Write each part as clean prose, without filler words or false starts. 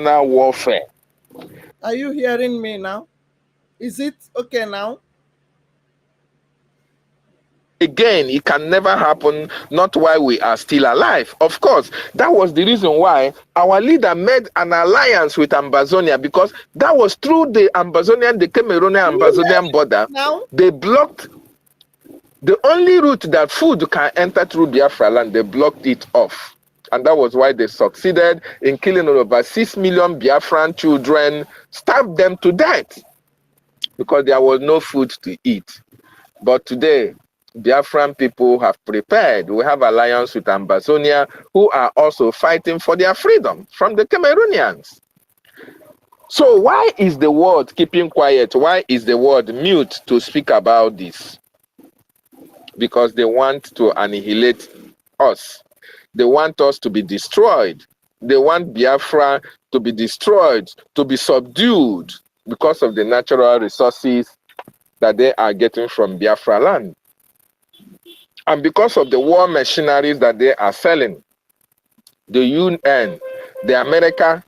warfare. Are you hearing me now? Is it okay now? Again, it can never happen, not while we are still alive. Of course, that was the reason why our leader made an alliance with Ambazonia, because that was through the Ambazonian, the Cameroonian-Ambazonian border. Now? They blocked the only route that food can enter through Biafra land. They blocked it off. And that was why they succeeded in killing over 6 million Biafran children, stabbed them to death, because there was no food to eat. But today, Biafran people have prepared. We have alliance with Ambazonia, who are also fighting for their freedom from the Cameroonians. So why is the world keeping quiet? Why is the world mute to speak about this? Because they want to annihilate us. They want us to be destroyed. They want Biafra to be destroyed, to be subdued, because of the natural resources that they are getting from Biafra land. And because of the war machineries that they are selling, the UN, the America,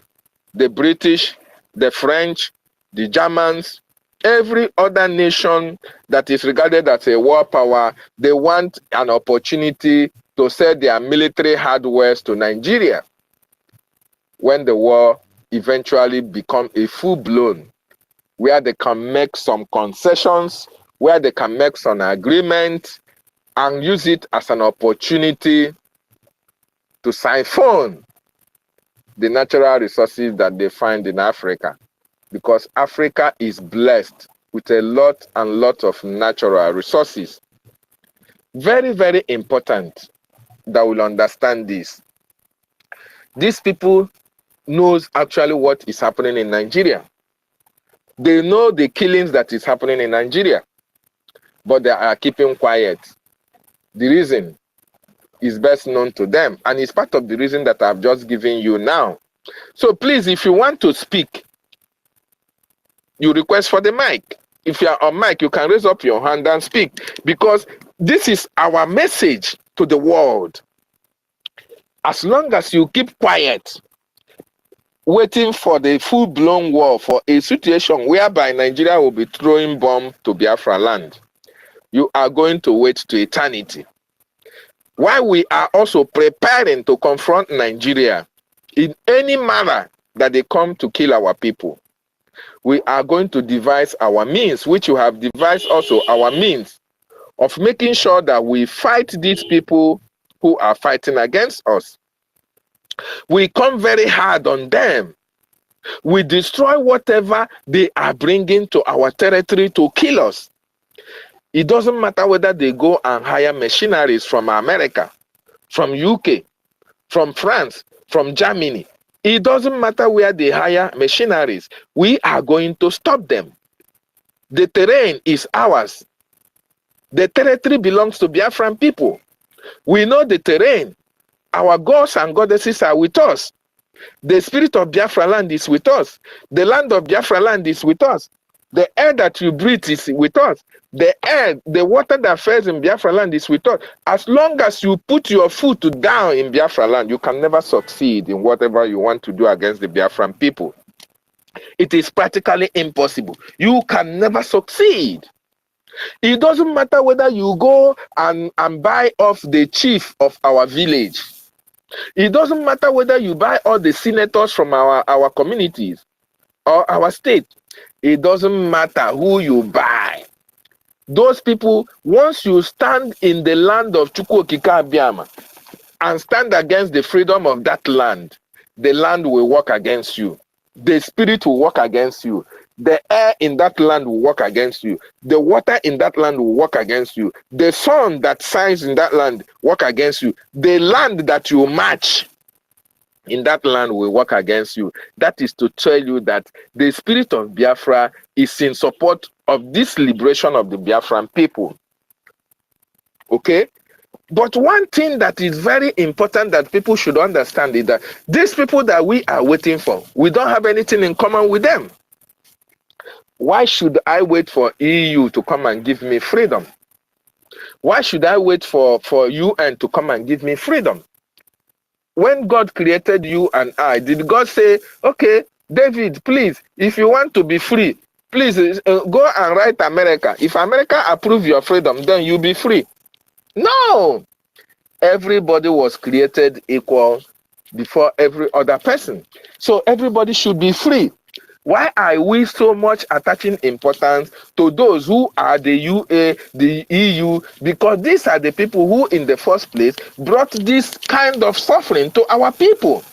the British, the French, the Germans, every other nation that is regarded as a war power, they want an opportunity to sell their military hardware to Nigeria when the war eventually becomes a full-blown, where they can make some concessions, where they can make some agreements, and use it as an opportunity to siphon the natural resources that they find in Africa. Because Africa is blessed with a lot and lot of natural resources. Very, very important that we'll understand this. These people knows actually what is happening in Nigeria. They know the killings that is happening in Nigeria, but they are keeping quiet. The reason is best known to them, and it's part of the reason that I've just given you now. So please, if you want to speak, you request for the mic. If you are on mic, you can raise up your hand and speak, because this is our message to the world. As long as you keep quiet, waiting for the full-blown war, for a situation whereby Nigeria will be throwing bomb to Biafra land, you are going to wait to eternity. While we are also preparing to confront Nigeria in any manner that they come to kill our people, we are going to devise our means, which you have devised also our means of making sure that we fight these people who are fighting against us. We come very hard on them. We destroy whatever they are bringing to our territory to kill us. It doesn't matter whether they go and hire machineries from America, from UK, from France, from Germany. It doesn't matter where they hire machineries. We are going to stop them. The terrain is ours. The territory belongs to Biafran people. We know the terrain. Our gods and goddesses are with us. The spirit of Biafra land is with us. The land of Biafra land is with us. The air that you breathe is with us. The air, the water that falls in Biafra land is with us. As long as you put your foot down in Biafra land, you can never succeed in whatever you want to do against the Biafran people. It is practically impossible. You can never succeed. It doesn't matter whether you go and buy off the chief of our village. It doesn't matter whether you buy all the senators from our communities or our state. It doesn't matter who you buy. Those people, once you stand in the land of Chukwokika Abiyama and stand against the freedom of that land, the land will work against you. The spirit will work against you. The air in that land will work against you. The water in that land will work against you. The sun that shines in that land work against you. The land that you march in that land will work against you. That is to tell you that the spirit of Biafra is in support of this liberation of the Biafran people. Okay? But one thing that is very important that people should understand is that these people that we are waiting for, we don't have anything in common with them. Why should I wait for EU to come and give me freedom? Why should I wait for UN to come and give me freedom? when God created you and I, did God say, okay, David, please, if you want to be free, please go and write America. If America approve your freedom, then you'll be free. No. Everybody was created equal before every other person. So everybody should be free. Why are we so much attaching importance to those who are the UA, the EU? Because these are the people who in the first place brought this kind of suffering to our people.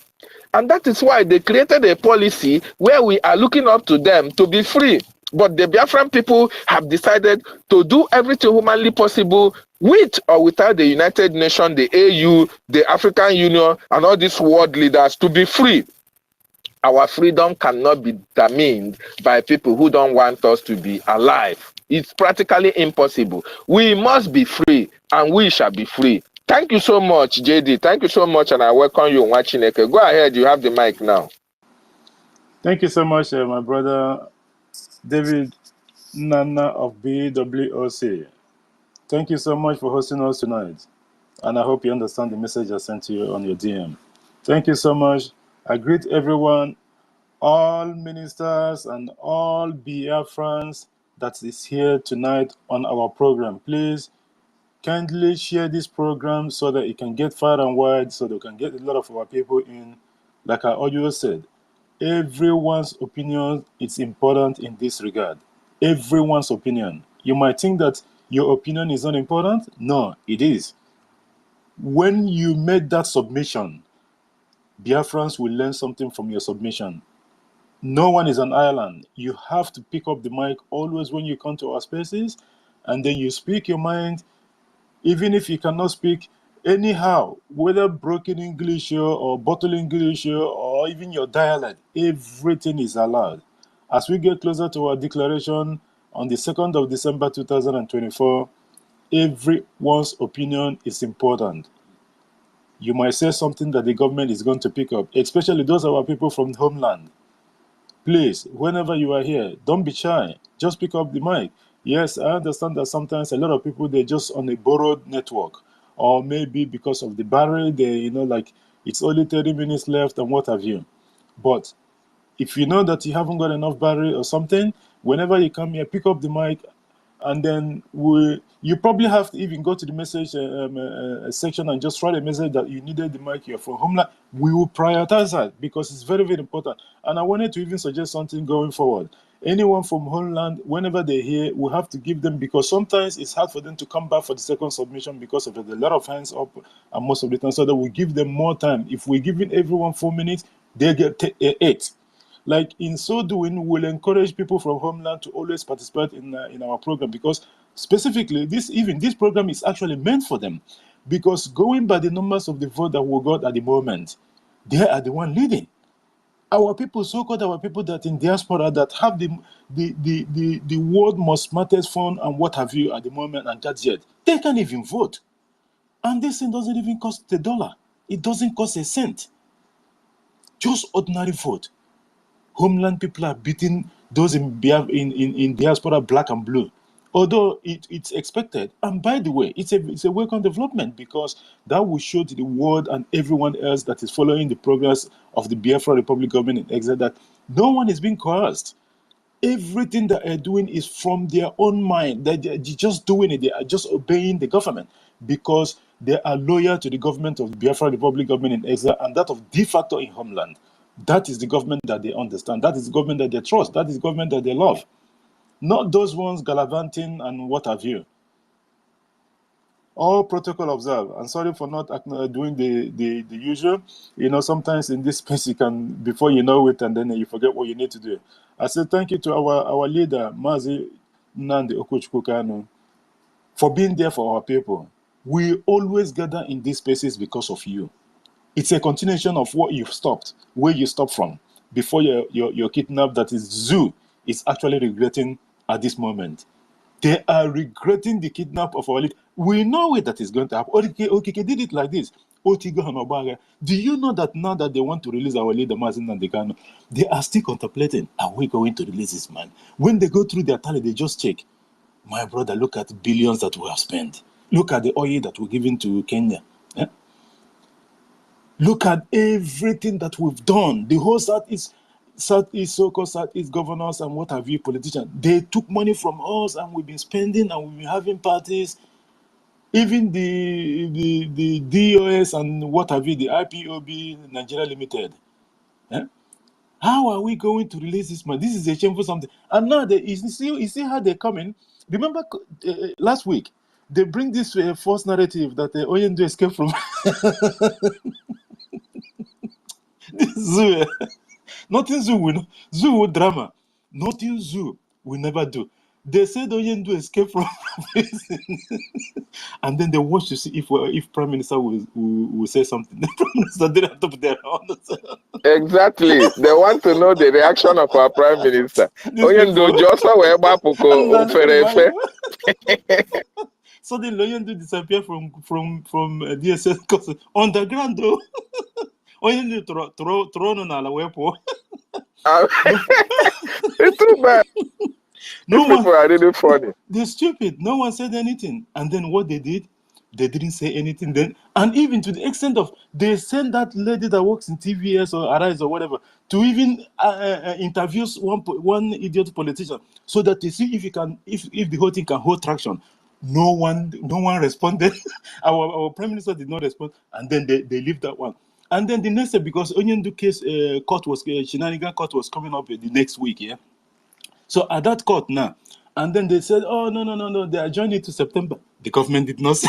And that is why they created a policy where we are looking up to them to be free. But the Biafran people have decided to do everything humanly possible with or without the United Nations, the AU, the African Union, and all these world leaders to be free. Our freedom cannot be determined by people who don't want us to be alive. It's practically impossible. We must be free, and we shall be free. Thank you so much, JD. Thank you so much, and I welcome you, Nwachineke. Go ahead, you have the mic now. Thank you so much, my brother David Nana of BWOC. Thank you so much for hosting us tonight. And I hope you understand the message I sent to you on your DM. Thank you so much. I greet everyone, all ministers and all Biafrans that is here tonight on our program. Please kindly share this program so that it can get far and wide, so that we can get a lot of our people in. Like I always said, everyone's opinion is important in this regard. Everyone's opinion. You might think that your opinion is not important. No, it is. When you made that submission, Biafrans will learn something from your submission. No one is an island. You have to pick up the mic always when you come to our spaces, and then you speak your mind, even if you cannot speak anyhow, whether broken English or bottled English or even your dialect, everything is allowed. As we get closer to our declaration on the 2nd of December 2024, everyone's opinion is important. You might say something that the government is going to pick up, especially those of our people from the homeland. Please, whenever you are here, don't be shy. Just pick up the mic. Yes, I understand that sometimes a lot of people, they're just on a borrowed network. Or maybe because of the barrier, they, like it's only 30 minutes left and what have you. But if you know that you haven't got enough battery or something, whenever you come here, pick up the mic, and then you probably have to even go to the message section and just write a message that you needed the mic here from homeland. We will prioritize that because it's very, very important. And I wanted to even suggest something going forward. Anyone from homeland, whenever they're here, we have to give them, because sometimes it's hard for them to come back for the second submission because of a lot of hands up and most of the time, so that we give them more time. If we're giving everyone 4 minutes, they get 8. Like in so doing, we'll encourage people from homeland to always participate in our program, because specifically this program is actually meant for them, because going by the numbers of the vote that we got at the moment, they are the one leading. Our people, so-called our people that in diaspora that have the world most smartest phone and what have you at the moment and gadget, they can't even vote. And this thing doesn't even cost $1. It doesn't cost a cent. Just ordinary vote. Homeland people are beating those in diaspora, black and blue. Although it's expected. And by the way, it's a welcome development, because that will show to the world and everyone else that is following the progress of the Biafra Republic government in exile that no one is being coerced. Everything that they're doing is from their own mind. They're just doing it. They are just obeying the government because they are loyal to the government of the Biafra Republic government in exile and that of de facto in homeland. That is the government that they understand. That is the government that they trust. That is the government that they love. Not those ones gallivanting and what have you. All protocol observed. I'm sorry for not doing the usual. Sometimes in this space you can, before you know it, and then you forget what you need to do. I said thank you to our leader, Mazi Nandi Okuchukwu, for being there for our people. We always gather in these spaces because of you. It's a continuation of what you've stopped, where you stopped from before your kidnap. That is Zoo is actually regretting at this moment. They are regretting the kidnap of our leader. We know it that is going to happen. Okay, did it like this. Do you know that now that they want to release our leader, Mazin Nandekano, they are still contemplating, are we going to release this man? When they go through their tally, they just check. My brother, look at billions that we have spent. Look at the oil that we're giving to Kenya. Look at everything that we've done. The whole Southeast, so-called Southeast governors and what have you, politicians, they took money from us and we've been spending and we've been having parties. Even the DOS and what have you, the IPOB Nigeria Limited. Eh? How are we going to release this money? This is a shameful something. And now you see how they're coming. Remember last week, they bring this false narrative that Oyendo escaped from this zoo. Nothing zoo drama. Nothing zoo will never do. They said Oyendo escaped from prison. And then they watch to see if Prime Minister will say something. The Prime Minister didn't have to their Exactly. They want to know the reaction of our Prime Minister. Oyendo Joshua Webapuko Oferefe. So the Oyendo disappear from DSS because underground though. Oyendo thrown on our weapon. It's too bad. These people are really funny. They're stupid. No one said anything. And then what they did, they didn't say anything then. And even to the extent of they sent that lady that works in TVS or Arise or whatever to even interview one idiot politician so that they see if the whole thing can hold traction. No one responded. Our Prime Minister did not respond. And then they leave that one. And then the next step, because Onyendu case Shenanigan court was coming up the next week, yeah. So at that court now, and then they said, oh, no, they are joining to September. The government did not say,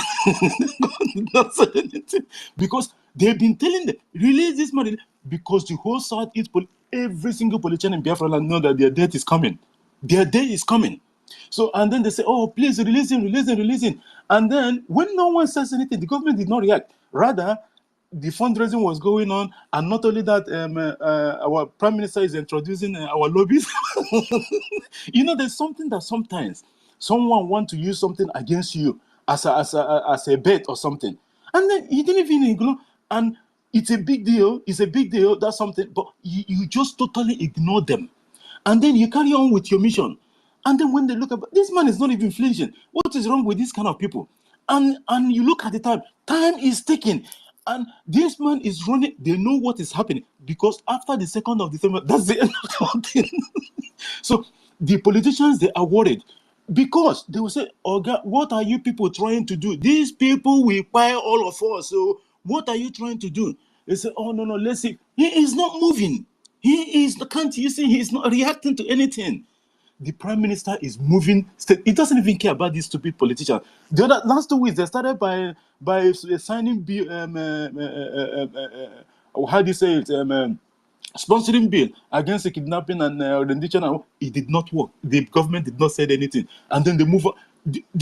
anything because they've been telling them, release this money, because the whole Southeast, every single politician in Biafra land know that their death is coming. Their day is coming. So, and then they say, oh, please release him. And then when no one says anything, the government did not react. Rather, the fundraising was going on, and not only that, our Prime Minister is introducing our lobbies. There's something that sometimes someone wants to use something against you as a bet or something, and then you didn't even ignore, and it's a big deal. That's something, but you just totally ignore them, and then you carry on with your mission. And then when they look at this man is not even flinching. What is wrong with this kind of people? And you look at the time is ticking. And this man is running. They know what is happening because after the 2nd of December, that's the end of the thing. So the politicians, they are worried because they will say, oh God, what are you people trying to do? These people will buy all of us. So what are you trying to do? They say, oh no, let's see. He is not moving. Can't you see? He is not reacting to anything. The Prime Minister is moving. He doesn't even care about these stupid politicians. The last 2 weeks, they started by signing bill, how do you say it? Sponsoring bill against the kidnapping and rendition. It did not work. The government did not say anything. And then they move on.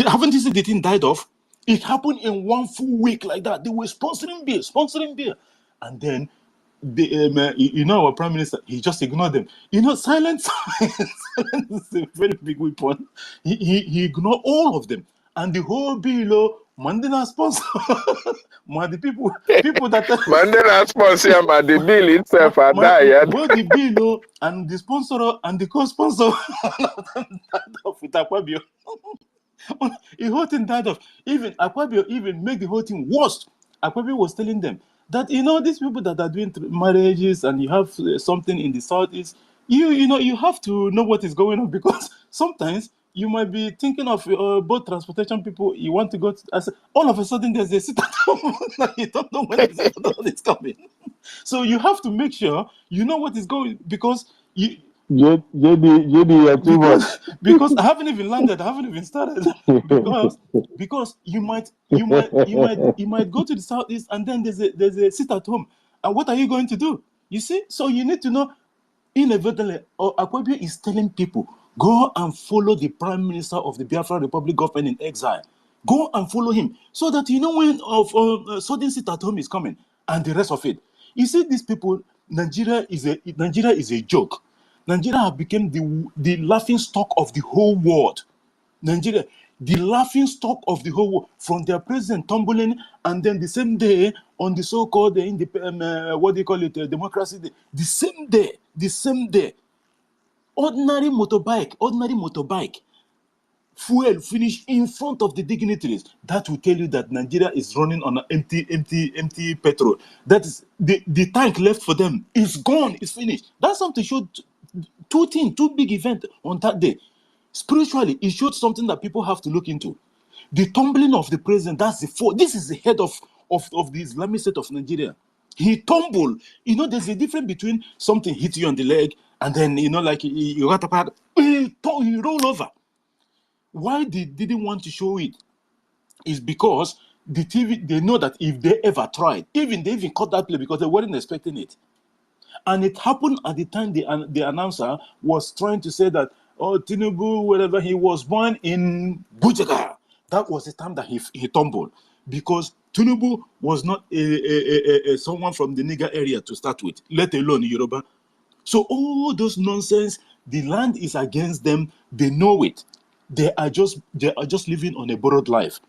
Haven't you seen the thing died off? It happened in 1 full week like that. They were sponsoring bill. And then our Prime Minister, he just ignored them. Silence is a very big weapon. He ignored all of them, and the whole bill, Mandela sponsor, the people that Mandela sponsor, the bill itself, the bill and the sponsor and the co-sponsor of Akpabio. The whole thing died off. Even Akpabio even make the whole thing worse. Akpabio was telling them that these people that are doing marriages and you have something in the Southeast, you have to know what is going on, because sometimes you might be thinking of both transportation people. You want to go all of a sudden there's a sit at home. You don't know when it's coming. So you have to make sure you know what is going, because because I haven't even landed, I haven't even started, because you might go to the Southeast and then there's a sit at home, and what are you going to do? You see, so you need to know. Inadvertently, Akpabio is telling people, go and follow the Prime Minister of the Biafra Republic government in exile. Go and follow him, so that when sudden sit at home is coming and the rest of it. You see, these people, Nigeria is a joke. Nigeria have become the laughing stock of the whole world. Nigeria, the laughing stock of the whole world, from their president tumbling, and then the same day on the so-called democracy day, the same day, ordinary motorbike, fuel finish in front of the dignitaries. That will tell you that Nigeria is running on an empty petrol. That is the tank left for them is gone, it's finished. That's something showed two big events on that day. Spiritually, it showed something that people have to look into. The tumbling of the president, this is the head of the Islamic State of Nigeria. He tumbled. You know, there's a difference between something hit you on the leg and then, you know, like you got a he roll over. Why they didn't want to show it is because the TV, they know that if they ever tried, they even cut that play because they weren't expecting it. And it happened at the time the announcer was trying to say that, oh, Tinubu, wherever he was born in Bujaga. That was the time that he tumbled. Because Tinubu was not someone from the Niger area to start with, let alone Yoruba. So all those nonsense, the land is against them, they know it. They are just living on a borrowed life.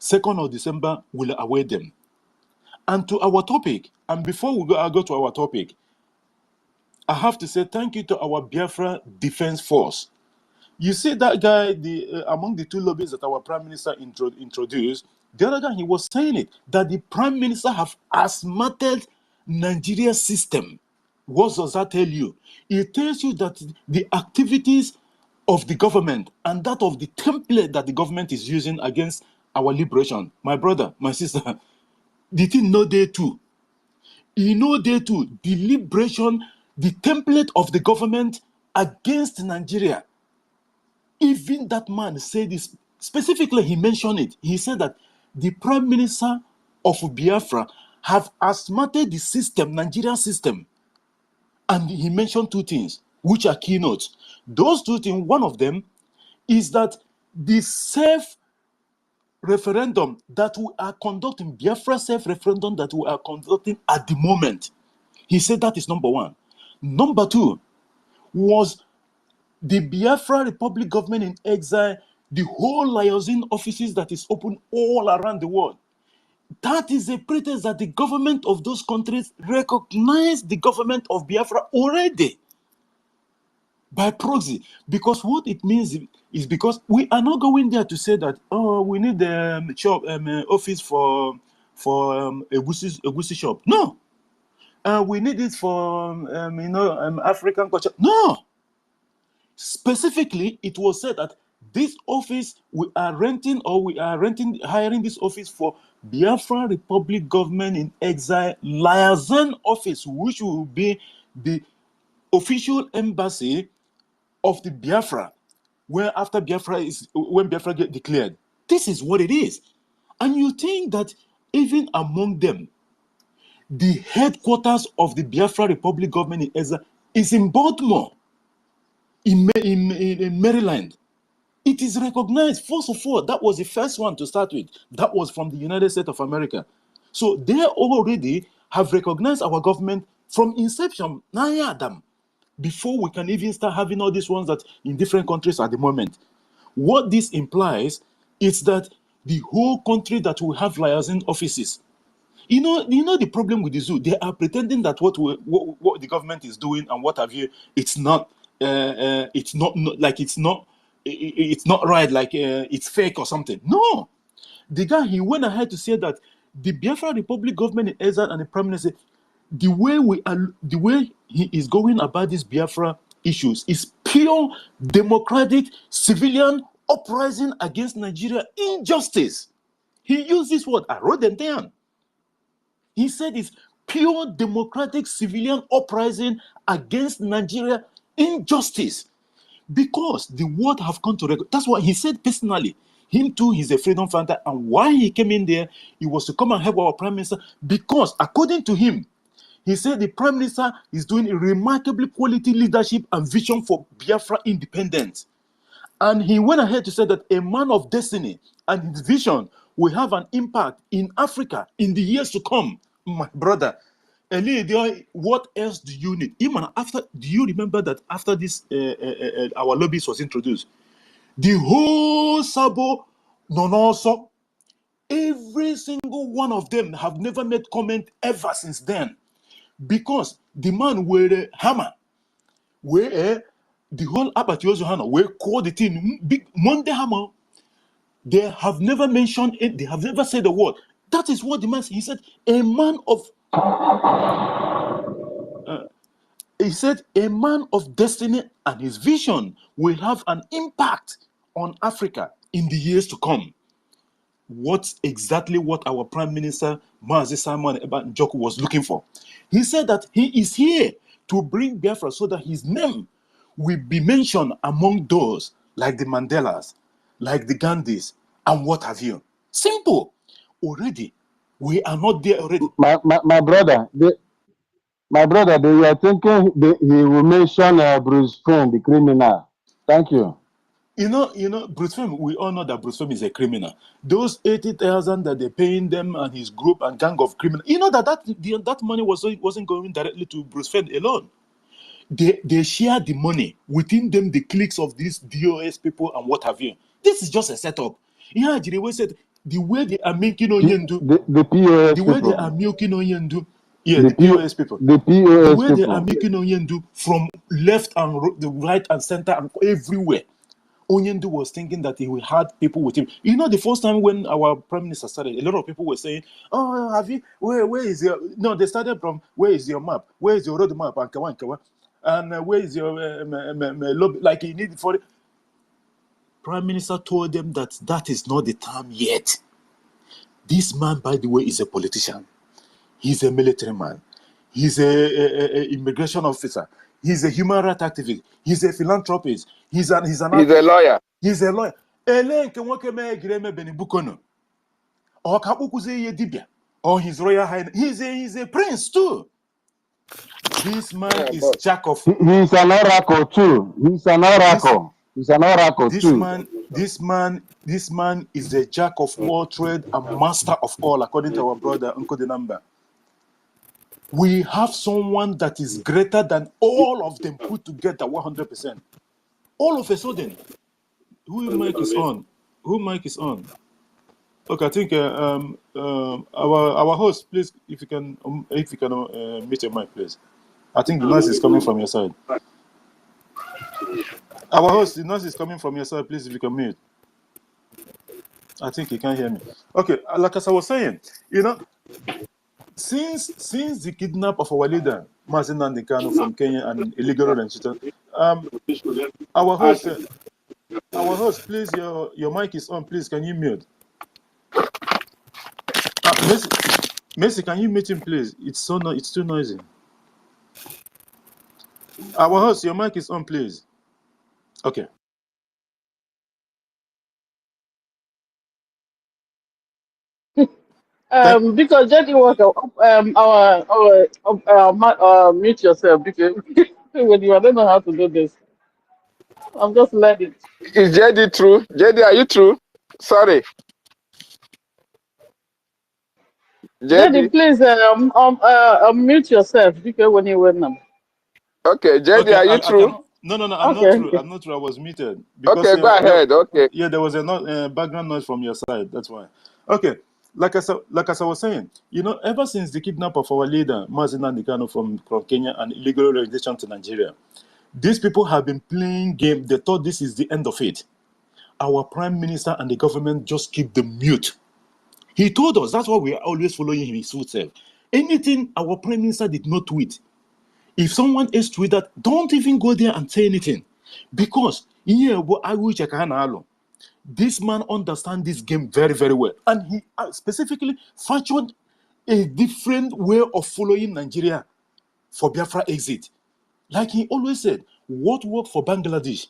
2nd of December will await them. And to our topic, and before I go to our topic, I have to say thank you to our Biafra Defense Force. You see that guy, among the two lobbies that our Prime Minister introduced, the other guy, he was saying it, that the Prime Minister have asthmated Nigeria system. What does that tell you? It tells you that the activities of the government and that of the template that the government is using against our liberation. My brother, my sister, the thing no day too. You know day too, the liberation, the template of the government against Nigeria. Even that man said this, specifically he mentioned it. He said that the Prime Minister of Biafra have asthmated the system, Nigerian system. And he mentioned two things, which are keynotes. Those two things, one of them is that the self-referendum that we are conducting, Biafra self-referendum that we are conducting at the moment, he said that is number one. Number two was the Biafra Republic government in exile, the whole liaison offices that is open all around the world. That is a pretext that the government of those countries recognize the government of Biafra already by proxy. Because what it means is because we are not going there to say that, oh, we need the office for a Egusi shop. No. We need it for African culture. No. Specifically, it was said that this office we are hiring this office for Biafra Republic government in exile liaison office, which will be the official embassy of the Biafra, when Biafra get declared. This is what it is. And you think that even among them, the headquarters of the Biafra Republic government in exile is in Baltimore, in Maryland. It is recognized. First of all, that was the first one to start with. That was from the United States of America. So they already have recognized our government from inception, Adam, before we can even start having all these ones that in different countries at the moment. What this implies is that the whole country that will have liaison offices. You know the problem with the zoo. They are pretending that what the government is doing and what have you, it's not right, like it's fake or something. No, the guy, he went ahead to say that the Biafra Republic government in exile and the Prime Minister, the way he is going about these Biafra issues is pure democratic civilian uprising against Nigeria injustice. He used this word. I wrote them down. He said it's pure democratic civilian uprising against Nigeria injustice. Because the world have come to record. That's what he said personally. Him too, he's a freedom fighter. And why he came in there, it was to come and help our Prime Minister. Because according to him, he said the Prime Minister is doing a remarkably quality leadership and vision for Biafra independence. And he went ahead to say that a man of destiny and his vision will have an impact in Africa in the years to come. My brother, Eli, what else do you need? Even after, do you remember that after this, our lobbies was introduced, the whole Sabo, Nonoso, every single one of them have never made comment ever since then, because the man with a hammer, where the whole Abatiozo Hana, we call the thing big Monday Hammer. They have never mentioned it, they have never said a word. That is what the man said. He said, a man of destiny and his vision will have an impact on Africa in the years to come. What our Prime Minister Mazi Simon Eba Njoku was looking for. He said that he is here to bring Biafra so that his name will be mentioned among those like the Mandelas, like the Gandhis, and what have you. Simple. Already, we are not there already. My brother, they were thinking he will mention Bruce Finn, the criminal. Thank you. You know, Bruce Femme, we all know that Bruce Femme is a criminal. Those 80,000 that they're paying them and his group and gang of criminals, you know that money wasn't going directly to Bruce Femme alone. They share the money within them, the cliques of these DOS people and what have you. This is just a setup. Yeah, Jirewe said the way they are making Oyendu, the POS the way people. they are milking Oyendu, yeah, the POS people. The POS the way people. they are making Oyendu from left and the right and center and everywhere. Onyendu was thinking that he will have people with him. You know, the first time when our Prime Minister started, a lot of people were saying, "Oh, have you? Where is your?" No, they started from, "Where is your map? Where is your road map?" And where is your lobby? Like you need for it. Prime Minister told them that is not the time yet. This man, by the way, is a politician. He's a military man. He's a immigration officer. He's a human rights activist. He's a philanthropist. He's a lawyer. He's a lawyer. Or his royal highness. He's a prince too. This man is jack of. He's an oracle too. He's an oracle. He's an oracle too. This man is a jack of all trade and master of all, according to our brother Uncle Denamba. We have someone that is greater than all of them put together 100%. All of a sudden, who mic is on? Who mic is on? Okay, I think our host, please, if you can mute your mic, please. I think the noise is coming from your side. Our host, the noise is coming from your side. Please, if you can mute. I think you can't hear me. Okay, like as I was saying, you know, since the kidnap of our leader, Mazi Nnamdi Kanu from Kenya and illegal registration, our host, please, your mic is on. Please, can you mute? Messi, can you mute him, please? It's too noisy. Our host, your mic is on, please. Okay. Because Jenny was mute yourself because when you don't know how to do this, I'm just learning. Is JD true? JD, are you true? Sorry. Jenny, please mute yourself because when you went now. Okay, JD, are you true? No, I'm not true. I'm not true. I was muted. Because, okay, go ahead. Okay. Yeah, there was a background noise from your side. That's why. Okay. Like I was saying, you know, ever since the kidnap of our leader, Mazi Nnamdi Kanu from Kenya and illegal relocation to Nigeria, these people have been playing game. They thought this is the end of it. Our Prime Minister and the government just keep them mute. He told us, that's why we are always following his footsteps. Anything our Prime Minister did not tweet, if someone else tweeted, don't even go there and say anything. Because this man understands this game very, very well. And he specifically fashioned a different way of following Nigeria for Biafra exit. Like he always said, what worked for Bangladesh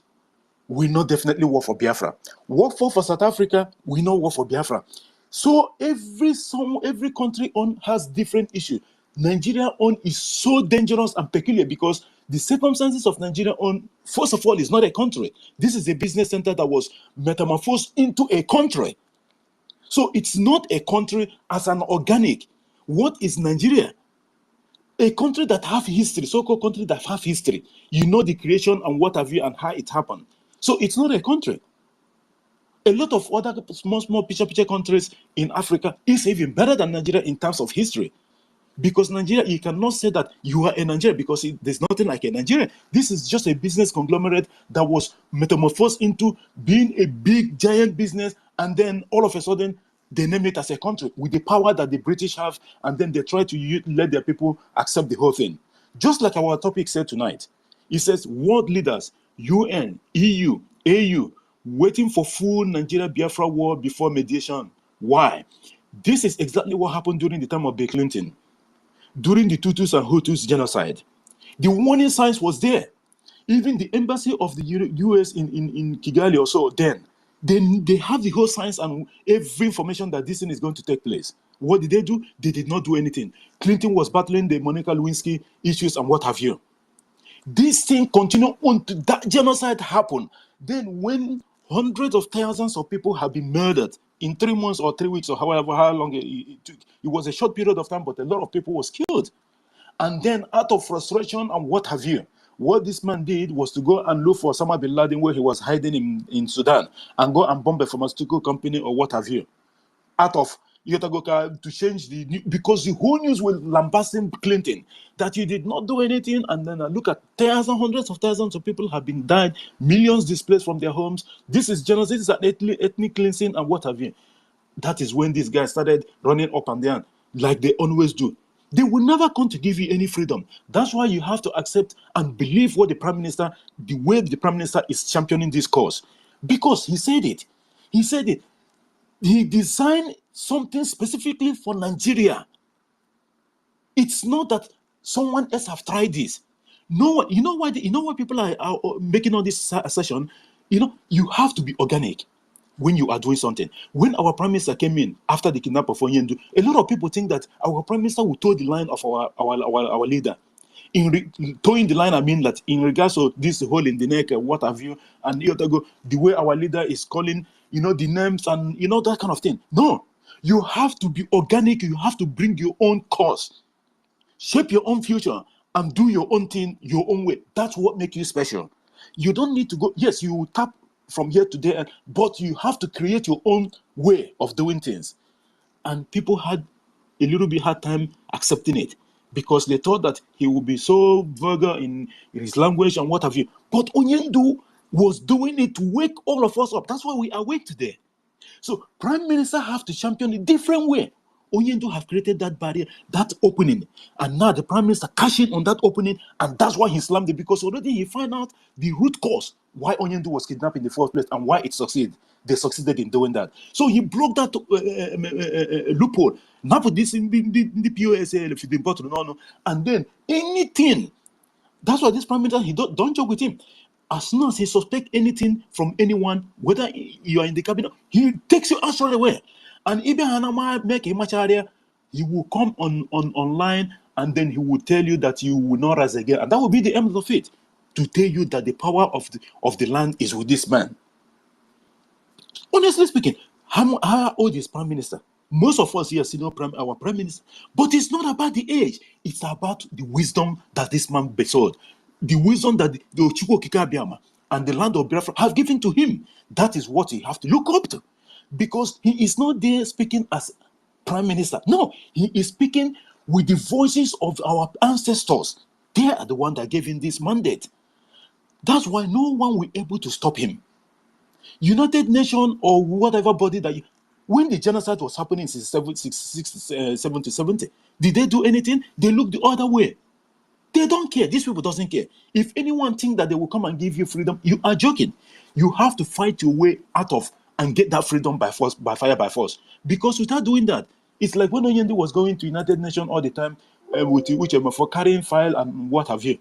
will not definitely work for Biafra. What for South Africa will not work for Biafra. So every country has different issues. Nigeria is so dangerous and peculiar because the circumstances of Nigeria first of all, is not a country. This is a business center that was metamorphosed into a country. So it's not a country as an organic. What is Nigeria? A country that have history, so-called country that have history. You know the creation and what have you and how it happened. So it's not a country. A lot of other small picture countries in Africa is even better than Nigeria in terms of history. Because Nigeria, you cannot say that you are a Nigeria because there's nothing like a Nigeria. This is just a business conglomerate that was metamorphosed into being a big, giant business, and then all of a sudden, they name it as a country with the power that the British have, and then they try to let their people accept the whole thing. Just like our topic said tonight, it says world leaders, UN, EU, AU, waiting for full Nigeria Biafra war before mediation. Why? This is exactly what happened during the time of Bill Clinton, during the Tutus and Hutus genocide. The warning signs was there. Even the embassy of the US in Kigali also, then they have the whole science and every information that this thing is going to take place. What did they do? They did not do anything. Clinton was battling the Monica Lewinsky issues and what have you. This thing continued until that genocide happened. Then when hundreds of thousands of people have been murdered in 3 months or 3 weeks or however how long it took, it was a short period of time, but a lot of people was killed. And then out of frustration and what have you, what this man did was to go and look for Osama bin Laden where he was hiding in Sudan and go and bomb a pharmaceutical company or what have you. Out of Yotagoka to change because the whole news was lambasting Clinton that he did not do anything. And then look at thousands, hundreds of thousands of people have been died, millions displaced from their homes. This is genocide, this is an ethnic cleansing and what have you. That is when these guys started running up and down like they always do. They will never come to give you any freedom. That's why you have to accept and believe what the Prime Minister, the way the Prime Minister is championing this cause. Because he said it. He said it. He designed something specifically for Nigeria. It's not that someone else have tried this. No, you know why people are making all this assertion? You have to be organic when you are doing something. When our Prime Minister came in after the kidnap of Onyendu, a lot of people think that our Prime Minister will toe the line of our leader. Towing the line, I mean that in regards to this hole in the neck, what have you, and the way our leader is calling, the names and that kind of thing. No, you have to be organic. You have to bring your own cause, shape your own future, and do your own thing your own way. That's what makes you special. You don't need to go. Yes, you tap from here to there, but you have to create your own way of doing things. And people had a little bit hard time accepting it because they thought that he would be so vulgar in his language and what have you. But Onyendu was doing it to wake all of us up. That's why we are awake today. So Prime Minister have to champion a different way. Onyendu have created that barrier, that opening. And now the Prime Minister cashing on that opening, and that's why he slammed it, because already he found out the root cause why Onyendu was kidnapped in the first place and why it succeeded. They succeeded in doing that. So he broke that loophole. Now for this in the POS, if you didn't bother, no, and then anything. That's why this Prime Minister, he don't joke with him. As soon as he suspects anything from anyone, whether you are in the cabinet, he takes you out straight away. And even Hanama make a much area, he will come online and then he will tell you that you will not rise again. And that will be the end of it, to tell you that the power of the land is with this man. Honestly speaking, how old is Prime Minister? Most of us here see our Prime Minister. But it's not about the age. It's about the wisdom that this man bestowed. The wisdom that the Ochiko Kikabiama and the land of Biafra have given to him. That is what he have to look up to. Because he is not there speaking as Prime Minister. No, he is speaking with the voices of our ancestors. They are the one that gave him this mandate. That's why no one will be able to stop him. United Nations or whatever body when the genocide was happening in 70, did they do anything? They looked the other way. They don't care. These people doesn't care. If anyone think that they will come and give you freedom, you are joking. You have to fight your way out of and get that freedom by force, by fire, by force. Because without doing that, it's like when Onyendu was going to United Nations all the time for carrying file and what have you.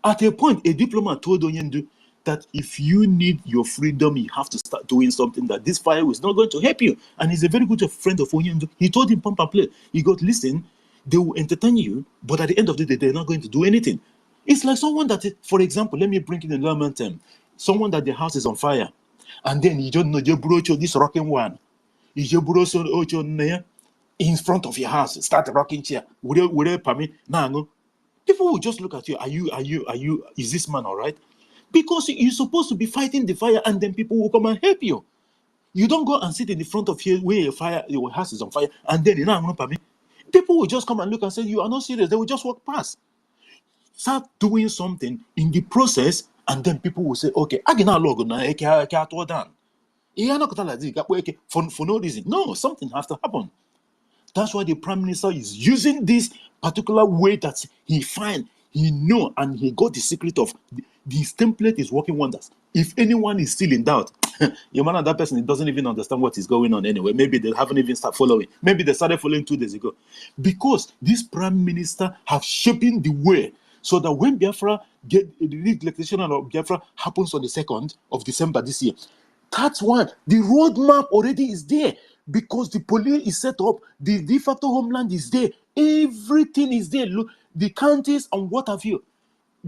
At a point, a diplomat told Onyendu that if you need your freedom, you have to start doing something, that this fire is not going to help you. And he's a very good friend of Onyendu. He told him, pump and play. He got, listen, they will entertain you, but at the end of the day, they're not going to do anything. It's like someone that, for example, let me bring in a layman term. Someone that their house is on fire, and then you don't know, you broach this rocking one. You broach in front of your house, start rocking chair. People will just look at you. Are you, is this man all right? Because you're supposed to be fighting the fire, and then people will come and help you. You don't go and sit in the front of here where your house is on fire, and then People will just come and look and say, you are not serious. They will just walk past. Start doing something in the process, and then people will say, okay, I can now log now, down. For no reason. No, something has to happen. That's why the Prime Minister is using this particular way that he find, he know, and he got the secret of this template is working wonders. If anyone is still in doubt, your man and that person doesn't even understand what is going on anyway. Maybe they haven't even started following. Maybe they started following 2 days ago. Because this Prime Minister have shaping the way so that when Biafra get the declaration of Biafra happens on the 2nd of December this year, that's why the roadmap already is there, because the police is set up, the de facto homeland is there, everything is there. Look, the counties and what have you.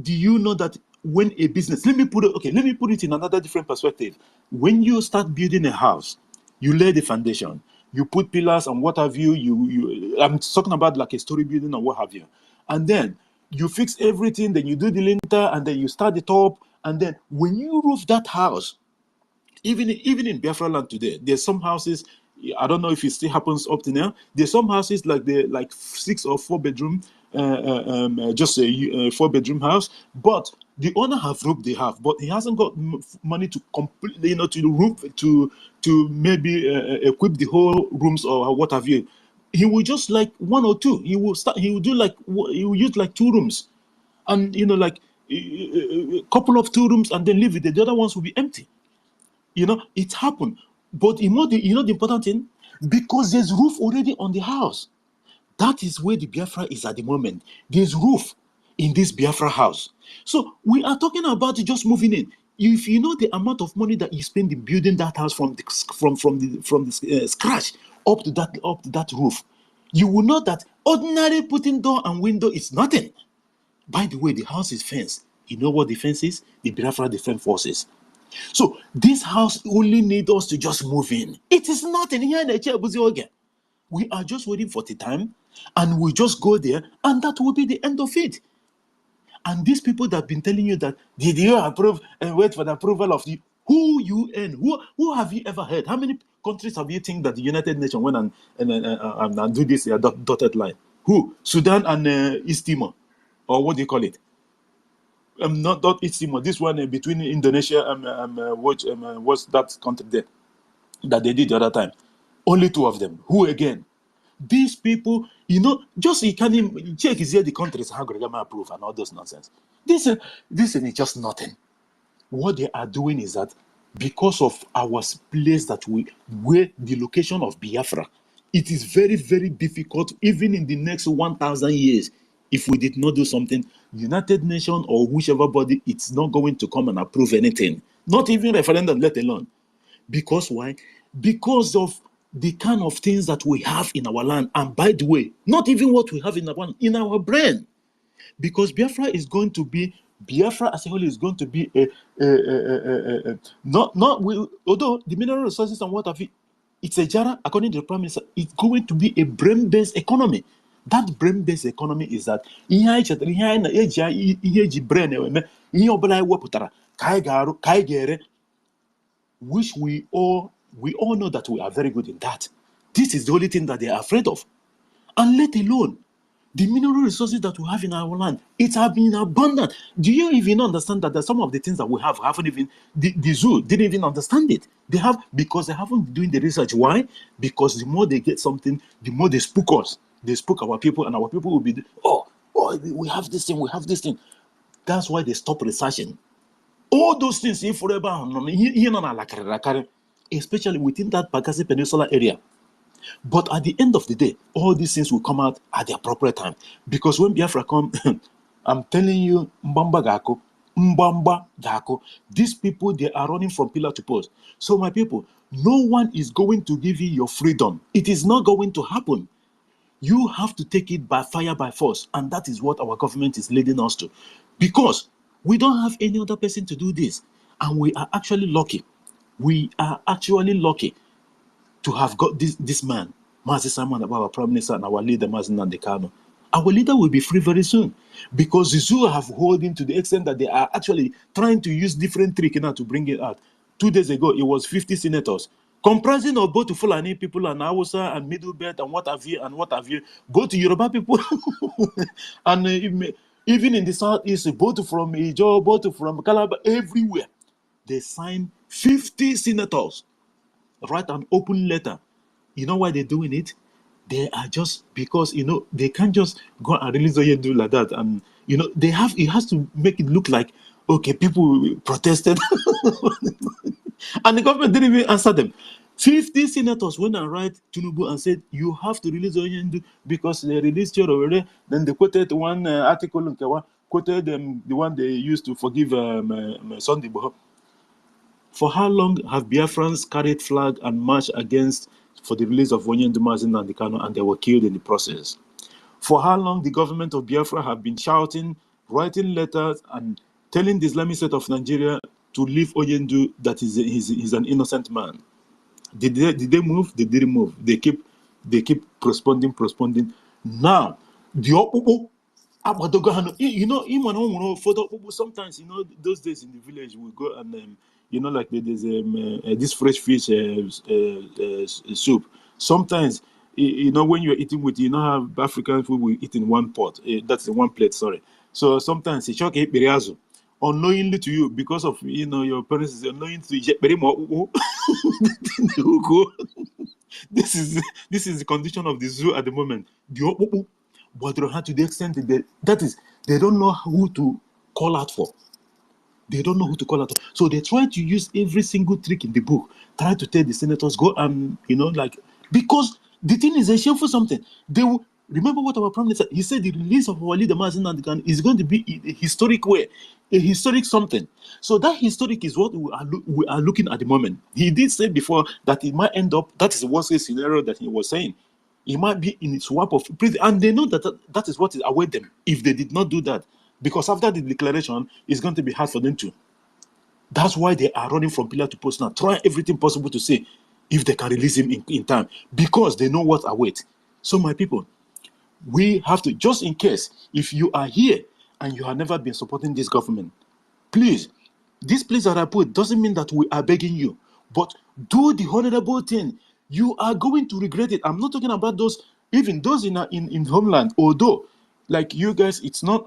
Do you know that when a business, let me put it in another different perspective. When you start building a house, you lay the foundation, you put pillars and what have you. I'm talking about like a story building and what have you, and then you fix everything. Then you do the linter, and then you start the top, and then when you roof that house. Even in Biafra land today, there's some houses, I don't know if it still happens up to now. There's some houses like 6 or 4 bedroom, just a 4-bedroom house, but the owner have roofed the house, but he hasn't got money to completely, to roof to maybe equip the whole rooms or what have you. He will just like 1 or 2. He will use like 2 rooms, and like a couple of 2 rooms, and then leave it. The other ones will be empty. It happened. But the important thing, because there's roof already on the house. That is where the Biafra is at the moment. There's roof in this Biafra house. So we are talking about just moving in. If you know the amount of money that you spend in building that house from the scratch up to that roof, you will know that ordinary putting door and window is nothing. By the way, the house is fenced. You know what the fence is? The Biafra Defense Forces. So this house only needs us to just move in. It is not in here in the chair. We are just waiting for the time, and we just go there, and that will be the end of it. And these people that have been telling you that, did you approve and wait for the approval of the UN? Who have you ever heard? How many countries have you think that the United Nations went and do this dotted line? Who? Sudan and East Timor, or what do you call it? Not East Timor. This one between Indonesia and what's that country there that they did the other time? Only 2 of them. Who again? These people, just you can't even check is here the countries how Gregama approve and all those nonsense. This is just nothing. What they are doing is that because of our place where the location of Biafra, it is very, very difficult, even in the next 1,000 years. If we did not do something, United Nations or whichever body, it's not going to come and approve anything. Not even referendum, let alone. Because why? Because of the kind of things that we have in our land. And by the way, not even what we have in our brain. Because Biafra as a whole is going to be although the mineral resources and what have you, it's a jara, according to the Prime Minister, it's going to be a brain-based economy. That brain-based economy is that which we all know that we are very good in that. This is the only thing that they are afraid of. And let alone the mineral resources that we have in our land, it has been abundant. Do you even understand that some of the things that we haven't even, the zoo didn't even understand it? They have, because they haven't been doing the research. Why? Because the more they get something, the more they spook us. They spook our people, and our people will be, we have this thing. That's why they stop researching. All those things in forever, especially within that Bakassi Peninsula area. But at the end of the day, all these things will come out at the appropriate time. Because when Biafra come, I'm telling you, Mbamba Gako, these people, they are running from pillar to post. So my people, no one is going to give you your freedom. It is not going to happen. You have to take it by fire, by force. And that is what our government is leading us to. Because we don't have any other person to do this. And we are actually lucky. We are actually lucky to have got this man, Mazi Simon, our Prime Minister, and our leader, Mazi Nandekano. Our leader will be free very soon. Because the zoo have hold him to the extent that they are actually trying to use different tricks now to bring it out. 2 days ago, it was 50 senators comprising of both Fulani people and Hausa and Middle Belt and what have you, both Yoruba people, and even in the southeast, both from Ijo, both from Calabar, everywhere, they signed 50 senators, write an open letter. You know why they're doing it? They are just because they can't just go and release Oyedu like that, and it has to make it look like okay, people protested, and the government didn't even answer them. 50 senators went and write Tinubu and said you have to release Oyedu because they released your already. Then they quoted one article in Kewa, quoted the one they used to forgive Sunday Boho. For how long have Biafrans carried flag and marched against for the release of Onyendu Mazin and Kano, and they were killed in the process? For how long the government of Biafra have been shouting, writing letters, and telling the Islamic State of Nigeria to leave Onyendu, that he's an innocent man? Did they move? They didn't move. They keep postponing. Now, the Opopo, sometimes those days in the village we go and like there's this fresh fish soup. Sometimes when you're eating with have African food, we eat in one pot. That's in one plate. Sorry. So sometimes it's okay, unknowingly to you because of your parents is unknowing to you. This is the condition of the zoo at the moment. But to the extent that is they don't know who to call out for. They don't know who to call out for. So they try to use every single trick in the book, try to tell the senators go and because the thing is a shameful something. They will remember what our prime minister he said the release of our leader Mazen Nandikan is going to be a historic way, a historic something. So that historic is what we are looking at the moment. He did say before that it might end up, that is the worst case scenario that he was saying. It might be in its swap of prison, and they know that is what is await them if they did not do that. Because after the declaration, it's going to be hard for them to. That's why they are running from pillar to post now, trying everything possible to see if they can release him in time, because they know what awaits. So my people, we have to, just in case, if you are here and you have never been supporting this government, please, this place that I put doesn't mean that we are begging you, but do the honorable thing. You are going to regret it. I'm not talking about those, even those in homeland, although, like you guys, it's not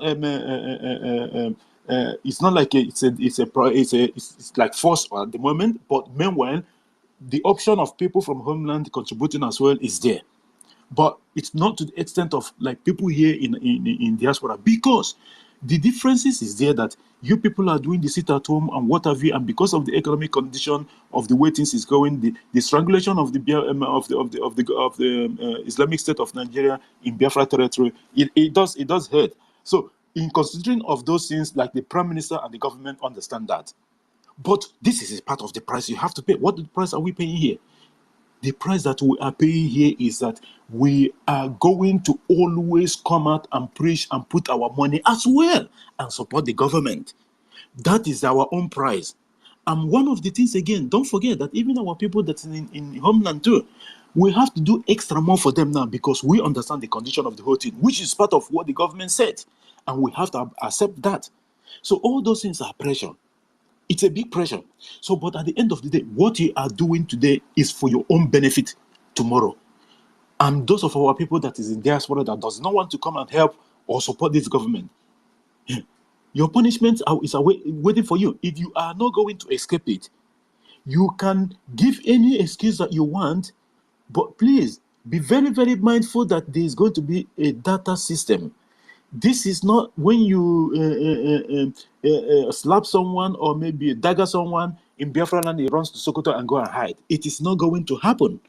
it's not like it's like forced at the moment. But meanwhile, the option of people from homeland contributing as well is there. But it's not to the extent of like people here in diaspora, because the differences is there that you people are doing the sit at home and what have you, and because of the economic condition of the way things is going, the strangulation of the Islamic State of Nigeria in Biafra territory, it does hurt. So in considering of those things, like the Prime Minister and the government understand that. But this is a part of the price you have to pay. What price are we paying here? The price that we are paying here is that we are going to always come out and preach and put our money as well and support the government. That is our own price. And one of the things, again, don't forget that even our people that's in homeland too, we have to do extra more for them now because we understand the condition of the whole thing, which is part of what the government said. And we have to accept that. So all those things are pressure. It's a big pressure. So, but at the end of the day, what you are doing today is for your own benefit tomorrow. And those of our people that is in diaspora that does not want to come and help or support this government, your punishment is waiting for you. If you are not going to escape it, you can give any excuse that you want, but please be very, very mindful that there is going to be a data system. This is not when you slap someone or maybe dagger someone in Biafra land, he runs to Sokoto and go and hide. It is not going to happen.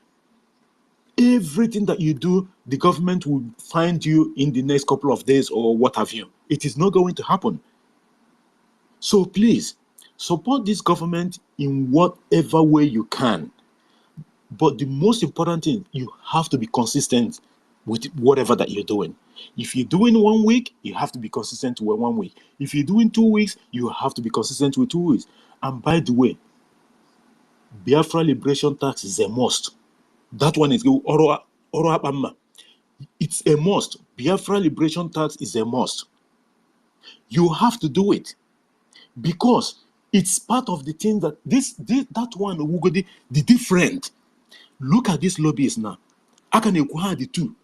Everything that you do, the government will find you in the next couple of days or what have you. It is not going to happen. So please, support this government in whatever way you can. But the most important thing, you have to be consistent with whatever that you're doing. If you're doing 1 week, you have to be consistent with 1 week. If you're doing 2 weeks, you have to be consistent with 2 weeks. And by the way, Biafra Liberation Tax is a must. That one is it's a must. Biafra Liberation Tax is a must. You have to do it because it's part of the thing that that one will go the different. Look at these lobbyists now. I can acquire the two.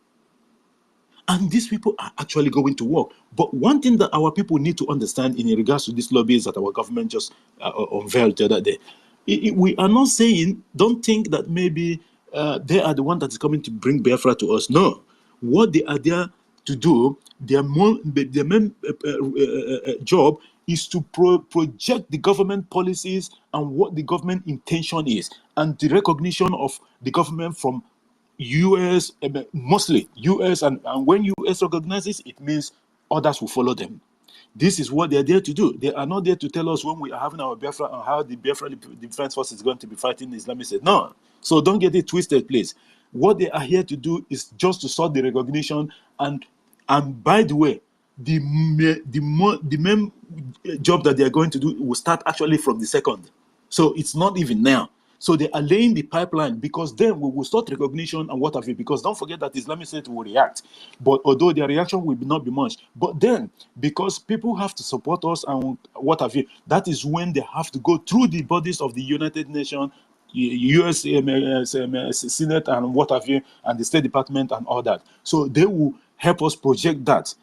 And these people are actually going to work. But one thing that our people need to understand in regards to these lobbies that our government just unveiled the other day, we are not saying, don't think that maybe they are the one that is coming to bring Biafra to us. No. What they are there to do, their main job is to project the government policies and what the government intention is, and the recognition of the government from US, mostly US, and when US recognizes, it means others will follow them. This is what they're there to do. They are not there to tell us when we are having our Biafra and how the Biafra Defense Force is going to be fighting the Islamists. No. So don't get it twisted, please. What they are here to do is just to sort the recognition, and by the way, the main job that they are going to do will start actually from the second. So it's not even now. So they are laying the pipeline, because then we will start recognition and what have you. Because don't forget that Islamic State will react, but although their reaction will not be much. But then, because people have to support us and what have you, that is when they have to go through the bodies of the United Nations, US Senate and what have you, and the State Department and all that. So they will help us project that,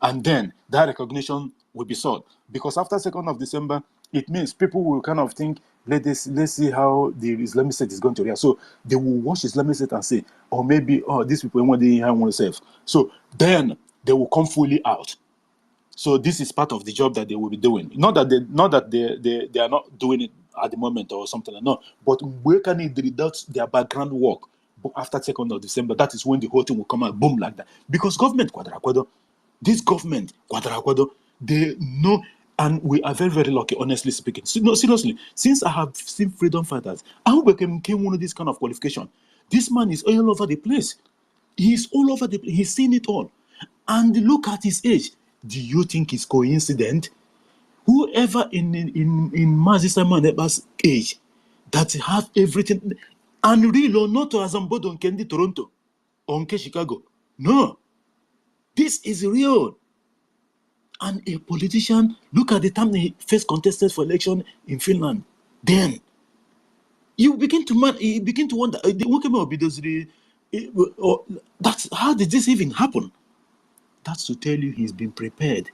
and then that recognition will be sought. Because after 2nd of December, it means people will kind of think, let's see how the Islamic State is going to react. So they will watch Islamic State and say, or maybe, these people want to have oneself. So then they will come fully out. So this is part of the job that they will be doing. Not that they are not doing it at the moment or something like that. No, but where can it deduct their background work? But after 2nd of December, that is when the whole thing will come out, boom, like that. Because government, this government, they know, and we are very, very lucky, honestly speaking. No, seriously, since I have seen freedom fighters, I hope I came one of this kind of qualification. This man is all over the place. He's all over the place. He's seen it all. And look at his age. Do you think it's coincident? Whoever in Mazi Simon Eba's age that have everything, and real or not, as Ambodo on Kendi Toronto, on Chicago. No. This is real. And a politician, look at the time he first contested for election in Finland. Then you begin to wonder, that's how did this even happen? That's to tell you he's been prepared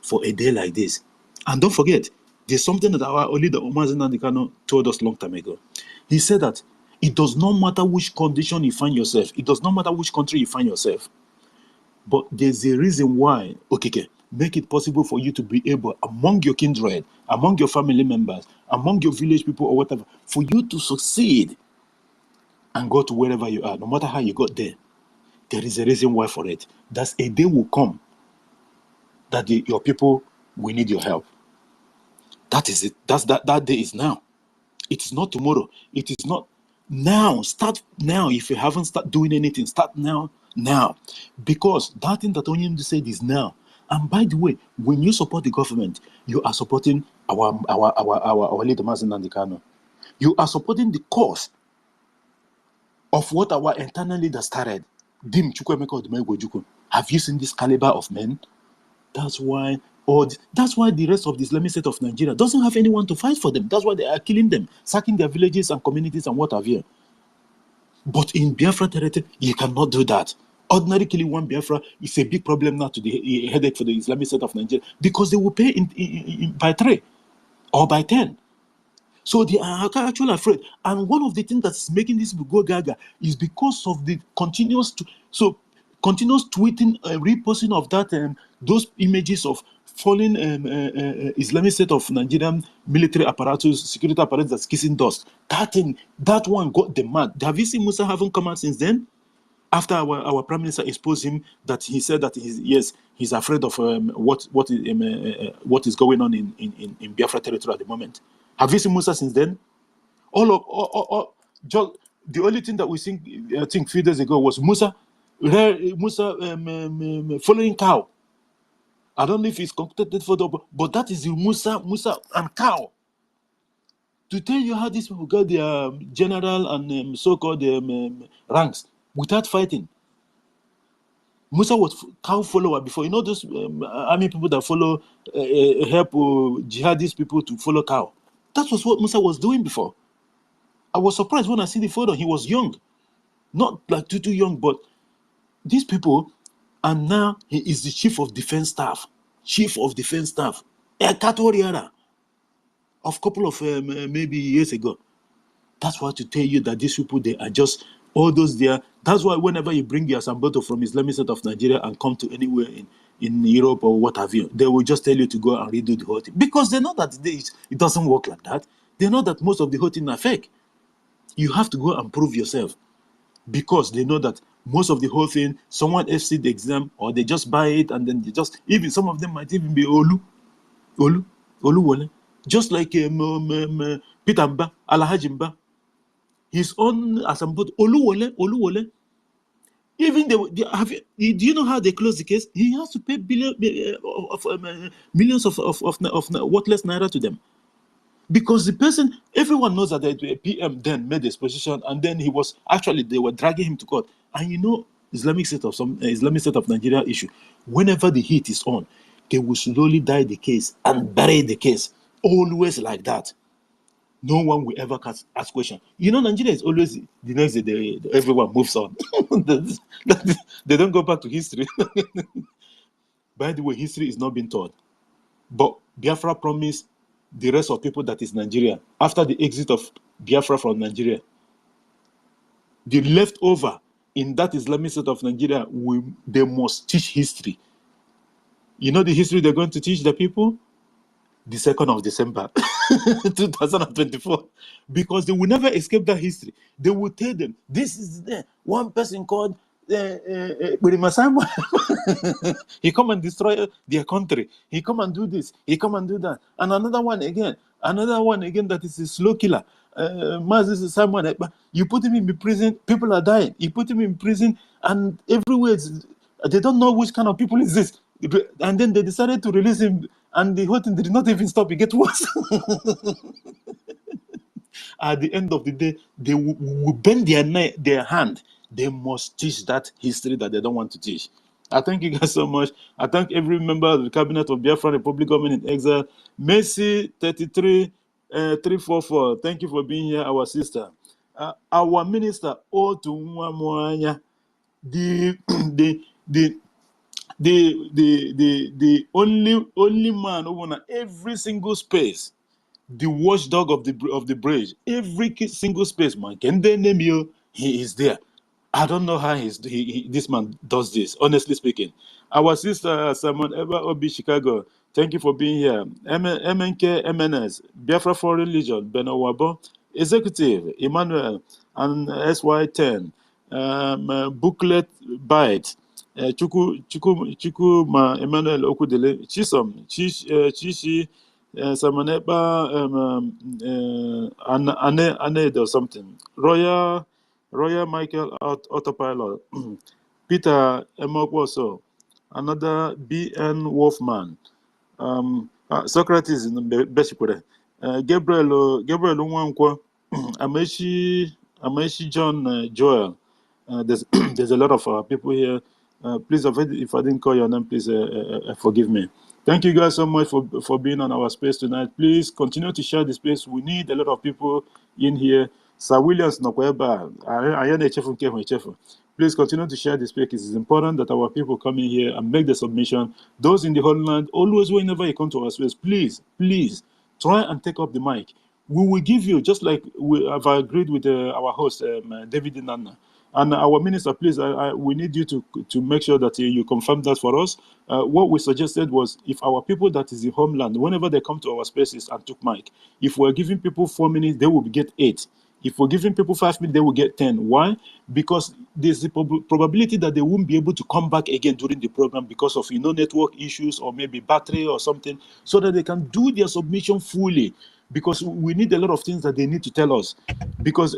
for a day like this. And don't forget, there's something that our leader Omar Zinandikano told us long time ago. He said that it does not matter which condition you find yourself, it does not matter which country you find yourself, but there's a reason why, okay, make it possible for you to be able, among your kindred, among your family members, among your village people or whatever, for you to succeed and go to wherever you are, no matter how you got there. There is a reason why for it. That's a day will come that your people will need your help. That is it. That day is now. It's not tomorrow. It is not now. Start now. If you haven't started doing anything, start now. Now. Because that thing that Onyem said is now. And by the way, when you support the government, you are supporting our leader Mazen Nandikano. You are supporting the cause of what our internal leader started. Have you seen this caliber of men? That's why the rest of the Islamic State of Nigeria doesn't have anyone to fight for them. That's why they are killing them, sacking their villages and communities and what have you. But in Biafra territory, you cannot do that. Ordinary killing one Biafra is a big problem now to the headache for the Islamic State of Nigeria, because they will pay by 3 or by 10. So they are actually afraid. And one of the things that's making this go gaga is because of the continuous tweeting, reposting of that, those images of fallen Islamic State of Nigerian military apparatus, security apparatus that's kissing dust. That one got them mad. Have you seen Musa haven't come out since then? After our prime minister exposed him, that he said that he's afraid of what is going on in Biafra territory at the moment. Have you seen Musa since then? The only thing that we think, I think, 3 days ago was Musa following cow. I don't know if it's concocted photo, but that is the Musa and cow. To tell you how these people got their general and so-called ranks without fighting. Musa was cow follower before. You know those army people that follow, help jihadist people to follow cow. That was what Musa was doing before. I was surprised when I see the photo. He was young. not like too young, but these people, and now he is the chief of defense staff. A Katoriana of couple of maybe years ago. That's why to tell you that these people, they are just all those there. That's why whenever you bring your Samboto from Islamic State of Nigeria and come to anywhere in Europe or what have you, they will just tell you to go and redo the whole thing. Because they know that it doesn't work like that. They know that most of the whole thing are fake. You have to go and prove yourself. Because they know that most of the whole thing, someone else see the exam or they just buy it and then they just, even some of them might even be Oluwole. Just like Peter Mba, Alhaji Mba. His own Asambot, Oluwole. Even do you know how they close the case? He has to pay millions of worthless naira to them. Because the person, everyone knows that the PM then made this position, and then they were dragging him to court. And you know, Islamic State of Nigeria issue. Whenever the heat is on, they will slowly die the case and bury the case. Always like that. No one will ever ask question. You know, Nigeria is always the next day. Everyone moves on. They don't go back to history. By the way, history is not being taught. But Biafra promised the rest of people that is Nigeria after the exit of Biafra from Nigeria. The leftover in that Islamic State of Nigeria, they must teach history. You know the history they're going to teach the people? The 2nd of December, 2024. Because they will never escape that history. They will tell them, this is one person called Simon. He come and destroy their country. He come and do this. He come and do that. And another one again that is a slow killer. Moses Simon, you put him in prison, people are dying. You put him in prison, and everywhere they don't know which kind of people is this. And then they decided to release him, and the whole thing did not even stop. It get worse. At the end of the day, they will bend their hand. They must teach that history that they don't want to teach. I thank you guys so much. I thank every member of the cabinet of Biafran Republic Government in Exile. Mercy 33344. Thank you for being here, our sister. Our minister, Otu Nwamoanya, the only man who won every single space, the watchdog of the bridge, every single space, man. He is there. I don't know how this man does this, honestly speaking. Our sister Simon Eva Obi Chicago, thank you for being here. MNK MNS, Biafra Foreign Legion, Benowabo, Executive, Emmanuel, and SY10, Booklet Byte, Chuku Emmanuel Okudele, Chisom, Chishi, Samaneba, Aned or something, Royal Michael Autopilot, Peter Emokwoso, another BN Wolfman, Socrates in Beshipure, Gabriel Nwankwo, Amechi John Joel. There's a lot of people here. Please, if I didn't call your name, please forgive me. Thank you guys so much for being on our space tonight. Please continue to share the space. We need a lot of people in here. Sir Williams Nokweba, please continue to share the space. It is important that our people come in here and make the submission. Those in the homeland, always whenever you come to our space, please try and take up the mic. We will give you, just like we have agreed with our host, David Nana. And our minister, please, we need you to make sure that you confirm that for us. What we suggested was, if our people that is in homeland, whenever they come to our spaces and took mic, if we're giving people 4 minutes, they will get 8. If we're giving people 5 minutes, they will get 10. Why? Because there's the probability that they won't be able to come back again during the program because of network issues or maybe battery or something, so that they can do their submission fully. Because we need a lot of things that they need to tell us. Because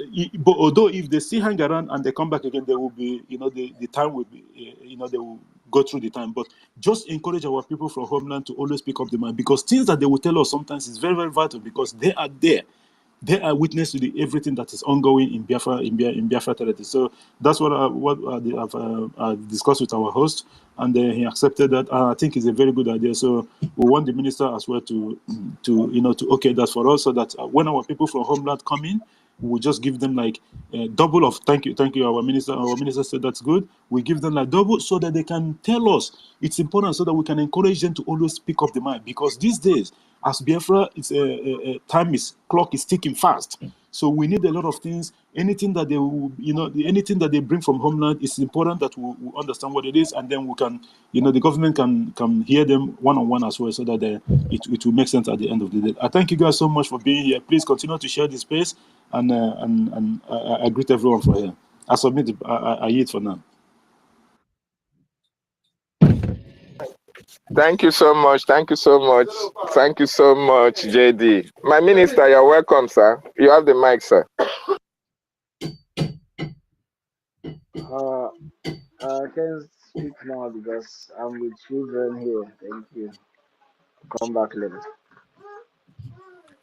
although if they still hang around and they come back again, there will be, the time will be, they will go through the time. But just encourage our people from homeland to always pick up the mind, because things that they will tell us sometimes is very, very vital, because they are there. They are witness to everything that is ongoing in Biafra, in Biafra territory. So that's what I've discussed with our host, and he accepted that. I think it's a very good idea. So we want the minister as well to okay that for us, so that when our people from homeland come in, we just give them like double of thank you. Our minister said that's good. We give them like double so that they can tell us. It's important so that we can encourage them to always speak up the mind, because these days, as Biafra, it's clock is ticking fast. So we need a lot of things. Anything that anything that they bring from homeland, it's important that we understand what it is, and then we can, the government can hear them one-on-one as well, so that it will make sense at the end of the day. I thank you guys so much for being here. Please continue to share this space, and I greet everyone for here. I submit. I yield for now. Thank you so much. Thank you so much. Thank you so much, JD. My minister, you're welcome, sir. You have the mic, sir. I can't speak now because I'm with children here. Thank you. Come back later.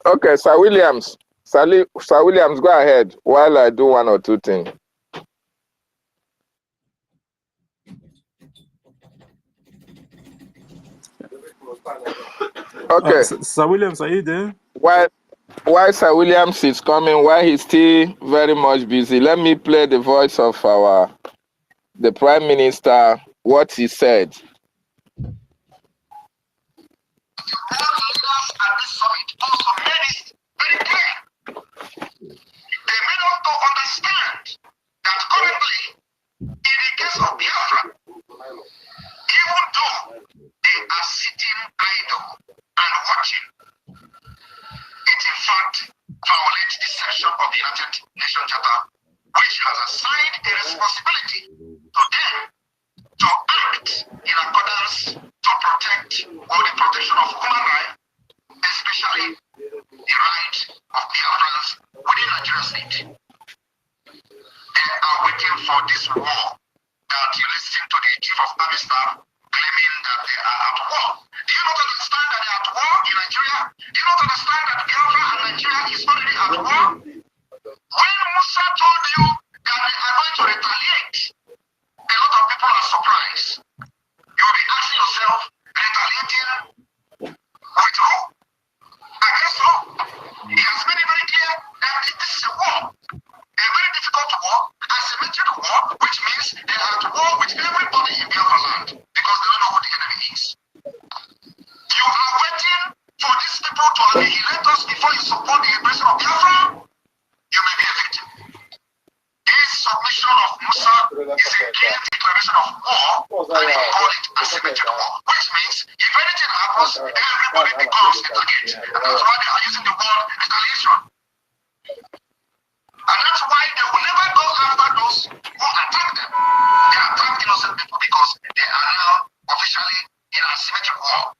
Okay, Sir Williams. Sir Williams, go ahead while I do one or two things. Okay. Sir Williams, are you there? While Sir Williams is coming, while he's still very much busy, let me play the voice of the Prime Minister, what he said. They made us to understand that currently, in the case of Biafra, even though they are sitting idle and watching, it in fact violates the section of the United Nations Charter, which has assigned a responsibility to them to act in accordance to protect or the protection of human rights, especially the rights of Biafrans within Nigeria state. They are waiting for this war that you listen to the chief of army staff claiming that they are at war. Do you not understand that they are at war in Nigeria? Do you not understand that Biafra and Nigeria is already at war? When Musa told you that they are going to retaliate, a lot of people are surprised. You will be asking yourself, retaliating with who? Against who? He has made it very clear that this is a war. A very difficult war, asymmetric war, which means they are at war with everybody in Biafra land because they don't know who the enemy is. You are waiting for these people to annihilate us before you support the liberation of Biafra. You may be a victim. This submission of Musa is a clear declaration of war, and they call it asymmetric war, which means if anything happens, everybody becomes a target. And that's why they are using the word retaliation. And that's why they will never go after those who attack them. They attack innocent people because they are now officially in asymmetric war.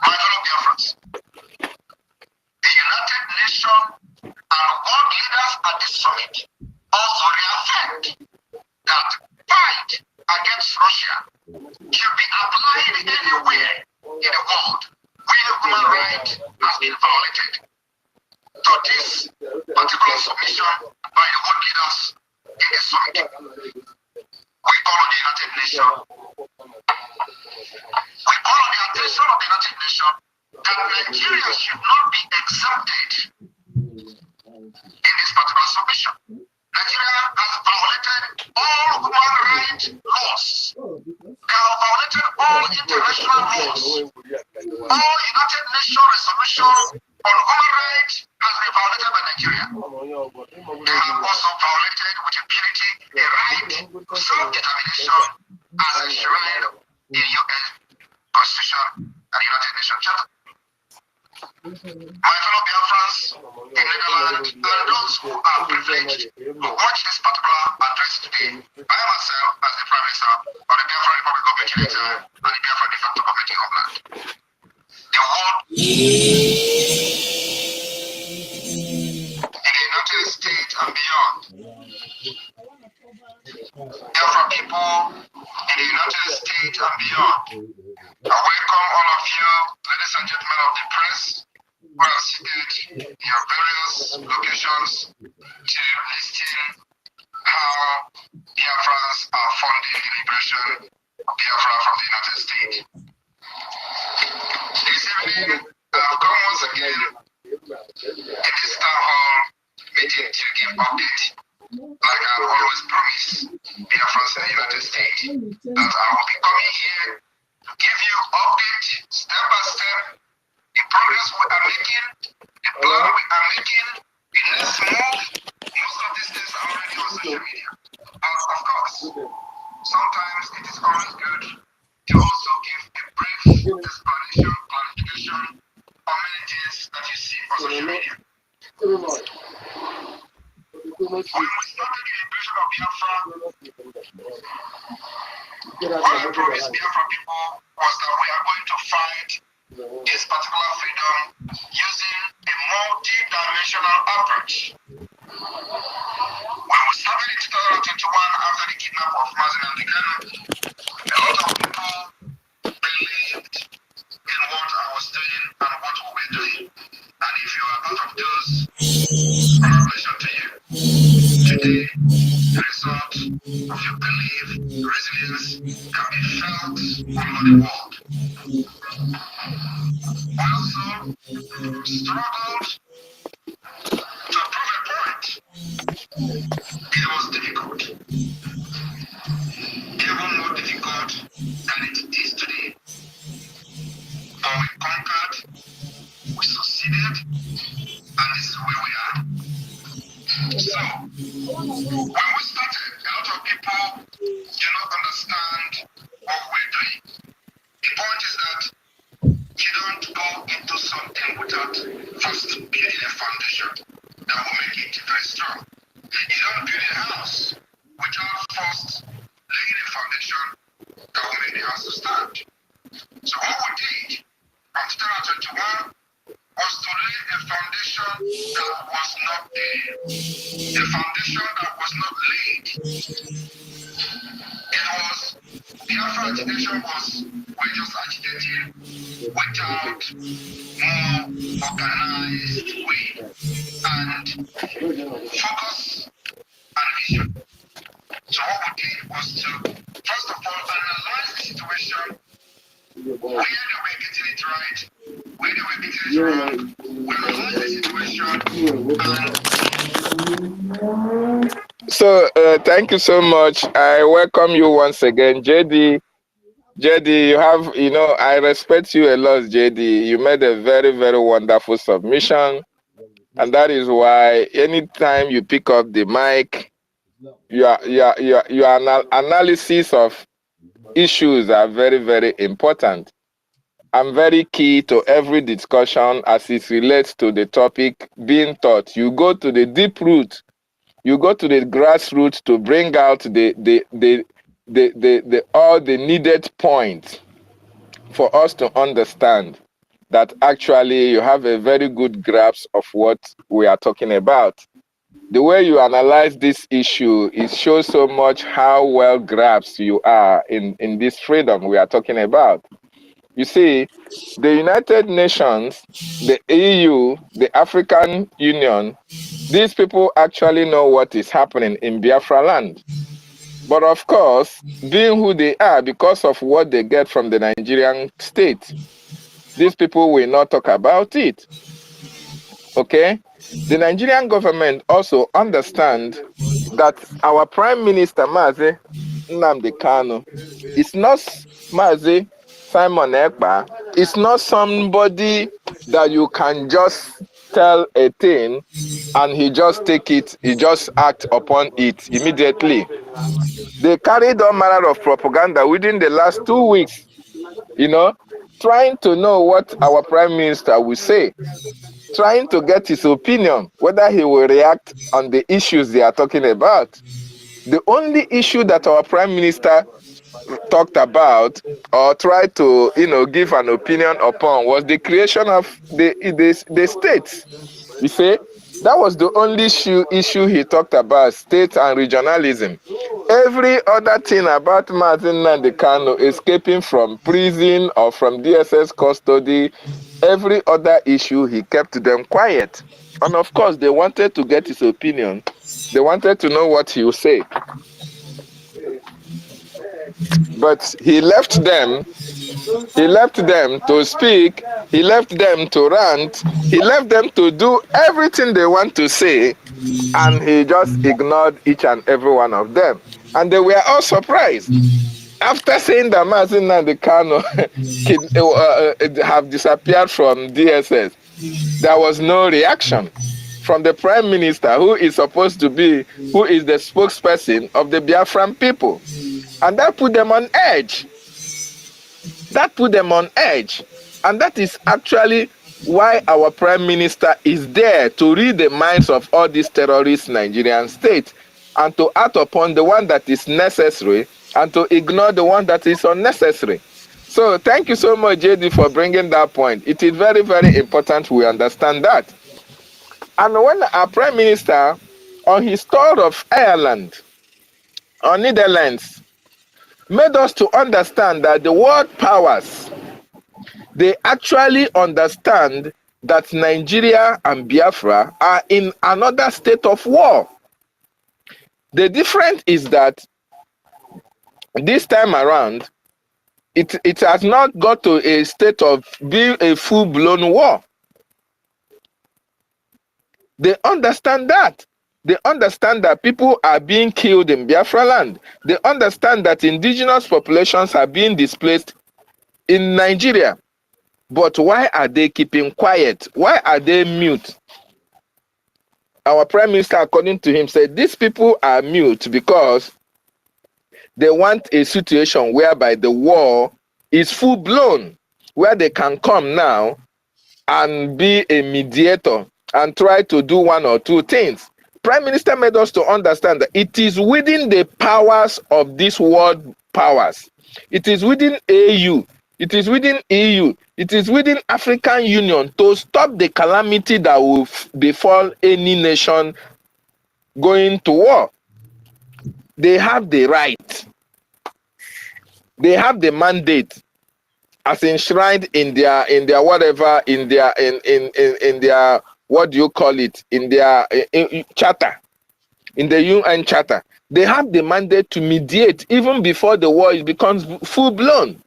My fellow Biafrans, the United Nations and world leaders at this summit also reaffirmed that fight against Russia should be applied anywhere in the world where human rights has been violated. To this particular submission by the world leaders in the summit, we call on the United Nations. We call on the attention of the United Nations that Nigeria should not be exempted in this particular submission. Nigeria has violated all human rights laws. They have violated all international laws. All United Nations resolutions on human rights has been violated by Nigeria. They have also violated with impunity the right to self-determination as enshrined in UN Constitution and United Nations Charter. My fellow Biafrans in Netherlands and those who are privileged to watch this particular address today, by myself as the Prime Minister of the Biafra Republic of Nigeria and the Biafra de facto government in Homeland. The world in the United States and beyond. Biafra people in the United States and beyond. I welcome all of you, ladies and gentlemen of the press, who are seated in your various locations to listen how Biafrans are funding the liberation of Biafra from the United States. This evening, I have come once again in this town hall meeting to give update. Like I've always promised Biafrans in the United States, that I will be coming here to give you update step by step, the progress we are making, the plan we are making, the next move. Most of these things are already on social media. But of course, sometimes it is always good to also give a brief explanation, clarification on many things that you see on social media. When we started the liberation of Biafra, what I promised Biafra people was that we are going to fight this particular freedom using a multi-dimensional approach. When we started in 2021 after the kidnap of Mazen and Kano, a lot of people believed in what I was doing and what we were doing. And if you are part of those, congratulations to you. Today, the result of your belief, resilience can be felt all over the world. We also struggled to prove a point. It was difficult, even more difficult than it is today. But we conquered, we succeeded, and this is where we are. So, when we started, a lot of people do not understand what we're doing. The point is that you don't go into something without first building a foundation that will make it very strong. You don't build a house without first laying a foundation that will make the house to stand. So what we did from 2021 was to lay a foundation that was not there. A foundation that was not laid. It was, Biafra agitation was, we're just agitating without more organized way and focus and vision. So what we did was to, first of all, analyze the situation, where they were getting it right, where they were getting it wrong. We analyze the situation and So thank you so much. I welcome you once again, JD. JD, you have, I respect you a lot, JD. You made a very, very wonderful submission. And that is why anytime you pick up the mic, your analysis of issues are very, very important and very key to every discussion as it relates to the topic being taught. You go to the deep root, you go to the grassroots to bring out all the needed points for us to understand that actually you have a very good grasp of what we are talking about. The way you analyze this issue, it shows so much how well grasped you are in this freedom we are talking about. You see, the United Nations, the EU, the African Union, these people actually know what is happening in Biafra land. But of course, being who they are, because of what they get from the Nigerian state, these people will not talk about it. Okay? The Nigerian government also understand that our Prime Minister, Mazi Nnamdi Kanu, is not Mazi Simon Ekpa. It's not somebody that you can just tell a thing and he just take it, he just act upon it immediately. They carried all manner of propaganda within the last 2 weeks, trying to know what our Prime Minister will say, trying to get his opinion, whether he will react on the issues they are talking about. The only issue that our Prime Minister talked about or tried to, give an opinion upon was the creation of the states. You see, that was the only issue he talked about, state and regionalism. Every other thing about Mazen Nnamdi Kanu escaping from prison or from DSS custody, every other issue, he kept them quiet. And of course, they wanted to get his opinion. They wanted to know what he would say. But he left them He left them to speak. He left them to rant. He left them to do everything they want to say. And he just ignored each and every one of them. And they were all surprised. After saying that Mazin and the Kano have disappeared from DSS, there was no reaction from the Prime Minister, who is supposed to be, who is the spokesperson of the Biafran people. And that put them on edge. That put them on edge. And that is actually why our Prime Minister is there, to read the minds of all these terrorist Nigerian states and to act upon the one that is necessary and to ignore the one that is unnecessary. So thank you so much, JD, for bringing that point. It is very, very important we understand that. And when our Prime Minister, on his tour of Ireland or Netherlands, made us to understand that the world powers, they actually understand that Nigeria and Biafra are in another state of war. The difference is that this time around, it has not got to a state of being a full-blown war. They understand that. They understand that people are being killed in Biafra land. They understand that indigenous populations are being displaced in Nigeria. But why are they keeping quiet? Why are they mute? Our Prime Minister, according to him, said these people are mute because they want a situation whereby the war is full-blown, where they can come now and be a mediator and try to do one or two things. Prime Minister made us to understand that it is within the powers of these world powers. It is within AU. It is within EU. It is within African Union to stop the calamity that will befall any nation going to war. They have the right. They have the mandate as enshrined in their whatever, in their what do you call it, in their charter, in the UN charter. They have the mandate to mediate even before the war becomes full blown.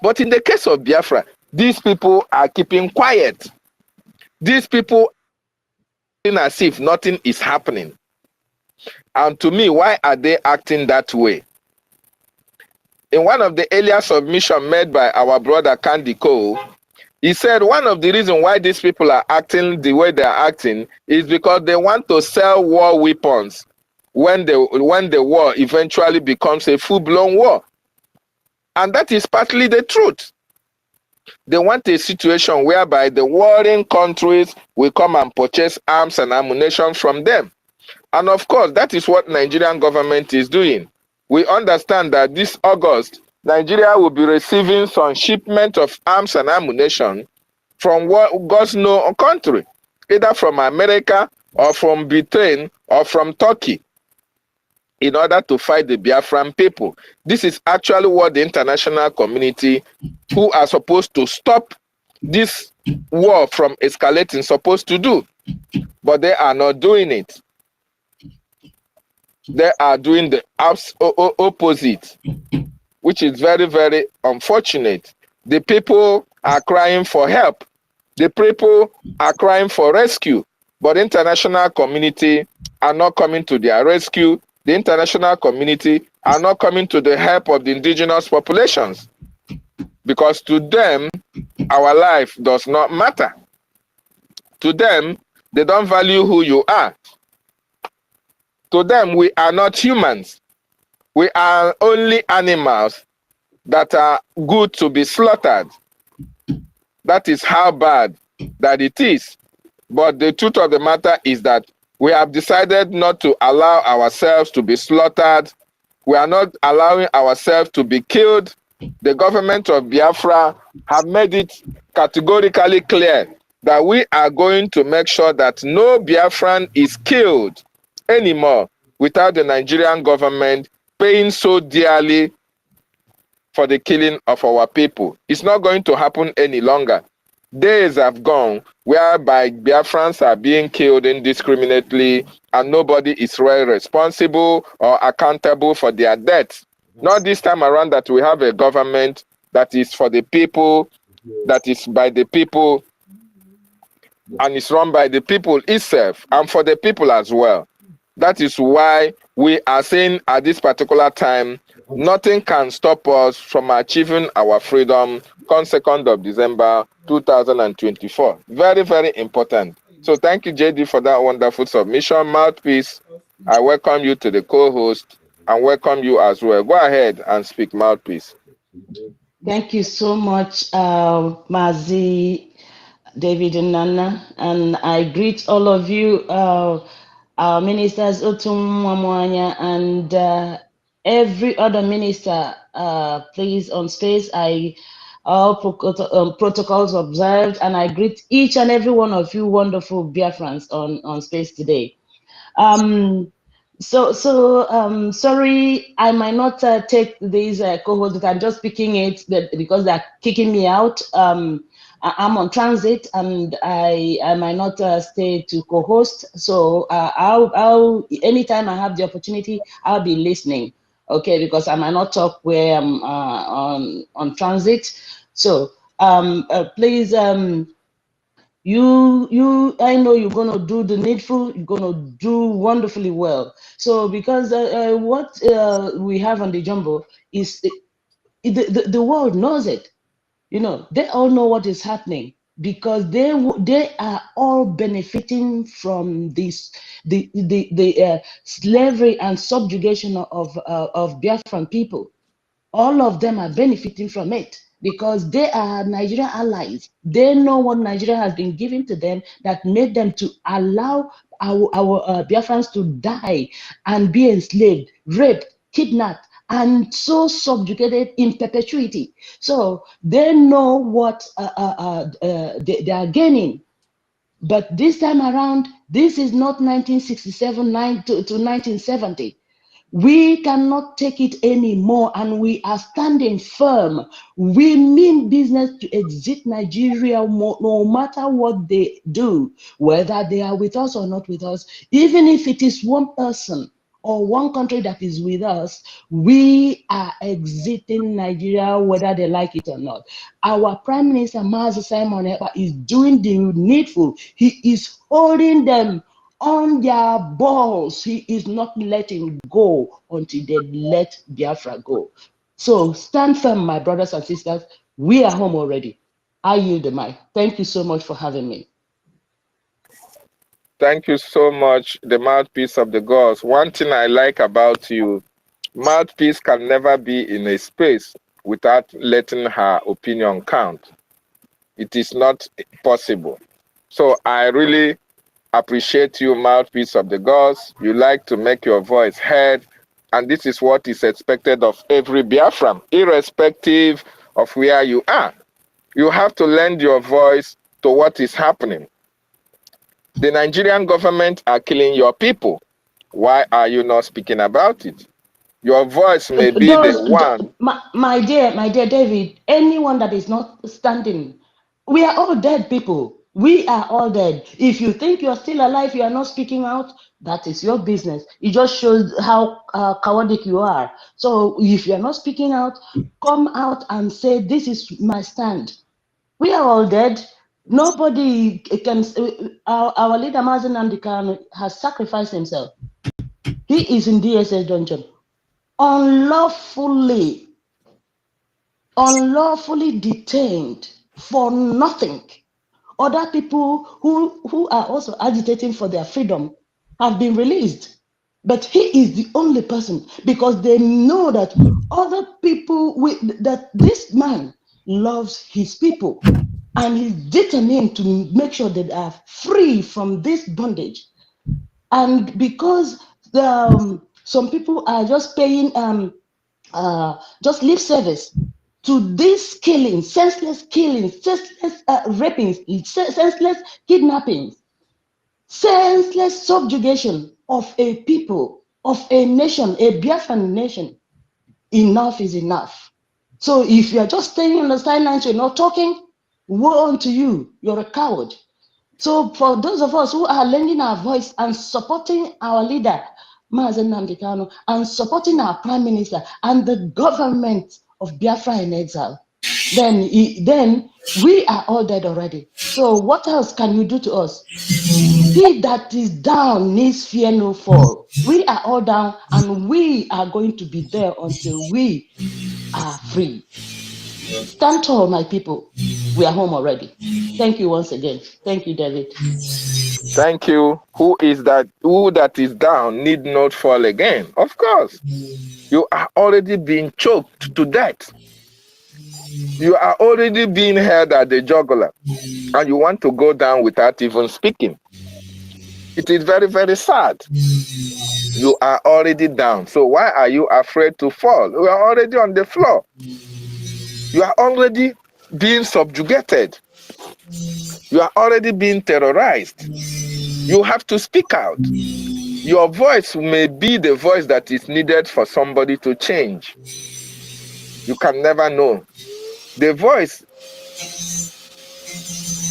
But in the case of Biafra, these people are keeping quiet. These people are acting as if nothing is happening. And to me, why are they acting that way? In one of the earlier submissions made by our brother Candy Cole, he said one of the reasons why these people are acting the way they are acting is because they want to sell war weapons when the war eventually becomes a full-blown war. And that is partly the truth. They want a situation whereby the warring countries will come and purchase arms and ammunition from them. And of course, that is what Nigerian government is doing. We understand that this August, Nigeria will be receiving some shipment of arms and ammunition from God's known country, either from America or from Britain or from Turkey, in order to fight the Biafran people. This is actually what the international community, who are supposed to stop this war from escalating, supposed to do. But they are not doing it. They are doing the opposite, which is very, very unfortunate. The people are crying for help. The people are crying for rescue. But the international community are not coming to their rescue. The international community are not coming to the help of the indigenous populations. Because to them, our life does not matter. To them, they don't value who you are. To them, we are not humans. We are only animals that are good to be slaughtered. That is how bad that it is. But the truth of the matter is that we have decided not to allow ourselves to be slaughtered. We are not allowing ourselves to be killed. The government of Biafra have made it categorically clear that we are going to make sure that no Biafran is killed anymore without the Nigerian government paying so dearly for the killing of our people. It's not going to happen any longer. Days have gone whereby Biafrans are being killed indiscriminately and nobody is really responsible or accountable for their deaths. Not this time around that we have a government that is for the people, that is by the people, and is run by the people itself and for the people as well. That is why we are saying at this particular time, nothing can stop us from achieving our freedom on 2nd of December 2024. Very, very important. So thank you, JD, for that wonderful submission. Mouthpiece, I welcome you to the co-host and welcome you as well. Go ahead and speak, Mouthpiece. Thank you so much, Mazi, David and Nana, and I greet all of you, our ministers, Otum Mwamwanya, and every other minister, please, on space. All protocols observed, and I greet each and every one of you wonderful Biafrans on space today. Sorry, I might not take these cohorts, but I'm just picking it because they're kicking me out. I'm on transit and I might not stay to co-host. So I'll anytime I have the opportunity, I'll be listening. Okay, because I might not talk where I'm on transit. So please. I know you're gonna do the needful. You're gonna do wonderfully well. So because what we have on the jumbo is the world knows it. You know, they all know what is happening because they are all benefiting from this the slavery and subjugation of Biafran people. All of them are benefiting from it because they are Nigerian allies. They know what Nigeria has been given to them that made them to allow our Biafrans to die and be enslaved, raped, kidnapped, and so subjugated in perpetuity. So they know what they are gaining. But this time around, this is not 1967 to 1970. We cannot take it anymore, and we are standing firm. We mean business to exit Nigeria no matter what they do, whether they are with us or not with us. Even if it is one person or one country that is with us, we are exiting Nigeria whether they like it or not. Our Prime Minister, Mazi Simon Ekpa, is doing the needful. He is holding them on their balls. He is not letting go until they let Biafra go. So stand firm, my brothers and sisters. We are home already. I yield the mic. Thank you so much for having me. Thank you so much, the mouthpiece of the gods. One thing I like about you, mouthpiece can never be in a space without letting her opinion count. It is not possible. So I really appreciate you, mouthpiece of the gods. You like to make your voice heard, and this is what is expected of every Biafran, irrespective of where you are. You have to lend your voice to what is happening. The Nigerian government are killing your people. Why are you not speaking about it? Your voice may be the one. My dear David, anyone that is not standing, we are all dead people. We are all dead. If you think you're still alive, you are not speaking out, that is your business. It just shows how chaotic you are. So if you're not speaking out, come out and say, this is my stand. We are all dead. Nobody can, our leader Mazen Namdekan has sacrificed himself. He is in DSS dungeon. Unlawfully detained for nothing. Other people who are also agitating for their freedom have been released. But he is the only person because they know that other people, that this man loves his people and he's determined to make sure that they are free from this bondage. And because some people are just paying just lip service to this killing, senseless killings, senseless rapings, senseless kidnappings, senseless subjugation of a people, of a nation, a Biafran nation. Enough is enough. So if you are just staying on the sidelines, you're not talking, woe unto you, you're a coward. So for those of us who are lending our voice and supporting our leader, Mazen Namdekan, and supporting our prime minister and the government of Biafra in exile, then we are all dead already. So what else can you do to us? He that is down needs fear no fall. We are all down, and we are going to be there until we are free. Stand tall, my people. We are home already. Thank you once again. Thank you, David. Thank you. Who is that? Who that is down need not fall again. Of course. You are already being choked to death. You are already being held at the jugular. And you want to go down without even speaking. It is very, very sad. You are already down. So why are you afraid to fall? You are already on the floor. You are already being subjugated. You are already being terrorized. You have to speak out. Your voice may be the voice that is needed for somebody to change. You can never know. The voice,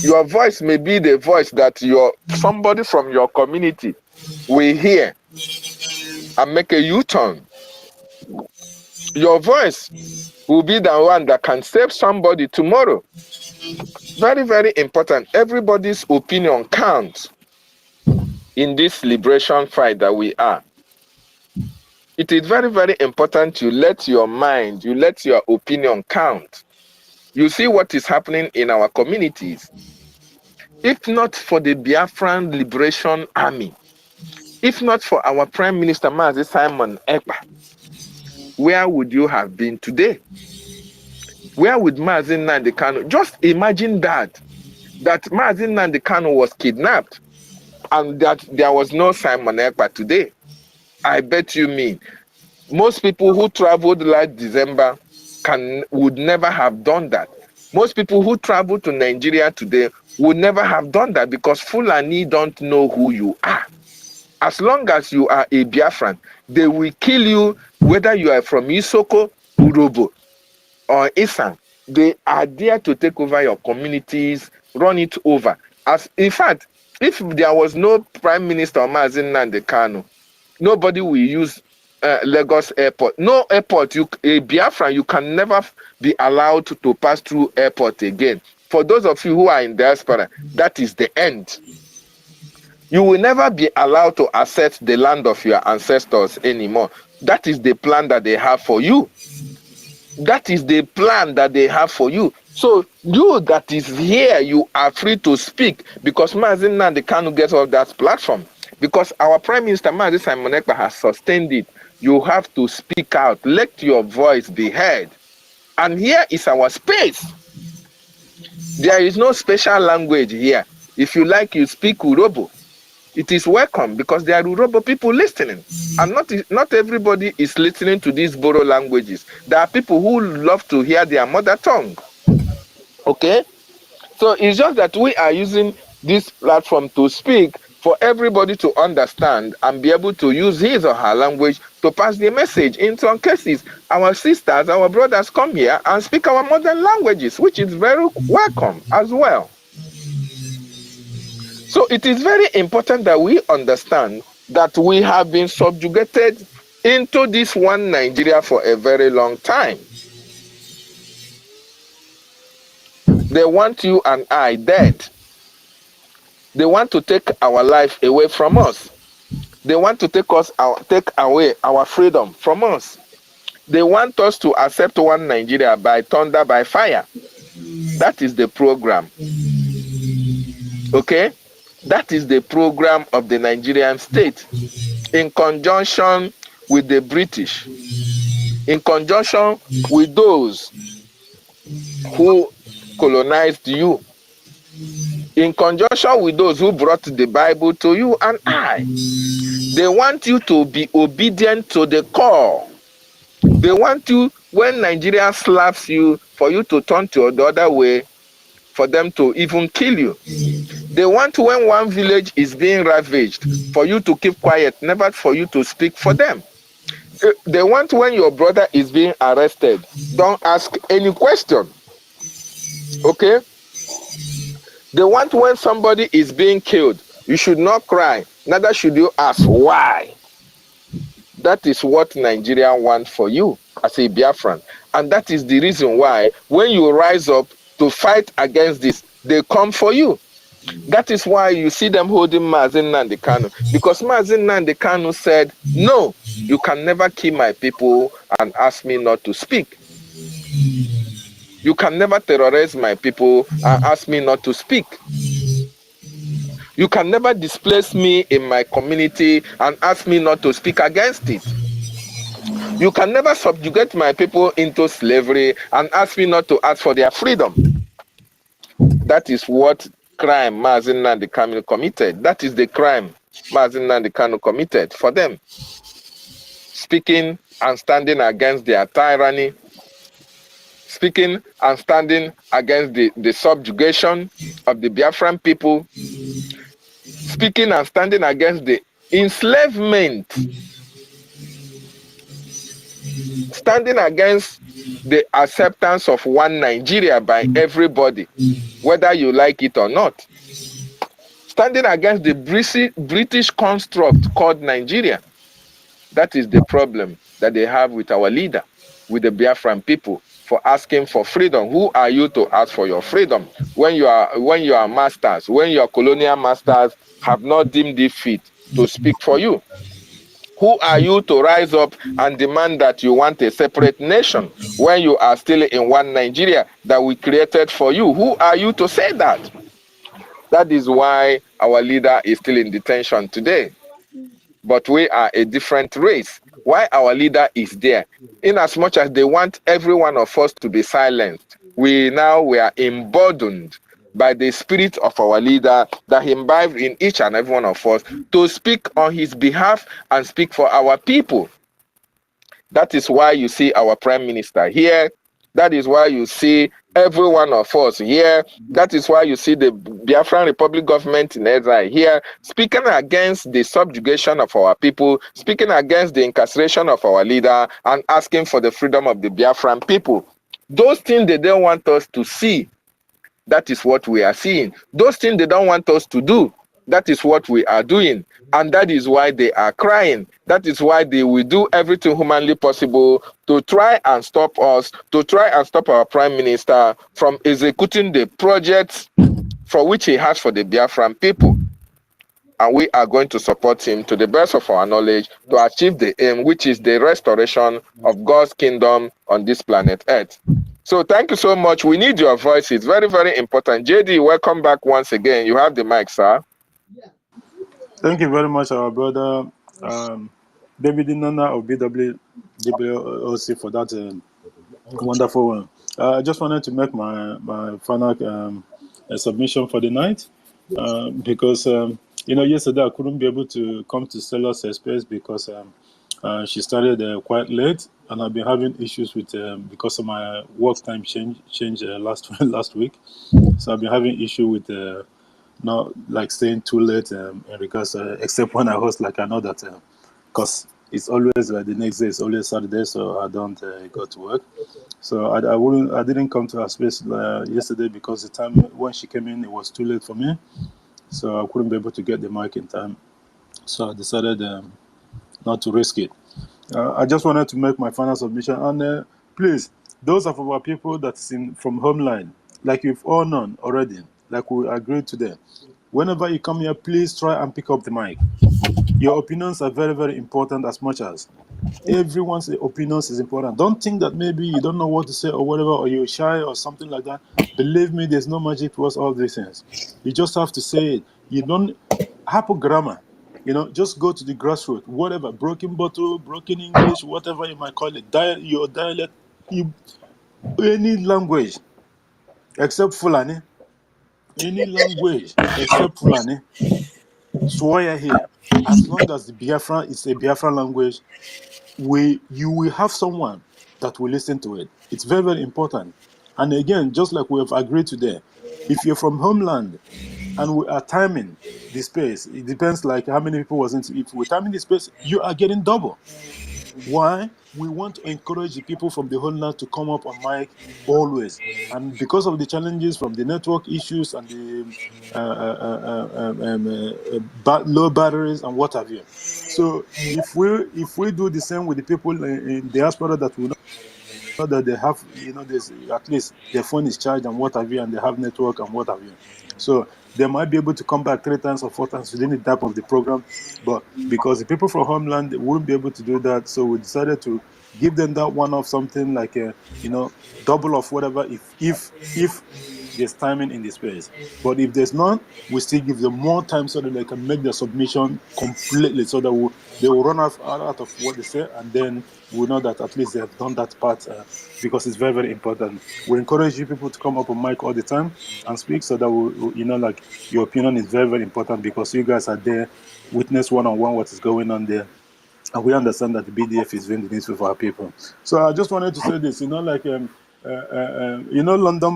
your voice may be the voice that somebody from your community will hear and make a U-turn. Your voice will be the one that can save somebody tomorrow. Very, very important. Everybody's opinion counts in this liberation fight that we are. It is very, very important you let your mind, you let your opinion count. You see what is happening in our communities. If not for the Biafran Liberation Army, if not for our Prime Minister Mazi Simon Ekpa, where would you have been today? Where would Mazi Nnamdi Kanu? Just imagine that Mazi Nnamdi Kanu was kidnapped and that there was no Simon Ekpa today. I bet you me, most people who traveled last December would never have done that. Most people who travel to Nigeria today would never have done that because Fulani don't know who you are. As long as you are a Biafran, they will kill you whether you are from Isoko, Urobo, or Isan. They are there to take over your communities, run it over. In fact, if there was no Prime Minister Mazi Nnamdi Kanu, nobody will use Lagos Airport. No airport, a Biafran, you can never be allowed to pass through airport again. For those of you who are in diaspora, that is the end. You will never be allowed to access the land of your ancestors anymore. That is the plan that they have for you. That is the plan that they have for you. So you that is here, you are free to speak because Mazi Nnamdi Kanu gets off that platform. Because our Prime Minister Mazi Simon Ekpa has sustained it. You have to speak out. Let your voice be heard. And here is our space. There is no special language here. If you like, you speak Urobo. It is welcome because there are Urobo people listening. And not everybody is listening to these Boro languages. There are people who love to hear their mother tongue. Okay? So it's just that we are using this platform to speak for everybody to understand and be able to use his or her language to pass the message. In some cases, our sisters, our brothers come here and speak our modern languages, which is very welcome as well. So it is very important that we understand that we have been subjugated into this one Nigeria for a very long time. They want you and I dead. They want to take our life away from us. They want to take away our freedom from us. They want us to accept one Nigeria by thunder, by fire. That is the program. Okay? That is the program of the Nigerian state in conjunction with the British, in conjunction with those who colonized you, in conjunction with those who brought the Bible to you and I. They want you to be obedient to the core. They want you, when Nigeria slaps you, for you to turn to the other way, for them to even kill you. They want, when one village is being ravaged, for you to keep quiet, never for you to speak for them. They want, when your brother is being arrested, don't ask any question. Okay? They want, when somebody is being killed, you should not cry, neither should you ask why. That is what Nigeria want for you as a Biafran. And that is the reason why when you rise up to fight against this, they come for you. That is why you see them holding Mazen Nnamdi Kanu. Because Mazen Nnamdi Kanu said, no, you can never kill my people and ask me not to speak. You can never terrorize my people and ask me not to speak. You can never displace me in my community and ask me not to speak against it. You can never subjugate my people into slavery and ask me not to ask for their freedom. That is what crime Mazen Nnamdi Kanu committed. That is the crime Mazen Nnamdi Kanu committed for them. Speaking and standing against their tyranny, speaking and standing against the subjugation of the Biafran people, speaking and standing against the enslavement, standing against the acceptance of one Nigeria by everybody, whether you like it or not, standing against the British construct called Nigeria. That is the problem that they have with our leader, with the Biafran people, for asking for freedom. Who are you to ask for your freedom when your masters, when your colonial masters have not deemed it fit to speak for you? Who are you to rise up and demand that you want a separate nation when you are still in one Nigeria that we created for you? Who are you to say that? That is why our leader is still in detention today. But we are a different race. Why our leader is there? In as much as they want every one of us to be silenced, we are emboldened by the spirit of our leader that he imbibed in each and every one of us to speak on his behalf and speak for our people. That is why you see our prime minister here. That is why you see every one of us here. That is why you see the Biafran Republic government in exile here, speaking against the subjugation of our people, speaking against the incarceration of our leader, and asking for the freedom of the Biafran people. Those things they don't want us to see. That is what we are seeing. Those things they don't want us to do. That is what we are doing. And that is why they are crying. That is why they will do everything humanly possible to try and stop us, to try and stop our prime minister from executing the projects for which he has for the Biafran people. And we are going to support him to the best of our knowledge to achieve the aim, which is the restoration of God's kingdom on this planet Earth. So thank you so much. We need your voice. It's very, very important. JD, welcome back once again. You have the mic, sir. Thank you very much, our brother David Nana of BWOC for that wonderful one. I just wanted to make my final submission for the night because yesterday I couldn't be able to come to Stella's space because she started quite late, and I've been having issues with because of my work time change last week. So I've been having issue with not like staying too late in regards, except when I host, like I know that because it's always the next day is always Saturday, so I don't go to work. So I didn't come to her space yesterday because the time when she came in it was too late for me, so I couldn't be able to get the mic in time. So I decided not to risk it. I just wanted to make my final submission, and please, those of our people that's from Homeland, like you've all known already, like we agreed today, whenever you come here, please try and pick up the mic. Your opinions are very, very important as much as everyone's opinions is important. Don't think that maybe you don't know what to say or whatever, or you're shy or something like that. Believe me, there's no magic towards all these things. You just have to say it. You don't have a grammar. Just go to the grassroots, whatever, broken bottle, broken English, whatever you might call it, your dialect, any language except Fulani, any language except Fulani, swear here. As long as the Biafran is a Biafran language, you will have someone that will listen to it. It's very, very important. And again, just like we have agreed today, if you're from Homeland and we are timing the space, it depends like how many people was into. If we're timing the space, you are getting double. Why? We want to encourage the people from the homeland to come up on mic always. And because of the challenges from the network issues and the low batteries and what have you. So if we do the same with the people in diaspora that we know that they have, there's at least their phone is charged and what have you, and they have network and what have you. So they might be able to come back 3 times or 4 times within the type of the program. But because the people from homeland, they wouldn't be able to do that, so we decided to give them that one of something like a, double of whatever if there's timing in the space. But if there's none, we still give them more time so that they can make their submission completely, so that they will run out of what they say, and then we know that at least they have done that part, because it's very, very important. We encourage you people to come up on mic all the time and speak, so that like your opinion is very, very important, because you guys are there, witness one-on-one what is going on there. And we understand that the BDF is doing the needful for our people. So I just wanted to say this, London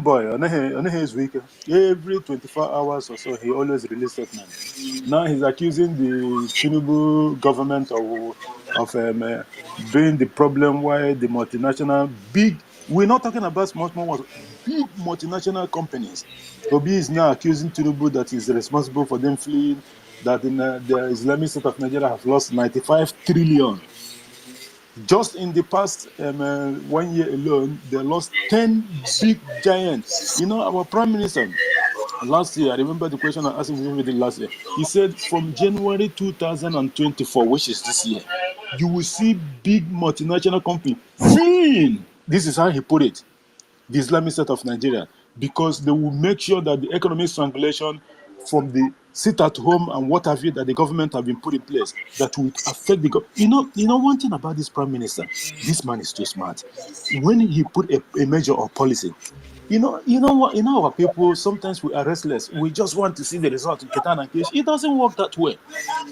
Boy, on his week, every 24 hours or so, he always releases statement. Now he's accusing the Tinubu government of being the problem why the multinational we're not talking about small ones, big multinational companies. Obi is now accusing Tinubu that he's responsible for them fleeing, that in the Islamic State of Nigeria have lost 95 trillion. Just in the past 1 year alone, they lost 10 big giants. Our Prime Minister, last year, I remember the question I asked him last year. He said from January 2024, which is this year, you will see big multinational company fleeing. This is how he put it, the Islamic State of Nigeria, because they will make sure that the economic strangulation from the sit at home and what have you that the government have been put in place that will affect the one thing about this Prime Minister, this man is too smart. When he put a measure or policy, what? Our people, sometimes we are restless. We just want to see the result in Ketan and Kesh. It doesn't work that way.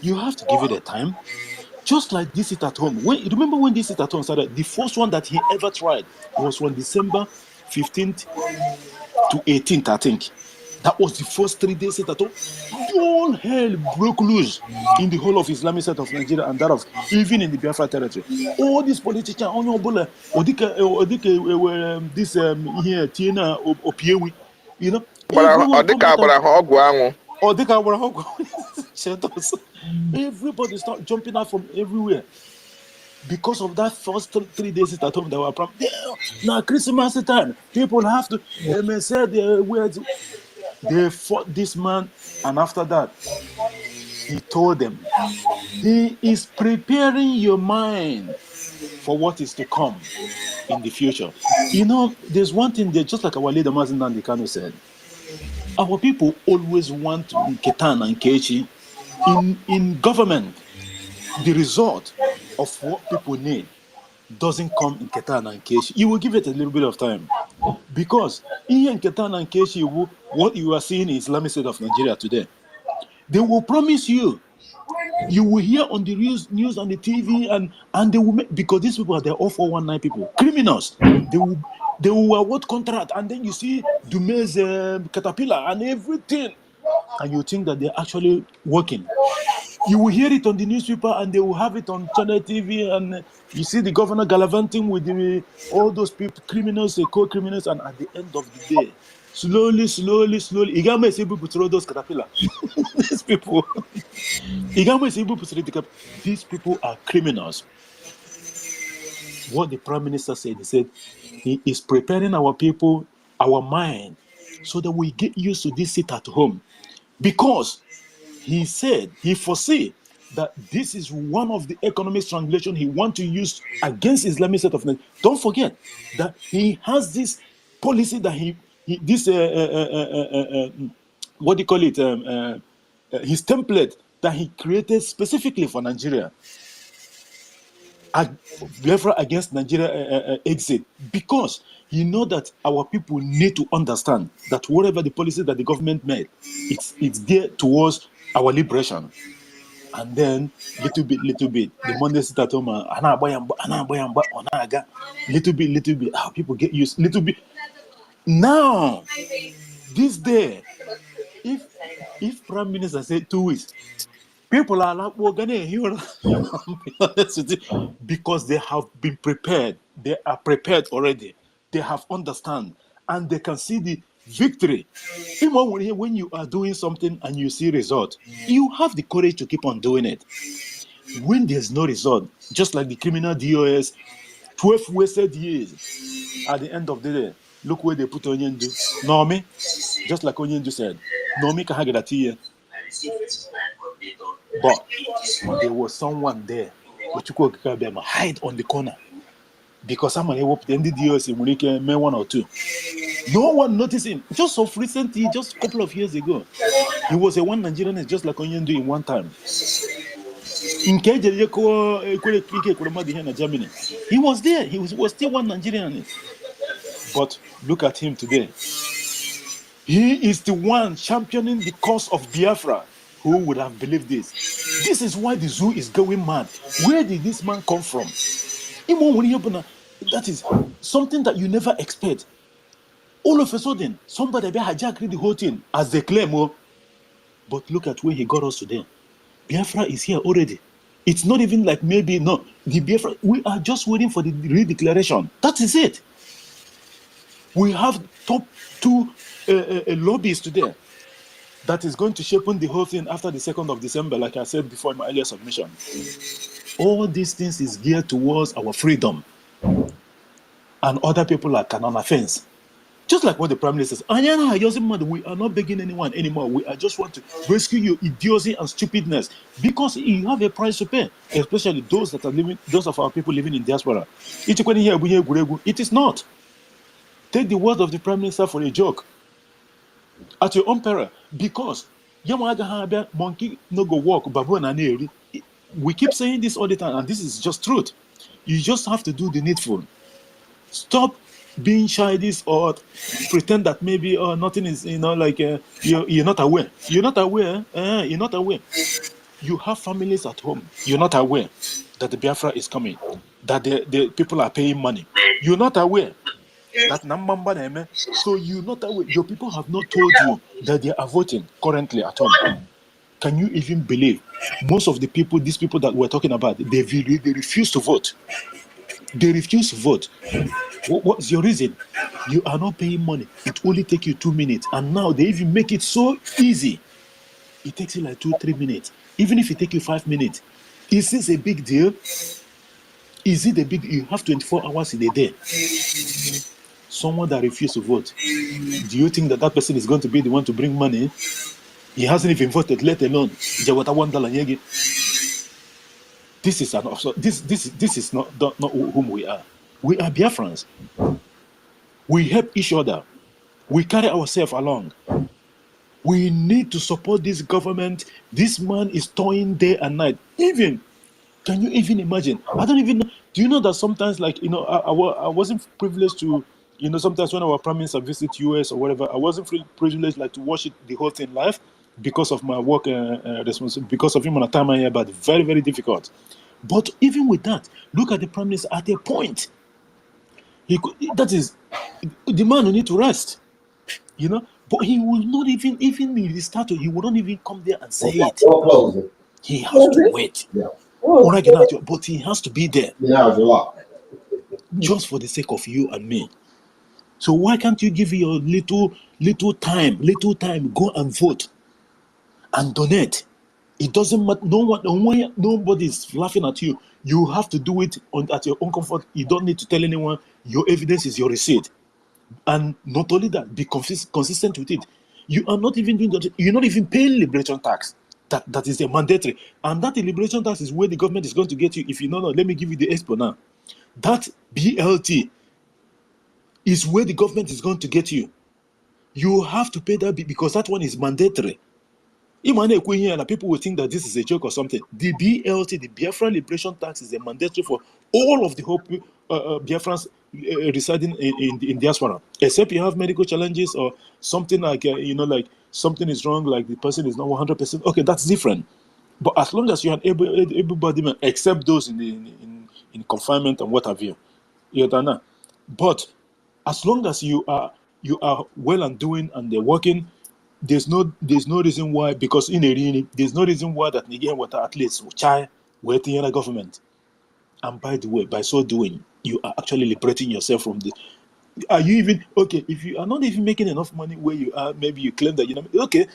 You have to give it a time. Just like this sit at home. Remember when this sit at home started? The first one that he ever tried was from December 15th to 18th, I think. That was the first 3 days sit at home. All hell broke loose in the whole of Islamic State of Nigeria and that of even in the Biafra territory. All these politicians, this here, Tina Opiewi, everyone come out and everybody start jumping out from everywhere. Because of that first 3 days sit at home, they were now Christmas time, people have to say their words. They fought this man, and after that, he told them, he is preparing your mind for what is to come in the future. There's one thing there, just like our leader Mazin Nandikano said, our people always want Ketan and Kechi in government. The result of what people need doesn't come in Ketan and Kechi. You will give it a little bit of time. Because in Ketan and Kechi, what you are seeing in Islamic State of Nigeria today, they will promise you will hear on the news on the TV, and they will because these people are the all 419 people, criminals. They will award contract, and then you see Dume's caterpillar and everything, and you think that they're actually working. You will hear it on the newspaper, and they will have it on channel TV, and you see the governor gallivanting with all those people, criminals, co-criminals, and at the end of the day, slowly, you can't make people throw those caterpillar. These people, you can't make people these people are criminals. What the Prime Minister said, he said, he is preparing our people, our mind, so that we get used to this sit at home, because he said he foresee that this is one of the economic strangulation he wants to use against Islamic State of Nigeria. Don't forget that he has this policy that what do you call it? His template that he created specifically for Nigeria. Biafra against Nigeria exit, because he know that our people need to understand that whatever the policy that the government made, it's there towards our liberation. And then little bit, the Monday sit at home, little bit, how people get used, little bit. Now, this day, if Prime Minister said 2 weeks, People are like, we're gonna hear because they have been prepared. They are prepared already. They have understand and they can see the victory. Even when you are doing something and you see result, you have the courage to keep on doing it. When there's no result, just like the criminal DOS, 12 wasted years. At the end of the day, look where they put Onyendu. Naomi, just like Onyendu said, Naomi Kahagadatia. But there was someone there. Hide on the corner. Because someone hoped the DOS in may 1 or 2. No one noticed him. Just of recently, just a couple of years ago. He was a one Nigerian, just like Onyendu in one time. In Germany, he was there. He was still one Nigerian. But look at him today. He is the one championing the cause of Biafra. Who would have believed this? This is why the zoo is going mad. Where did this man come from? That is something that you never expect. All of a sudden, somebody hijacked the whole thing as they claim. Oh, but look at where he got us today. Biafra is here already. It's not even like maybe, no. The Biafra, we are just waiting for the redeclaration. That is it. We have top 2 lobbies today that is going to shape the whole thing after the 2nd of December, like I said before in my earlier submission. All these things is geared towards our freedom. And other people are canon offense. Just like what the Prime Minister says, we are not begging anyone anymore. We are just want to rescue your idiocy and stupidness because you have a price to pay, especially those that are living, those of our people living in diaspora. It is not. Take the word of the Prime Minister for a joke. At your own peril, because monkey no go walk, babu and we keep saying this all the time, and this is just truth. You just have to do the needful. Stop being childish or pretend that maybe nothing is, you're not aware. You're not aware. You're not aware. You have families at home. You're not aware that the Biafra is coming, that the people are paying money. You're not aware that so you're not aware. Your people have not told you that they are voting currently at home. Can you even believe most of the people, these people that we're talking about, they refuse to vote. They refuse to vote. What's your reason? You are not paying money. It only takes you 2 minutes. And now they even make it so easy. It takes you like 2-3 minutes. Even if it takes you 5 minutes. Is this a big deal? Is it a big deal? You have 24 hours in a day. Someone that refuses to vote. Do you think that that person is going to be the one to bring money? He hasn't even voted, let alone $1. This is an this is not whom we are. We are Biafrans. We help each other. We carry ourselves along. We need to support this government. This man is toiling day and night. Even, can you even imagine? I don't even know. Do you know that sometimes, like, I wasn't privileged to, sometimes when our prime minister visit US or whatever, I wasn't privileged like to watch it the whole thing live because of my work responsibility, because of him on a time here, but very, very difficult. But even with that, look at the prime minister at a point. That is, the man who need to rest, but he will not even in the start, he will not even come there and say it. He has to wait. But he has to be there. Just for the sake of you and me. So why can't you give your little time, go and vote and donate? It doesn't matter. Nobody's laughing at you. You have to do it at your own comfort. You don't need to tell anyone. Your evidence is your receipt. And not only that, be consistent with it. You are not even doing that. You're not even paying liberation tax. That is a mandatory. And that liberation tax is where the government is going to get you. If you know, let me give you the expo now. That BLT is where the government is going to get you. You have to pay that because that one is mandatory. People will think that this is a joke or something. The BLT, the Biafra Liberation Tax, is a mandatory for all of the whole Biafrans residing in diaspora, except you have medical challenges or something like like something is wrong, like the person is not 100%. Okay, that's different. But as long as you are able-bodied man, except those in confinement and what have you, but as long as you are well and doing and they're working, there's no reason why, because in a there's no reason why that Nigerian water athletes chai waiting in the government. And by the way, by so doing, you are actually liberating yourself from the. Are you even okay? If you are not even making enough money where you are, maybe you claim that you know. Okay,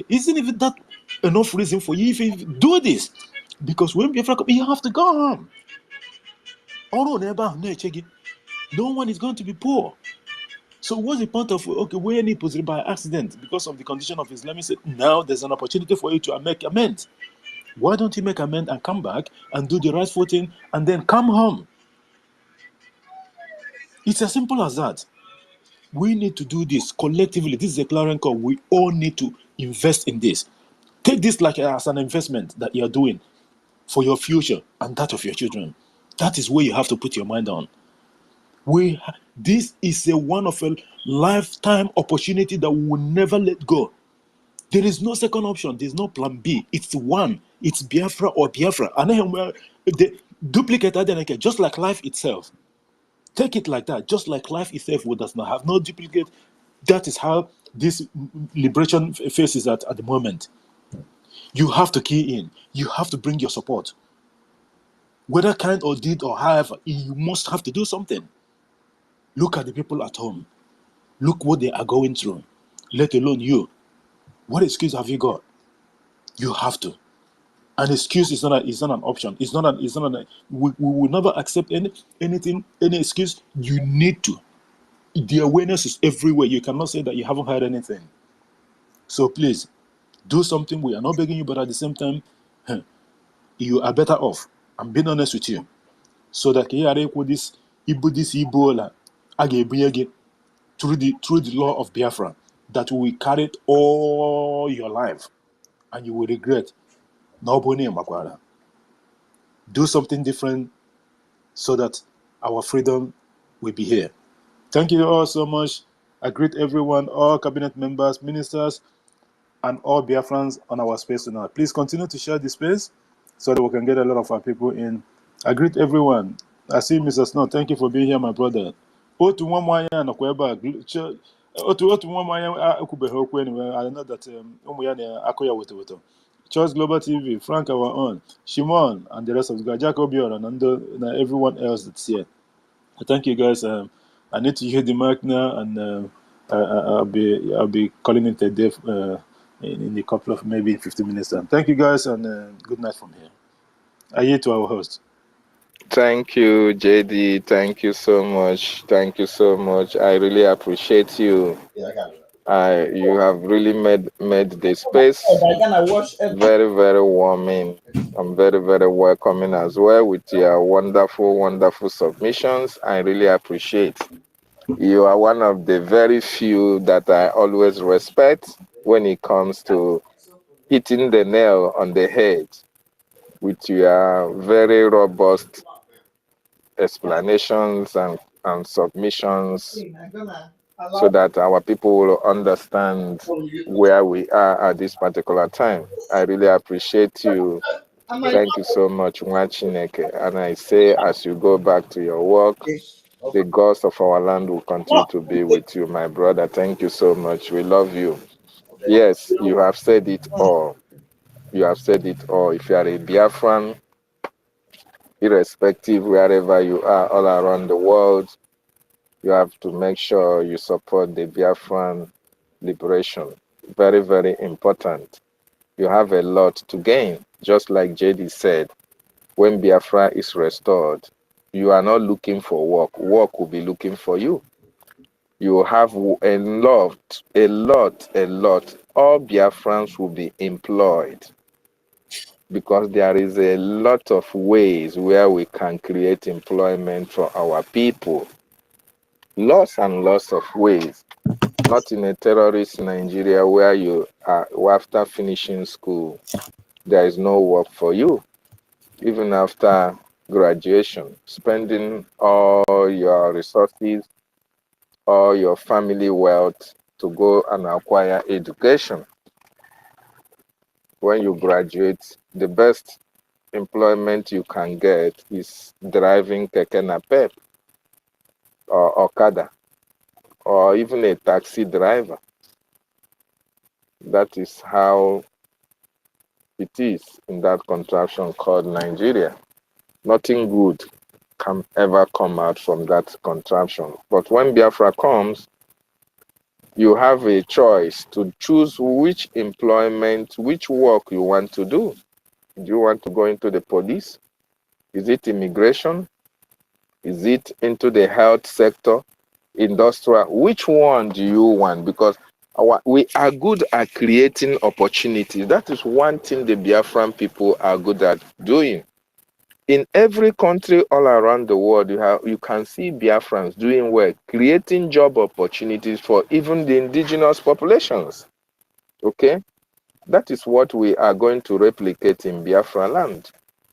isn't even that enough reason for you even do this? Because when Biafra come, you have to go home. Oh no one is going to be poor. So what's the point of when he was by accident because of the condition of his? Let me say now there's an opportunity for you to make amends. Why don't you make amends and come back and do the right footing and then come home? It's as simple as that. We need to do this collectively. This is a clarion call. We all need to invest in this. Take this like as an investment that you're doing for your future and that of your children. That is where you have to put your mind on. This is one of a lifetime opportunity that we will never let go. There is no second option. There's no plan B. It's one. It's Biafra or Biafra. And the duplicate identity, just like life itself. Take it like that. Just like life itself does not have no duplicate. That is how this liberation faces at the moment. You have to key in. You have to bring your support. Whether kind or deed or however, you must have to do something. Look at the people at home. Look what they are going through. Let alone you. What excuse have you got? You have to. An excuse is not an option. We will never accept any excuse. You need to. The awareness is everywhere. You cannot say that you haven't heard anything. So please, do something. We are not begging you, but at the same time, you are better off. I'm being honest with you. So that this Ebola through the law of Biafra that will carry it all your life, and you will regret. Do something different so that our freedom will be here. Thank you all so much. I greet everyone, all cabinet members, ministers, and all Biafrans on our space tonight. Please continue to share the space so that we can get a lot of our people in. I greet everyone. I see Mr. Snow. Thank you for being here, my brother. Otu nwa nwanyị a nọkwa ebe a. Otu nwa nwanyị ekwubeghị okwu anyway. I know that ụmụ ya na-akụ ya weto. Choice Global TV, Frank our own, Shimon, and the rest of the guys, Jacob Bjorn, and everyone else that's here. Thank you guys. I need to hear the mic now, and I'll be calling it a day in a couple of maybe 15 minutes time. Thank you guys, and good night from here. I yield to our host. Thank you, JD. Thank you so much. Thank you so much. I really appreciate you. You have really made the space very, very warming. I'm very, very welcoming as well with your wonderful, wonderful submissions. I really appreciate. You are one of the very few that I always respect when it comes to hitting the nail on the head with your very robust explanations and submissions, so that our people will understand where we are at this particular time. I really appreciate you. Thank you so much, Nwachineke. And I say, as you go back to your work, the gods of our land will continue to be with you, my brother. Thank you so much. We love you. Yes, you have said it all. You have said it all. If you are a Biafran, irrespective wherever you are all around the world, you have to make sure you support the Biafran liberation. Very, very important. You have a lot to gain. Just like JD said, when Biafra is restored, you are not looking for work. Work will be looking for you. You have a lot. All Biafrans will be employed, because there is a lot of ways where we can create employment for our people. Lots and lots of ways. Not in a terrorist Nigeria where you are, after finishing school, there is no work for you. Even after graduation, spending all your resources, all your family wealth to go and acquire education. When you graduate, the best employment you can get is driving keke napep or okada, or even a taxi driver. That is how it is in that contraption called Nigeria. Nothing good can ever come out from that contraption. But when Biafra comes, you have a choice to choose which employment, which work you want to do. Do you want to go into the police? Is it immigration? Is it into the health sector, industrial? Which one do you want? Because we are good at creating opportunities. That is one thing the Biafran people are good at doing. In every country all around the world, you can see Biafrans doing work, creating job opportunities for even the indigenous populations. Okay? That is what we are going to replicate in Biafra land.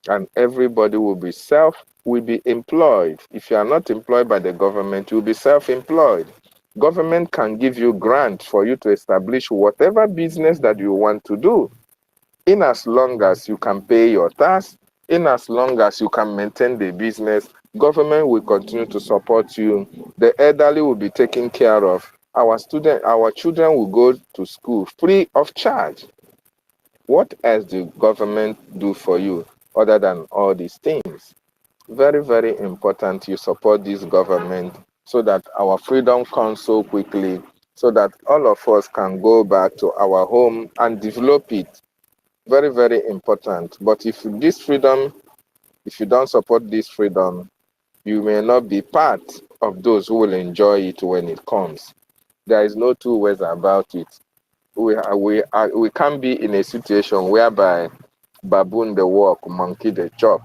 And everybody will be employed. If you are not employed by the government, you'll be self-employed. Government can give you grant for you to establish whatever business that you want to do. In as long as you can pay your tax, in as long as you can maintain the business, government will continue to support you. The elderly will be taken care of. Our children will go to school free of charge. What else do government do for you other than all these things? Very, very important you support this government so that our freedom comes so quickly, so that all of us can go back to our home and develop it. Very, very important. But if you don't support this freedom, you may not be part of those who will enjoy it when it comes. There is no two ways about it. We can't be in a situation whereby baboon the walk, monkey the chop,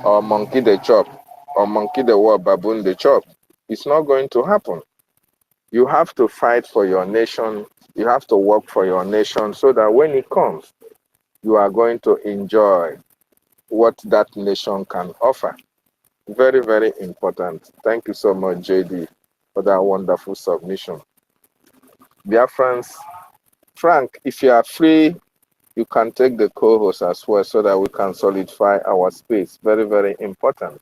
or monkey the chop, or monkey the walk, baboon the chop. It's not going to happen. You have to fight for your nation. You have to work for your nation so that when it comes, you are going to enjoy what that nation can offer. Very, very important. Thank you so much, JD, for that wonderful submission. Biafrans, Frank, if you are free, you can take the co-host as well so that we can solidify our space. Very, very important.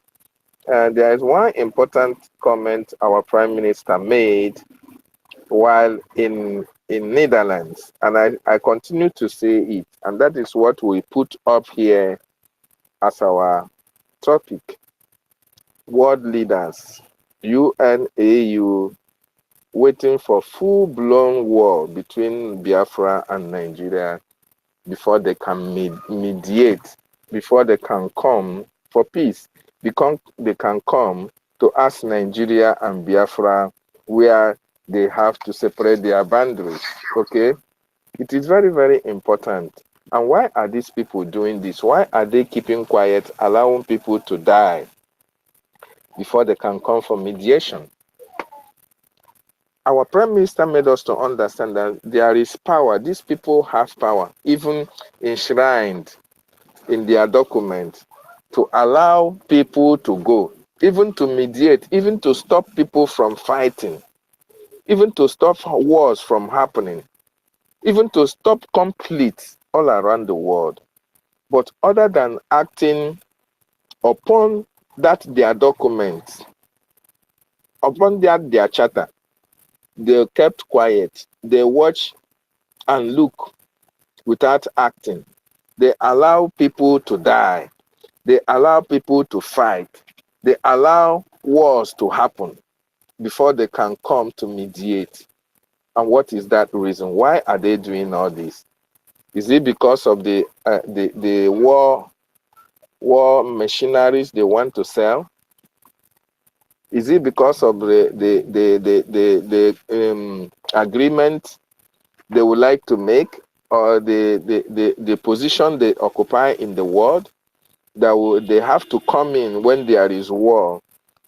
And there is one important comment our Prime Minister made while in Netherlands, and I continue to say it, and that is what we put up here as our topic. World leaders, UN, AU, waiting for full-blown war between Biafra and Nigeria before they can mediate, before they can come for peace, because they can come to ask Nigeria and Biafra where they have to separate their boundaries. Okay? It is very, very important. And why are these people doing this? Why are they keeping quiet, allowing people to die before they can come for mediation? Our Prime Minister made us to understand that there is power. These people have power, even enshrined in their document, to allow people to go, even to mediate, even to stop people from fighting, even to stop wars from happening, even to stop conflicts all around the world. But other than acting upon that their documents, upon their charter, they kept quiet. They watch and look without acting. They allow people to die. They allow people to fight. They allow wars to happen before they can come to mediate. And what is that reason? Why are they doing all this? Is it because of the war machineries they want to sell? Is it because of the agreement they would like to make, or the position they occupy in the world, that they have to come in when there is war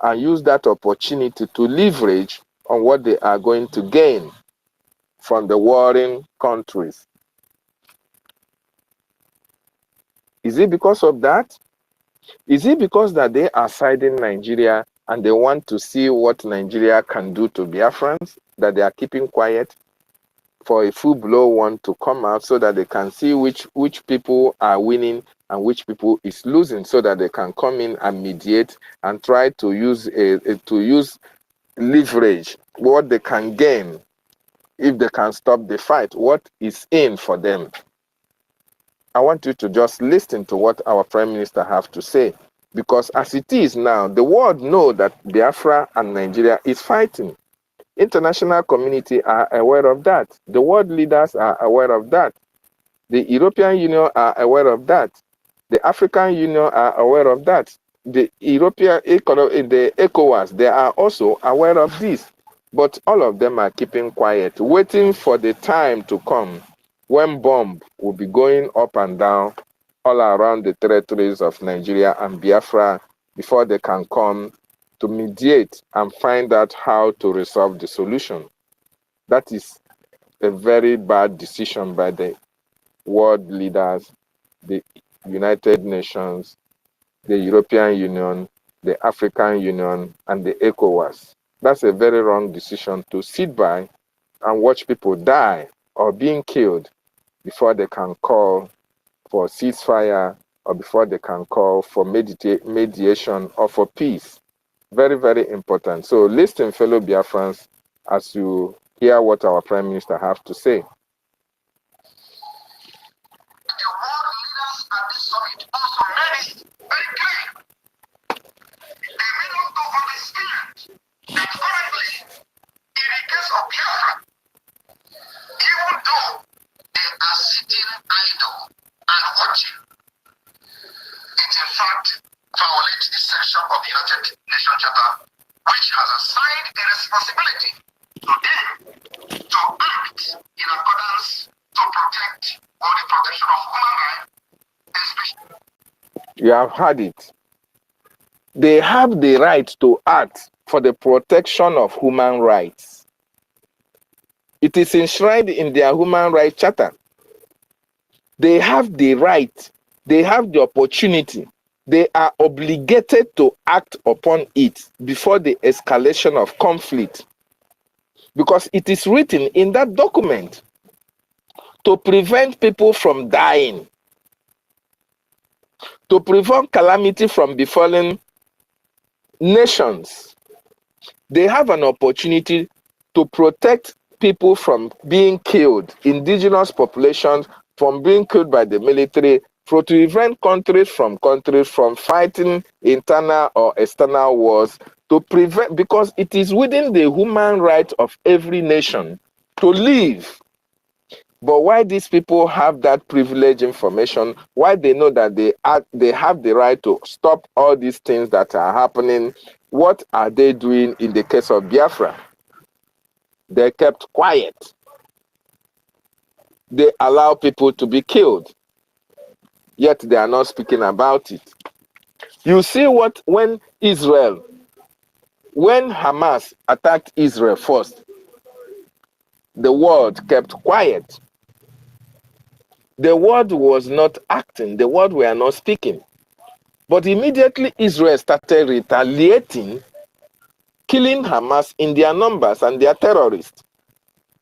and use that opportunity to leverage on what they are going to gain from the warring countries? Is it because of that? Is it because that they are siding Nigeria and they want to see what Nigeria can do to Biafrans, that they are keeping quiet for a full-blown one to come out so that they can see which people are winning and which people is losing, so that they can come in and mediate and try to use leverage, what they can gain if they can stop the fight, what is in for them. I want you to just listen to what our Prime Minister have to say, because as it is now, the world know that Biafra and Nigeria is fighting. International community are aware of that. The world leaders are aware of that. The European Union are aware of that. The African Union are aware of that. The European, the ECOWAS, they are also aware of this. But all of them are keeping quiet, waiting for the time to come when bomb will be going up and down all around the territories of Nigeria and Biafra before they can come to mediate and find out how to resolve the solution. That is a very bad decision by the world leaders, the United Nations, the European Union, the African Union, and the ECOWAS. That's a very wrong decision to sit by and watch people die or being killed before they can call for ceasefire or before they can call for mediation or for peace. Very, very important. So listen, fellow Biafrans, as you hear what our Prime Minister have to say. The world leaders at this summit also made it very clear. They may not understand that currently, in the case of Biafra, even though they are sitting idle and watching, it in fact violates the section of the United Nations Charter, which has assigned a responsibility to them to act in accordance to protect or the protection of human rights, especially. You have heard it. They have the right to act for the protection of human rights. It is enshrined in their human rights charter. They have the right, they have the opportunity, they are obligated to act upon it before the escalation of conflict. Because it is written in that document to prevent people from dying, to prevent calamity from befalling nations. They have an opportunity to protect people from being killed, indigenous populations from being killed by the military, to prevent countries from fighting internal or external wars, to prevent, because it is within the human right of every nation to live. But why these people have that privileged information, why they know that they have the right to stop all these things that are happening, what are they doing in the case of Biafra? They kept quiet. They allow people to be killed, yet they are not speaking about it. You see what, when Hamas attacked Israel first, the world kept quiet. The world was not acting, the world were not speaking. But immediately Israel started retaliating, killing Hamas in their numbers and their terrorists.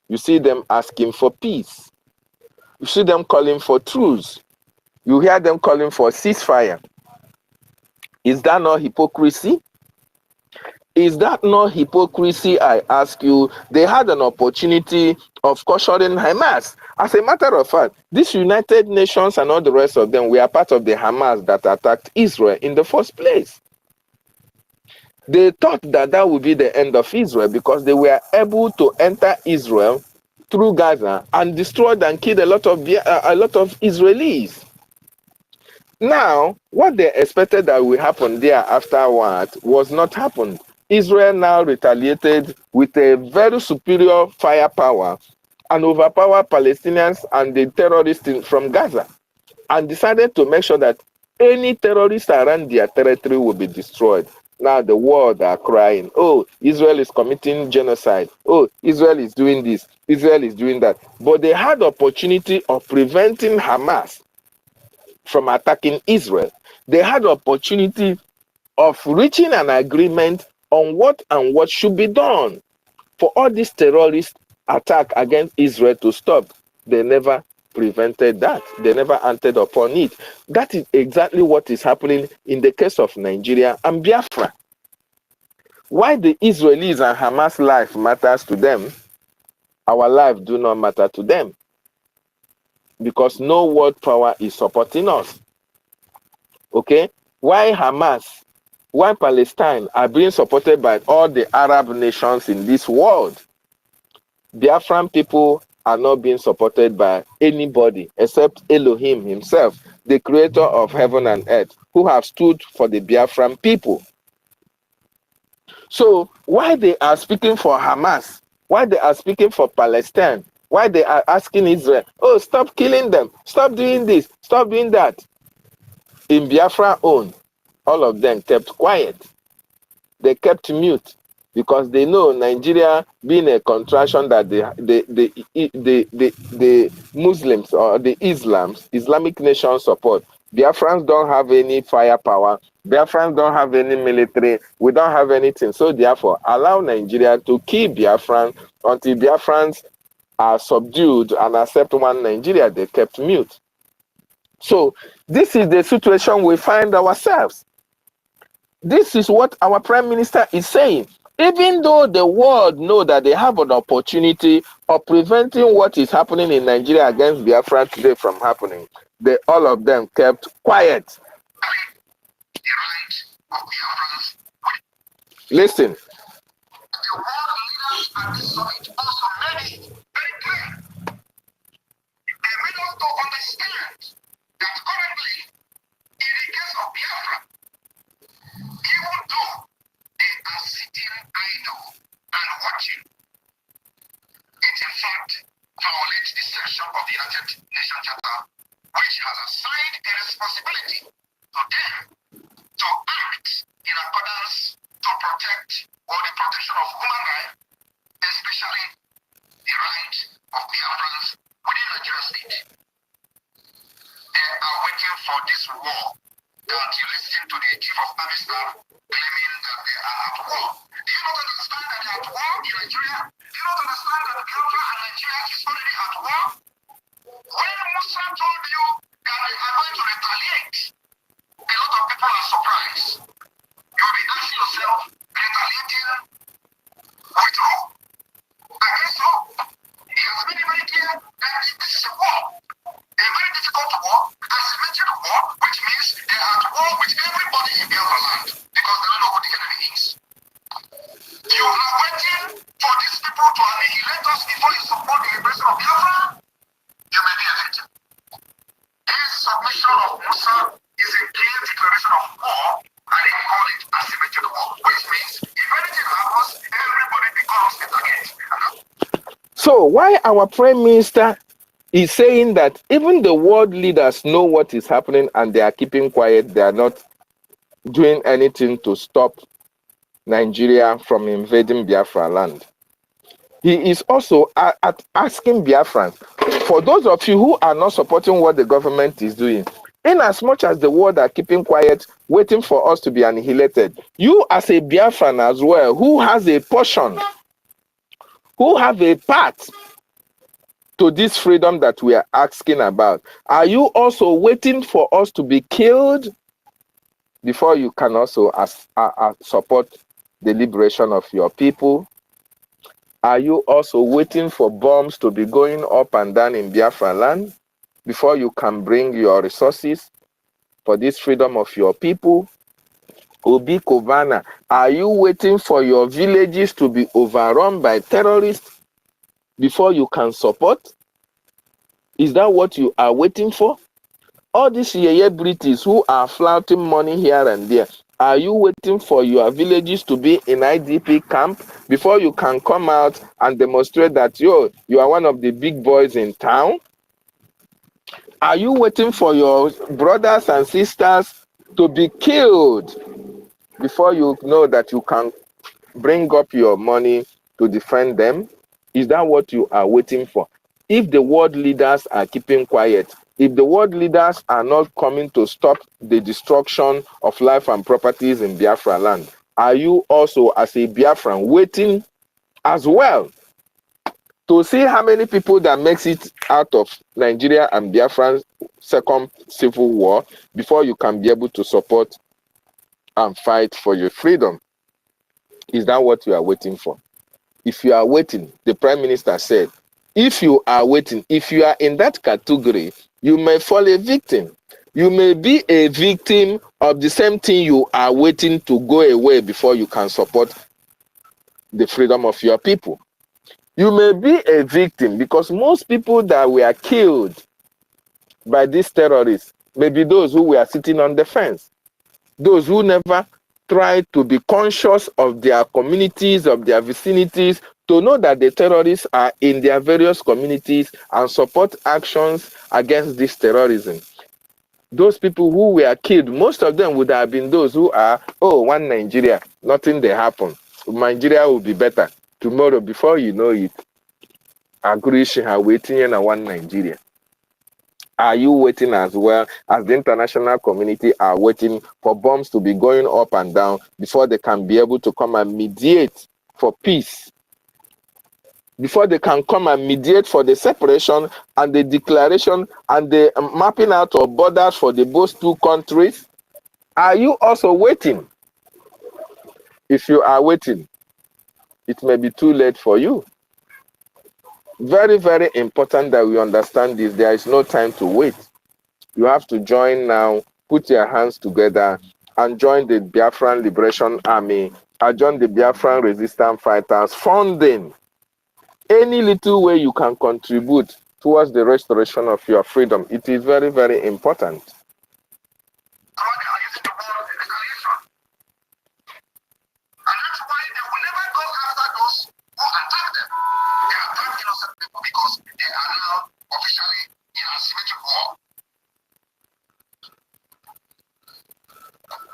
You see them asking for peace. You see them calling for truce. You hear them calling for ceasefire. Is that not hypocrisy? Is that not hypocrisy, I ask you? They had an opportunity of cautioning Hamas. As a matter of fact, these United Nations and all the rest of them were part of the Hamas that attacked Israel in the first place. They thought that that would be the end of Israel because they were able to enter Israel through Gaza and destroyed and killed a lot of Israelis. Now, what they expected that would happen there afterward was not happened. Israel now retaliated with a very superior firepower and overpowered Palestinians and the terrorists from Gaza, and decided to make sure that any terrorists around their territory will be destroyed. Now the world are crying, oh, Israel is committing genocide. Oh, Israel is doing this. Israel is doing that. But they had the opportunity of preventing Hamas from attacking Israel. They had the opportunity of reaching an agreement on what should be done for all these terrorist attack against Israel to stop. They never prevented that. They never acted upon it. That is exactly what is happening in the case of Nigeria and Biafra. Why the Israelis and Hamas life matters to them Our life do not matter to them because no world power is supporting us. Okay? Why Hamas, why Palestine are being supported by all the Arab nations in this world? Biafran people are not being supported by anybody except Elohim himself, the creator of heaven and earth, who have stood for the Biafran people. So why they are speaking for Hamas, why they are speaking for Palestine, why they are asking Israel, oh, stop killing them, stop doing this, stop doing that. In Biafra own, all of them kept quiet. They kept mute because they know Nigeria being a contraction that the Muslims or the Islamic nation support. Biafrans don't have any firepower. Biafrans don't have any military. We don't have anything. So therefore, allow Nigeria to kill Biafran until Biafrans are subdued and accept one Nigeria. They kept mute. So this is the situation we find ourselves. This is what our Prime Minister is saying. Even though the world know that they have an opportunity of preventing what is happening in Nigeria against Biafra today from happening, all of them kept quiet. Listen. The world leaders at this summit also made it very clear. They made us to understand that currently, in the case of Biafra, even though they are sitting idle and watching, it in fact violates the section of the United Nations Charter, which has assigned a responsibility to them to act in accordance to protect or the protection of human rights, especially the rights of Biafrans within Nigeria state. They are waiting for this war that you listen to the chief of army staff claiming that they are at war. Do you not understand that they are at war in Nigeria? Do you not understand that Biafra and Nigeria is already at war? When Musa told you that they are going to retaliate, a lot of people are surprised. You'll be asking yourself, retaliating with who? Against who? He has made it very clear that this is a war. A very difficult war, asymmetric war, which means they are at war with everybody in Biafra land because they don't know who the enemy is. You are waiting for these people to annihilate us before you support the liberation of Biafra? You may be a victim. This submission of Musa is a clear declaration of war, and they call it asymmetric war, which means if anything happens, everybody becomes a target. So why our Prime Minister is saying that even the world leaders know what is happening and they are keeping quiet, they are not doing anything to stop Nigeria from invading Biafra land. He is also asking Biafrans, for those of you who are not supporting what the government is doing, in as much as the world are keeping quiet, waiting for us to be annihilated, you as a Biafran as well, who has a portion, who have a part to this freedom that we are asking about, are you also waiting for us to be killed before you can also support the liberation of your people? Are you also waiting for bombs to be going up and down in Biafra land before you can bring your resources for this freedom of your people? Obi Kovana, are you waiting for your villages to be overrun by terrorists before you can support? Is that what you are waiting for? All these Yeye British who are flouting money here and there, are you waiting for your villages to be in IDP camp before you can come out and demonstrate that you are one of the big boys in town? Are you waiting for your brothers and sisters to be killed before you know that you can bring up your money to defend them? Is that what you are waiting for? If the world leaders are keeping quiet, if the world leaders are not coming to stop the destruction of life and properties in Biafra land, are you also as a Biafran waiting as well to see how many people that makes it out of Nigeria and Biafran's second civil war before you can be able to support and fight for your freedom? Is that what you are waiting for? If you are waiting, the Prime Minister said, if you are waiting, if you are in that category, you may fall a victim. You may be a victim of the same thing you are waiting to go away before you can support the freedom of your people. You may be a victim because most people that were killed by these terrorists may be those who were sitting on the fence, those who never tried to be conscious of their communities, of their vicinities, to know that the terrorists are in their various communities and support actions against this terrorism. Those people who were killed, most of them would have been those who are, oh, one Nigeria, nothing they happen. Nigeria will be better. Tomorrow, before you know it, Agurishi are waiting in one Nigeria. Are you waiting as well as the international community are waiting for bombs to be going up and down before they can be able to come and mediate for peace? Before they can come and mediate for the separation and the declaration and the mapping out of borders for both two countries? Are you also waiting? If you are waiting, it may be too late for you. Very, very important that we understand this. There is no time to wait. You have to join now, put your hands together and join the Biafran Liberation Army, and join the Biafran Resistance Fighters, funding any little way you can contribute towards the restoration of your freedom. It is very, very important. Because they are now officially in a symmetric war.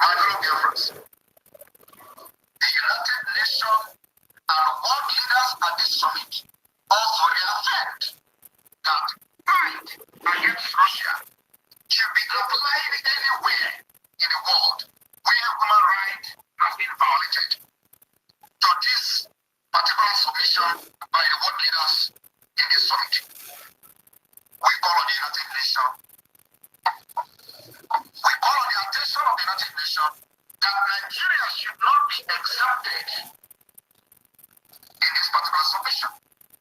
My fellow Biafrans, the United Nations and world leaders at this summit also reaffirmed that fight against Russia should be applied anywhere in the world where human rights have been violated. To this particular submission by the world leaders in this summit, we call on the United Nations. We call on the attention of the United Nations that Nigeria should not be exempted in this particular submission.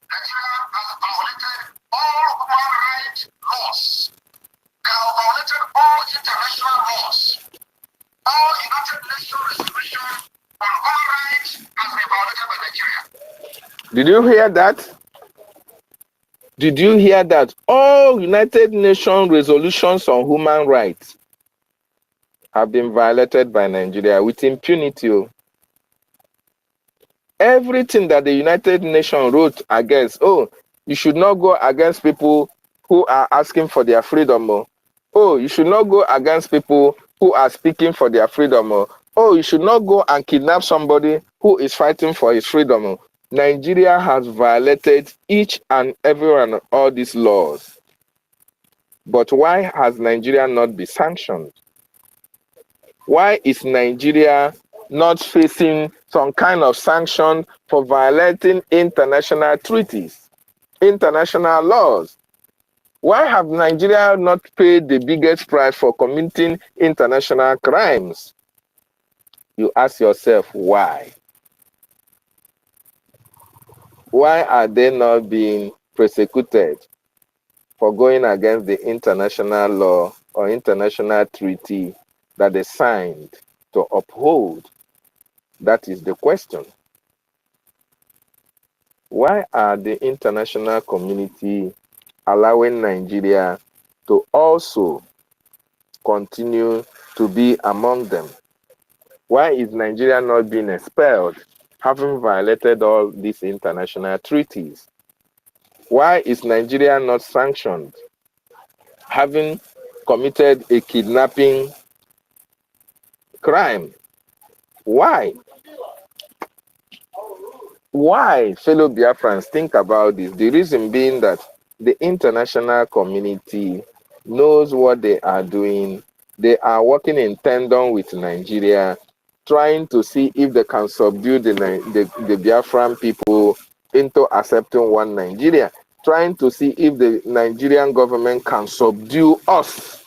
Nigeria has violated all human rights laws. They have violated all international laws. All United Nations resolutions on human rights has been violated by Nigeria. Did you hear that? Did you hear that? All United Nations resolutions on human rights have been violated by Nigeria with impunity. Everything that the United Nations wrote against, oh, you should not go against people who are asking for their freedom. Oh, you should not go against people who are speaking for their freedom. Oh, you should not go and kidnap somebody who is fighting for his freedom. Nigeria has violated each and every one of all these laws. But why has Nigeria not been sanctioned? Why is Nigeria not facing some kind of sanction for violating international treaties, international laws? Why have Nigeria not paid the biggest price for committing international crimes? You ask yourself, why? Why are they not being persecuted for going against the international law or international treaty that they signed to uphold? That is the question. Why are the international community allowing Nigeria to also continue to be among them? Why is Nigeria not being expelled, having violated all these international treaties? Why is Nigeria not sanctioned, having committed a kidnapping crime? Why? Why, fellow Biafrans, think about this? The reason being that the international community knows what they are doing. They are working in tandem with Nigeria, trying to see if they can subdue the Biafran people into accepting one Nigeria, trying to see if the Nigerian government can subdue us,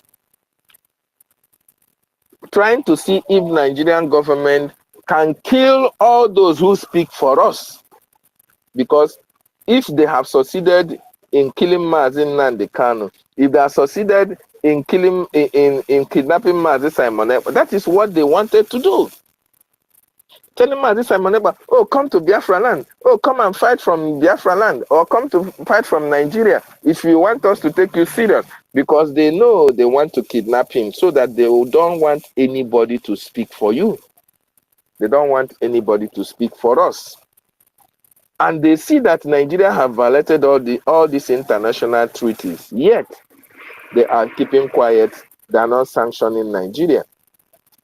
trying to see if Nigerian government can kill all those who speak for us. Because if they have succeeded in killing Mazi Nnamdi Kanu, if they have succeeded in killing in kidnapping Mazi Simon Ekpa, that is what they wanted to do. Telling Mazi Simon Ekpa, oh, come to Biafra land, oh, come and fight from Biafra land, or come to fight from Nigeria if you want us to take you serious. Because they know they want to kidnap him so that they don't want anybody to speak for you. They don't want anybody to speak for us. And they see that Nigeria have violated all these international treaties, yet they are keeping quiet. They are not sanctioning Nigeria.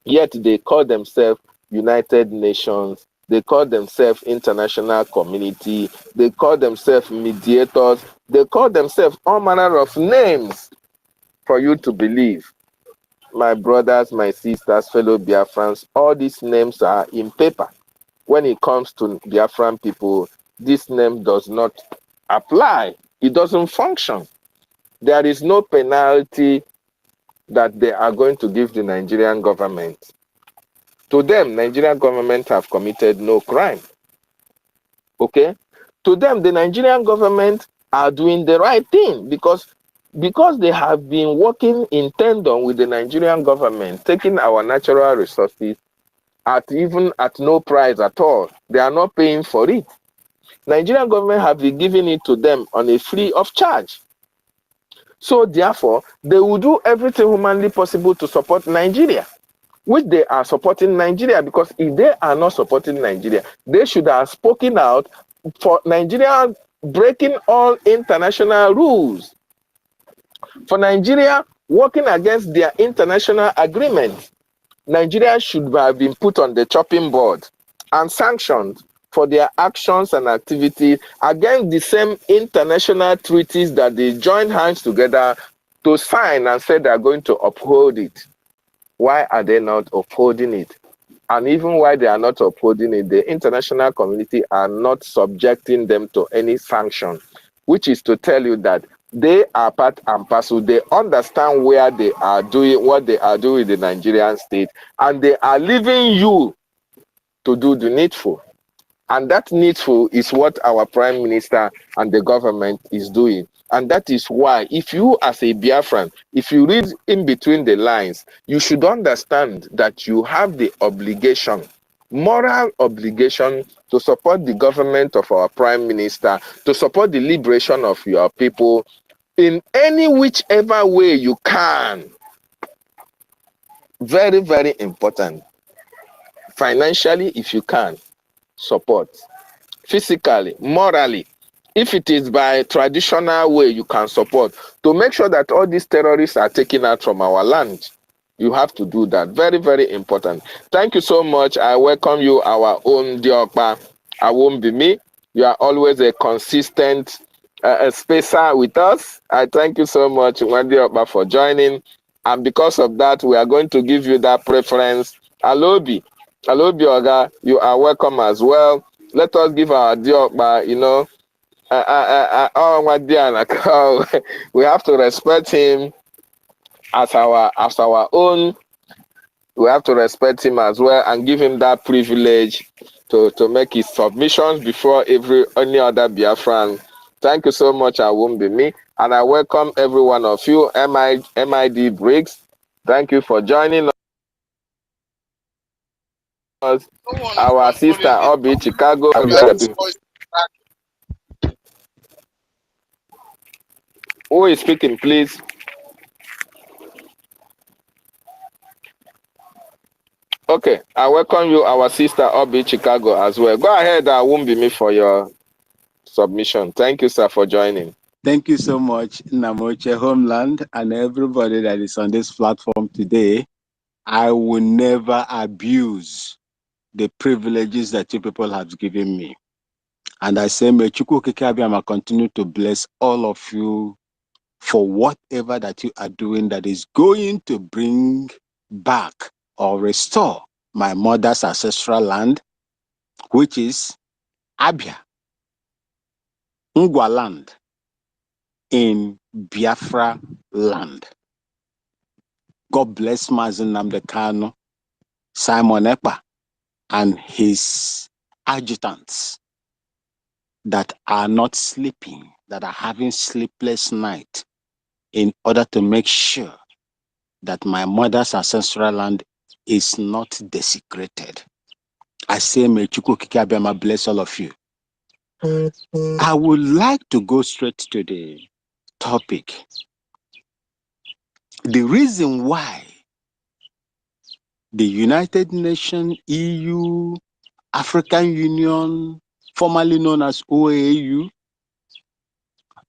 Yet they call themselves United Nations. They call themselves international community. They call themselves mediators. They call themselves all manner of names for you to believe. My brothers, my sisters, fellow Biafrans, all these names are in paper. When it comes to Biafran people, this name does not apply. It doesn't function. There is no penalty that they are going to give the Nigerian government. To them, Nigerian government have committed no crime. Okay? To them, the Nigerian government are doing the right thing because they have been working in tandem with the Nigerian government, taking our natural resources even at no price at all. They are not paying for it. Nigerian government have been giving it to them on a free of charge. So therefore, they will do everything humanly possible to support Nigeria, which they are supporting Nigeria, because if they are not supporting Nigeria, they should have spoken out for Nigeria breaking all international rules, for Nigeria working against their international agreements. Nigeria should have been put on the chopping board and sanctioned for their actions and activities against the same international treaties that they joined hands together to sign and said they are going to uphold it. Why are they not upholding it? And even why they are not upholding it, the international community are not subjecting them to any sanction, which is to tell you that they are part and parcel. They understand where they are doing, what they are doing in the Nigerian state, and they are leaving you to do the needful. And that needful is what our prime minister and the government is doing. And that is why, if you as a Biafran, if you read in between the lines, you should understand that you have the obligation, moral obligation, to support the government of our prime minister, to support the liberation of your people in any whichever way you can. Very, very important. Financially, if you can, support. Physically, morally, if it is by traditional way, you can support to make sure that all these terrorists are taken out from our land. You have to do that. Very, very important. Thank you so much. I welcome you, our own Diokpa. I won't be me. You are always a consistent spacer with us. I thank you so much, Diokpa, for joining. And because of that, we are going to give you that preference. Alobi, Oga, you are welcome as well. Let us give our Diokpa, we have to respect him as our own. We have to respect him as well and give him that privilege to make his submissions before any other Biafran. Thank you so much, I won't be me. And I welcome every one of you, MID Briggs. Thank you for joining us. Our sister Obi Chicago. Who is speaking, please? Okay, I welcome you, our sister Obi Chicago as well. Go ahead, I won't be me for your submission. Thank you, sir, for joining. Thank you so much, Namoche Homeland, and everybody that is on this platform today. I will never abuse the privileges that you people have given me. And I say, may Chukwu Okike Abiama continue to bless all of you for whatever that you are doing that is going to bring back or restore my mother's ancestral land, which is Abia, Ngwa land, in Biafra land. God bless Mazi Nnamdi Kanu, Simon Ekpa, and his adjutants. that are not sleeping, that are having sleepless night in order to make sure that my mother's ancestral land is not desecrated. I say, may Chukwu Okike Abiama bless all of you. I would like to go straight to the topic. The reason why the United Nations, EU, African Union, formerly known as OAU,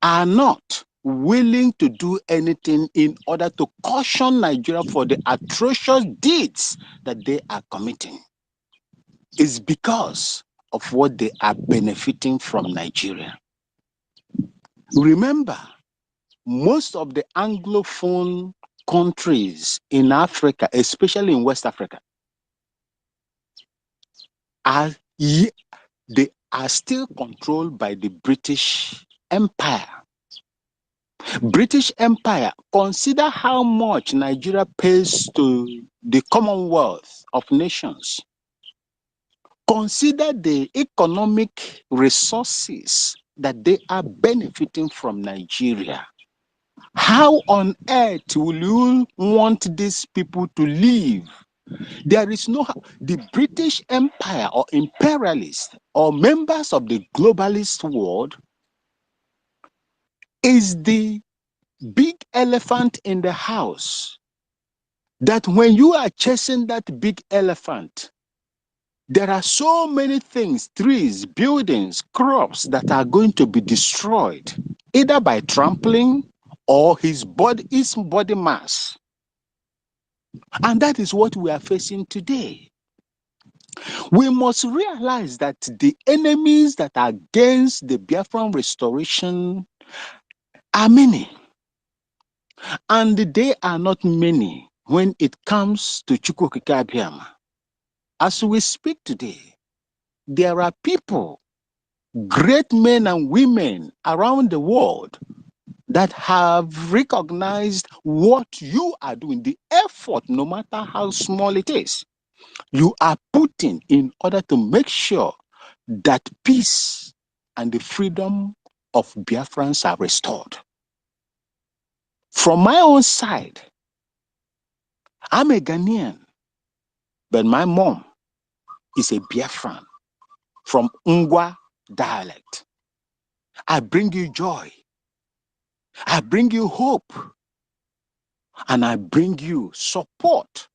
are not willing to do anything in order to caution Nigeria for the atrocious deeds that they are committing is because of what they are benefiting from Nigeria. Remember, most of the Anglophone countries in Africa, especially in West Africa, they are still controlled by the British Empire. British Empire, consider how much Nigeria pays to the Commonwealth of Nations. Consider the economic resources that they are benefiting from Nigeria. How on earth will you want these people to live? There is no, the British Empire or imperialists or members of the globalist world is the big elephant in the house. That when you are chasing that big elephant, there are so many things, trees, buildings, crops that are going to be destroyed, either by trampling or his body mass. And that is what we are facing today. We must realize that the enemies that are against the Biafran restoration are many. And they are not many when it comes to Chukwu Okike Abiama. As we speak today, there are people, great men and women around the world that have recognized what you are doing, the effort, no matter how small it is, you are putting in order to make sure that peace and the freedom of Biafrans are restored. From my own side, I'm a Ghanaian, but my mom is a Biafran from Ngwa dialect. I bring you joy. I bring you hope. And I bring you support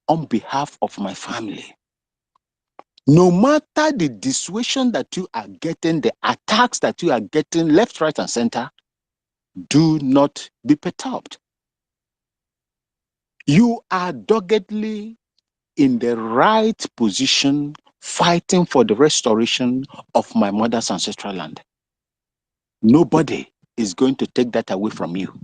on behalf of my family. No matter the dissuasion that you are getting, the attacks that you are getting left, right, and center, do not be perturbed. You are doggedly in the right position fighting for the restoration of my mother's ancestral land. Nobody is going to take that away from you.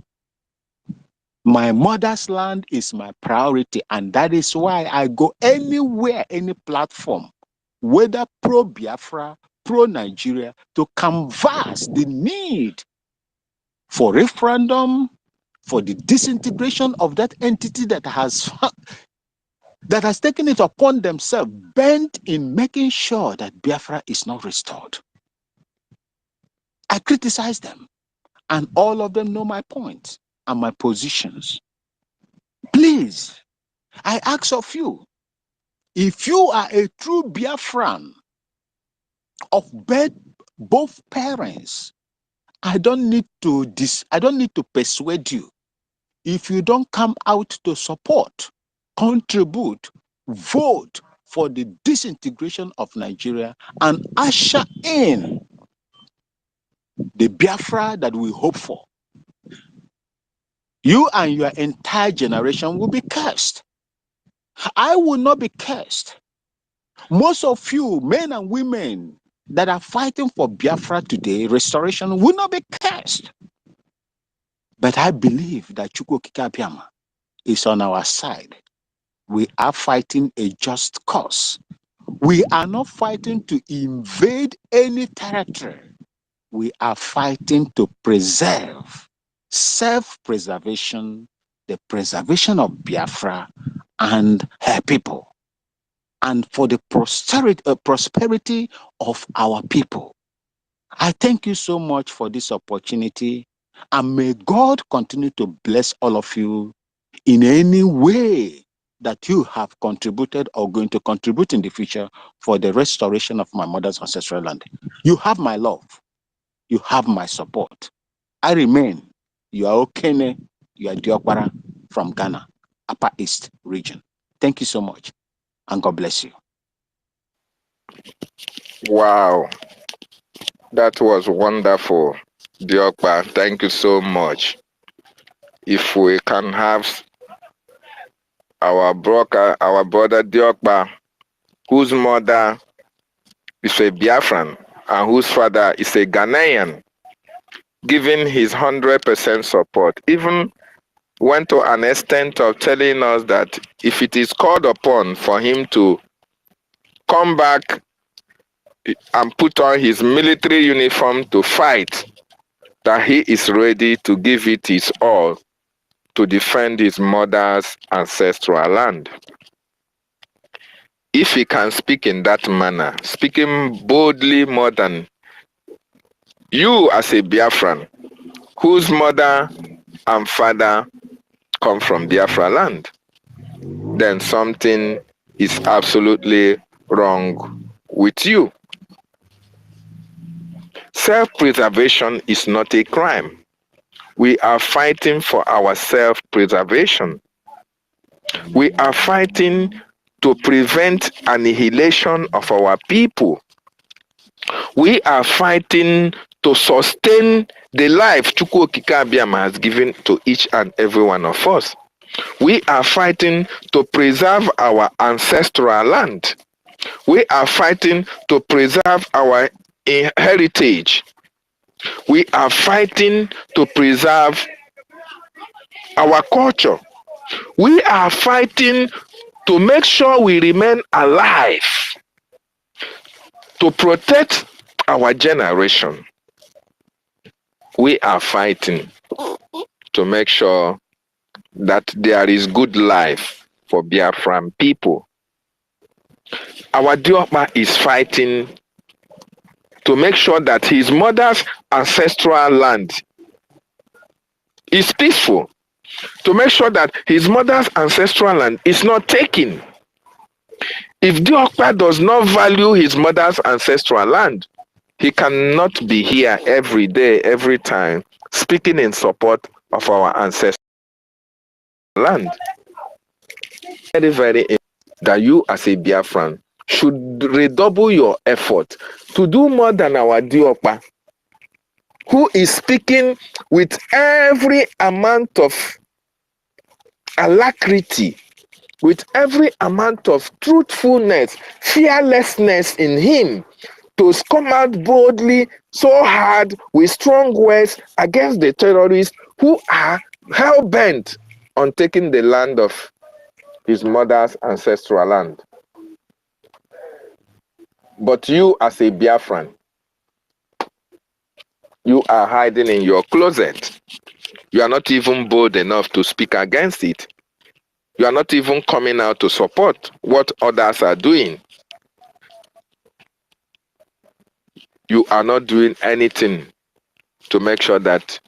My mother's land is my priority, and that is why I go anywhere, any platform, whether pro-Biafra, pro-Nigeria, to canvass the need for referendum, for the disintegration of that entity that has taken it upon themselves, bent in making sure that Biafra is not restored. I criticize them, and all of them know my points and my positions. Please, I ask of you, if you are a true Biafran of both parents, I don't need to persuade you. If you don't come out to support, contribute, vote for the disintegration of Nigeria and usher in the Biafra that we hope for, you and your entire generation will be cursed. I will not be cursed. Most of you, men and women that are fighting for Biafra today, restoration, will not be cursed. But I believe that Chukwu Okike Abiama is on our side. We are fighting a just cause. We are not fighting to invade any territory. We are fighting to preserve self-preservation, the preservation of Biafra and her people, and for the prosperity of our people. I thank you so much for this opportunity, and may God continue to bless all of you in any way that you have contributed or going to contribute in the future for the restoration of my mother's ancestral land. You have my love. You have my support. I remain. You are Okene. You are Diokbara from Ghana, Upper East region. Thank you so much, and God bless you. Wow, that was wonderful, Diokpa. Thank you so much. If we can have our brother Diokpa, whose mother is a Biafran and whose father is a Ghanaian, giving his 100% support, even went to an extent of telling us that if it is called upon for him to come back and put on his military uniform to fight, that he is ready to give it his all to defend his mother's ancestral land. If he can speak in that manner, speaking boldly more than you as a Biafran, whose mother and father come from Biafra land, then something is absolutely wrong with you. Self-preservation is not a crime. We are fighting for our self-preservation. We are fighting to prevent annihilation of our people. We are fighting to sustain the life Chukwu Okike Abiama has given to each and every one of us. We are fighting to preserve our ancestral land. We are fighting to preserve our heritage. We are fighting to preserve our culture. We are fighting to make sure we remain alive, to protect our generation. We are fighting to make sure that there is good life for Biafran people. Our Diokpa is fighting to make sure that his mother's ancestral land is peaceful, to make sure that his mother's ancestral land is not taken. If Diokpa does not value his mother's ancestral land, he cannot be here every day, every time, speaking in support of our ancestral land. Very, very important that you as a Biafran should redouble your effort to do more than our Diokpa, who is speaking with every amount of alacrity, with every amount of truthfulness, fearlessness in him, to come out boldly, so hard, with strong words against the terrorists who are hell-bent on taking the land of his mother's ancestral land. But you as a Biafran, you are hiding in your closet. You are not even bold enough to speak against it. You are not even coming out to support what others are doing. You are not doing anything to make sure that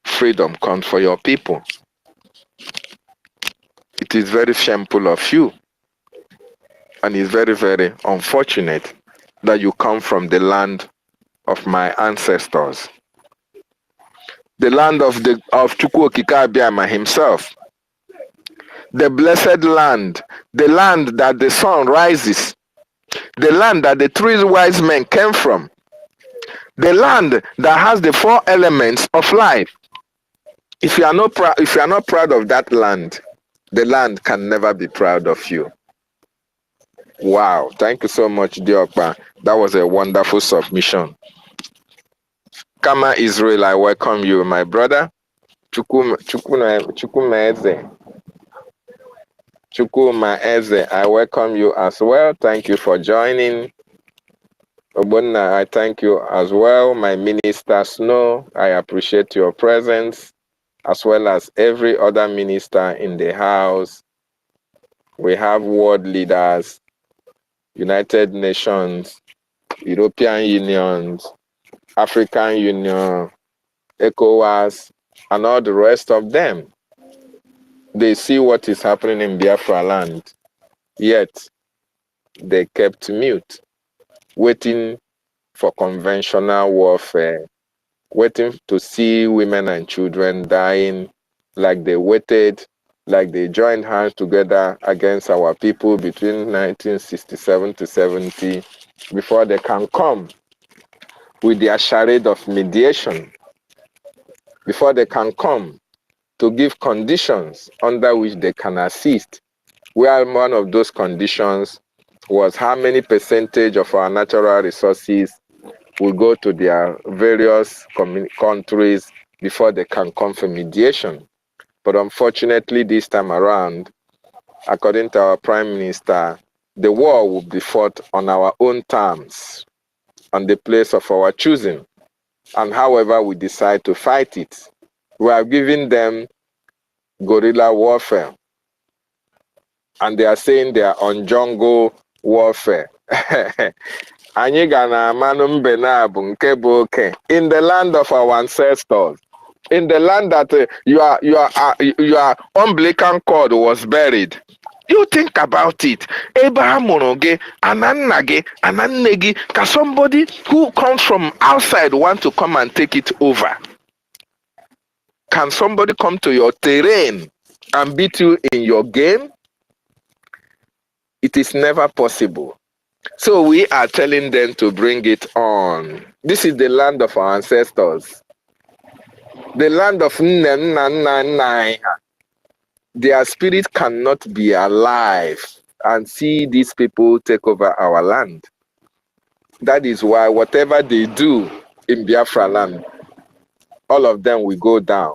freedom comes for your people. It is very shameful of you, and it's very, very unfortunate that you come from the land of my ancestors, the land of Chukwu Okike Abiama himself, the blessed land, the land that the sun rises, the land that the three wise men came from, the land that has the four elements of life. If you are not proud of that land, the land can never be proud of you. Wow, thank you so much, Diokpa. That was a wonderful submission. Kama Israel, I welcome you, my brother. Chukuma Eze, I welcome you as well. Thank you for joining. Obonna, I thank you as well. My minister Snow, I appreciate your presence, as well as every other minister in the house. We have world leaders, United Nations, European Union, African Union, ECOWAS, and all the rest of them. They see what is happening in Biafra land, yet they kept mute, waiting for conventional warfare, waiting to see women and children dying like they waited, like they joined hands together against our people between 1967 to 70 before they can come with their charade of mediation, before they can come to give conditions under which they can assist, where one of those conditions was how many percentage of our natural resources will go to their various countries before they can come for mediation. But unfortunately, this time around, according to our Prime Minister, the war will be fought on our own terms, on the place of our choosing. And however we decide to fight it, we are giving them guerrilla warfare. And they are saying they are on jungle warfare. Anyị ga na amanụ mbe na bụ nke bụ oke. In the land of our ancestors, in the land that your umbilical cord was buried. You think about it. Abraham Monoge, Ananage, Ananegi, can somebody who comes from outside want to come and take it over? Can somebody come to your terrain and beat you in your game? It is never possible. So we are telling them to bring it on. This is the land of our ancestors. The land of Nnenannannaiha. Their spirit cannot be alive and see these people take over our land. That is why whatever they do in Biafra land, all of them will go down.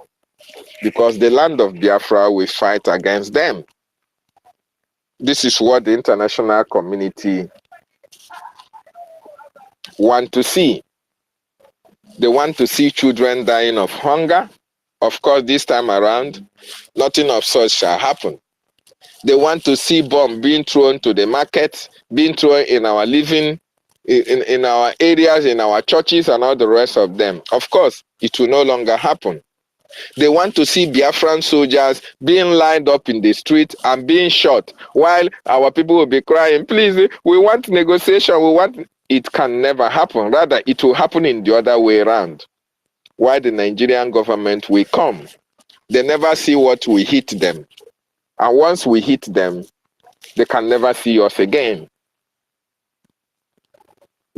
Because the land of Biafra will fight against them. This is what the international community want to see. They want to see children dying of hunger. Of course, this time around, nothing of such shall happen. They want to see bombs being thrown to the market, being thrown in our living, in our areas, in our churches, and all the rest of them. Of course, it will no longer happen. They want to see Biafran soldiers being lined up in the street and being shot, while our people will be crying, please, we want negotiation, we want... It can never happen. Rather, it will happen in the other way around. Why the Nigerian government will come. They never see what we hit them. And once we hit them, they can never see us again.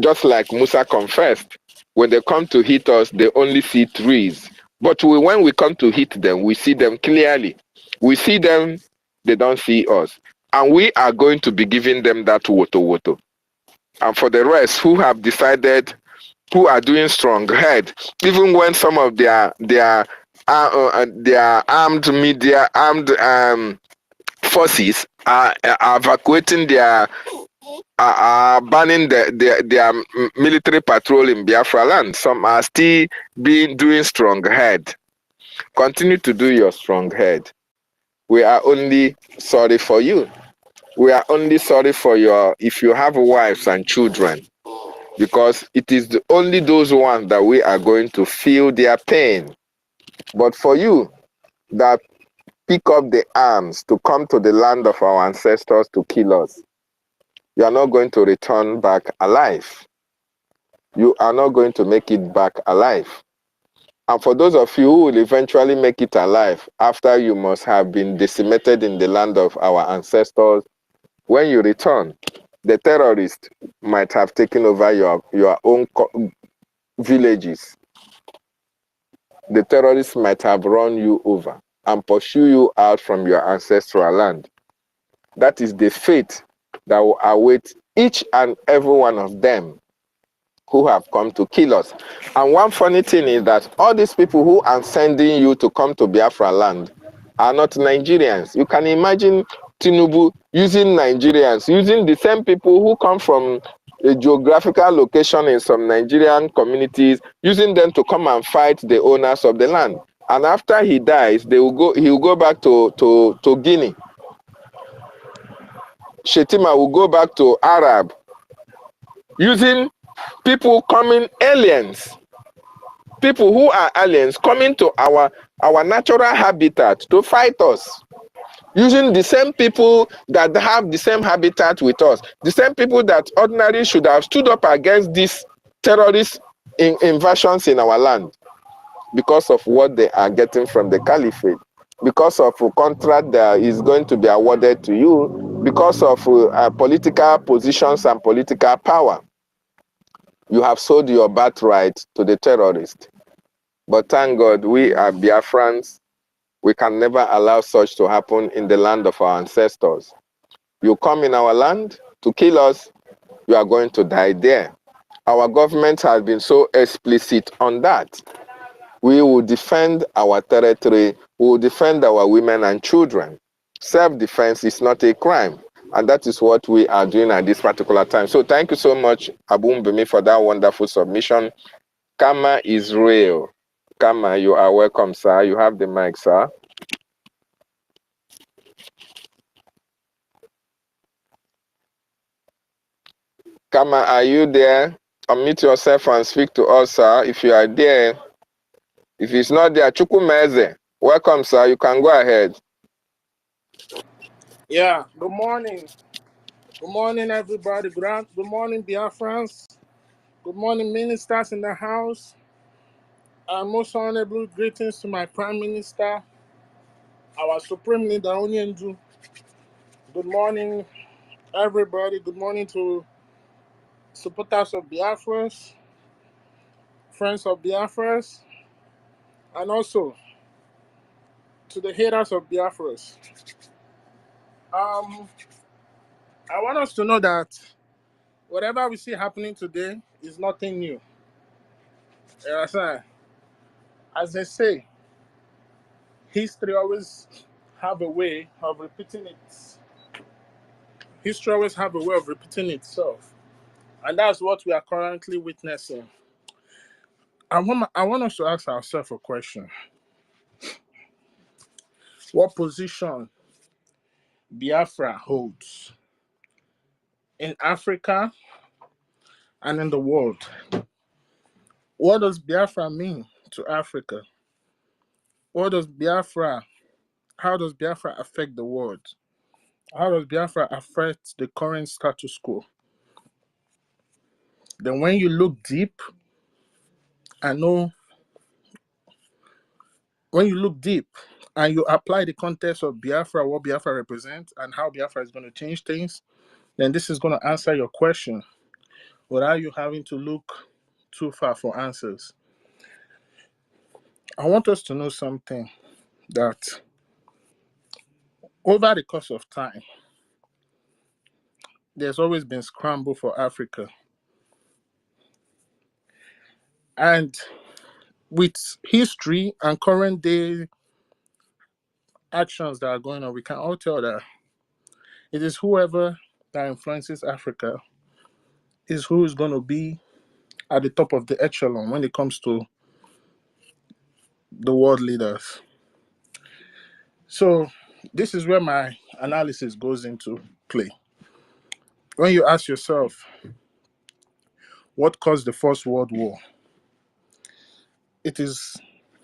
Just like Musa confessed, when they come to hit us, they only see trees. But when we come to hit them, we see them clearly. We see them, they don't see us. And we are going to be giving them that woto. And for the rest who have decided, who are doing strong head, even when some of their armed media, armed forces are evacuating their, banning their military patrol in Biafra land, some are still doing strong head. Continue to do your strong head. We are only sorry for you. We are only sorry for if you have wives and children, because it is only those ones that we are going to feel their pain. But for you that pick up the arms to come to the land of our ancestors to kill us, you are not going to return back alive. You are not going to make it back alive. And for those of you who will eventually make it alive, after you must have been decimated in the land of our ancestors, when you return, the terrorists might have taken over your own villages. The terrorists might have run you over and pursue you out from your ancestral land. That is the fate that will await each and every one of them who have come to kill us. And one funny thing is that all these people who are sending you to come to Biafra land are not Nigerians. You can imagine Tinubu using Nigerians, using the same people who come from a geographical location in some Nigerian communities, using them to come and fight the owners of the land. And after he dies, he will go back to Guinea. Shetima will go back to Arab, using people coming aliens people who are aliens coming to our natural habitat to fight us, using the same people that have the same habitat with us, the same people that ordinarily should have stood up against these terrorist invasions in our land, because of what they are getting from the caliphate, because of a contract that is going to be awarded to you, because of political positions and political power. You have sold your birthright to the terrorists. But thank God, we are Biafrans. We can never allow such to happen in the land of our ancestors. You come in our land to kill us, you are going to die there. Our government has been so explicit on that. We will defend our territory, we will defend our women and children. Self-defense is not a crime. And that is what we are doing at this particular time. So thank you so much, Abumbumi, for that wonderful submission. Kama is real. Kama, you are welcome, sir. You have the mic, sir. Kama, are you there? Unmute yourself and speak to us, sir. If you are there, if it's not there, Chukwumeze, welcome, sir. You can go ahead. Yeah, good morning. Good morning, everybody. Good morning, Biafrans. Good morning, ministers in the house. Most honorable greetings to my Prime Minister, our Supreme Leader, Onyendu. Good morning, everybody. Good morning to supporters of Biafras, friends of Biafras, and also to the haters of Biafras. I want us to know that whatever we see happening today is nothing new. As they say, history always have a way of repeating itself. And that's what we are currently witnessing. I want us to ask ourselves a question. What position Biafra holds in Africa and in the world? What does Biafra mean to Africa? How does Biafra affect the world? How does Biafra affect the current status quo? Then when you look deep, and you apply the context of Biafra, what Biafra represents, and how Biafra is going to change things, then this is going to answer your question without you having to look too far for answers. I want us to know something, that over the course of time, there's always been scramble for Africa. And with history and current day actions that are going on, we can all tell that it is whoever that influences Africa is who is going to be at the top of the echelon when it comes to the world leaders. So this is where my analysis goes into play. When you ask yourself, what caused the First World War? It is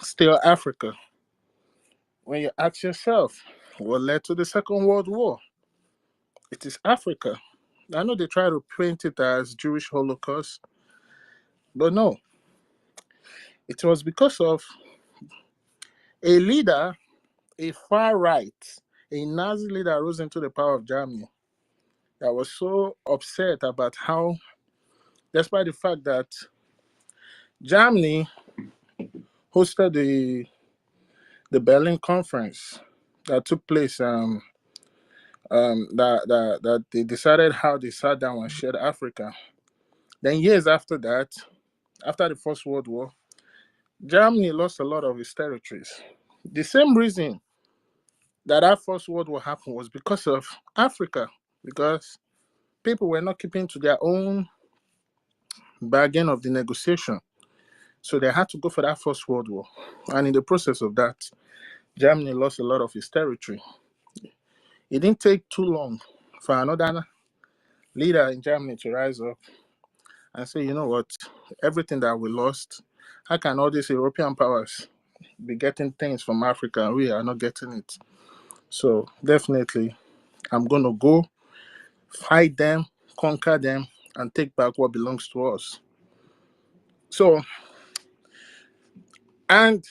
still Africa. When you ask yourself, what led to the Second World War? It is Africa. I know they try to paint it as Jewish Holocaust, but no. It was because of a leader, a far right, a Nazi leader rose into the power of Germany that was so upset about how, despite the fact that Germany hosted the Berlin Conference that took place, that they decided how they sat down and shared Africa. Then years after that, after the First World War, Germany lost a lot of its territories. The same reason that First World War happened was because of Africa, because people were not keeping to their own bargain of the negotiation. So they had to go for that First World War. And in the process of that, Germany lost a lot of its territory. It didn't take too long for another leader in Germany to rise up and say, you know what, everything that we lost, How can all these European powers be getting things from Africa and we are not getting it? So definitely, I'm going to go fight them, conquer them, and take back what belongs to us. So, and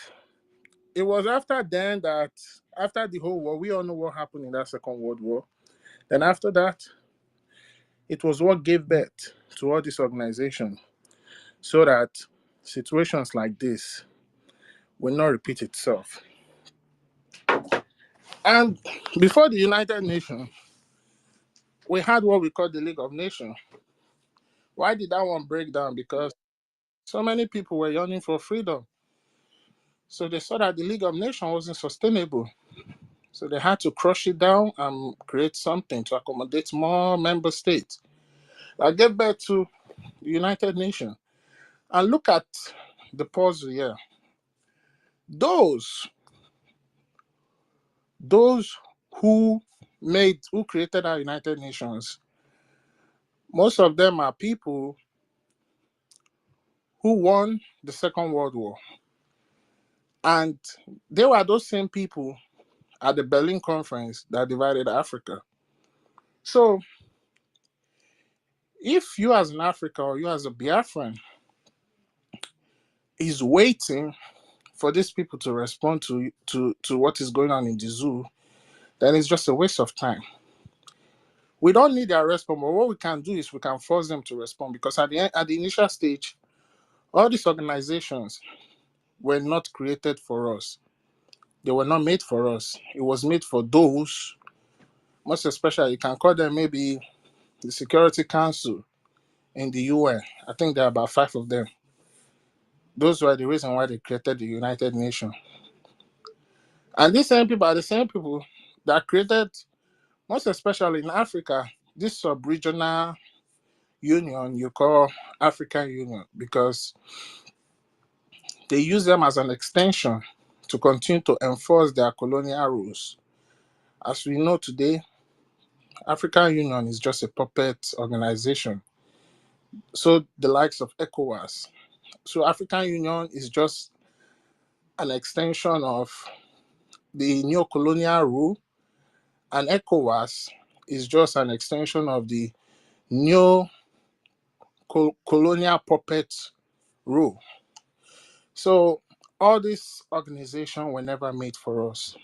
it was after then that, after the whole war, we all know what happened in that Second World War. Then after that, it was what gave birth to all this organization so that situations like this will not repeat itself. And before the United Nations, we had what we call the League of Nations. Why did that one break down? Because so many people were yearning for freedom. So they saw that the League of Nations wasn't sustainable. So they had to crush it down and create something to accommodate more member states. I get back to the United Nations and look at the puzzle here. Those who created our United Nations, most of them are people who won the Second World War. And they were those same people at the Berlin Conference that divided Africa. So if you as an African or you as a Biafran is waiting for these people to respond to what is going on in the zoo, then it's just a waste of time. We don't need their response, but what we can do is we can force them to respond, because at the initial stage, all these organizations were not created for us. They were not made for us. It was made for those, most especially, you can call them maybe the Security Council in the UN. I think there are about 5 of them. Those were the reason why they created the United Nations. And these same people are the same people that created, most especially in Africa, this sub-regional union you call African Union, because they use them as an extension to continue to enforce their colonial rules. As we know today, African Union is just a puppet organization. So the likes of ECOWAS. So African Union is just an extension of the neo-colonial rule, and ECOWAS is just an extension of the neo-colonial puppet rule. So all these organizations were never made for us.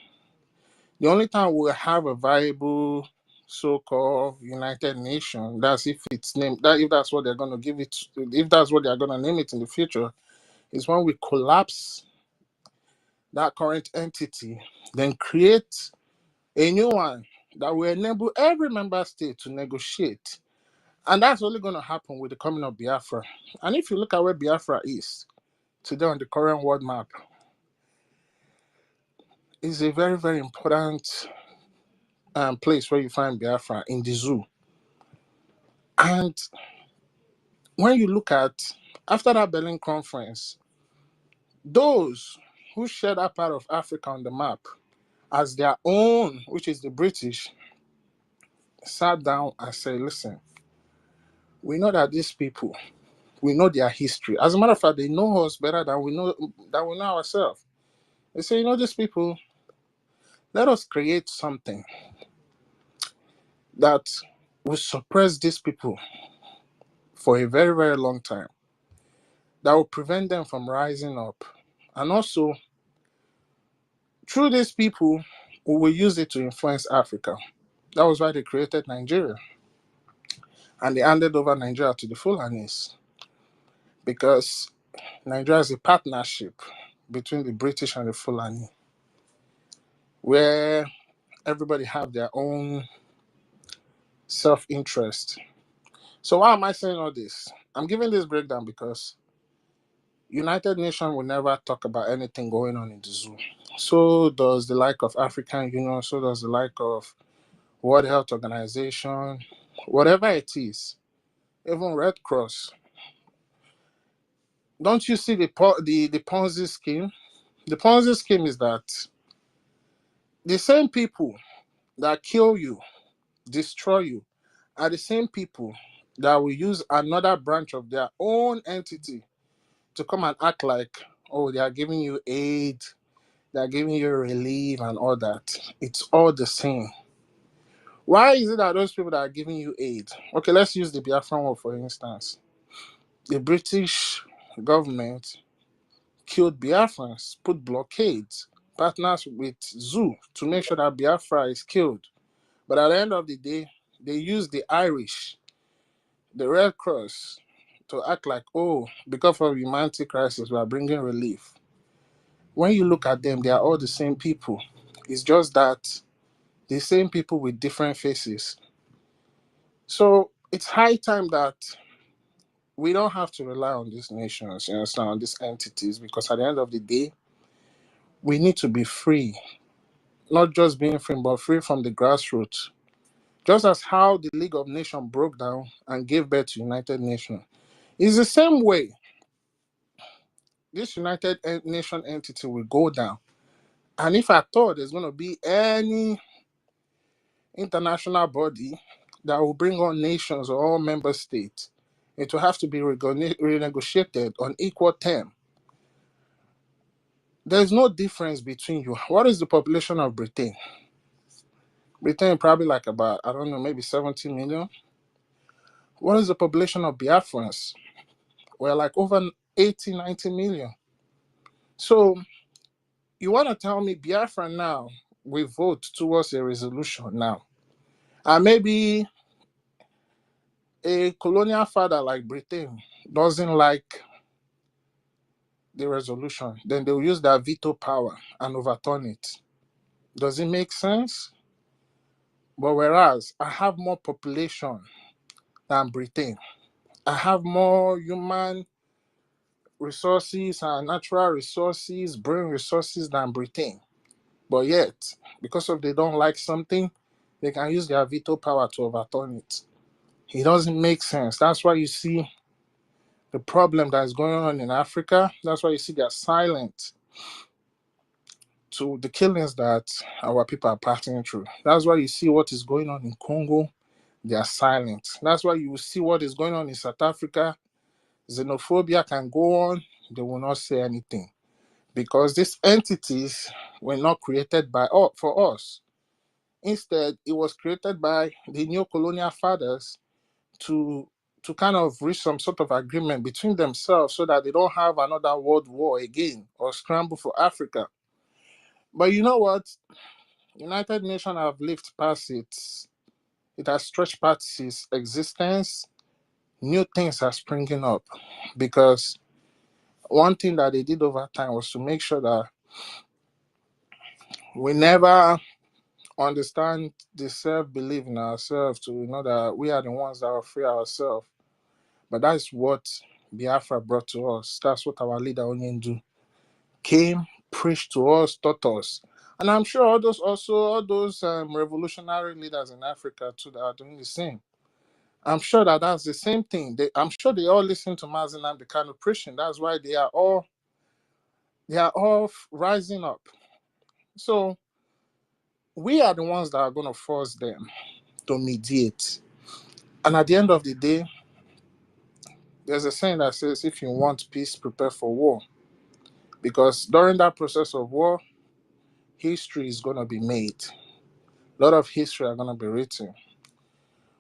The only time we'll have a viable so-called United Nations, that's if it's named, that if that's what they're going to give it, if that's what they're going to name it in the future, is when we collapse that current entity, then create a new one that will enable every member state to negotiate. And that's only going to happen with the coming of Biafra. And if you look at where Biafra is today on the current world map, it's a very, very important place where you find Biafra, in the zoo. And when you look at, after that Berlin Conference, those who share that part of Africa on the map as their own, which is the British, sat down and said, listen, we know that these people, we know their history. As a matter of fact, they know us better than we know ourselves. They say, these people, let us create something that will suppress these people for a very, very long time, that will prevent them from rising up. And also, through these people, we will use it to influence Africa. That was why they created Nigeria. And they handed over Nigeria to the Fulanis, because Nigeria is a partnership between the British and the Fulani, where everybody have their own self-interest. So why am I saying all this? I'm giving this breakdown because United Nations will never talk about anything going on in the zoo. So does the like of African Union, so does the like of World Health Organization, whatever it is, even Red Cross. Don't you see the Ponzi scheme? The Ponzi scheme is that the same people that kill you, destroy you, are the same people that will use another branch of their own entity to come and act like, oh, they are giving you aid, they are giving you relief and all that. It's all the same. Why is it that those people that are giving you aid, okay, let's use the Biafran war for instance. The British government killed Biafrans, put blockades, partners with zoo to make sure that Biafra is killed. But at the end of the day, they use the Irish, the Red Cross, to act like, oh, because of humanity crisis, we are bringing relief. When you look at them, they are all the same people. It's just that the same people with different faces. So it's high time that we don't have to rely on these nations, you understand, on these entities, because at the end of the day, we need to be free. Not just being free, but free from the grassroots. Just as how the League of Nations broke down and gave birth to United Nations. It's the same way this United Nation entity will go down. And if I thought there's going to be any international body that will bring on nations or all member states, it will have to be renegotiated on equal terms. There's no difference between you. What is the population of Britain? Britain probably like about, I don't know, maybe 70 million. What is the population of Biafrans? We're like over 80, 90 million. So you want to tell me Biafra now, we vote towards a resolution now. And maybe a colonial father like Britain doesn't like the resolution, then they'll use their veto power and overturn it. Does it make sense? But whereas I have more population than Britain, I have more human resources and natural resources, brain resources than Britain. But yet, because of they don't like something, they can use their veto power to overturn it. It doesn't make sense. That's why you see the problem that is going on in Africa. That's why you see they're silent to the killings that our people are passing through. That's why you see what is going on in Congo. They are silent. That's why you see what is going on in South Africa. Xenophobia can go on. They will not say anything because these entities were not created by for us. Instead, it was created by the new colonial fathers to kind of reach some sort of agreement between themselves so that they don't have another world war again or scramble for Africa. But you know what? United Nations have lived past it. It has stretched past its existence. New things are springing up because one thing that they did over time was to make sure that we never understand the self-belief in ourselves to know that we are the ones that are free ourselves. But that's what Biafra brought to us. That's what our leader Onyendu came, preached to us, taught us. And I'm sure all those revolutionary leaders in Africa too that are doing the same. I'm sure that that's the same thing. I'm sure they all listen to Mazinam, the kind of preaching. That's why they are all rising up. So we are the ones that are going to force them to mediate. And at the end of the day, there's a saying that says, if you want peace, prepare for war. Because during that process of war, history is going to be made. A lot of history are going to be written.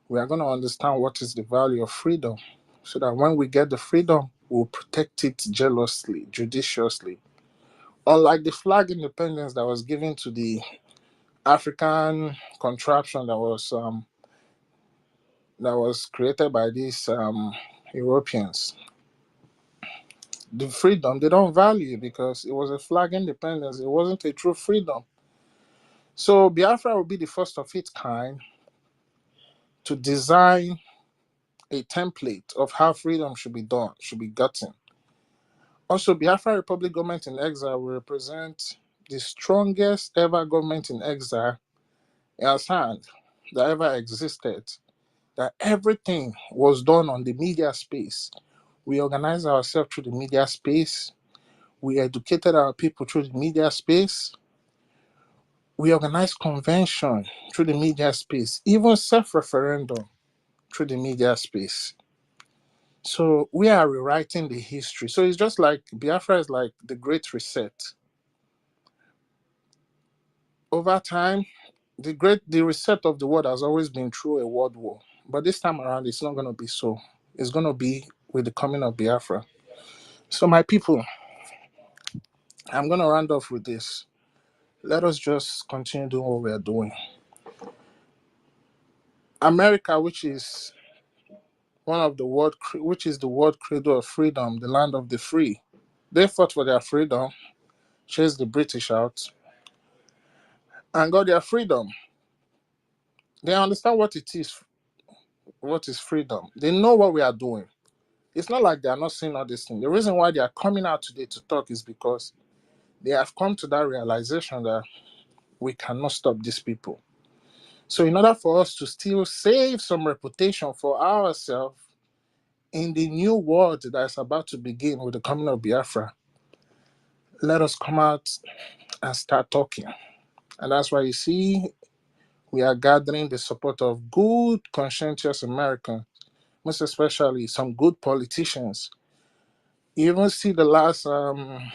We are going to understand what is the value of freedom so that when we get the freedom, we'll protect it jealously, judiciously. Unlike the flag independence that was given to the African contraption that was created by these Europeans. The freedom they don't value because it was a flag independence. It wasn't a true freedom. So Biafra will be the first of its kind to design a template of how freedom should be done, should be gotten. Also, Biafra Republic government in exile will represent the strongest ever government in exile as hand that ever existed. That everything was done on the media space. We organized ourselves through the media space. We educated our people through the media space. We organized convention through the media space, even self-referendum through the media space. So we are rewriting the history. So it's just like Biafra is like the Great Reset. Over time, the reset of the world has always been through a world war. But this time around, it's not going to be so. It's going to be with the coming of Biafra. So my people, I'm going to round off with this. Let us just continue doing what we are doing. America, which is which is the world cradle of freedom, the land of the free. They fought for their freedom, chased the British out, and got their freedom. They understand what is freedom. They know what we are doing. It's not like they are not seeing all this thing. The reason why they are coming out today to talk is because they have come to that realization that we cannot stop these people. So in order for us to still save some reputation for ourselves in the new world that is about to begin with the coming of Biafra, let us come out and start talking. And that's why you see we are gathering the support of good, conscientious Americans, most especially some good politicians. You even see the last town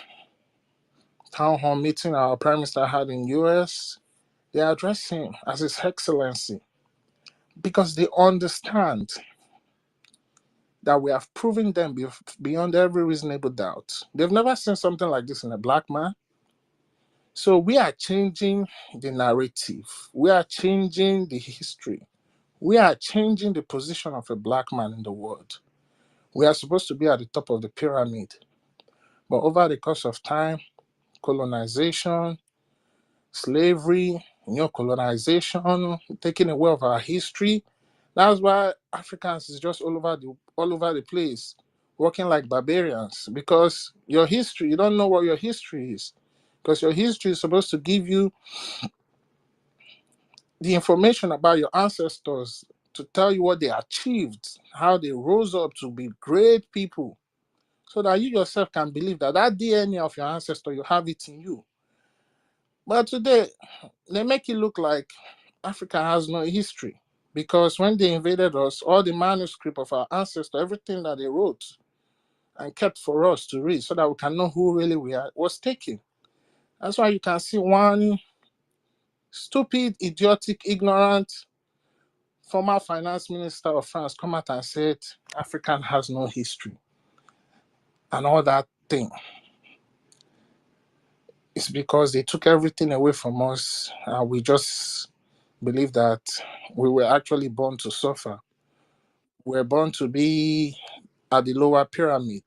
hall meeting our prime minister had in US. They address him as His Excellency because they understand that we have proven them beyond every reasonable doubt. They've never seen something like this in a black man. So we are changing the narrative. We are changing the history. We are changing the position of a black man in the world. We are supposed to be at the top of the pyramid. But over the course of time, colonization, slavery, colonization, taking away of our history. That's why Africans is just all over the place, working like barbarians. Because your history, you don't know what your history is. Because your history is supposed to give you the information about your ancestors, to tell you what they achieved, how they rose up to be great people, so that you yourself can believe that that DNA of your ancestor, you have it in you. But today, they make it look like Africa has no history. Because when they invaded us, all the manuscript of our ancestors, everything that they wrote and kept for us to read so that we can know who really we are, was taken. That's why you can see one stupid, idiotic, ignorant former finance minister of France come out and said African has no history and all that thing. It's because they took everything away from us and we just believe that we were actually born to suffer. We're born to be at the lower pyramid.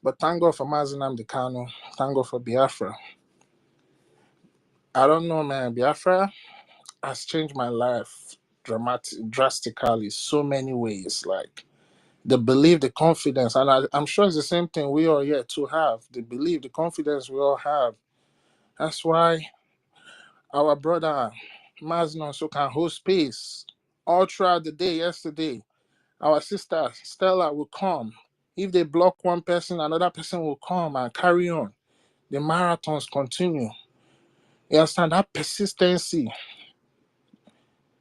But thank God for Mazinam Kanu. Thank God for Biafra. I don't know, man. Biafra has changed my life drastically, so many ways. Like the belief, the confidence, and I'm sure it's the same thing we all yet to have. The belief, the confidence we all have. That's why our brother Mazin so can hold space all throughout the day yesterday. Our sister Stella will come. If they block one person, another person will come and carry on. The marathons continue. You understand that persistency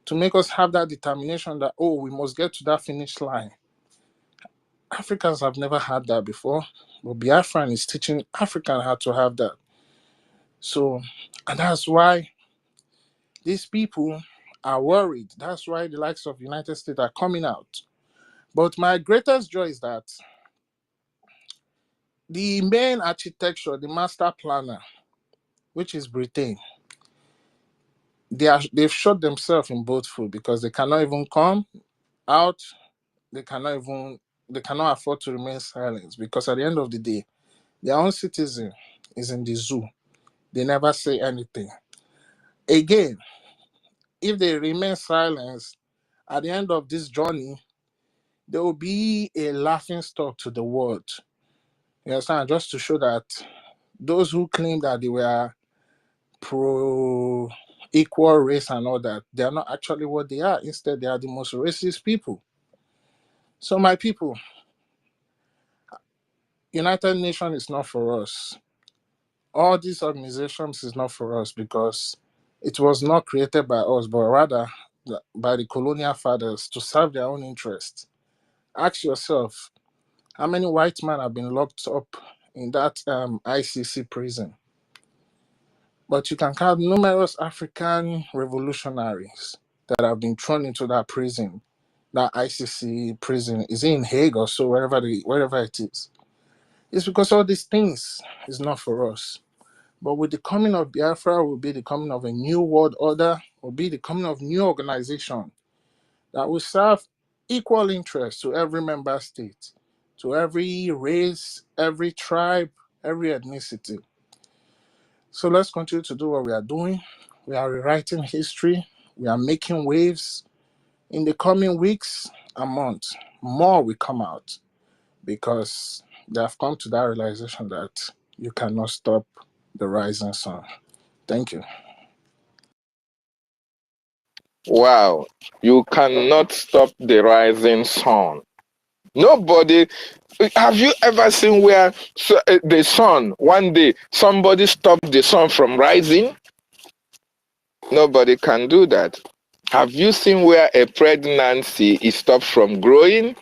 to make us have that determination that, oh, we must get to that finish line. Africans have never had that before, but Biafran is teaching Africans how to have that. So, and that's why these people are worried. That's why the likes of the United States are coming out. But my greatest joy is that the main architecture, the master planner, which is Britain, they've shot themselves in both foot because they cannot even come out. They cannot afford to remain silent because at the end of the day, their own citizen is in the zoo. They never say anything. Again, if they remain silent, at the end of this journey, there will be a laughing stock to the world. You understand? Just to show that those who claim that they were pro equal race and all that, they are not actually what they are. Instead, they are the most racist people. So my people, United Nations is not for us. All these organizations is not for us because it was not created by us, but rather by the colonial fathers to serve their own interests. Ask yourself, how many white men have been locked up in that ICC prison? But you can count numerous African revolutionaries that have been thrown into that prison, that ICC prison. Is it in Hague or so, wherever it is? It's because all these things is not for us. But with the coming of Biafra will be the coming of a new world order, will be the coming of new organization that will serve equal interest to every member state, to every race, every tribe, every ethnicity. So let's continue to do what we are doing. We are rewriting history. We are making waves. In the coming weeks and months, more will come out because they have come to that realization that you cannot stop the rising sun. Thank you. Wow. You cannot stop the rising sun. Nobody. Have you ever seen where the sun, one day, somebody stopped the sun from rising? Nobody can do that. Have you seen where a pregnancy is stopped from growing?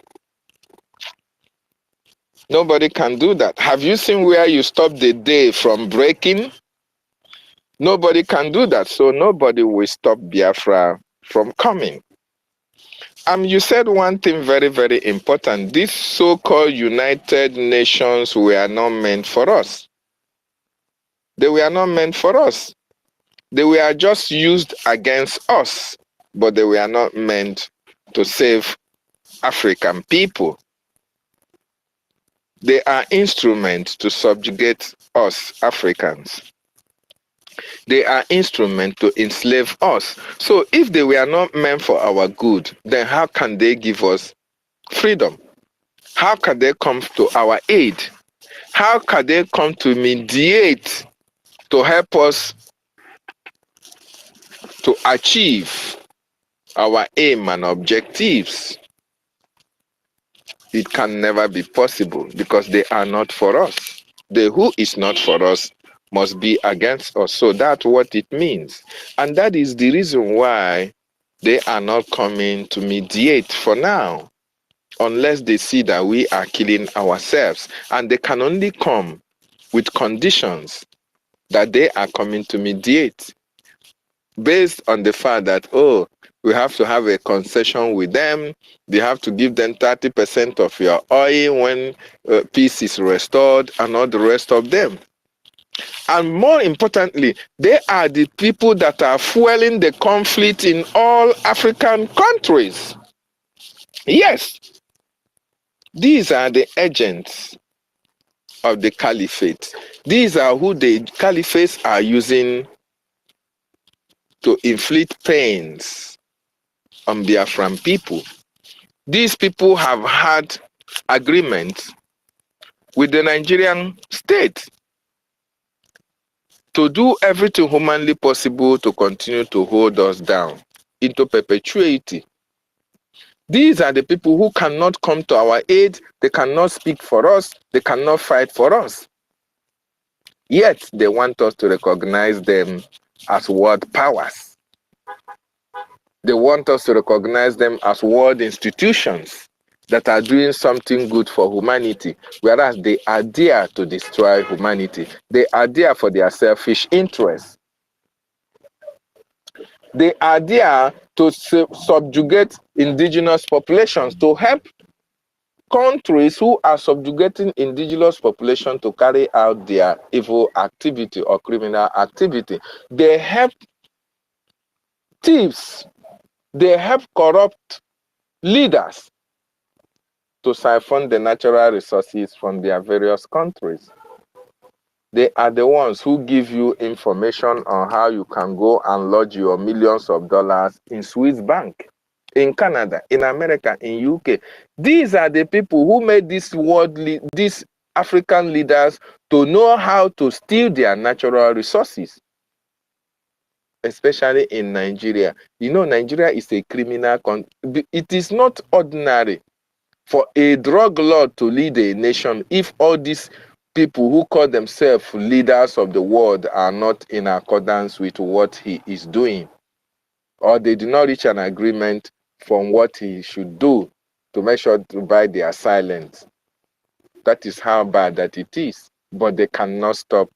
Nobody can do that. Have you seen where you stop the day from breaking? Nobody can do that. So nobody will stop Biafra from coming. You said one thing very, very important. These so-called United Nations were not meant for us. They were not meant for us. They were just used against us, but they were not meant to save African people. They are instruments to subjugate us Africans. They are instruments to enslave us. So if they were not meant for our good, then how can they give us freedom? How can they come to our aid? How can they come to mediate to help us to achieve our aim and objectives? It can never be possible because they are not for us. The who is not for us must be against us. So that's what it means. And that is the reason why they are not coming to mediate for now, unless they see that we are killing ourselves. And they can only come with conditions that they are coming to mediate, based on the fact that, oh, we have to have a concession with them. They have to give them 30% of your oil when peace is restored and all the rest of them. And more importantly, they are the people that are fueling the conflict in all African countries. Yes, these are the agents of the caliphate. These are who the caliphates are using to inflict pains on Biafran people. These people have had agreements with the Nigerian state to do everything humanly possible to continue to hold us down into perpetuity. These are the people who cannot come to our aid, they cannot speak for us, they cannot fight for us. Yet they want us to recognize them as world powers. They want us to recognize them as world institutions that are doing something good for humanity, whereas they are there to destroy humanity. They are there for their selfish interests. They are there to subjugate indigenous populations, to help countries who are subjugating indigenous population to carry out their evil activity or criminal activity. They help thieves, they help corrupt leaders to siphon the natural resources from their various countries. They are the ones who give you information on how you can go and lodge your millions of dollars in Swiss bank, in Canada, in America, in UK. These are the people who made these African leaders to know how to steal their natural resources, especially in Nigeria. You know, Nigeria is a criminal country. It is not ordinary for a drug lord to lead a nation if all these people who call themselves leaders of the world are not in accordance with what he is doing, or they do not reach an agreement from what he should do. to make sure to buy their silence. That is how bad that it is. But they cannot stop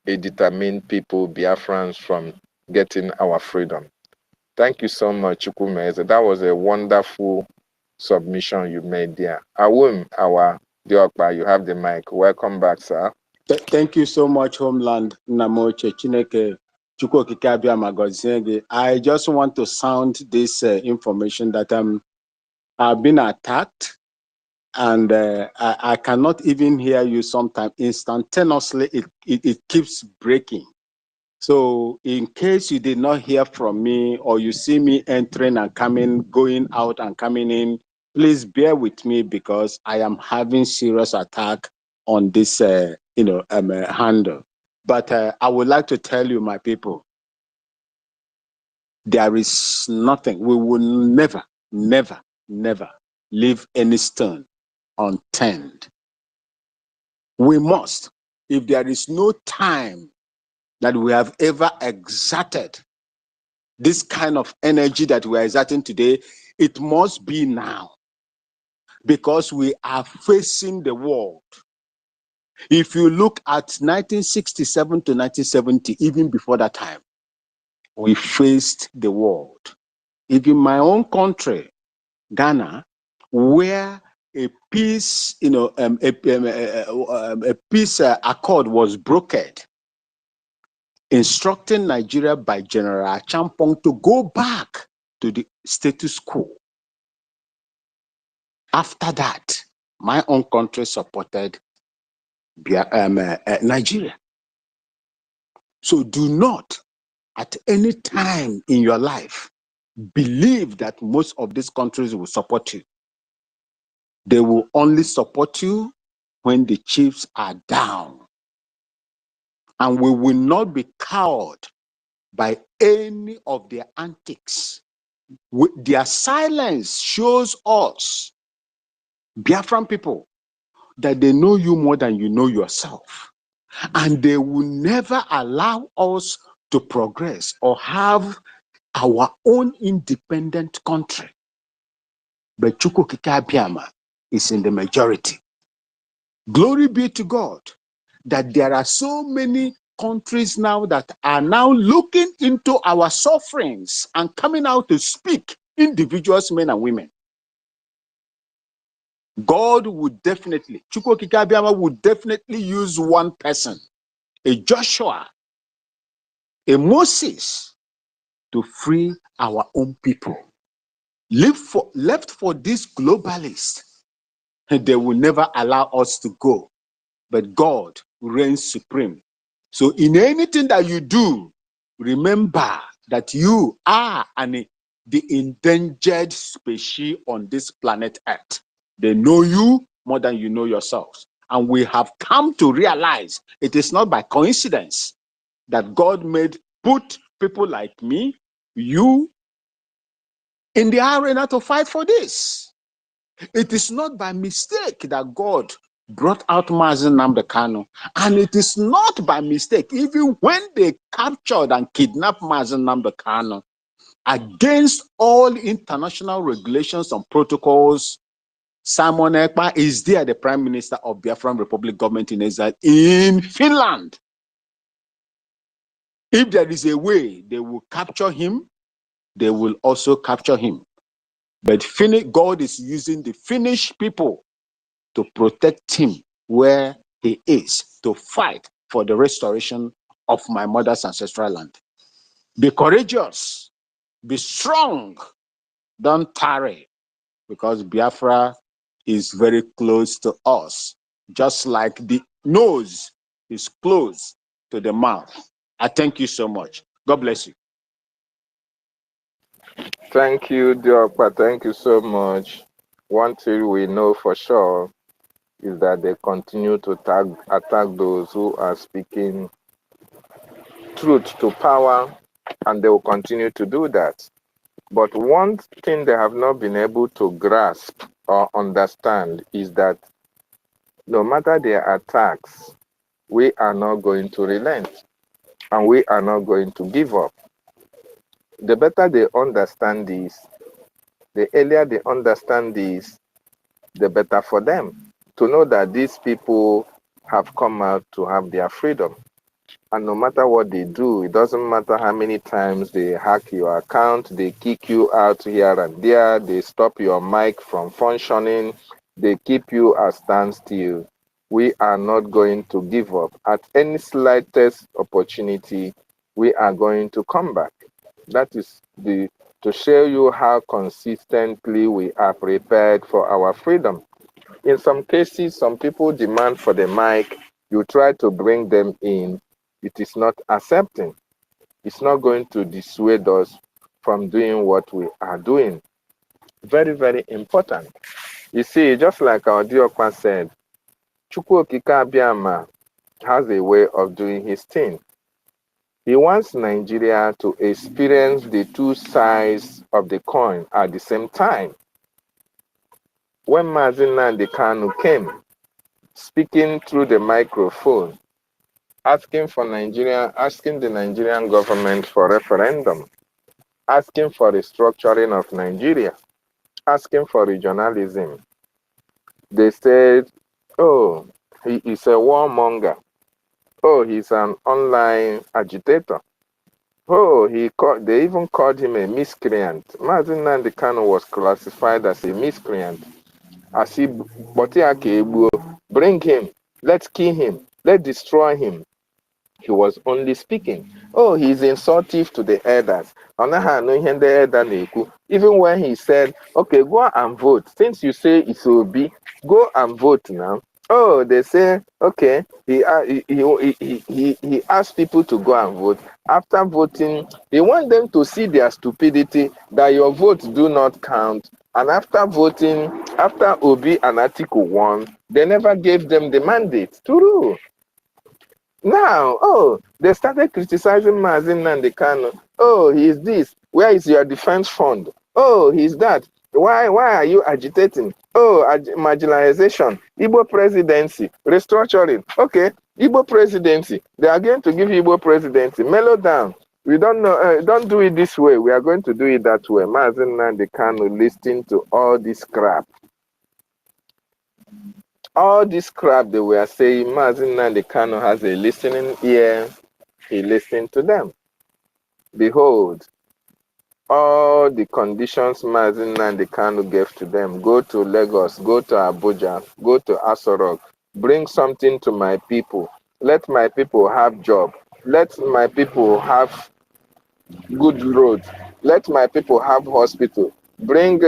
a determined people, Biafrans, from getting our freedom. Thank you so much, Chukwumeze. That was a wonderful submission you made there. Awum, our Diokpa, you have the mic. Welcome back, sir. Thank you so much, Homeland Namoche Chineke. Chukwokike Abịama gọzie gị. I just want to sound this information that I've been attacked, and I cannot even hear you sometimes. Instantaneously, it keeps breaking. So in case you did not hear from me, or you see me entering and coming, going out and coming in, please bear with me, because I am having serious attack on this handle. But I would like to tell you, my people, there is nothing. We will never, never, never leave any stone unturned. We must. If there is no time that we have ever exerted this kind of energy that we are exerting today, it must be now, because we are facing the world. If you look at 1967 to 1970, even before that time, we faced the world. Even my own country, Ghana, where a peace, a peace accord was brokered, instructing Nigeria by General Achampong to go back to the status quo. After that, my own country supported Nigeria. So do not, at any time in your life, believe that most of these countries will support you. They will only support you when the chiefs are down. And we will not be cowed by any of their antics. Their silence shows us, Biafran people, that they know you more than you know yourself. And they will never allow us to progress or have our own independent country. But Chukwukike Abịama is in the majority. Glory be to God that there are so many countries now that are now looking into our sufferings and coming out to speak, individuals, men and women. God would definitely, Chukwukike Abịama would definitely use one person, a Joshua, a Moses, to free our own people. Left for these globalists, they will never allow us to go. But God reigns supreme. So in anything that you do, remember that you are the endangered species on this planet Earth. They know you more than you know yourselves. And we have come to realize it is not by coincidence that God put people like me, you, in the arena to fight for this. It is not by mistake that God brought out Mazi Nnamdi Kanu, and it is not by mistake, even when they captured and kidnapped Mazi Nnamdi Kanu, against all international regulations and protocols, Simon Ekpa is there, the Prime Minister of Biafran Republic government in exile in Finland. If there is a way they will capture him, they will also capture him. But God is using the Finnish people to protect him where he is, to fight for the restoration of my mother's ancestral land. Be courageous, be strong, don't tarry, because Biafra is very close to us, just like the nose is close to the mouth. I thank you so much. God bless you. Thank you, Diokpa. Thank you so much. One thing we know for sure is that they continue to attack those who are speaking truth to power, and they will continue to do that. But one thing they have not been able to grasp or understand is that no matter their attacks, we are not going to relent, and we are not going to give up. The better they understand this, The earlier they understand this, the better for them to know that these people have come out to have their freedom. And no matter what they do, it doesn't matter how many times they hack your account, they kick you out here and there, they stop your mic from functioning, they keep you at standstill. We are not going to give up. At any slightest opportunity, we are going to come back. That is to show you how consistently we are prepared for our freedom. In some cases, some people demand for the mic. You try to bring them in. It is not accepting. It's not going to dissuade us from doing what we are doing. Very, very important. You see, just like our Diokwa said, Chukwu Okike Abiama has a way of doing his thing. He wants Nigeria to experience the two sides of the coin at the same time. When Mazi Nnamdi Kanu came, speaking through the microphone, asking the Nigerian government for referendum, asking for restructuring of Nigeria, asking for regionalism, they said, oh, he is a warmonger. Oh, he's an online agitator. Oh, they even called him a miscreant. Mazi Nnamdi Kanu was classified as a miscreant. As he, bring him, let's kill him, let's destroy him. He was only speaking. Oh, he's insultive to the elders. Even when he said, okay, go and vote. Since you say it will be, go and vote now. Oh, they say, okay, he asked people to go and vote. After voting, he wants them to see their stupidity, that your votes do not count. And after voting, after Obi and Atiku won, they never gave them the mandate to rule. Now, oh, they started criticizing Mazi Nnamdi Kanu. Oh, he's this. Where is your defense fund? Oh, he's that. Why are you agitating? Oh, marginalization, Igbo presidency, restructuring. Okay, Igbo presidency. They are going to give Igbo presidency. Mellow down. We don't know. Don't do it this way. We are going to do it that way. Mazi Nnamdi Kanu listening to all this crap. All this crap they were saying, Mazi Nnamdi Kanu has a listening ear. He listened to them. Behold, all the conditions Mazi Nnamdi Kanu gave to them. Go to Lagos, go to Abuja, go to Aso Rock, bring something to my people. Let my people have job. Let my people have good roads. Let my people have hospital. Bring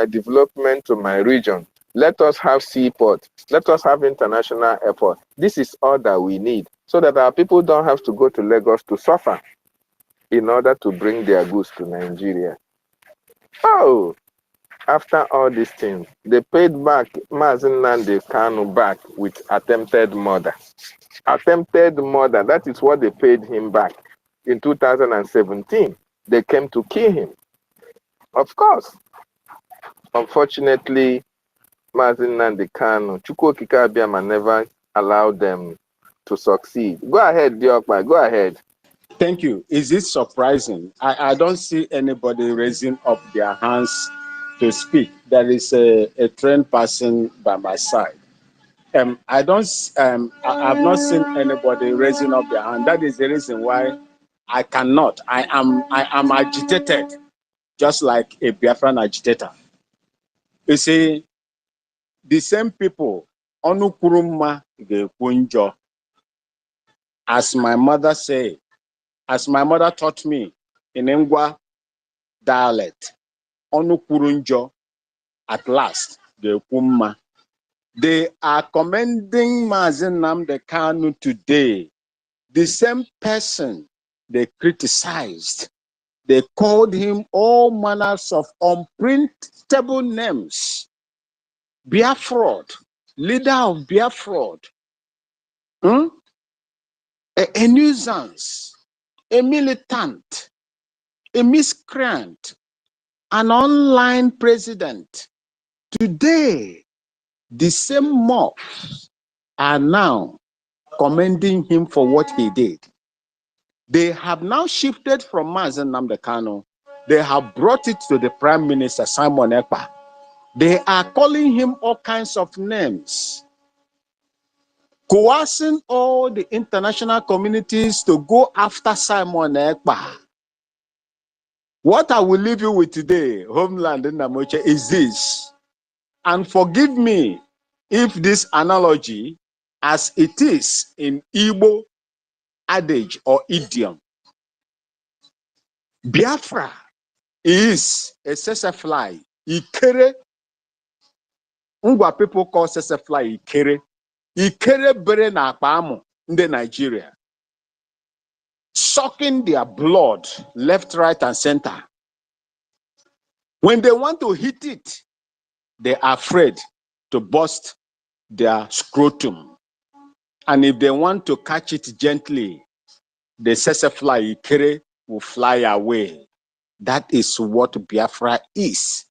development to my region. Let us have seaport. Let us have international airport. This is all that we need, so that our people don't have to go to Lagos to suffer in order to bring their goods to Nigeria. Oh, after all these things, they paid back Mazi Nnamdi Kanu back with attempted murder. Attempted murder, that is what they paid him back. In 2017, they came to kill him. Of course, unfortunately, Mazi Nnamdi Kanu, Chukwu Okike Abiama never allowed them to succeed. Go ahead, Diokpa, go ahead. Thank you. Is it surprising? I don't see anybody raising up their hands to speak. There is a trained person by my side. I've not seen anybody raising up their hand. That is the reason why I cannot. I am agitated, just like a Biafran agitator. You see, the same people, Onu Kuruma Gekunjo, as my mother said, as my mother taught me in Ngwa dialect, Onu Kurunjo, at last, Gekumma. They are commending Mazi Nnamdi Kanu today. The same person they criticized. They called him all manners of unprintable names. Biafra, leader of Biafra, a nuisance, a militant, a miscreant, an online president. Today, the same mobs are now commending him for what he did. They have now shifted from Mazi Nnamdi Kanu. They have brought it to the Prime Minister, Simon Ekpa. They are calling him all kinds of names, coercing all the international communities to go after Simon Ekpa. What I will leave you with today, Homeland in Namoche, is this. And forgive me if this analogy, as it is in Igbo adage or idiom, Biafra is a sesefly. Ikere, ngwa people call sesefly Ikere. Ikere bere na akpamu in Nigeria, sucking their blood left, right, and center. When they want to hit it, they are afraid to burst their scrotum. And if they want to catch it gently, the sesefly Ikere will fly away. That is what Biafra is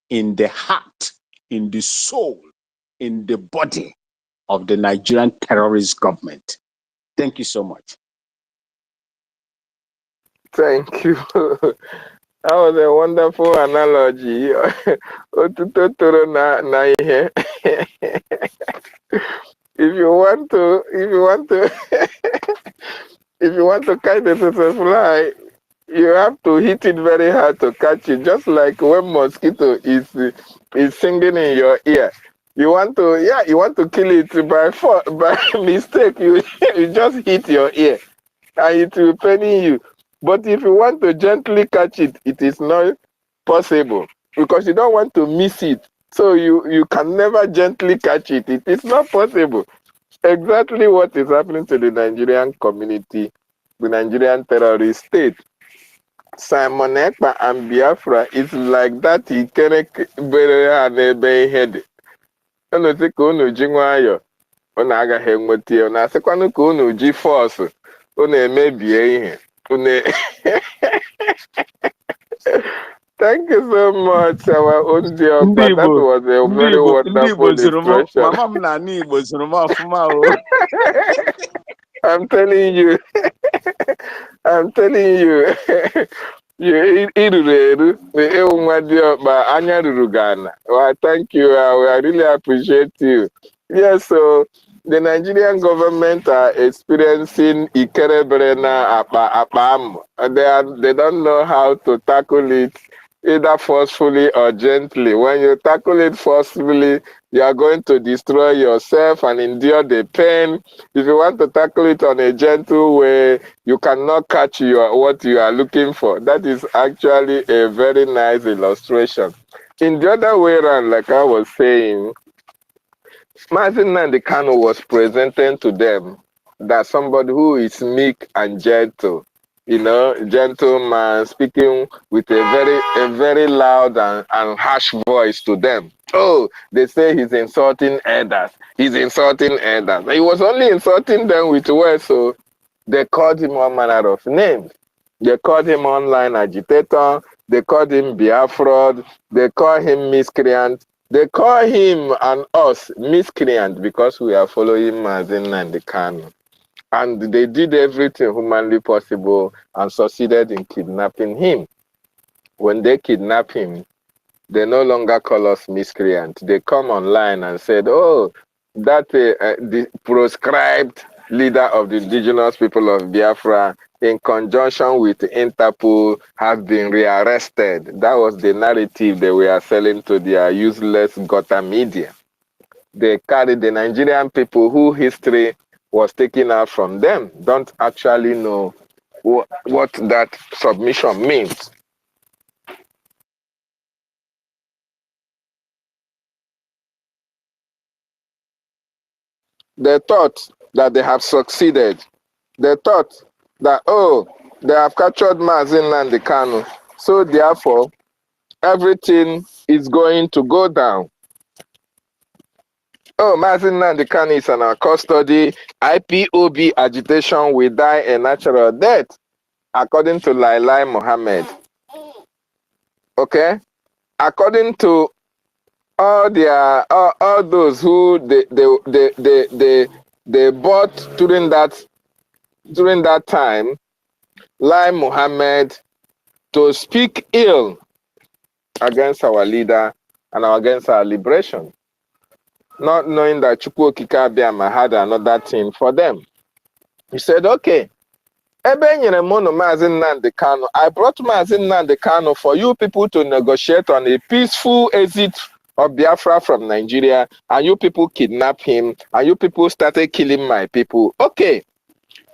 in the heart, in the soul, in the body of the Nigerian terrorist government. Thank you so much. Thank you. That was a wonderful analogy. Otuto toro na ihe. If you want to if you want to catch the fly, you have to hit it very hard to catch it. Just like when mosquito is singing in your ear. You want to kill it by mistake. You just hit your ear and it will pain you. But if you want to gently catch it, it is not possible because you don't want to miss it. So you can never gently catch it. It is not possible. Exactly what is happening to the Nigerian community, the Nigerian terrorist state. Simon Ekpa and Biafra is like that. He can't be head. Unu sị ka unu ji nwayọ, unu agaghị enweta ya. Unu asịkwanụ ka unu ji fọsụ, unu emebie ihe. Thank you so much, our own dear. But that was a very wonderful illustration. I'm telling you. I'm telling you. Well, thank you. I really appreciate you. Yes, so the Nigerian government are experiencing Ikereberena Apam. They don't know how to tackle it either forcefully or gently. When you tackle it forcefully, you are going to destroy yourself and endure the pain. If you want to tackle it on a gentle way, you cannot catch what you are looking for. That is actually a very nice illustration. In the other way around, like I was saying, Mazin Nandekano was presenting to them that somebody who is meek and gentle, gentleman, speaking with a very loud and harsh voice to them. Oh, they say he's insulting elders. He's insulting elders. He was only insulting them with words, so they called him all manner of names. They called him online agitator. They called him Biafran. They call him miscreant. They call him and us miscreant because we are following Mazin Nandekano. And they did everything humanly possible and succeeded in kidnapping him. When they kidnap him, they no longer call us miscreant. They come online and said, oh, that the proscribed leader of the indigenous people of Biafra, in conjunction with Interpol, has been rearrested. That was the narrative they were selling to their useless gutter media. They carried the Nigerian people who history was taken out from them, don't actually know what that submission means. They thought that they have succeeded. They thought that, oh, they have captured Mazin Nandekano, so therefore everything is going to go down. Oh, Mazin Nandekano is in our custody. IPOB agitation will die a natural death, according to Lailai Mohammed. Okay? According to all those who they bought during that time, Lai Mohammed to speak ill against our leader and against our liberation, not knowing that Chukwu Okike Abiama had another thing for them. He said, okay, I brought Mazi Nnamdi Kanu for you people to negotiate on a peaceful exit of Biafra from Nigeria, and you people kidnap him, and you people started killing my people. Okay,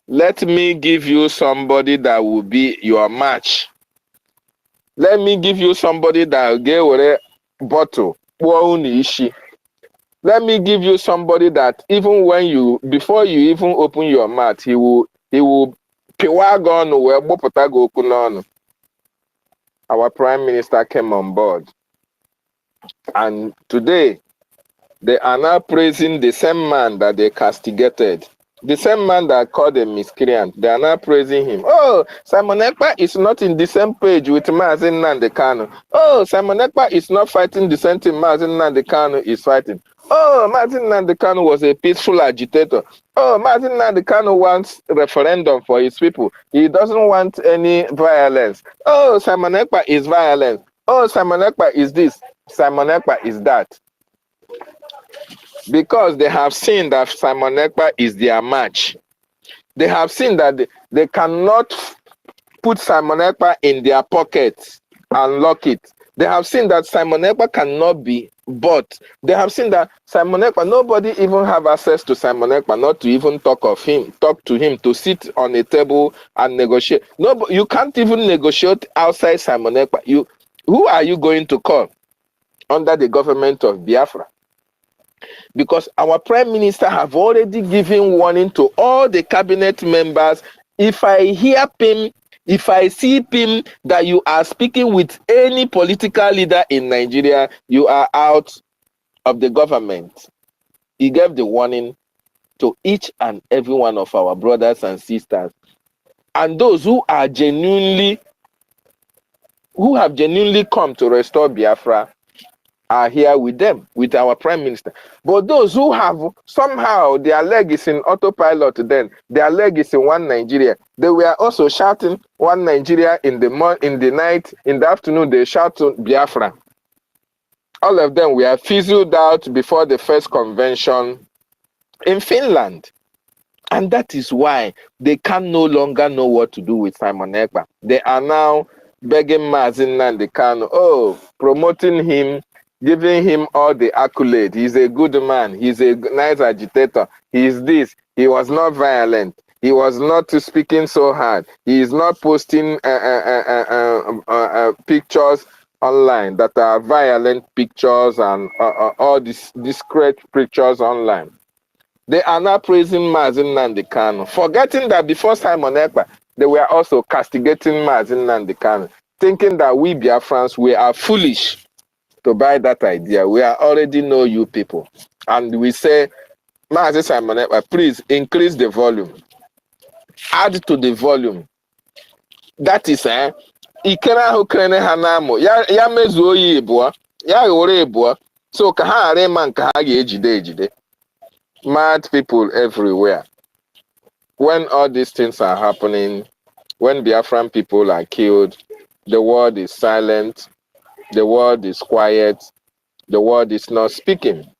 let me give you somebody that will be your match. Let me give you somebody that will get a bottle. Let me give you somebody that even when you, before you even open your mouth, he will our prime minister came on board. And today, they are now praising the same man that they castigated. The same man that called a miscreant. They are now praising him. Oh, Simon Ekpa is not in the same page with Mazi Nnamdi Kanu. Oh, Simon Ekpa is not fighting the same thing Mazi Nnamdi Kanu is fighting. Oh, Mazi Nnamdi Kanu was a peaceful agitator. Oh, Mazi Nnamdi Kanu wants referendum for his people. He doesn't want any violence. Oh, Simon Ekpa is violent. Oh, Simon Ekpa is this. Simon Ekpa is that. Because they have seen that Simon Ekpa is their match. They have seen that they cannot put Simon Ekpa in their pockets and lock it. They have seen that Simon Ekpa cannot be bought. They have seen that Simon Ekpa, nobody even have access to Simon Ekpa, not to even talk to him, to sit on a table and negotiate. No, you can't even negotiate outside Simon Ekpa. Who are you going to call under the government of Biafra? Because our prime minister have already given warning to all the cabinet members. If I hear him, if I see him that you are speaking with any political leader in Nigeria, you are out of the government. He gave the warning to each and every one of our brothers and sisters. And those who have genuinely come to restore Biafra are here with them, with our prime minister. But those who have somehow their leg is in autopilot, then their leg is in one Nigeria. They were also shouting one Nigeria in the night, in the afternoon they shout Biafra. All of them were fizzled out before the first convention in Finland. And that is why they can no longer know what to do with Simon Ekpa. They are now begging Mazi Nnamdi Kanu, promoting him, giving him all the accolades. He's a good man. He's a nice agitator. He's this. He was not violent. He was not speaking so hard. He is not posting pictures online that are violent pictures and all these discreet pictures online. They are now praising Mazi Nnamdi Kanu, forgetting that before Simon Ekpa, they were also castigating Mazi Nnamdi Kanu, thinking that we Biafrans, we are foolish to buy that idea. We already know you people. And we say, Mazi Simon Ekpa, please increase the volume. Add to the volume. That is, Ikena Hokrene Hanamo, ya mezuo yi ebua, ya ghore ebua, so ka ha ghara ịma nke ha ga-ejide ejide. Mad people everywhere. When all these things are happening, when Biafran people are killed, the world is silent, the world is quiet, the world is not speaking.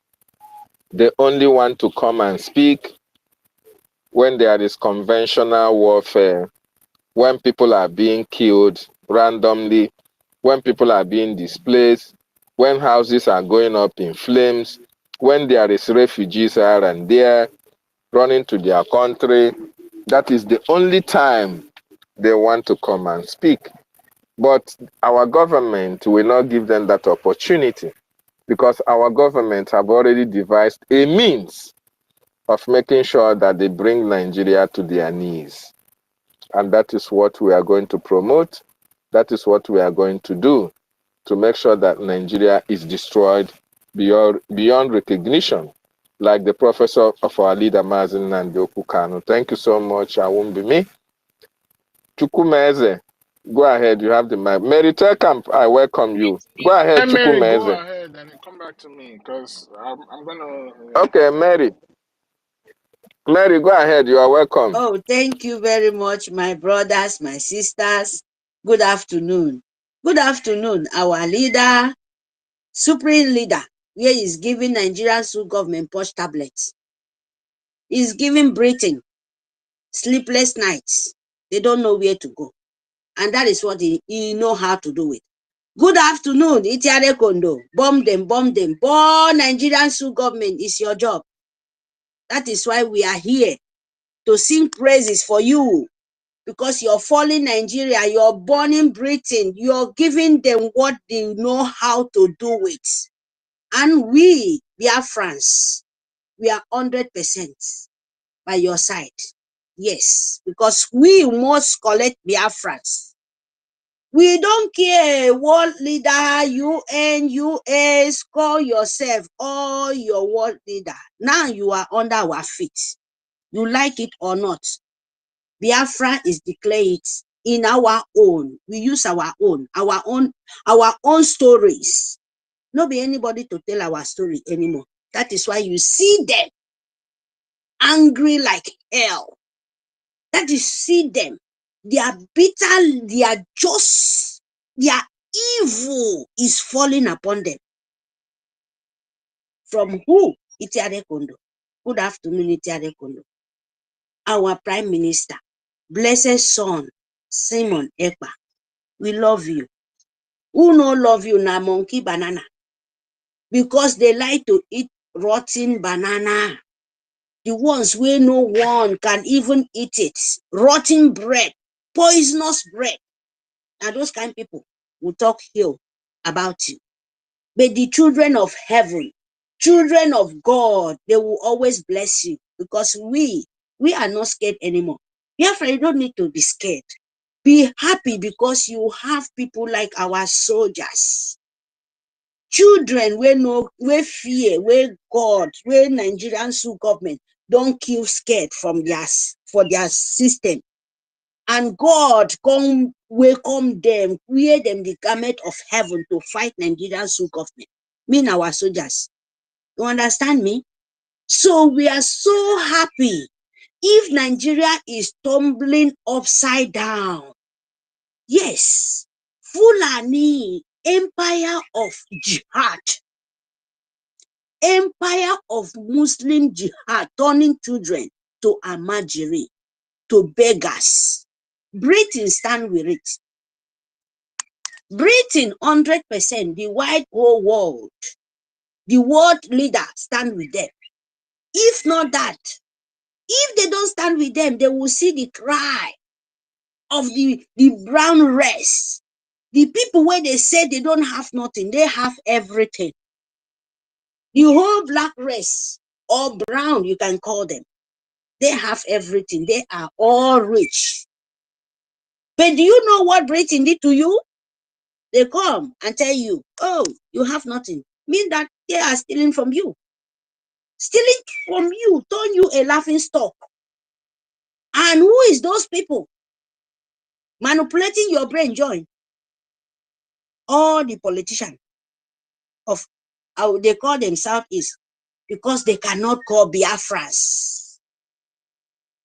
They only want to come and speak when there is conventional warfare, when people are being killed randomly, when people are being displaced, when houses are going up in flames, when there is refugees here and there running to their country. That is the only time they want to come and speak. But our government will not give them that opportunity, because our government have already devised a means of making sure that they bring Nigeria to their knees. And that is what we are going to promote. That is what we are going to do to make sure that Nigeria is destroyed beyond recognition, like the professor of our leader, Mazi Nnamdi Kanu. Thank you so much. I won't be me. Chukwumeze, go ahead. You have the mic. Mary Telkamp, I welcome you. Go ahead, Mary, go Chukwumeze. ahead and come back to me, because I'm gonna. Okay, Mary. Mary, go ahead. You are welcome. Oh, thank you very much, my brothers, my sisters. Good afternoon. Good afternoon, our leader, supreme leader, where he's giving Nigerian State government push tablets. He's giving Britain sleepless nights. They don't know where to go. And that is what he know how to do it. Good afternoon, Itiare Kondo. Bomb them, bomb them. Bomb Nigerian State government is your job. That is why we are here to sing praises for you. Because you're falling Nigeria, you're burning Britain, you're giving them what they know how to do it. And we are friends. We are 100% by your side. Yes, because we must collect Biafrans. We don't care world leader, UN, US, call yourself all your world leader. Now you are under our feet. You like it or not. Biafra is declared in our own. We use our own stories. Not be anybody to tell our story anymore. That is why you see them angry like hell. That is, see them. They are bitter, they are just, their evil is falling upon them. From who? Itiare Kondo. Good afternoon, Itiare Kondo. Our Prime Minister, blessed son, Simon Ekpa. We love you. Who no love you na monkey banana? Because they like to eat rotten banana. The ones where no one can even eat it. Rotten bread, poisonous bread. Now those kind of people will talk ill about you. But the children of heaven, children of God, they will always bless you. Because we are not scared anymore. Therefore, you don't need to be scared. Be happy because you have people like our soldiers. Children where fear, where God, where Nigerian government don't kill scared from for their system. And God come welcome them, wear them the garment of heaven to fight Nigerian government. Mean our soldiers. You understand me? So we are so happy if Nigeria is tumbling upside down. Yes, Fulani, empire of jihad, empire of Muslim jihad, turning children to Amajiri, to beggars. Britain stand with it. Britain 100%, the wide whole world, the world leader stand with them. If not that, if they don't stand with them, they will see the cry of the brown race. The people where they say they don't have nothing, they have everything. The whole black race or brown, you can call them, they have everything. They are all rich. But do you know what Britain did to you? They come and tell you, oh, you have nothing. Mean that they are stealing from you. Stealing from you, turn you a laughing stock. And who is those people? Manipulating your brain, join. All the politicians of, they call them Southeast, because they cannot call Biafrans.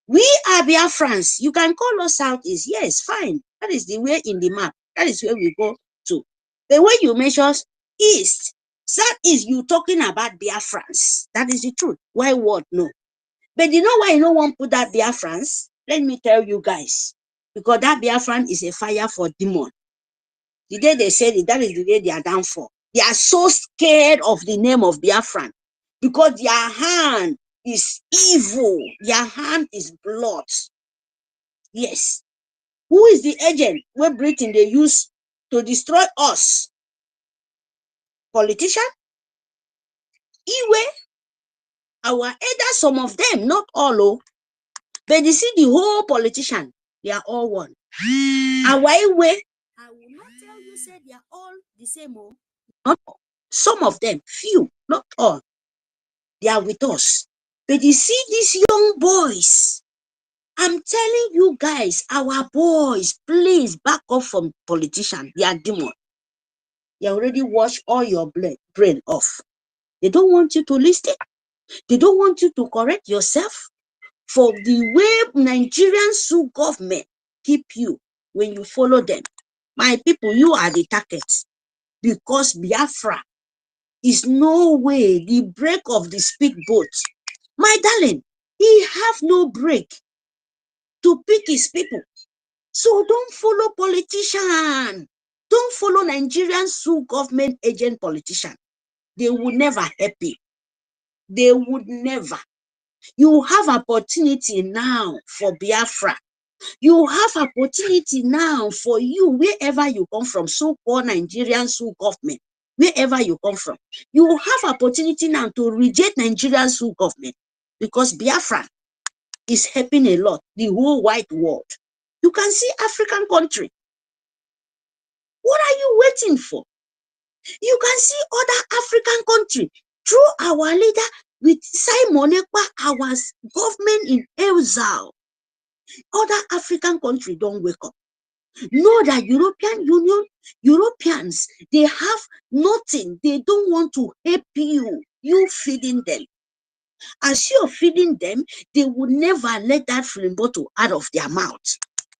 We are Biafrans. You can call us Southeast. Yes, fine. That is the way in the map. That is where we go to. But when you measure East, Southeast, you talking about Biafrans. That is the truth. Why what? No. But you know why no one put that Biafrans? Let me tell you guys. Because that Biafran is a fire for demon. The day they said it, that is the day they are down for. They are so scared of the name of Biafran because their hand is evil. Their hand is blood. Yes. Who is the agent where Britain they use to destroy us? Politician? Iwe? Our elders, some of them, not all, oh. But you see the whole politician, they are all one. Our Iwe, I will not tell you, say they are all the same, oh. Not all. Some of them, few, not all. They are with us. But you see these young boys, I'm telling you guys, our boys, please back off from politicians. They are demons. They already wash all your brain off. They don't want you to listen. They don't want you to correct yourself for the way Nigerian government keep you when you follow them. My people, you are the target, because Biafra is no way the break of the speedboat. My darling, he have no break to pick his people. So don't follow politician. Don't follow Nigerian sue government agent politician. They would never help you. They would never. You have opportunity now for Biafra. You have opportunity now for you, wherever you come from, so-called Nigerian sue government, wherever you come from. You have opportunity now to reject Nigerian sue government, because Biafra is helping a lot, the whole wide world. You can see African country. What are you waiting for? You can see other African country through our leader with Simon Ekpa, our government in exile. Other African country don't wake up. Know that European Union, Europeans, they have nothing. They don't want to help you. You feeding them. As you're feeding them, they will never let that film bottle out of their mouth.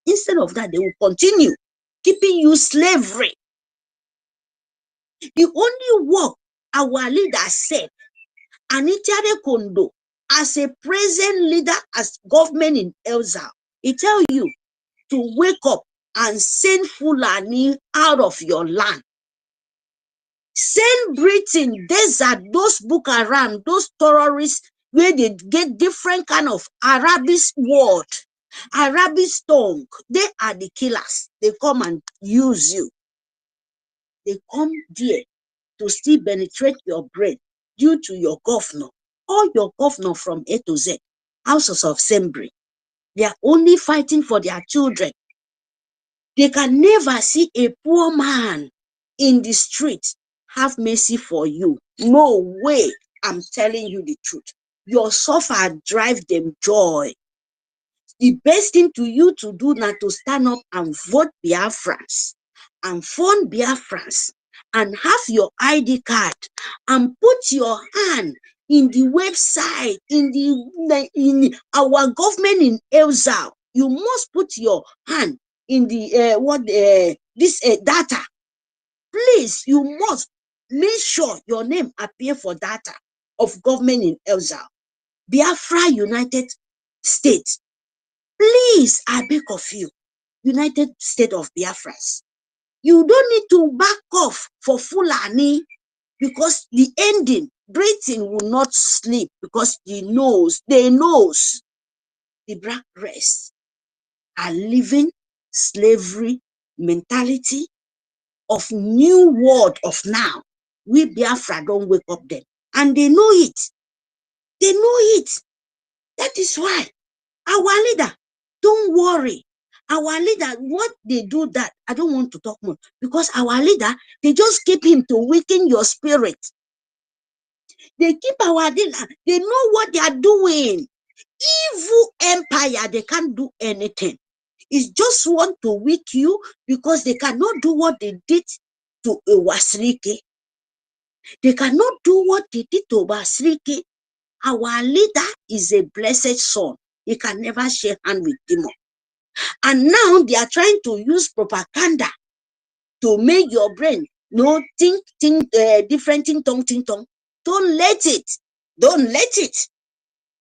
Instead of that, they will continue keeping you slavery. The only work our leader said, Anitiare Kondo, as a present leader, as government in exile, he tell you to wake up and send Fulani out of your land. Send Britain, desert, those Boko Haram, those terrorists, where they get different kind of Arabic word, Arabic tongue. They are the killers. They come and use you. They come there to still penetrate your brain due to your governor. All your governor from A to Z, houses of assembly. They are only fighting for their children. They can never see a poor man in the street have mercy for you. No way. I'm telling you the truth. Your suffer drive them joy. The best thing to you to do now to stand up and vote Biafrans and fund Biafrans and have your ID card and put your hand in the website, in our government in exile. You must put your hand in the data. Please, you must make sure your name appear for data of government in exile. Biafra United States. Please, I beg of you, United States of Biafras. You don't need to back off for Fulani, because the ending, Britain will not sleep, because they knows the black race are living slavery mentality of new world of now. We Biafra don't wake up them. And they know it. They know it. That is why our leader, don't worry. Our leader, what they do that, I don't want to talk more, because our leader, they just keep him to weaken your spirit. They keep our leader, they know what they are doing. Evil empire, they can't do anything. It's just want to weak you, because they cannot do what they did to Wasrike. They cannot do what they did to Wasrike. Our leader is a blessed son. He can never shake hand with demon. And now they are trying to use propaganda to make your brain think different ting tong. Don't let it. Don't let it.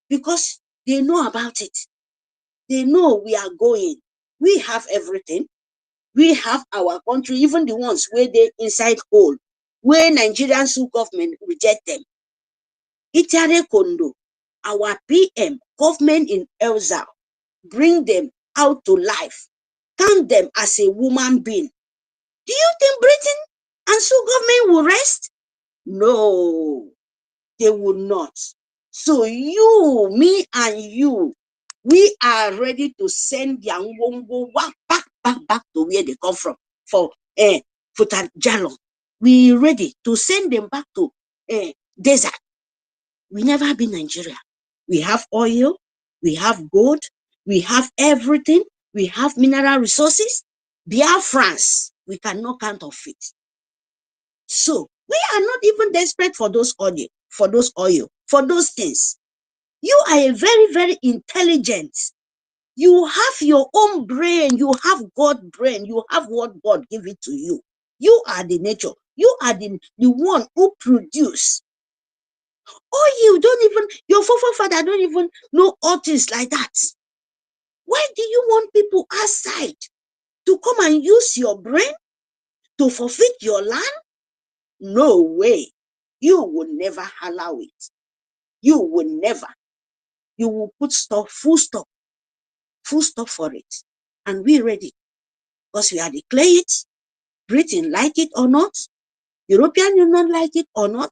Because they know about it. They know we are going. We have everything. We have our country, even the ones where they inside hole, where Nigerian sue government reject them. Itiare Kondo, our PM, government in exile, bring them out to life, count them as a woman being. Do you think Britain and sue government will rest? No, they will not. So you, me, and you, we are ready to send the Angwongo back to where they come from for Futajalo. We ready to send them back to desert. We never been Nigeria. We have oil, we have gold, we have everything, we have mineral resources. Biafrans, we cannot count of it. So we are not even desperate for those oil, for those things. You are a very, very intelligent. You have your own brain. You have God brain. You have what God give it to you. You are the nature. You are the one who produce. Oh, you don't even, your forefather don't even know all things like that. Why do you want people outside to come and use your brain to forfeit your land? No way. You will never allow it. You will never. You will put full stop for it. And we ready. Because we are declare it. Britain like it or not. European Union like it or not.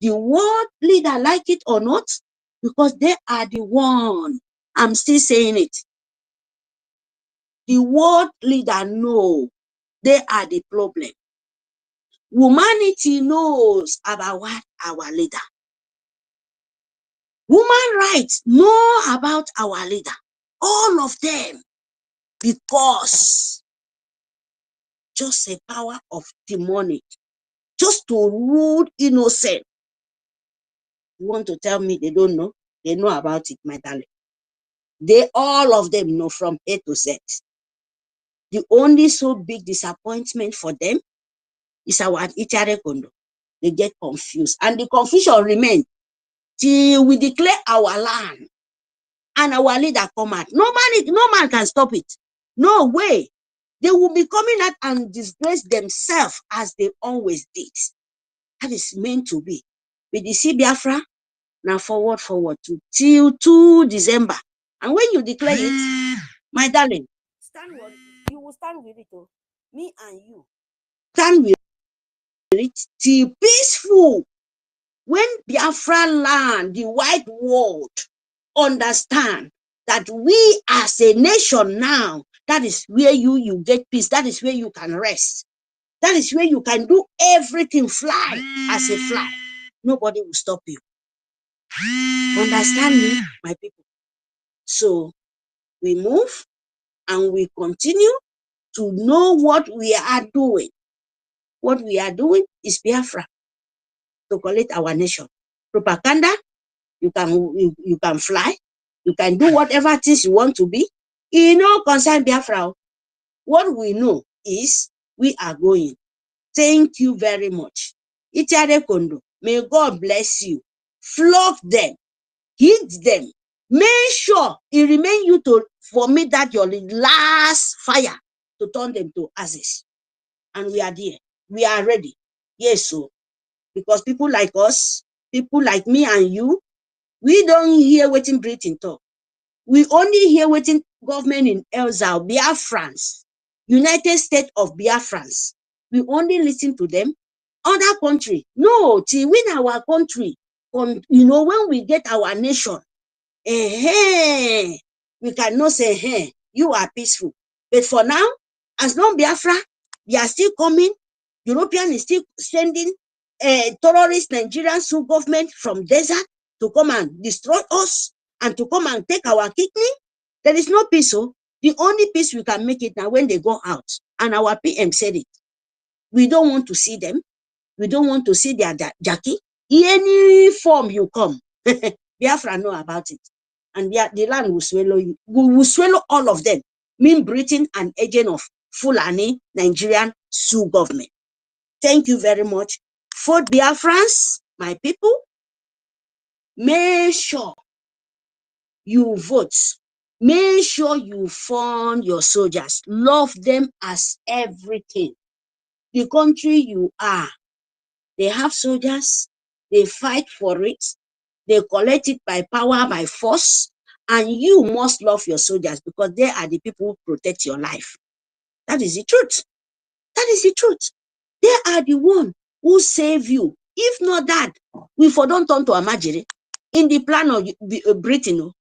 The world leader like it or not. Because they are the one. I'm still saying it. The world leader know they are the problem. Humanity knows about what our leader. Human rights know about our leader. All of them. Because just a power of demonic. Just to rule innocent. You want to tell me they don't know? They know about it, my darling. They, all of them know from A to Z. The only so big disappointment for them is our Itiare Kondo. They get confused. And the confusion remains till we declare our land and our leader come out. No man can stop it. No way. They will be coming out and disgrace themselves as they always did. That is meant to be. With the Biafra, now forward to till 2 December. And when you declare it, my darling, you will stand with it. Oh. Me and you. Stand with it till peaceful. When Biafra land, the white world understand that we as a nation now, that is where you get peace. That is where you can rest. That is where you can do everything, fly as a fly. Nobody will stop you. Understand me, my people? So we move and we continue to know what we are doing. What we are doing is Biafra to collect our nation. Propaganda, you can fly, you can do whatever things you want to be. You know, concern Biafra. What we know is we are going. Thank you very much. Itiare Kondo, may God bless you. Flog them, hit them. Make sure it remain you to for me that your last fire to turn them to ashes. And we are there. We are ready. Yes, so because people like us, people like me and you, we don't hear waiting Britain talk. We only hear waiting government in exile, Biafrans, United States of Biafrans. We only listen to them. Other country, no, till when our country, you know, when we get our nation, we cannot say, hey, you are peaceful. But for now, as long Biafra, they are still coming. European is still sending terrorist Nigerian government from desert to come and destroy us and to come and take our kidney. There is no peace. So the only peace we can make it now when they go out. And our PM said it. We don't want to see them. We don't want to see their Jackie. Any form you come, Biafra know about it. And the land will swallow you. We will swallow all of them. Mean Britain and agent of Fulani Nigerian Sioux government. Thank you very much. For Biafrans, my people, make sure you vote. Make sure you fund your soldiers. Love them as everything. The country you are, they have soldiers. They fight for it. They collect it by power, by force. And you must love your soldiers because they are the people who protect your life. That is the truth. That is the truth. They are the one who save you. If not that, we for don't turn to Amajiri. In the plan of Britain,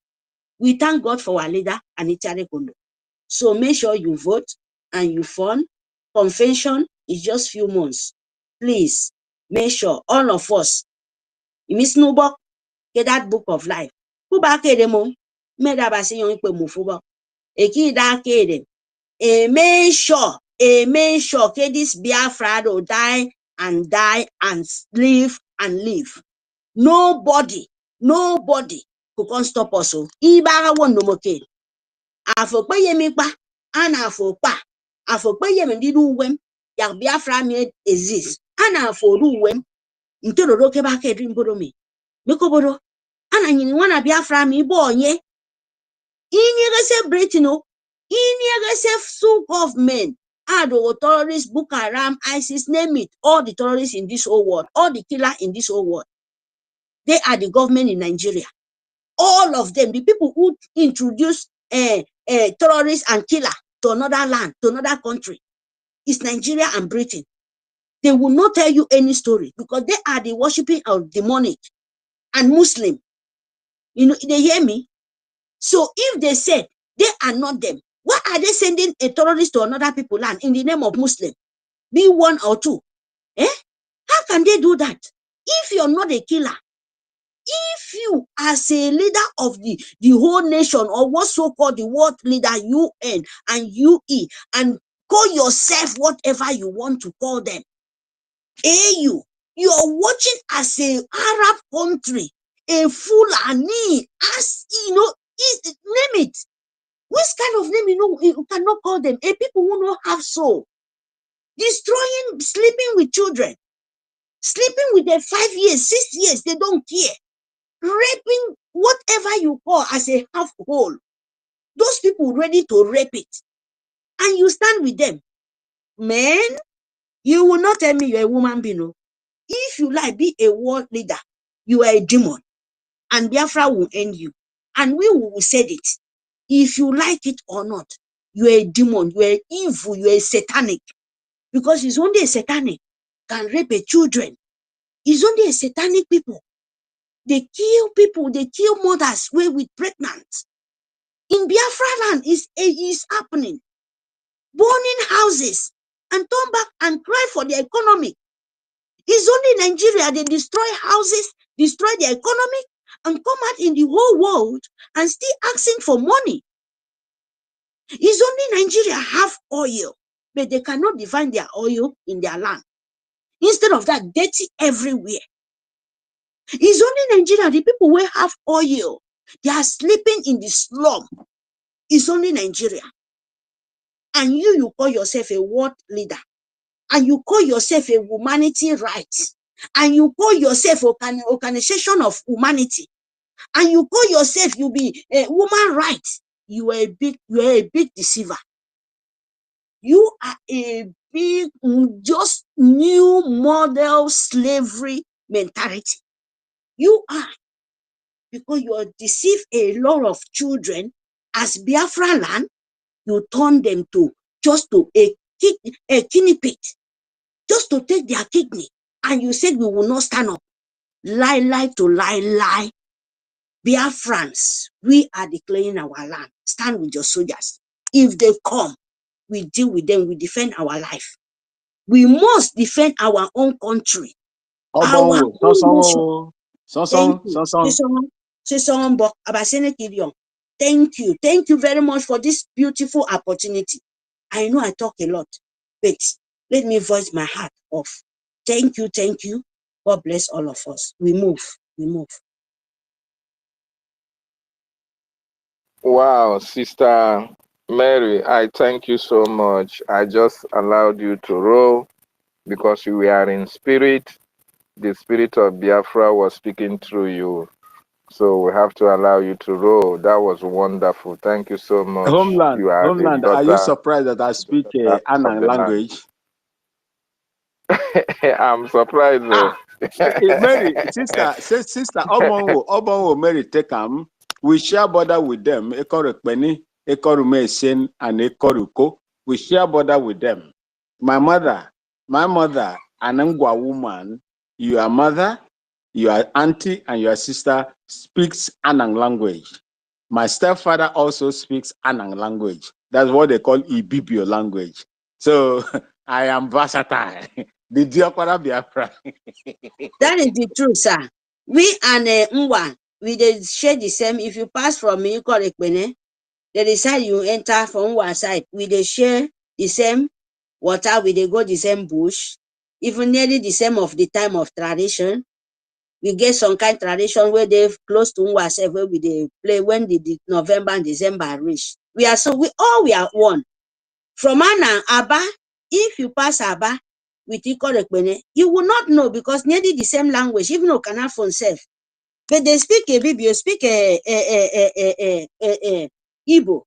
we thank God for our leader, Itiare Kondo. So make sure you vote and you fund. Convention is just few months. Please, make sure all of us, Miss Nubok, get that book of life. Who back at them? Made up as young people move over. A kid that kid. Make sure this Biafra will die and live and live. Nobody who can stop us. Ibaga won no more. Afokpa yemikpa, ana afokpa. Afokpa yemendidu wem, ya Biafra me exist. Ana aforu wem, ntoro keba kedri mbodo me. Mekobodo, ana nyini wana Biafra me ibo onye. Inyegese Britain o, inyegese soup of men. Ado terrorists, Boko Haram, ISIS, name it. All the terrorists in this whole world, all the killers in this whole world, they are the government in Nigeria. All of them, the people who introduce terrorists and killer to another land, to another country, is Nigeria and Britain. They will not tell you any story because they are the worshipping of demonic and Muslim. You know, they hear me? So if they said they are not them, why are they sending a terrorist to another people's land in the name of Muslim? Be one or two. Eh? How can they do that? If you're not a killer, if you as a leader of the whole nation or what so-called the world leader UN and UE and call yourself whatever you want to call them, AU, you're watching as a Arab country, a Fulani, as you know, name it. Which kind of name you cannot call them? A people who don't have soul. Destroying, sleeping with children, sleeping with their 5 years, 6 years, they don't care. Raping whatever you call as a half whole. Those people ready to rape it. And you stand with them. Man, you will not tell me you're a woman being. No. If you like be a world leader, you are a demon. And Biafra will end you. And we will say it. If you like it or not, you are a demon, you are evil, you are satanic. Because it's only a satanic can rape a children. It's only a satanic people. They kill people, they kill mothers with pregnant. In Biafra land is happening. Burning houses and turn back and cry for the economy. It's only Nigeria, they destroy houses, destroy the economy, and come out in the whole world and still asking for money. It's only Nigeria have oil, but they cannot define their oil in their land. Instead of that, dirty everywhere. It's only Nigeria, the people who have oil, they are sleeping in the slum. It's only Nigeria. And you call yourself a world leader. And you call yourself a humanity rights. And you call yourself an organization of humanity. And you call yourself you be a woman rights. You are a big deceiver. You are a big, just new model slavery mentality. You are, because you are deceive a lot of children as Biafra land, you turn them to just to a kidney pit, just to take their kidney. And you said we will not stand up. Lie to lie. Biafrans, we are declaring our land. Stand with your soldiers. If they come, we deal with them, we defend our life. We must defend our own country. Our own nation. Thank you. Thank you very much for this beautiful opportunity. I know I talk a lot, but let me voice my heart off. Thank you. God bless all of us. We move. Wow, Sister Mary, I thank you so much. I just allowed you to roll because you were in spirit. The spirit of Biafra was speaking through you. So we have to allow you to roll. That was wonderful. Thank you so much. Homeland, You are Homeland, are you surprised that I speak Anang language? I'm surprised though. Mary, sister, Omonwo, Mary Tekam, we share border with them. Ekorukbeni, Ekorumesen, and Ekoruko. We share border with them. My mother, an Ngwa woman, your mother, your auntie, and your sister speaks Anang language. My stepfather also speaks Anang language. That's what they call Ibibio language. So I am versatile. The Diakwara Biafra. That is the truth, sir. We and Mwa, we they share the same. If you pass from me, correct me, they decide you enter from one side. We they share the same water, we they go the same bush, even nearly the same of the time of tradition. We get some kind of tradition where they close to ourselves, where we they play when the November and December reach. We are we are one. From Anna, Aba, if you pass Aba with Ikorekbene, you will not know because nearly the same language, even though cannot for self. But they speak a Bibio, speak Igbo.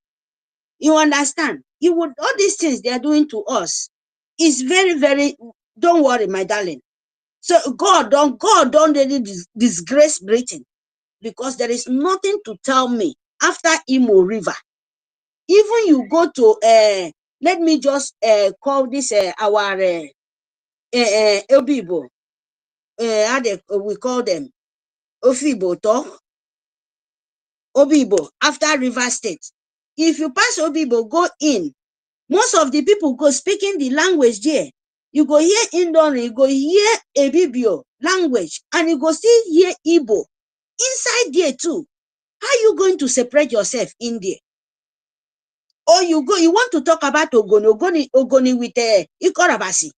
You understand? You would all these things they are doing to us is very, very. Don't worry, my darling. So God don't really disgrace Britain because there is nothing to tell me after Imo River. Even you go to let me just call this our Obibo. How we call them Ofibo talk Obibo after River State. If you pass Obibo, go in. Most of the people go speaking the language there. You go hear Indonesian, you go hear Ebibio language, and you go still hear Igbo inside there too. How are you going to separate yourself in there? Or you want to talk about Ogoni with Ikorabasi.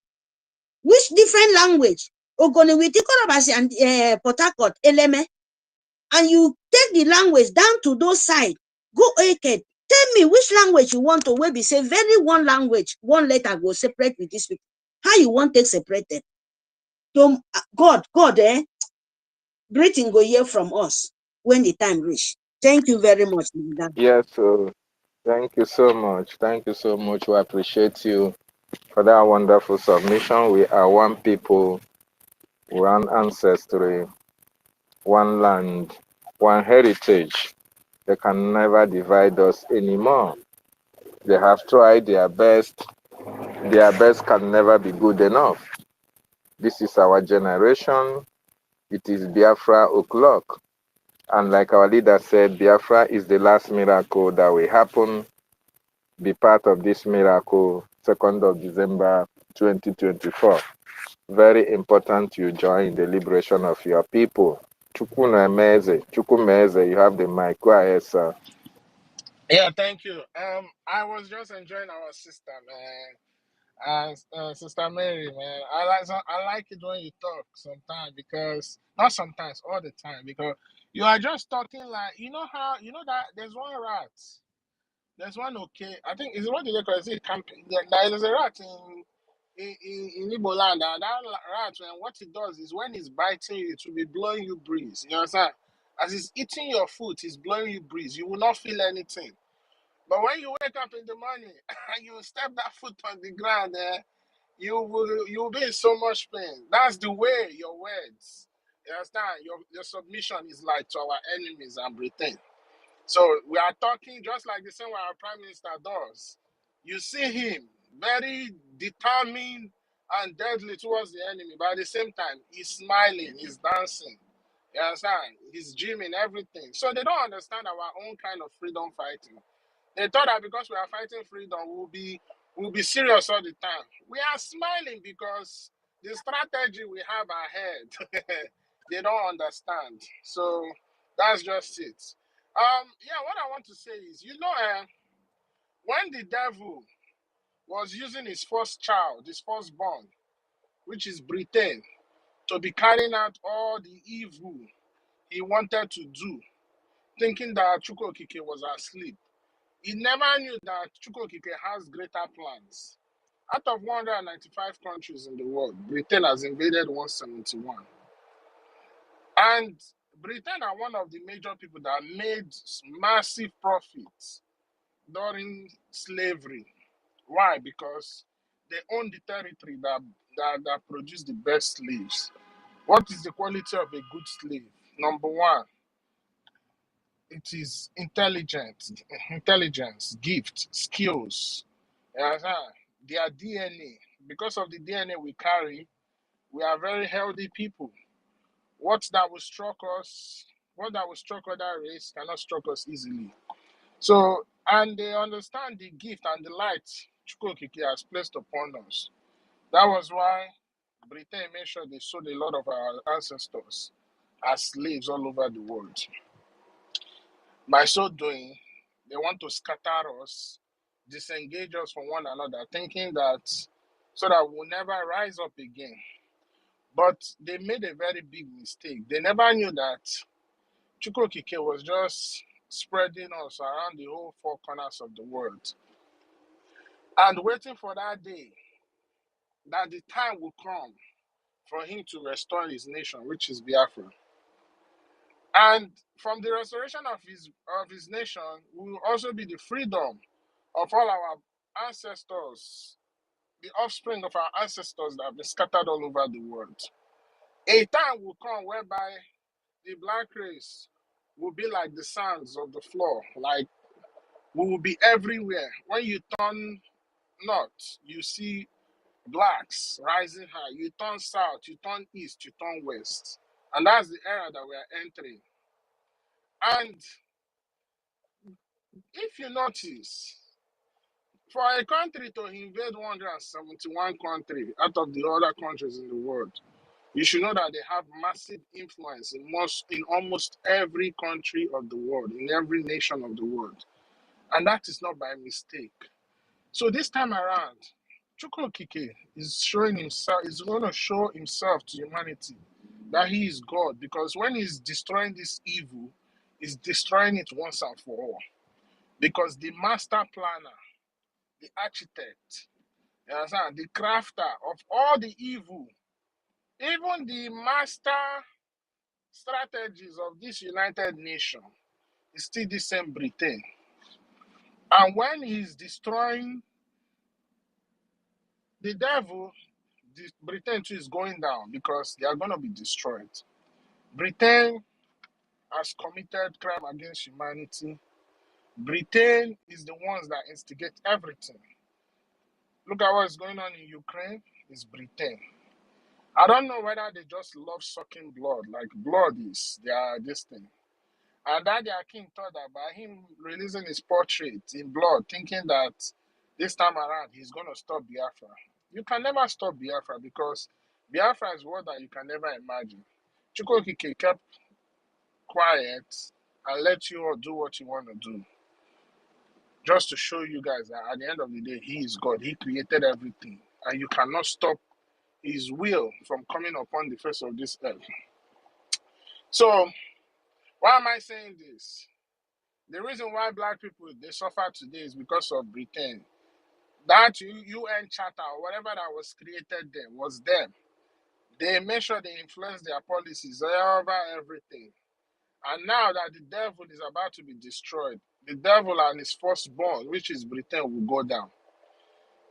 Which different language? Ogoni with Ikorabasi and Port Harcourt, Eleme. And you take the language down to those sides. Go Eke. Tell me which language you want to maybe say very one language, one letter go separate with these people. How you want to separate them? So, God, Britain go hear from us when the time reach. Thank you very much, madam. Yes, so thank you so much. Thank you so much. We appreciate you for that wonderful submission. We are one people, one ancestry, one land, one heritage. They can never divide us anymore. They have tried their best. Their best can never be good enough. This is our generation. It is Biafra o'clock. And like our leader said, Biafra is the last miracle that will happen. Be part of this miracle, 2nd of December 2024. Very important you join the liberation of your people. Chukwumeze, you have the mic. Go ahead, sir. Yeah, thank you. I was just enjoying our sister, man. Sister Mary, man. I like it when you talk sometimes because not sometimes, all the time because you are just talking like that there's one rat. There's one I think is what do they call it? Is it camping? There's a rat in Igbo land, and that rat, and what it does is when it's biting you, it will be blowing you breeze. You understand? As it's eating your food, it's blowing you breeze. You will not feel anything. But when you wake up in the morning and you step that foot on the ground, you will be in so much pain. That's the way your words. You understand? Your submission is like to our enemies and Britain. So we are talking just like the same way our prime minister does. You see him very determined and deadly towards the enemy, but at the same time, he's smiling, he's dancing. You understand? He's gymming everything. So they don't understand our own kind of freedom fighting. They thought that because we are fighting freedom, we'll be serious all the time. We are smiling because the strategy we have ahead, they don't understand. So that's just it. Yeah, what I want to say is, when the devil was using his first child, his firstborn, which is Britain, to be carrying out all the evil he wanted to do, thinking that Chukwokike was asleep, he never knew that Chukwokike has greater plans. Out of 195 countries in the world, Britain has invaded 171. And Britain are one of the major people that made massive profits during slavery. Why? Because they own the territory that produced the best slaves. What is the quality of a good slave? Number one, it is intelligence, gift, skills. You understand? Their DNA. Because of the DNA we carry, we are very healthy people. What that will struck other race cannot struck us easily. So, and they understand the gift and the light Chukwokike has placed upon us. That was why Britain made sure they sold a lot of our ancestors as slaves all over the world. By so doing, they want to scatter us, disengage us from one another, thinking that so that we'll never rise up again. But they made a very big mistake. They never knew that Chukwokike was just spreading us around the whole four corners of the world, and waiting for that day that the time will come for him to restore his nation, which is Biafra. And from the restoration of his nation will also be the freedom of all our ancestors, the offspring of our ancestors that have been scattered all over the world. A time will come whereby the black race will be like the sands of the floor, like we will be everywhere. When you turn north, you see blacks rising high. You turn south, you turn east, you turn west. And that's the era that we are entering. And if you notice, for a country to invade 171 countries out of the other countries in the world, you should know that they have massive influence in almost every country of the world, in every nation of the world. And that is not by mistake. So this time around, Chukwukike is showing himself, is going to show himself to humanity that he is God, because when he's destroying this evil, he's destroying it once and for all. Because the master planner, the architect, you understand, the crafter of all the evil, even the master strategies of this United Nation is still the same Britain. And when he's destroying the devil, Britain too is going down because they are going to be destroyed. Britain has committed crime against humanity. Britain is the ones that instigate everything. Look at what's going on in Ukraine. It's Britain. I don't know whether they just love sucking blood, like blood is this thing. And that their king thought that by him releasing his portrait in blood, thinking that this time around he's going to stop Biafra. You can never stop Biafra because Biafra is what that you can never imagine. Chukwukike kept quiet and let you all do what you want to do. Just to show you guys that at the end of the day, he is God. He created everything. And you cannot stop his will from coming upon the face of this earth. So, why am I saying this? The reason why black people, they suffer today is because of Britain. That UN charter or whatever that was created there was them. They made sure they influenced their policies over everything. And now that the devil is about to be destroyed, the devil and his firstborn, which is Britain, will go down.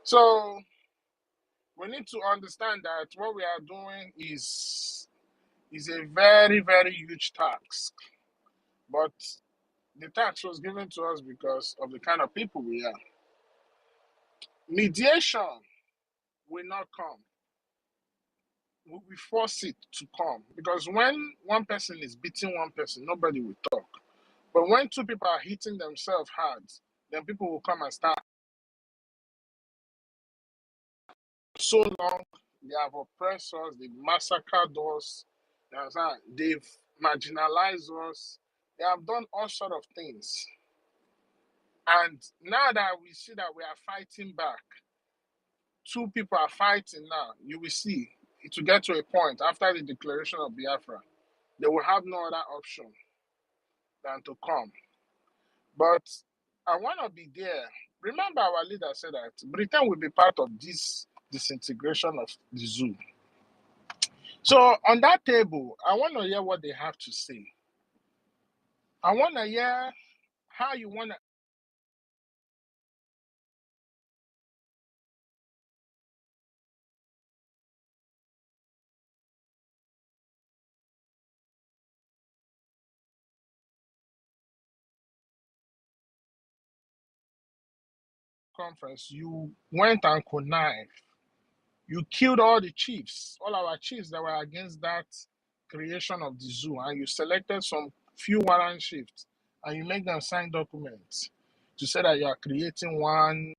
So we need to understand that what we are doing is a very, very huge task. But the tax was given to us because of the kind of people we are. Mediation will not come. We force it to come. Because when one person is beating one person, nobody will talk. But when two people are hitting themselves hard, then people will come and start. So long, they have oppressed us, they've massacred us, they've marginalized us, they have done all sort of things. And now that we see that we are fighting back, two people are fighting now, you will see it will get to a point after the declaration of Biafra, they will have no other option than to come. But I want to be there. Remember, our leader said that Britain will be part of this disintegration of the zoo. So on that table, I want to hear what they have to say. I want to hear how you want to conference. You went and connived. You killed all the chiefs, all our chiefs that were against that creation of the zoo, and you selected some few warrant chiefs, and you make them sign documents to say that you are creating one.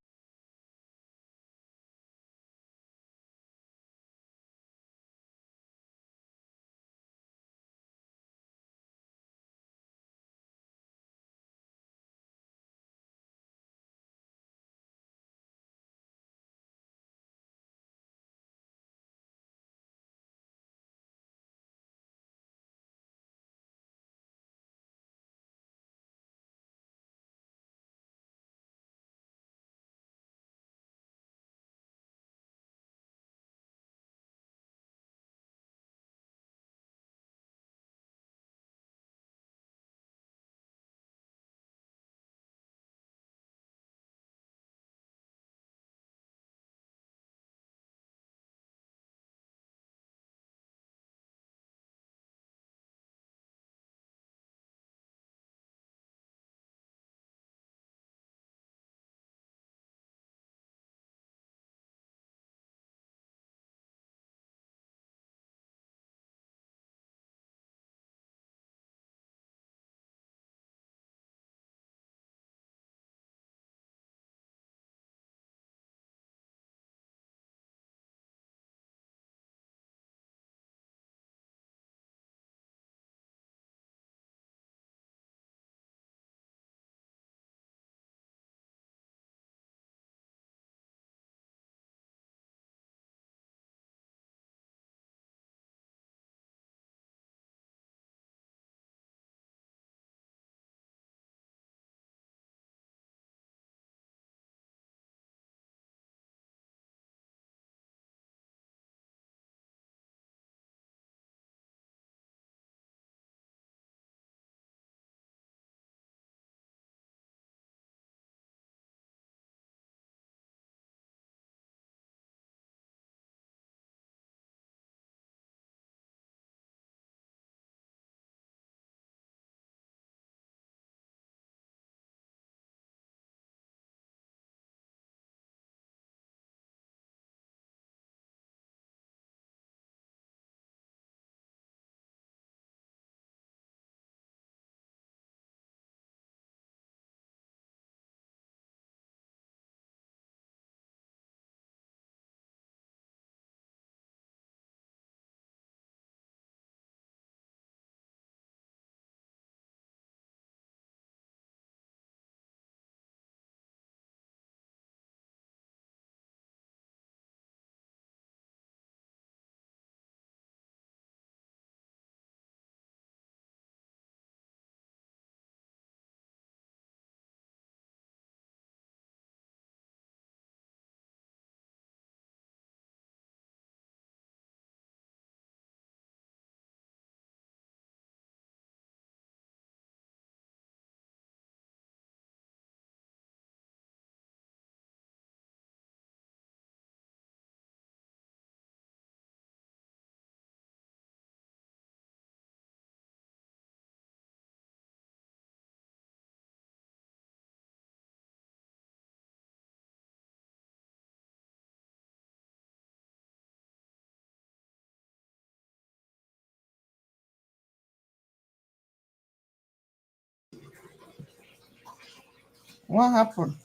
What happened?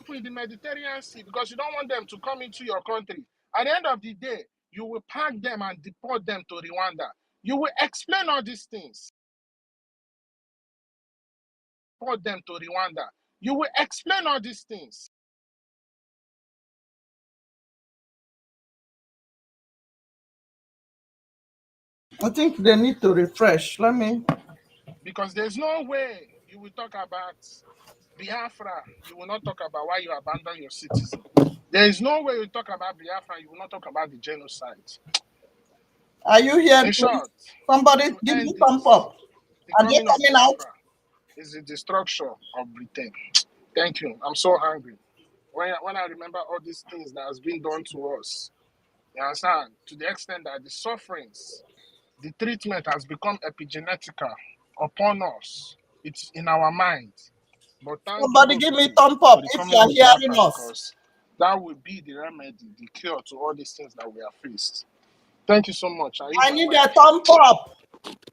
In the Mediterranean Sea because you don't want them to come into your country. At the end of the day, you will pack them and deport them to Rwanda. You will explain all these things. Deport them to Rwanda. You will explain all these things. I think they need to refresh. Let me. Because there's no way you will talk about Biafra. You will not talk about why you abandon your citizen. There is no way you talk about Biafra. You will not talk about the genocide. Are you In hearing me? short, Somebody to give me end thumb this, up. the Are they coming of coming out? Biafra is the destruction of Britain. Thank you. I'm so hungry. When I remember all these things that has been done to us, you understand? To the extent that the sufferings, the treatment has become epigenetical upon us. It's in our mind. But thank Somebody God give me today thumb for up the if you coming are of hearing Biafra us. because that will be the remedy, the cure to all these things that we have faced. Thank you so much. I use I my need mic. a thumb up.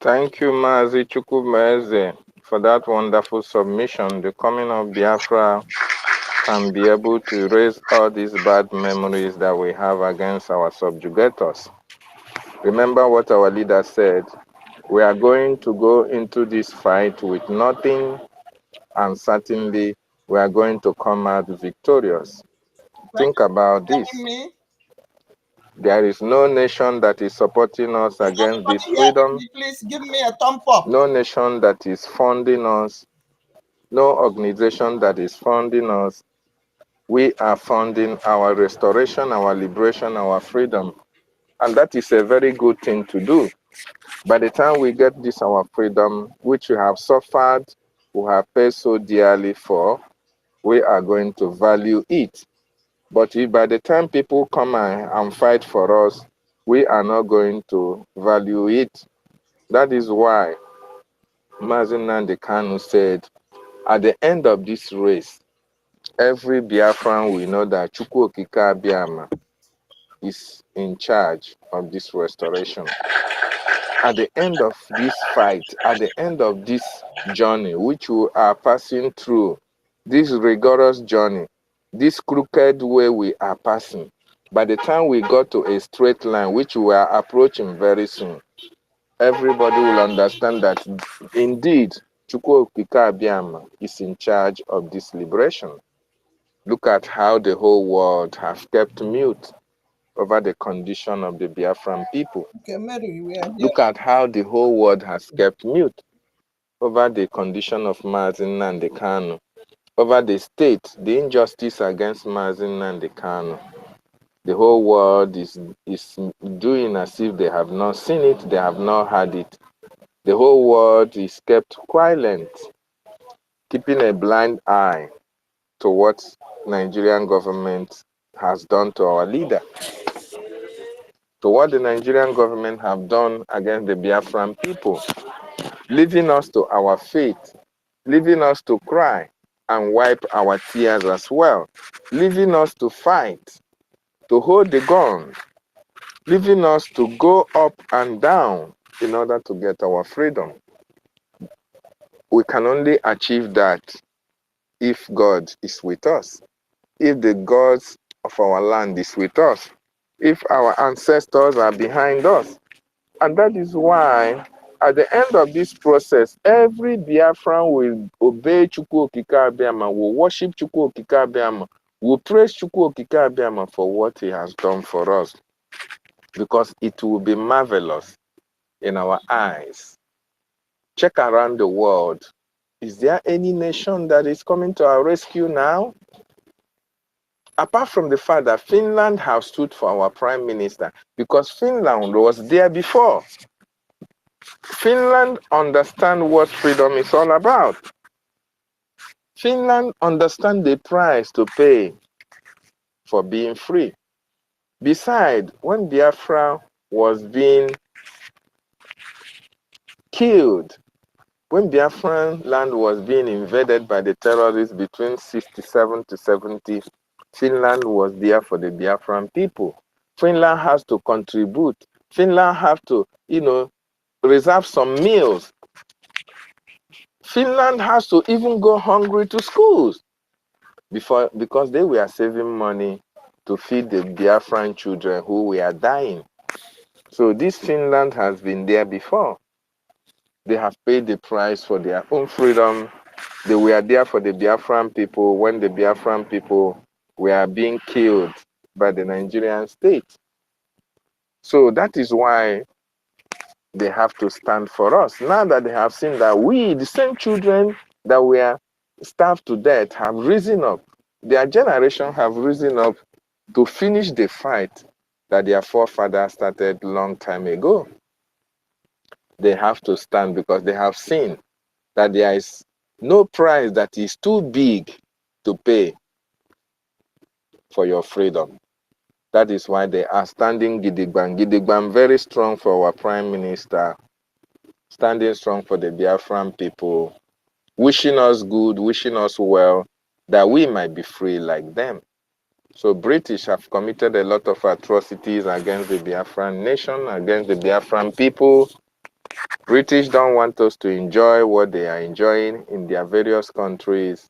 Thank you, Mazi Chukwumeze, for that wonderful submission. The coming of Biafra can be able to erase all these bad memories that we have against our subjugators. Remember what our leader said. We are going to go into this fight with nothing, and certainly we are going to come out victorious. Think about this. Me? There is no nation that is supporting us against this freedom. Me? Please give me a thumb up. No nation that is funding us. No organization that is funding us. We are funding our restoration, our liberation, our freedom. And that is a very good thing to do. By the time we get this, our freedom, which we have suffered, we have paid so dearly for, we are going to value it. But if by the time people come and fight for us, we are not going to value it. That is why Mazi Nnamdi Kanu said, at the end of this race, every Biafran will know that Chukwu Okike Abiama is in charge of this restoration. At the end of this fight, at the end of this journey, which we are passing through, this rigorous journey, this crooked way we are passing, by the time we got to a straight line, which we are approaching very soon, everybody will understand that indeed Chukwu Okike Abiama is in charge of this liberation. Look at how the whole world has kept mute over the condition of the Biafran people. Okay, Mary, we are here. Look at how the whole world has kept mute over the condition of Mazi Nnamdi Kanu, over the state, the injustice against Mazi Nnamdi Kanu. The whole world is doing as if they have not seen it, they have not heard it. The whole world is kept quiet, keeping a blind eye to what Nigerian government has done to our leader, to what the Nigerian government have done against the Biafran people, leaving us to our fate, leaving us to cry and wipe our tears as well, leaving us to fight, to hold the gun, leaving us to go up and down in order to get our freedom. We can only achieve that if God is with us, if the gods of our land is with us, if our ancestors are behind us. And that is why at the end of this process, every Biafran will obey Chukwu Okike Abiama, will worship Chukwu Okike Abiama, will praise Chukwu Okike Abiama for what he has done for us, because it will be marvelous in our eyes. Check around the world. Is there any nation that is coming to our rescue now? Apart from the fact that Finland has stood for our prime minister, because Finland was there before. Finland understands what freedom is all about. Finland understands the price to pay for being free. Besides, when Biafra was being killed, when Biafran land was being invaded by the terrorists between 67 to 70, Finland was there for the Biafran people. Finland has to contribute. Finland have to, reserve some meals. Finland has to even go hungry to schools because they were saving money to feed the Biafran children who were dying. So this Finland has been there before. They have paid the price for their own freedom. They were there for the Biafran people when the Biafran people were being killed by the Nigerian state. So that is why they have to stand for us. Now that they have seen that we, the same children that were starved to death, have risen up. Their generation have risen up to finish the fight that their forefathers started long time ago. They have to stand because they have seen that there is no price that is too big to pay for your freedom. That is why they are standing gidigban. Gidigban very strong for our prime minister, standing strong for the Biafran people, wishing us good, wishing us well, that we might be free like them. So British have committed a lot of atrocities against the Biafran nation, against the Biafran people. British don't want us to enjoy what they are enjoying in their various countries.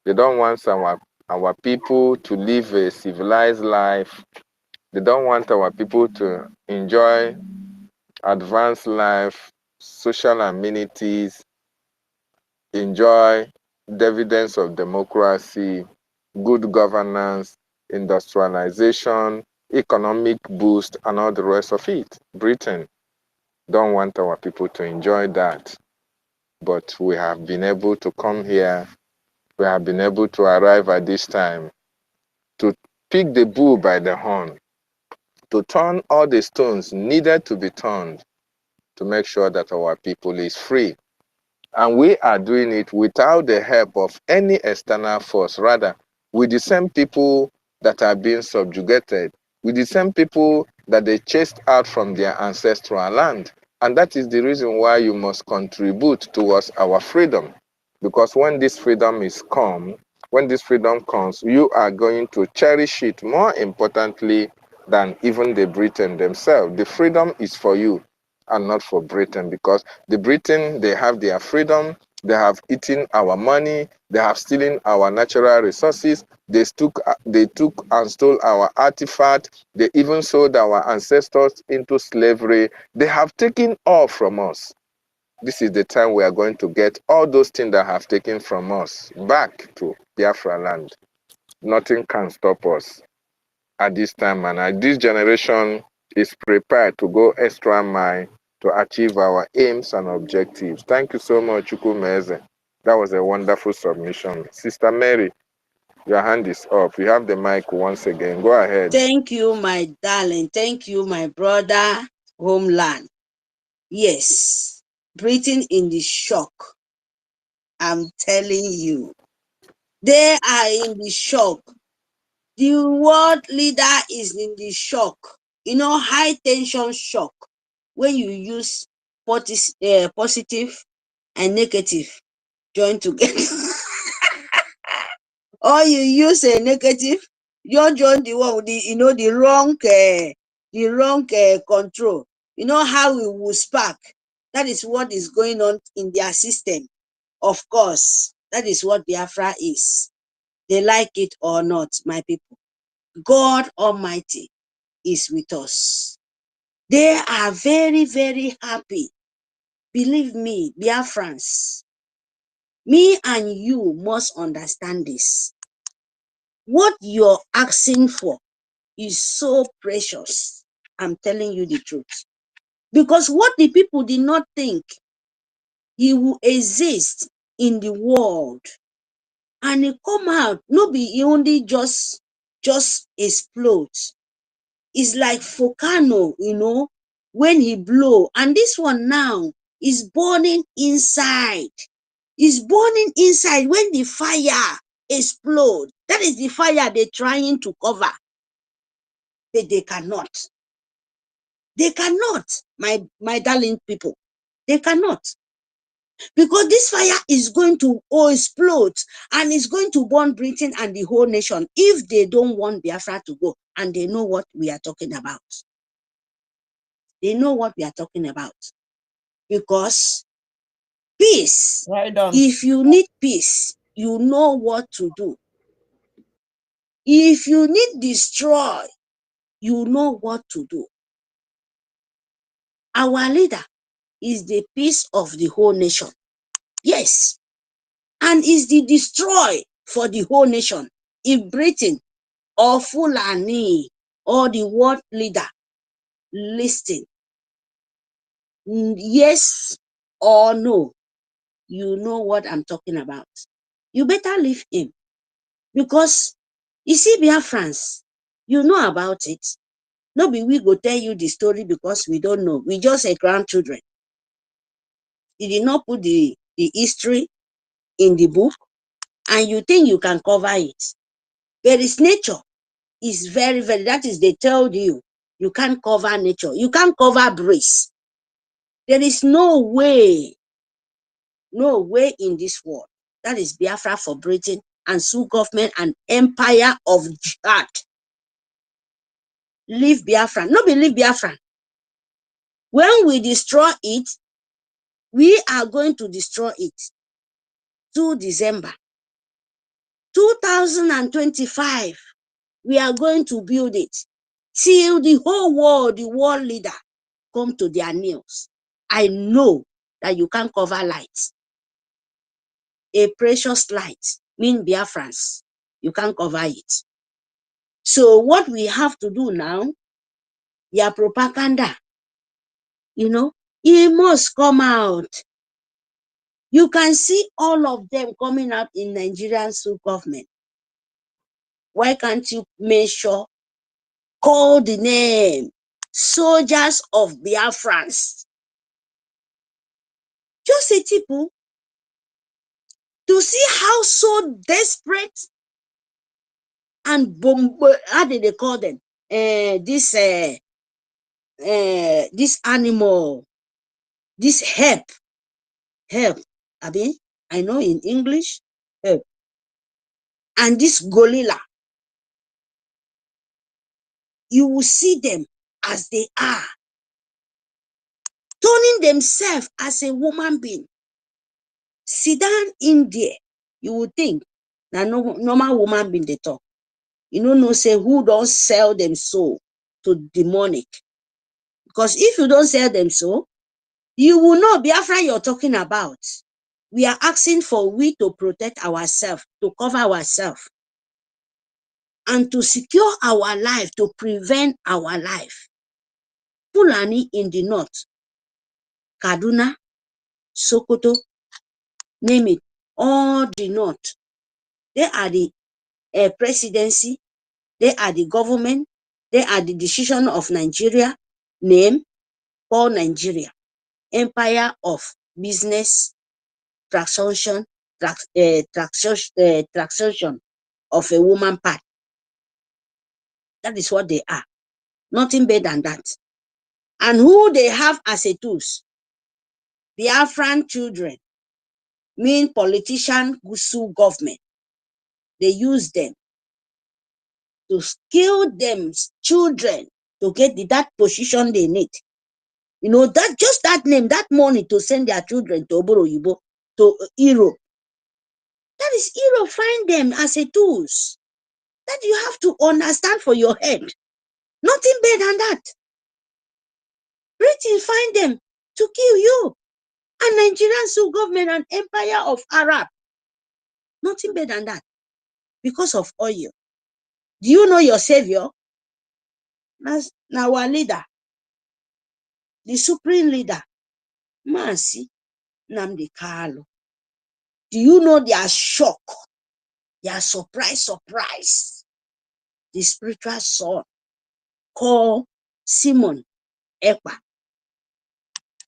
They don't want our people to live a civilized life. They don't want our people to enjoy advanced life, social amenities, enjoy dividends of democracy, good governance, industrialization, economic boost, and all the rest of it. Britain don't want our people to enjoy that. But we have been able to come here. We have been able to arrive at this time to pick the bull by the horn, to turn all the stones needed to be turned to make sure that our people is free. And we are doing it without the help of any external force, rather with the same people that are being subjugated, with the same people that they chased out from their ancestral land. And that is the reason why you must contribute towards our freedom. Because when this freedom comes, you are going to cherish it more importantly than even the Britain themselves. The freedom is for you and not for Britain, because the Britain, they have their freedom, they have eaten our money, they have stolen our natural resources, they took and stole our artifact, they even sold our ancestors into slavery. They have taken all from us. This is the time we are going to get all those things that have taken from us back to Biafra land. Nothing can stop us at this time, and this generation is prepared to go extra mile to achieve our aims and objectives. Thank you so much, Chukwumeze. That was a wonderful submission. Sister Mary, your hand is up. You have the mic once again. Go ahead. Thank you, my darling. Thank you, my brother, homeland. Yes, Britain in the shock. I'm telling you. They are in the shock. The world leader is in the shock. You know, high tension shock. When you use positive and negative join together. Or you use a negative, you join the one with the wrong control. You know how we will spark. That is what is going on in their system. Of course, that is what Biafra is. They like it or not, my people. God Almighty is with us. They are very, very happy. Believe me, Biafrans, me and you must understand this. What you're asking for is so precious. I'm telling you the truth. Because what the people did not think he will exist in the world, and it come out, no be only just explode. It's like volcano, you know, when he blow, and this one now is burning inside. It's burning inside. When the fire explode, that is the fire they're trying to cover, but they cannot. They cannot, my darling people. They cannot. Because this fire is going to explode, and it's going to burn Britain and the whole nation if they don't want Biafra to go. And they know what we are talking about. They know what we are talking about. Because peace, Right on. if you need peace, you know what to do. If you need destroy, you know what to do. Our leader is the peace of the whole nation. Yes. And is the destroy for the whole nation. If Britain or Fulani or the world leader listen, yes or no, you know what I'm talking about. You better leave him. Because you see, Biafrans, you know about it. Nobody we go tell you the story because we don't know. We just a grandchildren. You did not put the history in the book, and you think you can cover it. But it's nature. Is very, very, that is, they told you, you can't cover nature. You can't cover breeze. There is no way in this world. That is Biafra for Britain and Sioux government and empire of jihad. Leave Biafra. No believe Biafra. When we destroy it, we are going to destroy it. 2 December 2025, we are going to build it till the whole world, the world leader, come to their knees. I know that you can't cover light. A precious light, mean Biafrans, you can't cover it. So what we have to do now, your propaganda, you know, it must come out. You can see all of them coming out in Nigerian government. Why can't you make sure, call the name, soldiers of Biafrans? Just a people to see how so desperate and how did they call them? This animal, this help. I know in English, help. And this gorilla, you will see them as they are, turning themselves as a woman being. Sit down in there, you would think that no normal woman being they talk. You know, say who don't sell them soul to demonic. Because if you don't sell them soul, you will know Biafra you're talking about. We are asking for we to protect ourselves, to cover ourselves, and to secure our life, to prevent our life. Fulani in the north, Kaduna, Sokoto, name it, all the north. They are the presidency, they are the government, they are the decision of Nigeria, name, call Nigeria, empire of business, taxation of a woman part. That is what they are. Nothing better than that. And who they have as a tools? Biafran children, mean politician, Gusu government. They use them to skill them children to get that position they need. You know, that just that name, that money to send their children to Oboro Yibo, to Europe. That is Europe find them as a tools. That you have to understand for your head. Nothing better than that. Britain find them to kill you. And Nigerian Sioux government and empire of Arab. Nothing better than that. Because of oil. Do you know your savior? That's our leader. The supreme leader. Mercy Nnamdi Kanu. Do you know their shock? Their surprise. The spiritual son called Simon Ekpa.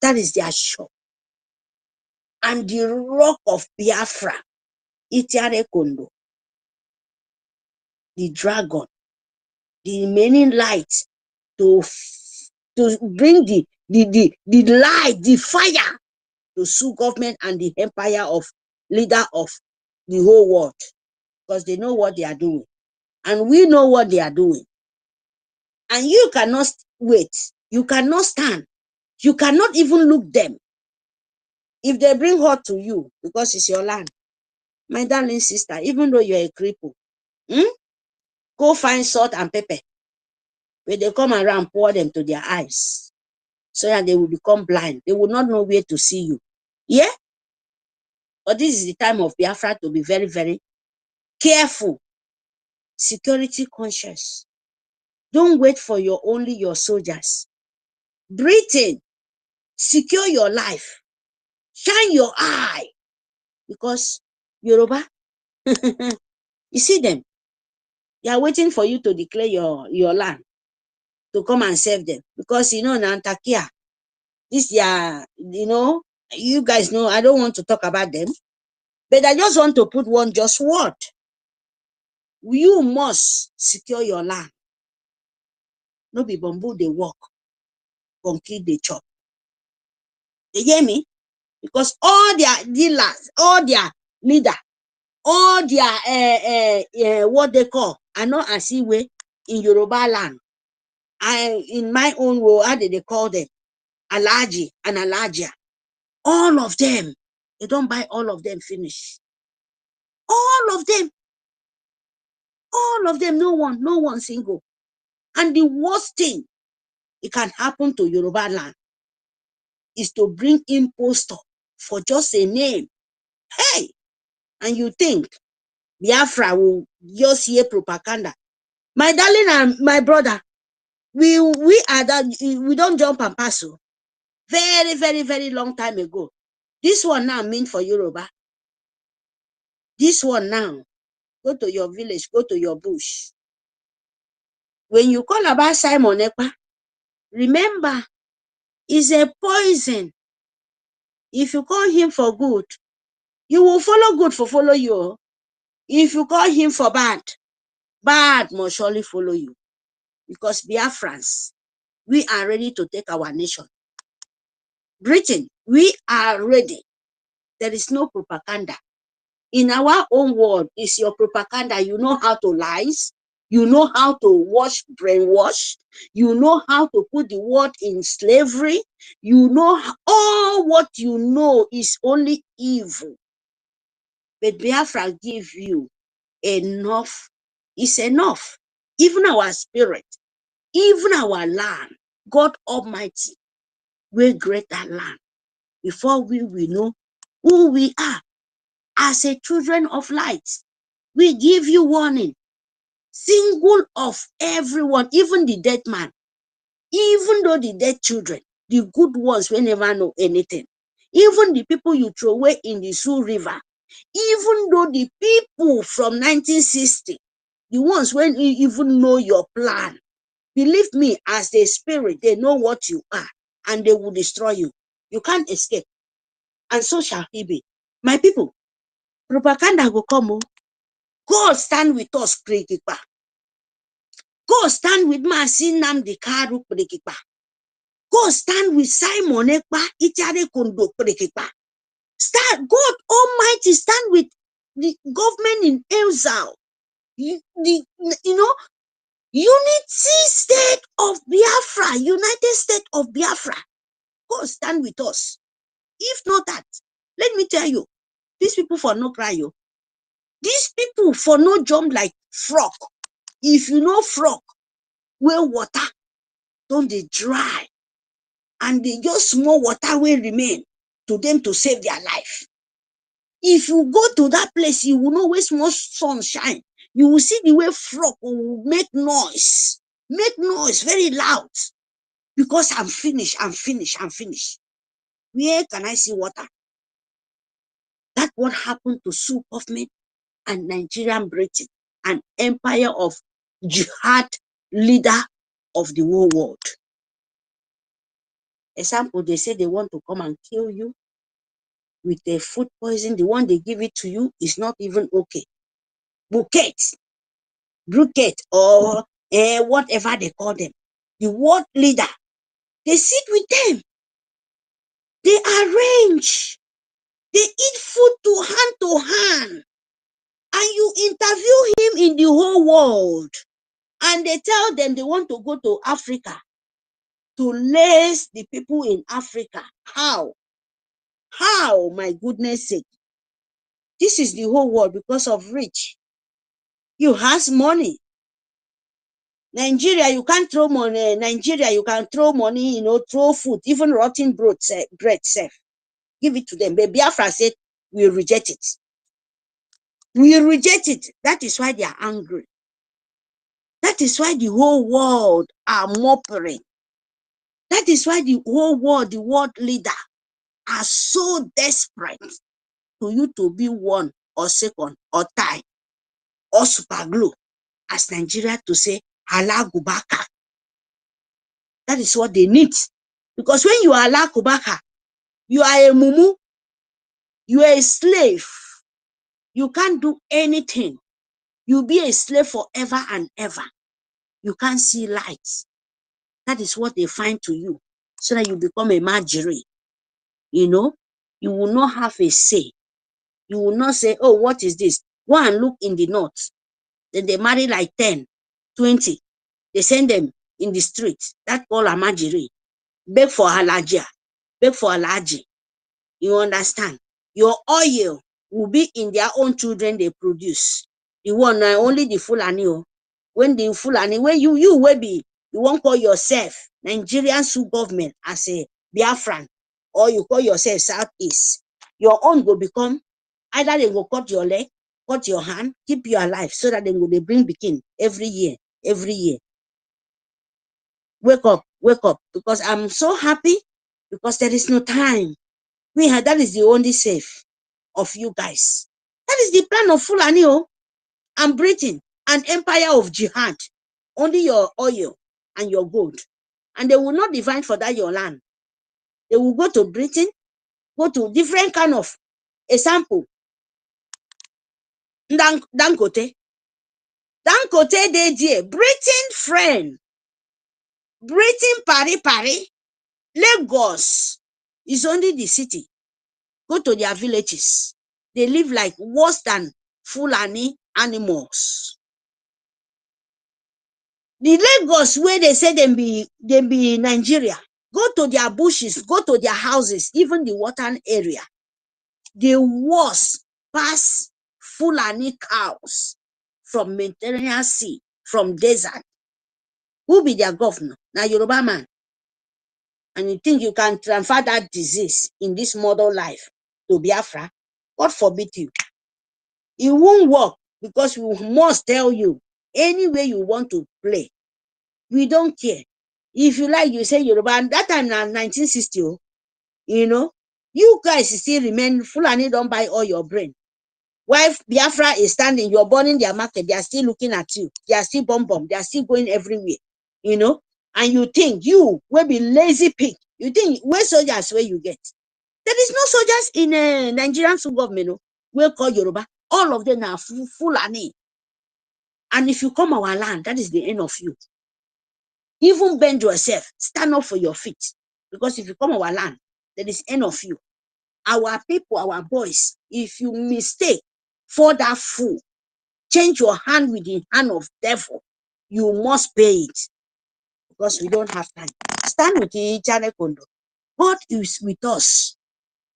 That is their shock. And the rock of Biafra, Itiare Kondo, the dragon, the remaining light to bring the light, the fire to sue government and the empire of leader of the whole world, because they know what they are doing. And we know what they are doing. And you cannot wait. You cannot stand. You cannot even look them. If they bring hurt to you, because it's your land, my darling sister, even though you're a cripple, go find salt and pepper. When they come around, pour them to their eyes, so that they will become blind. They will not know where to see you. Yeah? But this is the time of Biafra to be very, very careful. Security conscious. Don't wait for only your soldiers. Breathe, secure your life. Shine your eye. Because Yoruba, you see them. They are waiting for you to declare your land, to come and serve them. Because, in Antakia, this you guys know, I don't want to talk about them. But I just want to put one just word. You must secure your land. No be bamboo they walk, concrete they chop. You hear me? Because all their dealers, all their leader, all their what they call, I know I see way in Yoruba land. In my own role, how did they call them? Alaji and Alajia. All of them, they don't buy all of them finish. All of them, no one single. And the worst thing it can happen to Yoruba land is to bring impostor for just a name. Hey, and you think Biafra will just hear propaganda? My darling and my brother, we are that we don't jump and pass. Very, very, very long time ago. This one now mean for Yoruba. This one now, go to your village, go to your bush. When you call about Simon Ekpa, remember, it's a poison. If you call him for good, you will follow good for follow you. If you call him for bad, bad must surely follow you. Because Biafrans, we are ready to take our nation. Britain, we are ready. There is no propaganda. In our own world, is your propaganda. You know how to lies. You know how to brainwash. You know how to put the world in slavery. You know all what you know is only evil. But Biafra give you enough. It's enough. Even our spirit, even our land, God Almighty will great that land. Before we know who we are as a children of light. We give you warning. Single of everyone, even the dead man, even though the dead children, the good ones will never know anything. Even the people you throw away in the Sioux River, even though the people from 1960, the ones when you even know your plan, believe me, as the spirit, they know what you are and they will destroy you. You can't escape. And so shall he be. My people, propaganda will come. God stand with us, Krikipa. Go stand with Masi Nnamdi Kanu Prekipa. Go stand with Simon Ekpa, Itiare Kondo Prekipa. God Almighty stand with the government in exile. Unity State of Biafra, United States of Biafra. God stand with us. If not that, let me tell you, these people for no cry you. These people for no jump like frog. If you know frog, where water don't they dry, and they just small water will remain to them to save their life. If you go to that place, you will know where small sun shine. You will see the way frog will make noise very loud, because I'm finished. Where can I see water? That what happened to Sue Hoffman and Nigerian Britain, an empire of jihad leader of the whole world. Example, they say they want to come and kill you with the food poison. The one they give it to you is not even okay. Bouquet, or whatever they call them. The world leader, they sit with them. They arrange. They eat food to hand. And you interview him in the whole world. And they tell them they want to go to Africa to lace the people in Africa. How? How, my goodness sake? This is the whole world because of rich. You has money. Nigeria, you can't throw money. Nigeria, you can throw money, throw food, even rotten bread safe. Give it to them. But Biafra said, we reject it. We reject it. That is why they are angry. That is why the whole world are murmuring. That is why the whole world, the world leader, are so desperate for you to be one or second or tie or super glue as Nigeria to say Hala Gubaka. That is what they need. Because when you are Hala Gubaka, you are a mumu, you are a slave. You can't do anything. You'll be a slave forever and ever. You can't see light. That is what they find to you. So that you become a marjorie. You will not have a say. You will not say, oh, what is this? Go and look in the north. Then they marry like 10, 20. They send them in the street. That's called a marjorie. Beg for halajia. Beg for alaji. You understand? Your oil will be in their own children they produce. The one, only the Fulani. When the Fulani, when you will be, you won't call yourself Nigerian Sioux government as a Biafran, or you call yourself Southeast. Your own will become, either they will cut your leg, cut your hand, keep you alive, so that they will bring begin every year. Wake up, because I'm so happy, because there is no time. That is the only safe of you guys. That is the plan of Fulani and Britain, an empire of jihad. Only your oil and your gold. And they will not divide for that your land. They will go to Britain, go to different kind of example. Dangote. Dangote they dear. Britain friend. Britain pari. Lagos is only the city. Go to their villages. They live like worse than Fulani animals. The Lagos where they say they be Nigeria. Go to their bushes, go to their houses, even the water area. The worst pass Fulani cows from Mediterranean Sea, from desert. Who be their governor? Now Yoruba man. And you think you can transfer that disease in this modern life to Biafra? God forbid you. It won't work, because we must tell you, any way you want to play, we don't care. If you like, you say Yoruba, and that time now 1960, you guys still remain Fulani, don't buy all your brain. While Biafra is standing, you're burning their market, they are still looking at you, they are still bomb, they are still going everywhere, and you think you will be lazy pig. You think where soldiers where you get? There is no soldiers in a Nigerian government we'll call Yoruba. All of them are Fulani. And if you come our land, that is the end of you. Even bend yourself, stand up for your feet. Because if you come our land, that is end of you. Our people, our boys, if you mistake for that fool, change your hand with the hand of devil, you must pay it. Because we don't have time. Stand with each other. God is with us.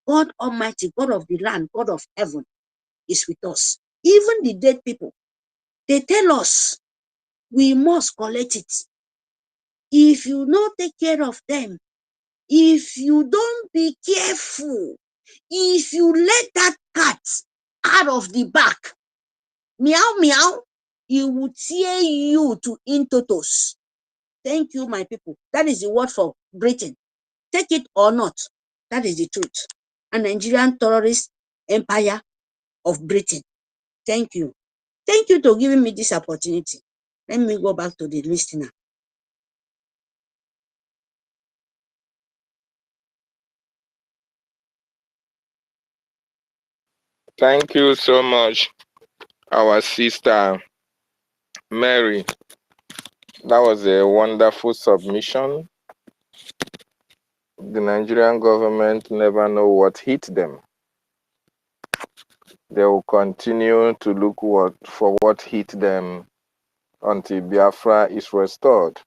God Almighty, God of the land, God of heaven is with us. Even the dead people, they tell us we must collect it. If you don't take care of them, if you don't be careful, if you let that cat out of the back, meow, meow, it will tear you to intotos. Thank you, my people. That is the word for Britain. Take it or not. That is the truth. A Nigerian terrorist empire of Britain. Thank you. Thank you for giving me this opportunity. Let me go back to the listener. Thank you so much, our sister Mary. That was a wonderful submission. The Nigerian government never know what hit them. They will continue to look for what hit them until Biafra is restored.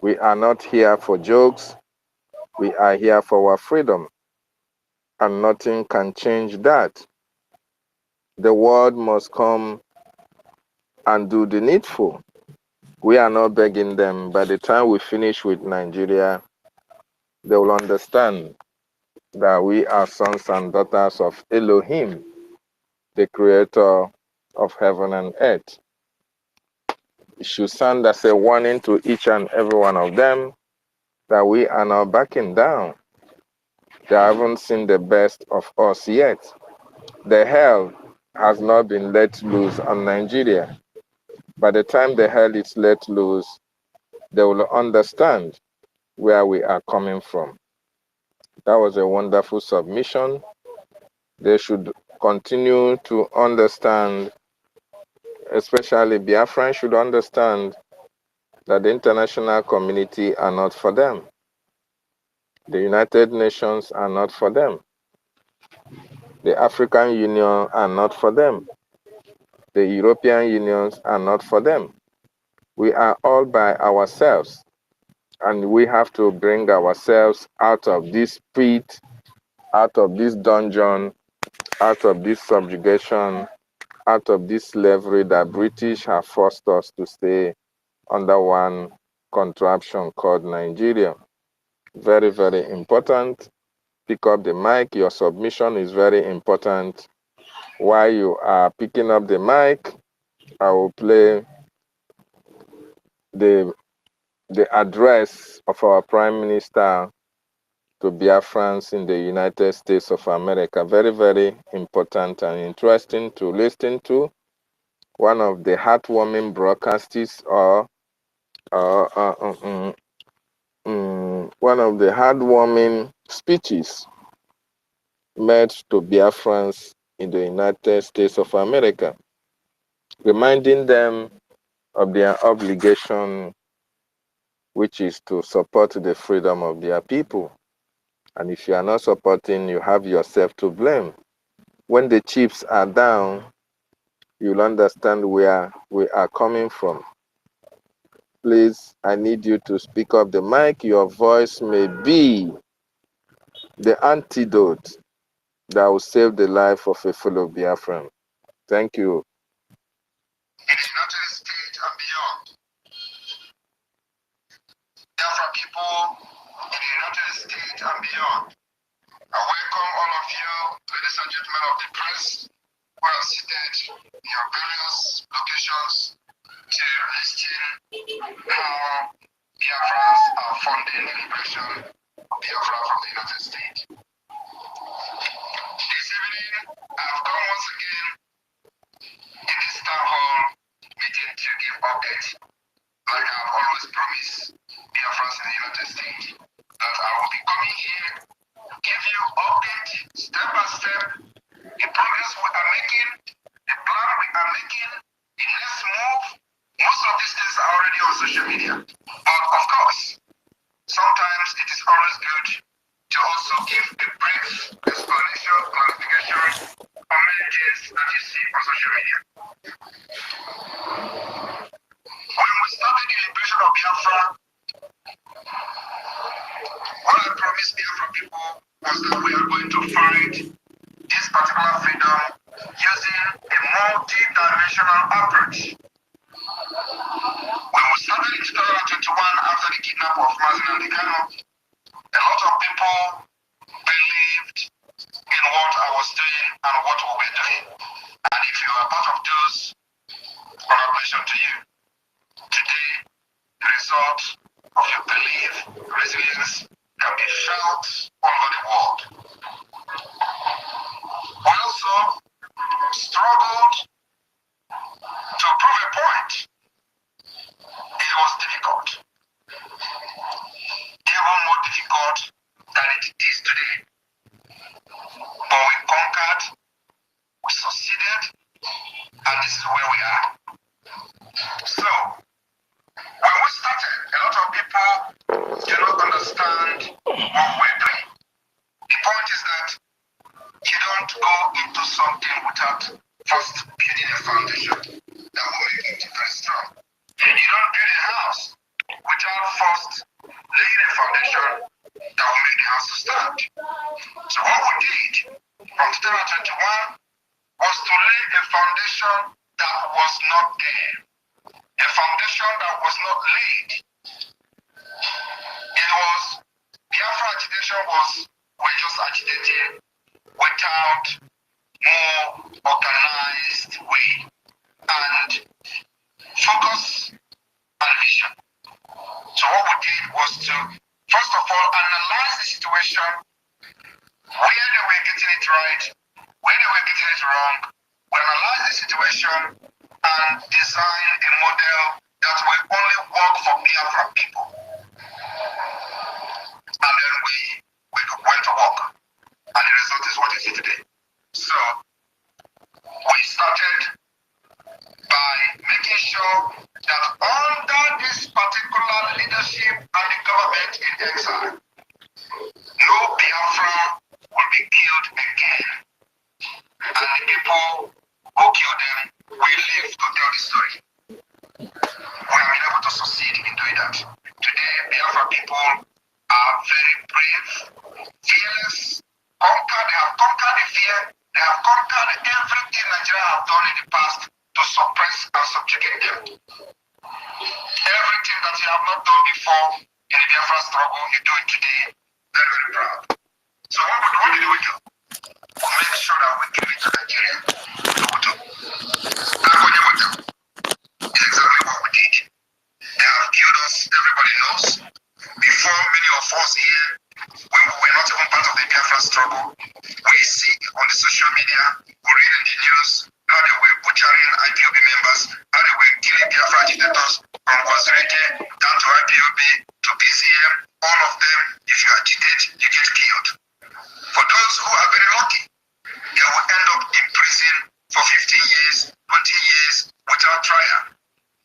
We are not here for jokes. We are here for our freedom. And nothing can change that. The world must come and do the needful. We are not begging them. By the time we finish with Nigeria, they will understand that we are sons and daughters of Elohim, the creator of heaven and earth. It should sound as a warning to each and every one of them that we are not backing down. They haven't seen the best of us yet. The hell has not been let loose on Nigeria. By the time the hell is let loose, they will understand where we are coming from. That was a wonderful submission. They should continue to understand, especially Biafran should understand that the international community are not for them. The United Nations are not for them. The African Union are not for them. The European Unions are not for them. We are all by ourselves, and we have to bring ourselves out of this pit, out of this dungeon, out of this subjugation, out of this slavery that British have forced us to stay under one contraption called Nigeria. Very, very important. Pick up the mic. Your submission is very important. While you are picking up the mic, I will play the address of our Prime Minister to Biafrans in the United States of America. Very, very important and interesting to listen to. One of the heartwarming broadcasts or one of the heartwarming speeches made to Biafrans in the United States of America, reminding them of their obligation, which is to support the freedom of their people. And if you are not supporting, you have yourself to blame. When the chips are down, you'll understand where we are coming from. Please, I need you to speak up the mic. Your voice may be the antidote that will save the life of a fellow Biafran. Thank you. In the United States and beyond, Biafra people in the United States and beyond, I welcome all of you, ladies and gentlemen of the press, who are seated in your various locations to listen how Biafrans are funding the liberation of Biafra from the United States. This evening, I have come once again in this town hall meeting to give updates, like I have always promised Biafrans in the United States, that I will be coming here to give you updates step by step, the progress we are making, the plan we are making, the next move. Most of these things are already on social media. But of course, sometimes it is always good to also give a brief explanation, clarification on many things that you see on social media. When we started the liberation of Biafra, what I promised Biafra people was that we are going to find this particular freedom using a multi-dimensional approach. When we started in 2021 after the kidnap of Mazen and Kano, a lot of people believed in what I was doing and what we were doing. And if you are part of those, congratulations to you. Today, the result of your belief, resilience, can be felt all over the world. We also first laying a foundation that will make the house to stand. So what we did from 2021 was to lay a foundation that was not there, a foundation that was not laid. It was, Biafra agitation was, we're just agitating without more organized way and focus and vision. So what we did was to, first of all, analyze the situation, where they were getting it right, where they were getting it wrong. We analyze the situation and design a model that will only work for Biafra people. And then we went to work, and the result is what you see today. So we started by making sure that under this particular leadership and the government in exile, no Biafra will be killed again. And the people who killed them will live to tell the story. We have been able to succeed in doing that. Today, Biafra people are very brave, fearless, they have conquered the fear, they have conquered everything Nigeria have done in the past to suppress and subjugate them. Everything that you have not done before in the Biafra struggle, you do it today. Very, very proud. So what did we do? We make sure that we give it to Nigeria. Is exactly what we did. They have killed us, everybody knows. Before many of us here, when we were not even part of the Biafra struggle, we see on the social media, we read in the news, how they were butchering IPOB members, how they were killing Biafra agitators from Wazirike down to IPOB to PCM. All of them, if you agitate, you get killed. For those who are very lucky, they will end up in prison for 15 years, 20 years without trial.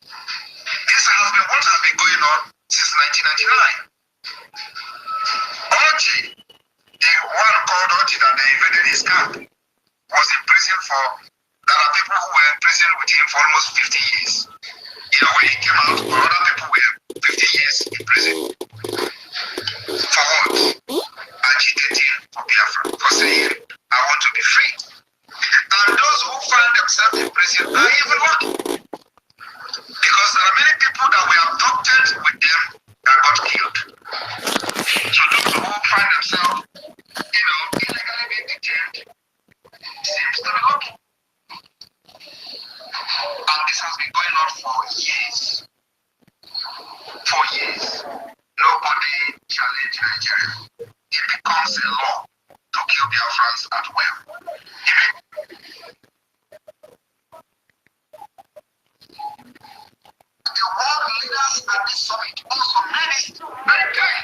This has been what has been going on since 1999. Ochi, the one called Ochi that they invaded his camp, was in prison for, there are people who were in prison with him for almost 50 years. You know, when he came out, other people were 50 years in prison. For what? Agitating for Biafra, for saying, I want to be free. And those who find themselves in prison are even lucky. Because there are many people that were abducted with them that got killed. So those who find themselves, illegally being detained, seems to be lucky. And this has been going on for years. For years. Nobody challenged Nigeria. It becomes a law to kill Biafrans at will. The world leaders at this summit also made it very clear.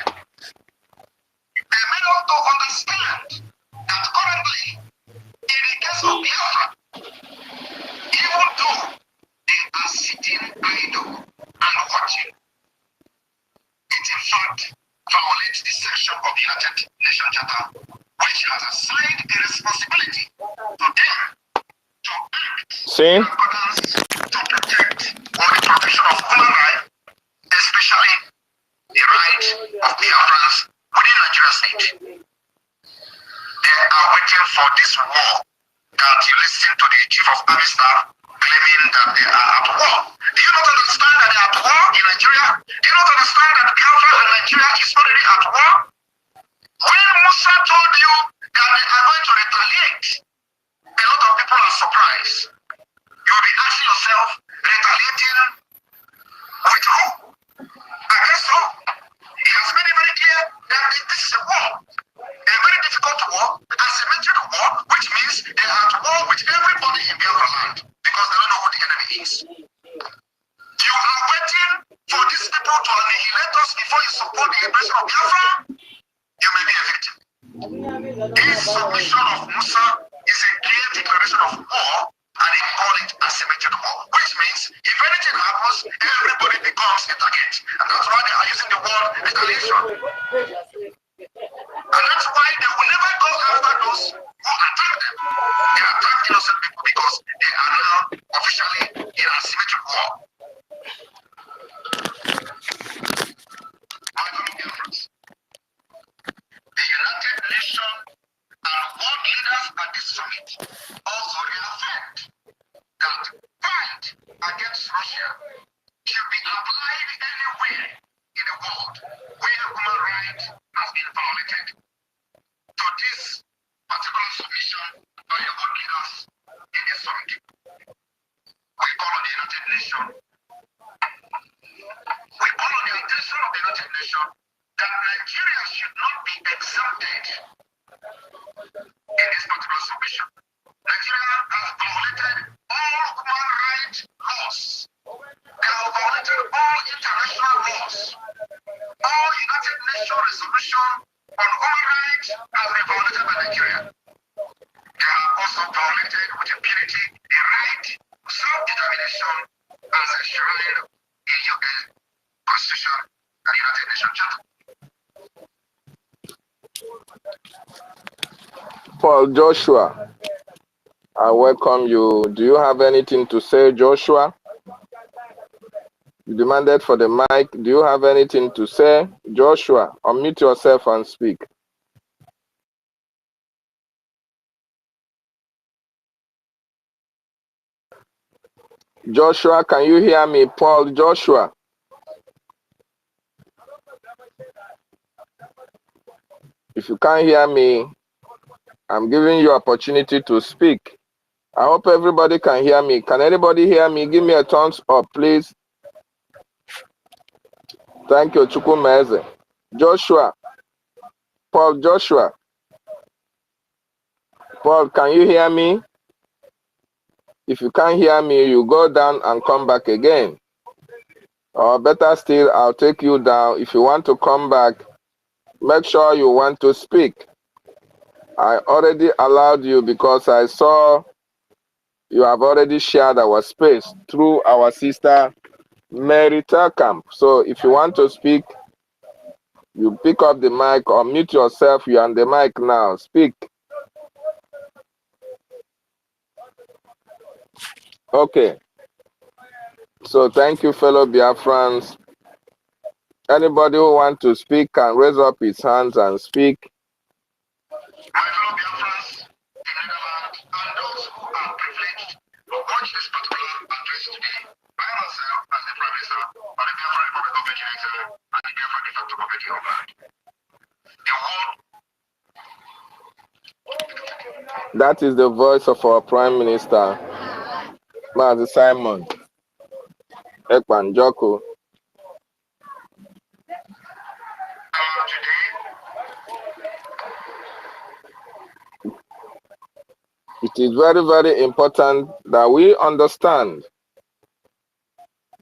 They made us to understand that currently, in the case of Biafra, even though they are sitting idle and watching, it in fact violates the section of the United Nations Charter, which has assigned a responsibility to them to act in accordance to protect or the protection of human rights, especially the right of Biafrans within Nigeria state. They are waiting for this war that you listen to the chief of army staff claiming that they are at war. Do you not understand that they are at war in Nigeria? Do you not understand that Biafra and Nigeria is already at war? When Musa told you that they are going to retaliate, a lot of people are surprised. You will be asking yourself, retaliating with who? Against who? He has made it very clear that this is a war. A very difficult war, asymmetric war, which means they are at war with everybody in Biafra land because they don't know who the enemy is. You are waiting for these people to annihilate us before you support the liberation of Biafra? You may be a victim. This submission of Musa is a clear declaration of war, and they call it asymmetric war, which means if anything happens, everybody becomes a target. And that's why they are using the word retaliation. And that's why they will never go after those who attack them. They attack innocent people because they are now officially in asymmetric war. right has been violated. So this particular submission by your own leaders in this summit, we call on the United Nations. We call on the intention of the United Nations that Nigeria should not be exempted in this particular submission. Nigeria has violated all human rights laws. They have violated all international laws. All United Nations resolution on human rights has been violated by Nigeria. They have also violated with impunity the right to self-determination as enshrined in U.S. Constitution and United Nations Charter. Paul Joshua, I welcome you. Do you have anything to say, Joshua? You demanded for the mic. Do you have anything to say? Joshua, unmute yourself and speak. Joshua, can you hear me? Paul Joshua. If you can't hear me, I'm giving you opportunity to speak. I hope everybody can hear me. Can anybody hear me? Give me a thumbs up, please. Thank you, Chukwumeze. Joshua. Paul Joshua. Paul, can you hear me? If you can't hear me, you go down and come back again. Or better still, I'll take you down. If you want to come back, make sure you want to speak. I already allowed you because I saw you have already shared our space through our sister Mary Telkamp. So if you want to speak, you pick up the mic or mute yourself. You're on the mic now. Speak. Okay. So thank you, fellow Biafrans. Anybody who wants to speak can raise up his hands and speak. My fellow Biafrans in Netherlands and those who are privileged to watch this particular address today, by myself as the Prime Minister of the Biafran Republic of Nigeria and the Biafran de facto government of Holland. The world. That is the voice of our Prime Minister, Mazi Simon Ekpanjoko. It is very, very important that we understand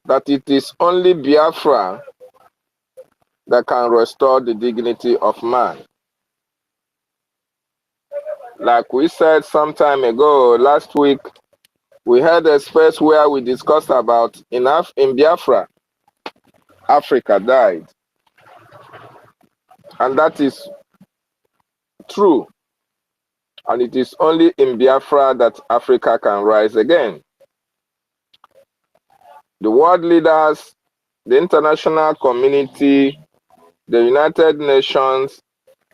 that it is only Biafra that can restore the dignity of man. Like we said some time ago, last week, we had a space where we discussed about in Biafra, Africa died. And that is true. And it is only in Biafra that Africa can rise again. The world leaders, the international community, the United Nations,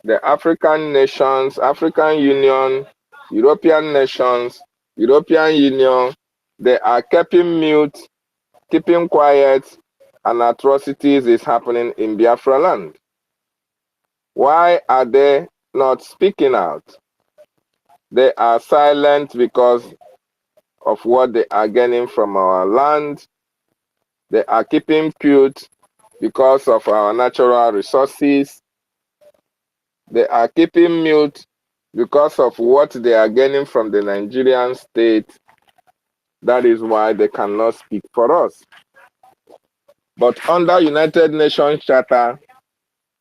the African nations, African Union, European nations, European Union, they are keeping mute, keeping quiet, and atrocities is happening in Biafra land. Why are they not speaking out? They are silent because of what they are gaining from our land. They are keeping cute because of our natural resources. They are keeping mute because of what they are gaining from the Nigerian state. That is why they cannot speak for us. But under United Nations Charter,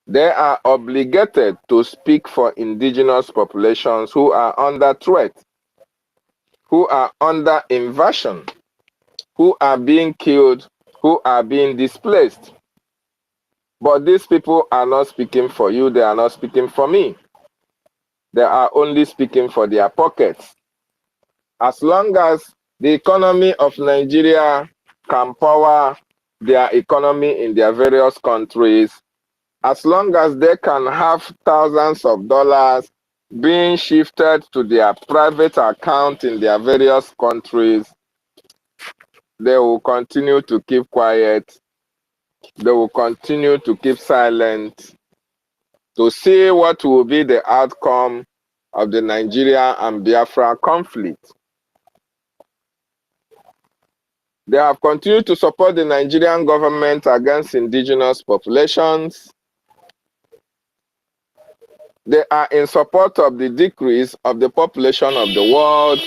they are obligated to speak for indigenous populations who are under threat, who are under invasion, who are being killed, who are being displaced. But these people are not speaking for you, they are not speaking for me. They are only speaking for their pockets. As long as the economy of Nigeria can power their economy in their various countries, as long as they can have thousands of dollars being shifted to their private account in their various countries, they will continue to keep quiet. They will continue to keep silent. to see what will be the outcome of the Nigeria and Biafra conflict. They have continued to support the Nigerian government against indigenous populations. They are in support of the decrease of the population of the world.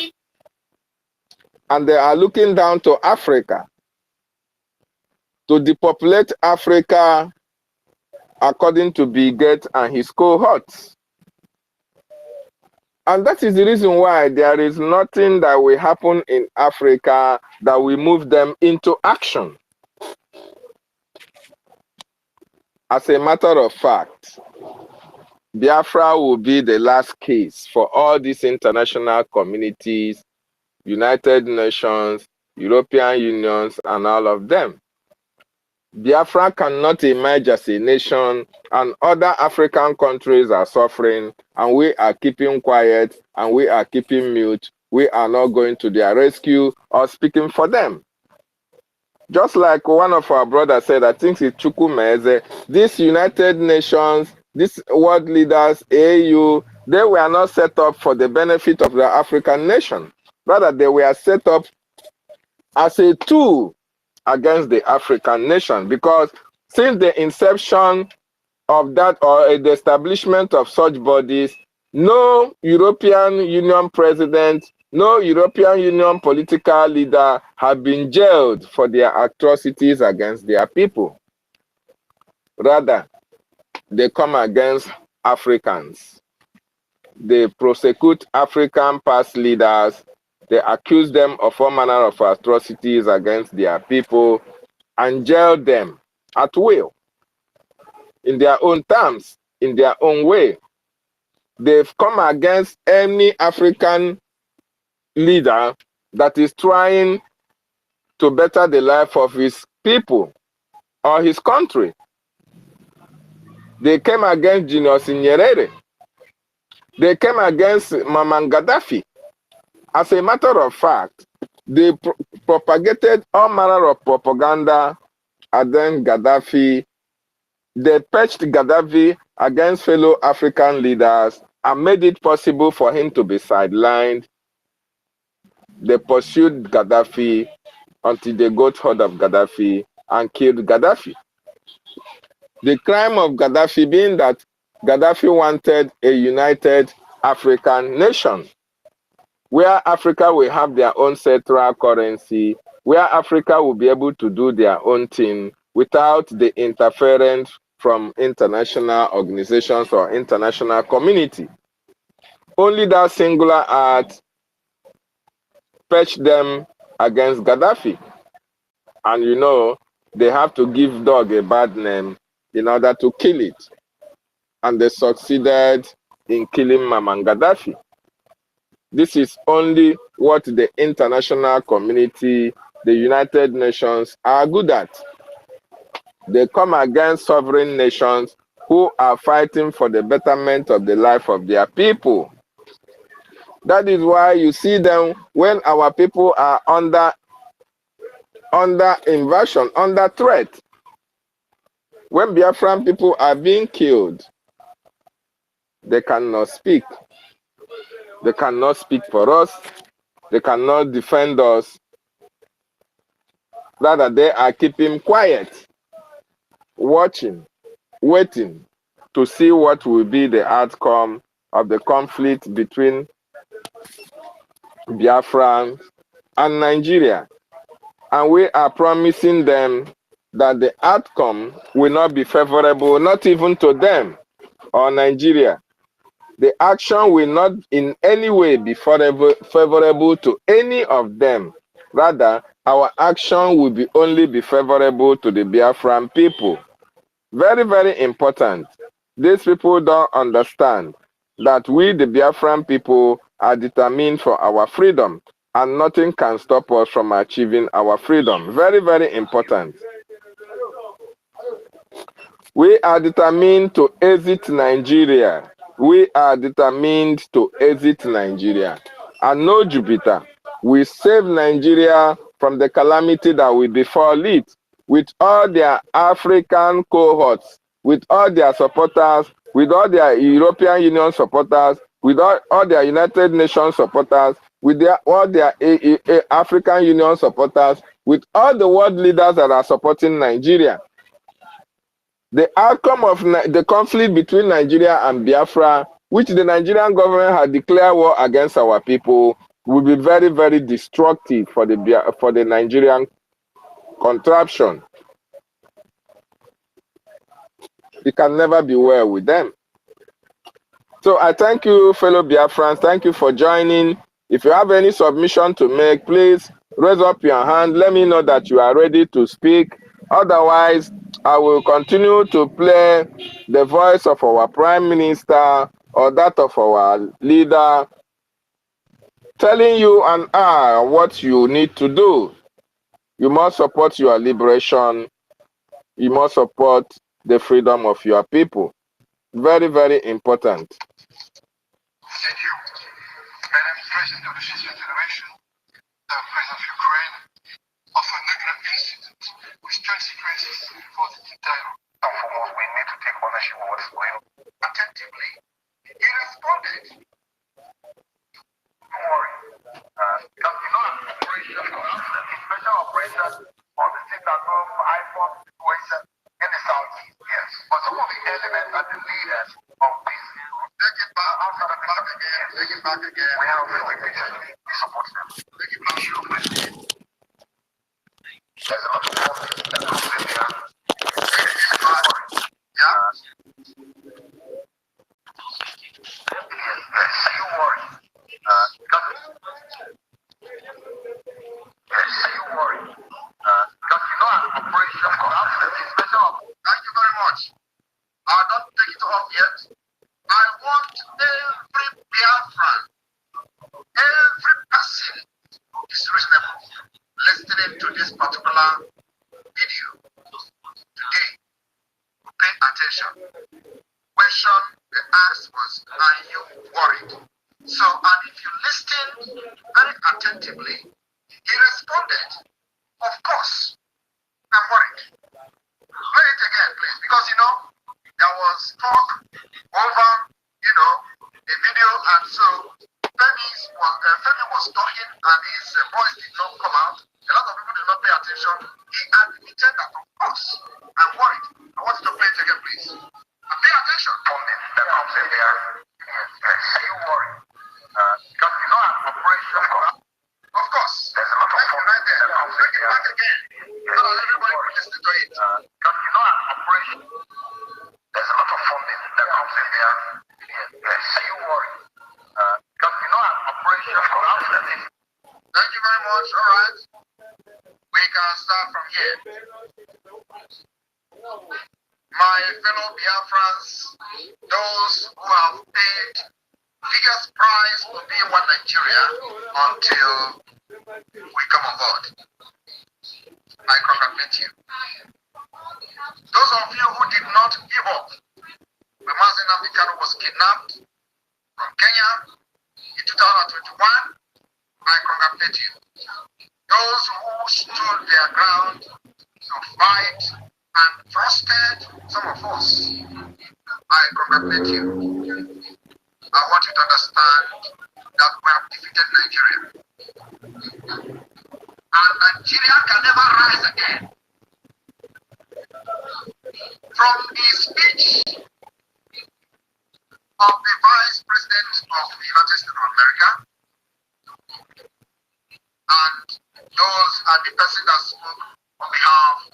And they are looking down to Africa to depopulate Africa according to Bill Gates and his cohorts. And that is the reason why there is nothing that will happen in Africa that will move them into action. As a matter of fact, Biafra will be the last case for all these international communities, United Nations, European Unions, and all of them. Biafra cannot emerge as a nation, and other African countries are suffering, and we are keeping quiet, and we are keeping mute. We are not going to their rescue or speaking for them. Just like one of our brothers said, I think it's Chukwumeze, these United Nations, these world leaders, AU, they were not set up for the benefit of the African nation. Rather, they were set up as a tool against the African nation, because since the inception of that, or the establishment of such bodies, no European Union president, no European Union political leader have been jailed for their atrocities against their people. Rather, they come against Africans. They prosecute African past leaders. They accuse them of all manner of atrocities against their people and jail them at will, in their own terms, in their own way. They've come against any African leader that is trying to better the life of his people or his country. They came against Julius Nyerere. They came against Maman Gaddafi. As a matter of fact, they propagated all manner of propaganda against Gaddafi. They patched Gaddafi against fellow African leaders and made it possible for him to be sidelined. They pursued Gaddafi until they got hold of Gaddafi and killed Gaddafi. The crime of Gaddafi being that Gaddafi wanted a united African nation, where Africa will have their own central currency, where Africa will be able to do their own thing without the interference from international organizations or international community. Only that singular act fetched them against Gaddafi. And you know, they have to give dog a bad name in order to kill it. And they succeeded in killing Maman Gaddafi. This is only what the international community, the United Nations, are good at. They come against sovereign nations who are fighting for the betterment of the life of their people. That is why you see them when our people are under invasion, under threat. When Biafran people are being killed, they cannot speak. They cannot speak for us. They cannot defend us. Rather, they are keeping quiet, watching, waiting to see what will be the outcome of the conflict between Biafra and Nigeria. And we are promising them that the outcome will not be favorable, not even to them or Nigeria. The action will not in any way be favorable to any of them. Rather, our action will only be favorable to the Biafran people. Very, very important. These people don't understand that we, the Biafran people, are determined for our freedom, and nothing can stop us from achieving our freedom. Very, very important. We are determined to exit Nigeria. We are determined to exit Nigeria. And no Jupiter will save Nigeria from the calamity that will befall it, with all their African cohorts, with all their supporters with all their European Union supporters, with all their United Nations supporters, with all their African Union supporters, with all the world leaders that are supporting Nigeria. The outcome of the conflict between Nigeria and Biafra, which the Nigerian government had declared war against our people, will be very, very destructive for the Nigerian contraption. It can never be well with them. So I thank you, fellow Biafrans. Thank you for joining. If you have any submission to make, please raise up your hand. Let me know that you are ready to speak. Otherwise, I will continue to play the voice of our Prime Minister or that of our leader, telling you and I what you need to do. You must support your liberation. You must support the freedom of your people. Very, very important. Thank you. My name is President of the Fifth Federation, the President of Ukraine, of a nuclear incident with consequences for the entire world. And foremost, we need to take ownership of what is going on. Attentively, he responded. Don't worry. Because you know, an operation, a special operation on the sit-at-home iPhone situation in the southeast. Yes. But some of the elements and the leaders of this, take it back, outside of back again, take it back again. We have we support them. Take it back, show my name. There's a lot of conflict that comes in here. Yeah? Yes, you worry. You worry. Because you know an operation special. Thank you very much. I'll not take it off yet. I want every Biafran, every person who is reasonable listening to this particular video today to pay attention. Question the asked was, are you worried? So, and if you listened very attentively, he responded, of course, I'm worried. Play it again, please, because you know, there was talk over, you know, the video, and so Femi was talking and his voice did not come out. A lot of people did not pay attention. He admitted that, of course, I'm worried. I want you to play it again, please. And pay attention. That comes in there. Yes, you worry. Because you know, an operation, of course, there's a lot of fun right there. Bring it back again. So that everybody can listen to it. Because you know, an operation, there's a lot of funding that comes in there. Yes, you worry. Because you know, an operation, thank you very much. All right. We can start from here. My fellow Biafrans, those who have paid biggest price to be one Nigeria until we come on board, I congratulate you. Those of you who did not give up when Mazi Nnamdi Kanu was kidnapped from Kenya in 2021, I congratulate you. Those who stood their ground to fight and trusted some of us, I congratulate you. I want you to understand that we have defeated Nigeria. And Nigeria can never rise again. From the speech of the Vice President of the United States of America, and those are the person that spoke on behalf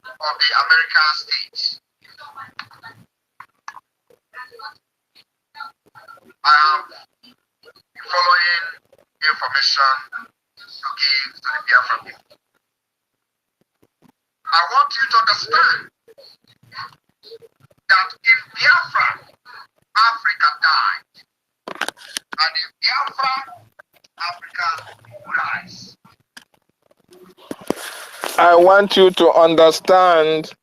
of the American states. I have the following information to give to the Biafran people. I want you to understand that if Biafra, Africa died, and if Biafra, Africa will rise. I want you to understand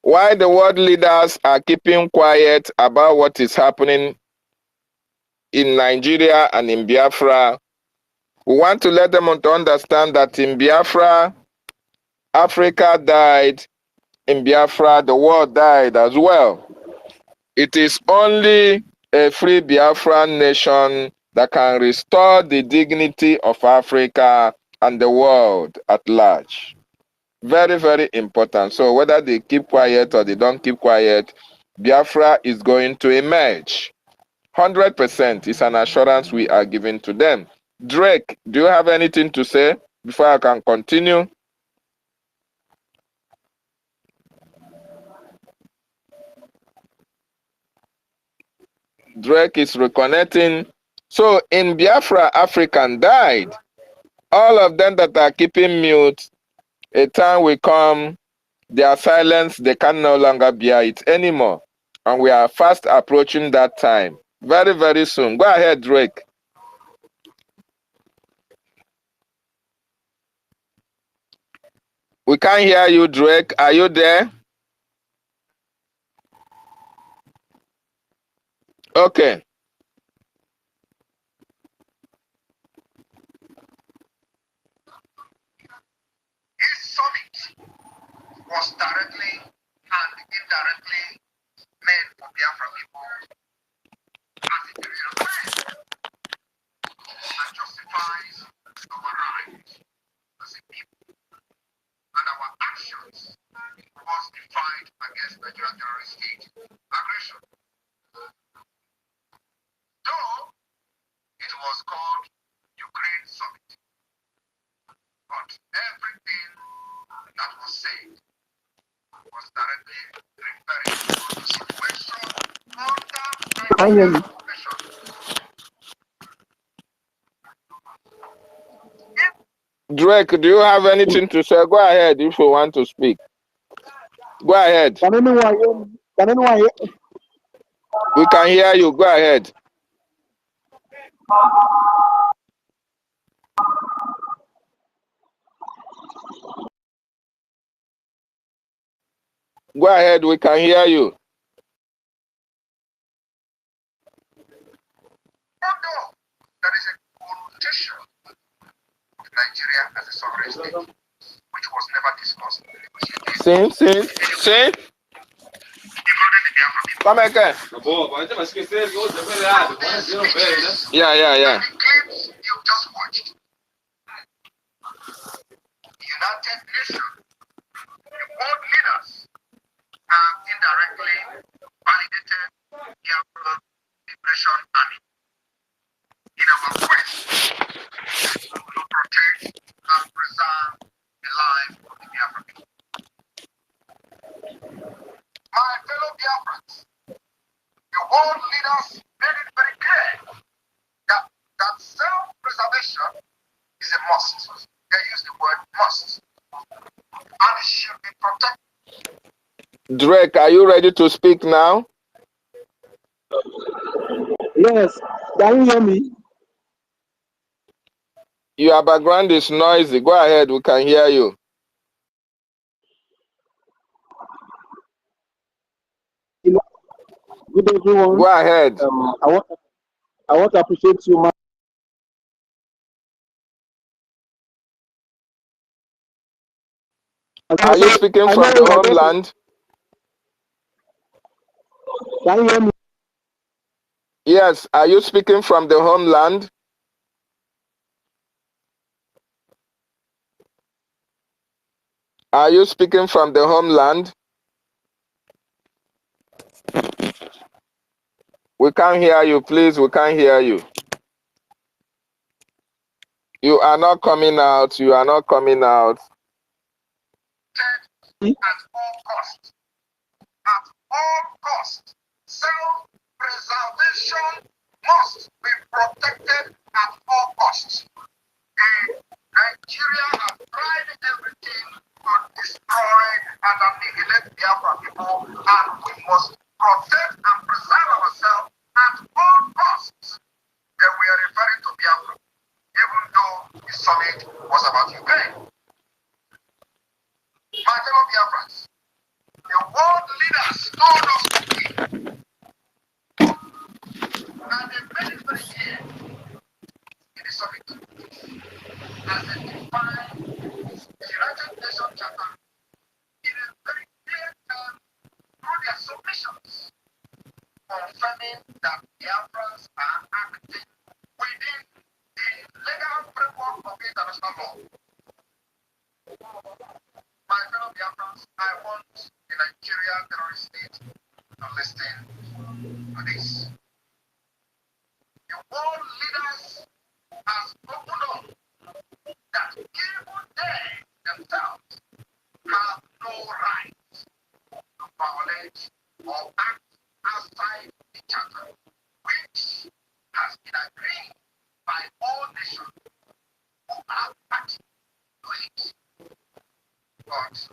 why the world leaders are keeping quiet about what is happening in Nigeria and in Biafra. We want to let them to understand that in Biafra, Africa died. In Biafra, the world died as well. It is only a free Biafran nation that can restore the dignity of Africa and the world at large. Very, very important. So whether they keep quiet or they don't keep quiet, Biafra is going to emerge. 100% is an assurance we are giving to them. Drake, do you have anything to say before I can continue? Drake is reconnecting. So in Biafra, African died. All of them that are keeping mute, a time will come, their silence, they can no longer bear it anymore. And we are fast approaching that time. Very, very soon. Go ahead, Drake. We can't hear you, Drake. Are you there? Okay. This summit was directly and indirectly meant for Biafra people as it reaffirms and justifies our rights as a people and our actions towards the fight against Nigerian terrorist state aggression. Though it was called Ukraine Summit, but everything that was said was directly referring to the situation under Nigerian occupation. Drake, do you have anything to say? Go ahead if you want to speak. Go ahead. Can anyone hear me? Can anyone hear? We can hear you. Go ahead. Go ahead. We can hear you. Although there is a connotation of Nigeria as a sovereign state, which was never discussed in the negotiations, See? including the Biafra people. Come again. Yeah. The clips you just watched, the United Nations, the world leaders have indirectly validated Biafra Liberation Army in our quest to protect and preserve the life of the Biafra people. My fellow Biafrans, the world leaders made it very clear that self-preservation is a must. They use the word must. And it should be protected. Drake, are you ready to speak now? Yes. Can you hear me? Your background is noisy. Go ahead. We can hear you. Good everyone. Go ahead. I want to appreciate you, man. Are you speaking from the homeland? Can you hear me? Yes. Are you speaking from the homeland? Are you speaking from the homeland? We can't hear you, please. We can't hear you. You are not coming out. You are not coming out. At all costs. At all costs. Self-preservation must be protected at all costs. And Nigeria has tried everything to destroy and annihilate Biafra people, and we must protect and preserve ourselves at all costs. And we are referring to Biafra, even though the summit was about Ukraine. My fellow Biafrans, the world leaders told us to be, and they made it very clear in the summit, as they define the United Nations Charter in a very clear term through their submissions. confirming that Biafrans are acting within the legal framework of international law. My fellow Biafrans, I want the Nigerian terrorist state to listen to this. The world leaders have spoken up that even they themselves have no right to violate or act outside the charter, which has been agreed by all nations who are party to it. But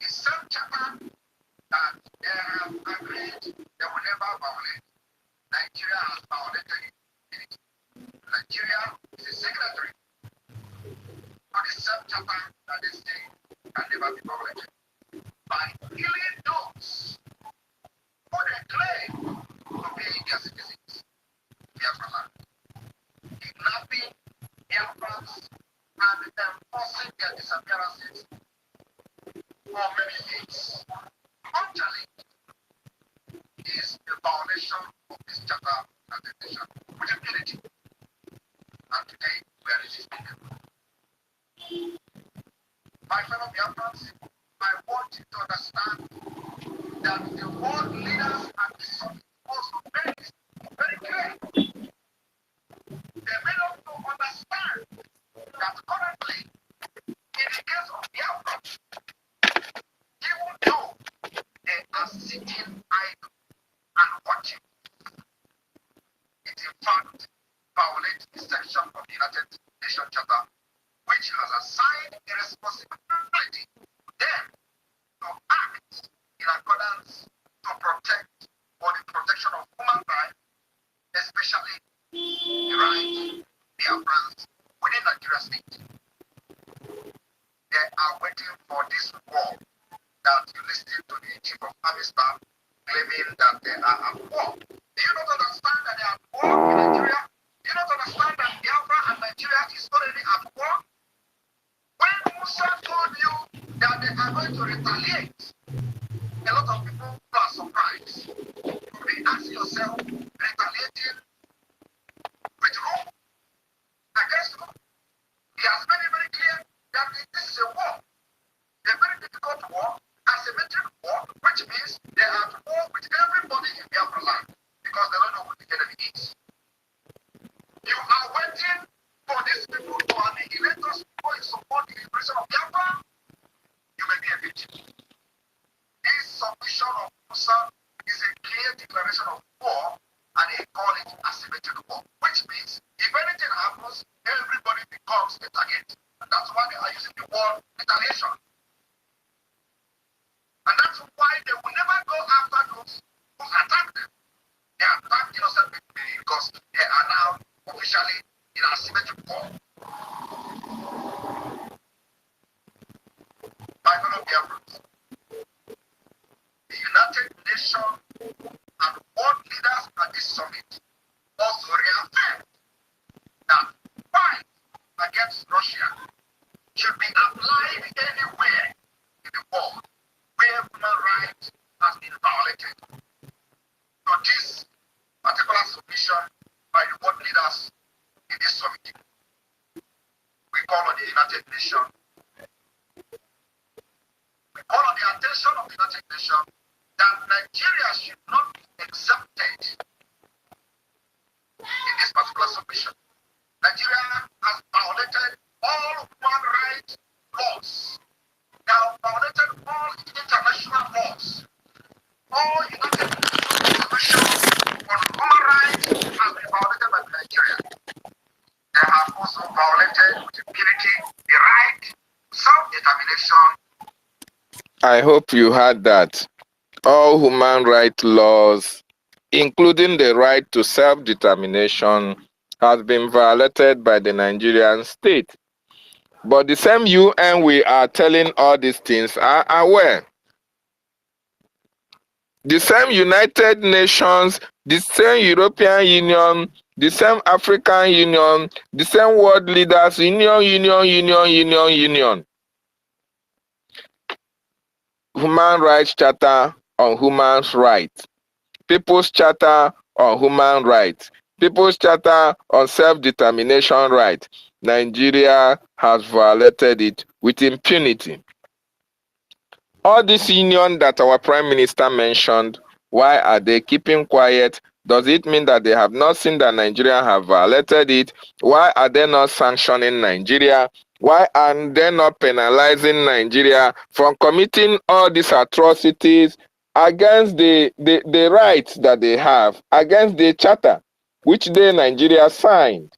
the same charter that they have agreed they will never violate, Nigeria has violated it. Nigeria is a signatory to the same charter that they say can never be violated by killing those who they claim to be their citizens, Biafran, kidnapping Biafrans and enforcing their disappearances for many years. Unchallenged is the violation of this charter and the nation with impunity. And today we are resisting them. My fellow Biafrans, I want you to understand that the world leaders at the summit also made this very clear. They made us to understand that currently, in the case of Biafra, even though they are sitting idle and watching, it in fact violates the section of the United Nations Charter, which has assigned a responsibility to them to act in accordance to protect or the protection of human rights, especially the right of Biafrans within Nigeria state. They are waiting for this war that you listen to the chief of army staff claiming that they are at war. Do you not understand that they are at war in Nigeria? Do you not understand that Biafra and Nigeria is already at war? When Musa told you that they are going to retaliate, a lot of people are surprised. You may ask yourself, retaliating with who? Against who? He has made it very clear that this is a war. A very difficult war, asymmetric war, which means they are at war with everybody in Biafra land because they don't know who the enemy is. You are waiting for these people to annihilate us before you support the liberation of Biafra. You may be a victim. This submission of Musa is a clear declaration of war, and they call it asymmetric war, which means if anything happens, everybody becomes a target. And that's why they are using the word retaliation. And that's why they will never go after those who attack them. They attack innocent people because they are now officially in asymmetric war. My fellow Biafrans, the United Nations and world leaders at this summit also reaffirmed that fight against Russia should be applied anywhere in the world where human rights has been violated. So this particular submission by the world leaders in this summit, we call on the United Nations. We call on the attention of the United Nations that Nigeria should not be exempted in this particular submission. Nigeria has violated all human rights laws. They have violated all international laws. All United Nations resolutions on human rights have been violated by Nigeria. They have also violated with impunity the right to self-determination. I hope you heard that. All human rights laws, including the right to self-determination, has been violated by the Nigerian state. But the same UN we are telling all these things are aware. The same United Nations, the same European Union, the same African Union, the same world leaders, Union. Human Rights Charter on Human Rights People's Charter on Human Rights, People's Charter on Self-Determination Rights. Nigeria has violated it with impunity. All this union that our Prime Minister mentioned, why are they keeping quiet? Does it mean that they have not seen that Nigeria have violated it? Why are they not sanctioning Nigeria? Why are they not penalizing Nigeria from committing all these atrocities against the rights that they have, against the charter which they, Nigeria, signed?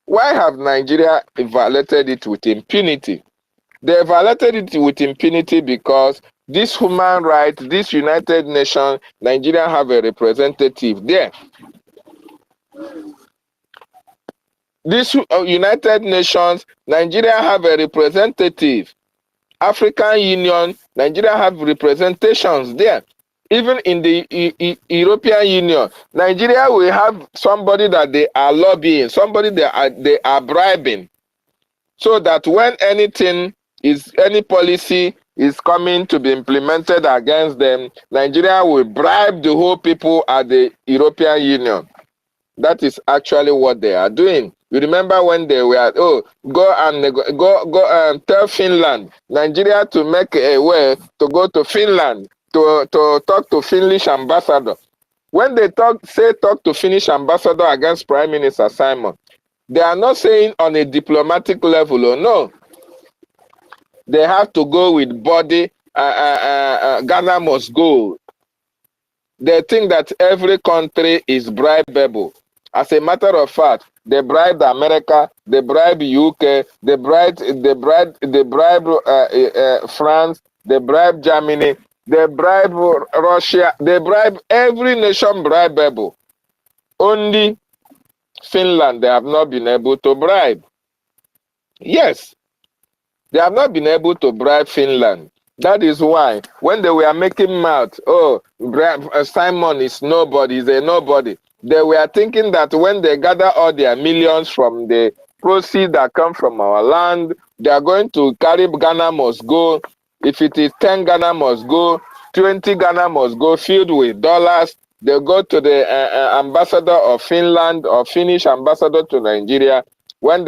Why have Nigeria violated it with impunity? They violated it with impunity because this human rights, this United Nations, Nigeria have a representative there. This United Nations, Nigeria have a representative. African Union, Nigeria have representations there. Even in the European Union, Nigeria will have somebody that they are lobbying, somebody they are bribing, so that when any policy is coming to be implemented against them, Nigeria will bribe the whole people at the European Union. That is actually what they are doing. You remember when they were, go and tell Finland, Nigeria to make a way to go to Finland to talk to Finnish ambassador. When they talk to Finnish ambassador against Prime Minister Simon, they are not saying on a diplomatic level, or no. They have to go with body. Ghana must go. They think that every country is bribable. As a matter of fact, they bribed America, they bribed UK, they bribed France, they bribed Germany, they bribed Russia, they bribed every nation bribable. Only Finland they have not been able to bribe. Yes, they have not been able to bribe Finland. That is why when they were making mouth, Simon is nobody, is a nobody. They were thinking that when they gather all their millions from the proceeds that come from our land, they are going to carry Ghana must go. If it is 10 Ghana must go, 20 Ghana must go filled with dollars. They go to the ambassador of Finland or Finnish ambassador to Nigeria. When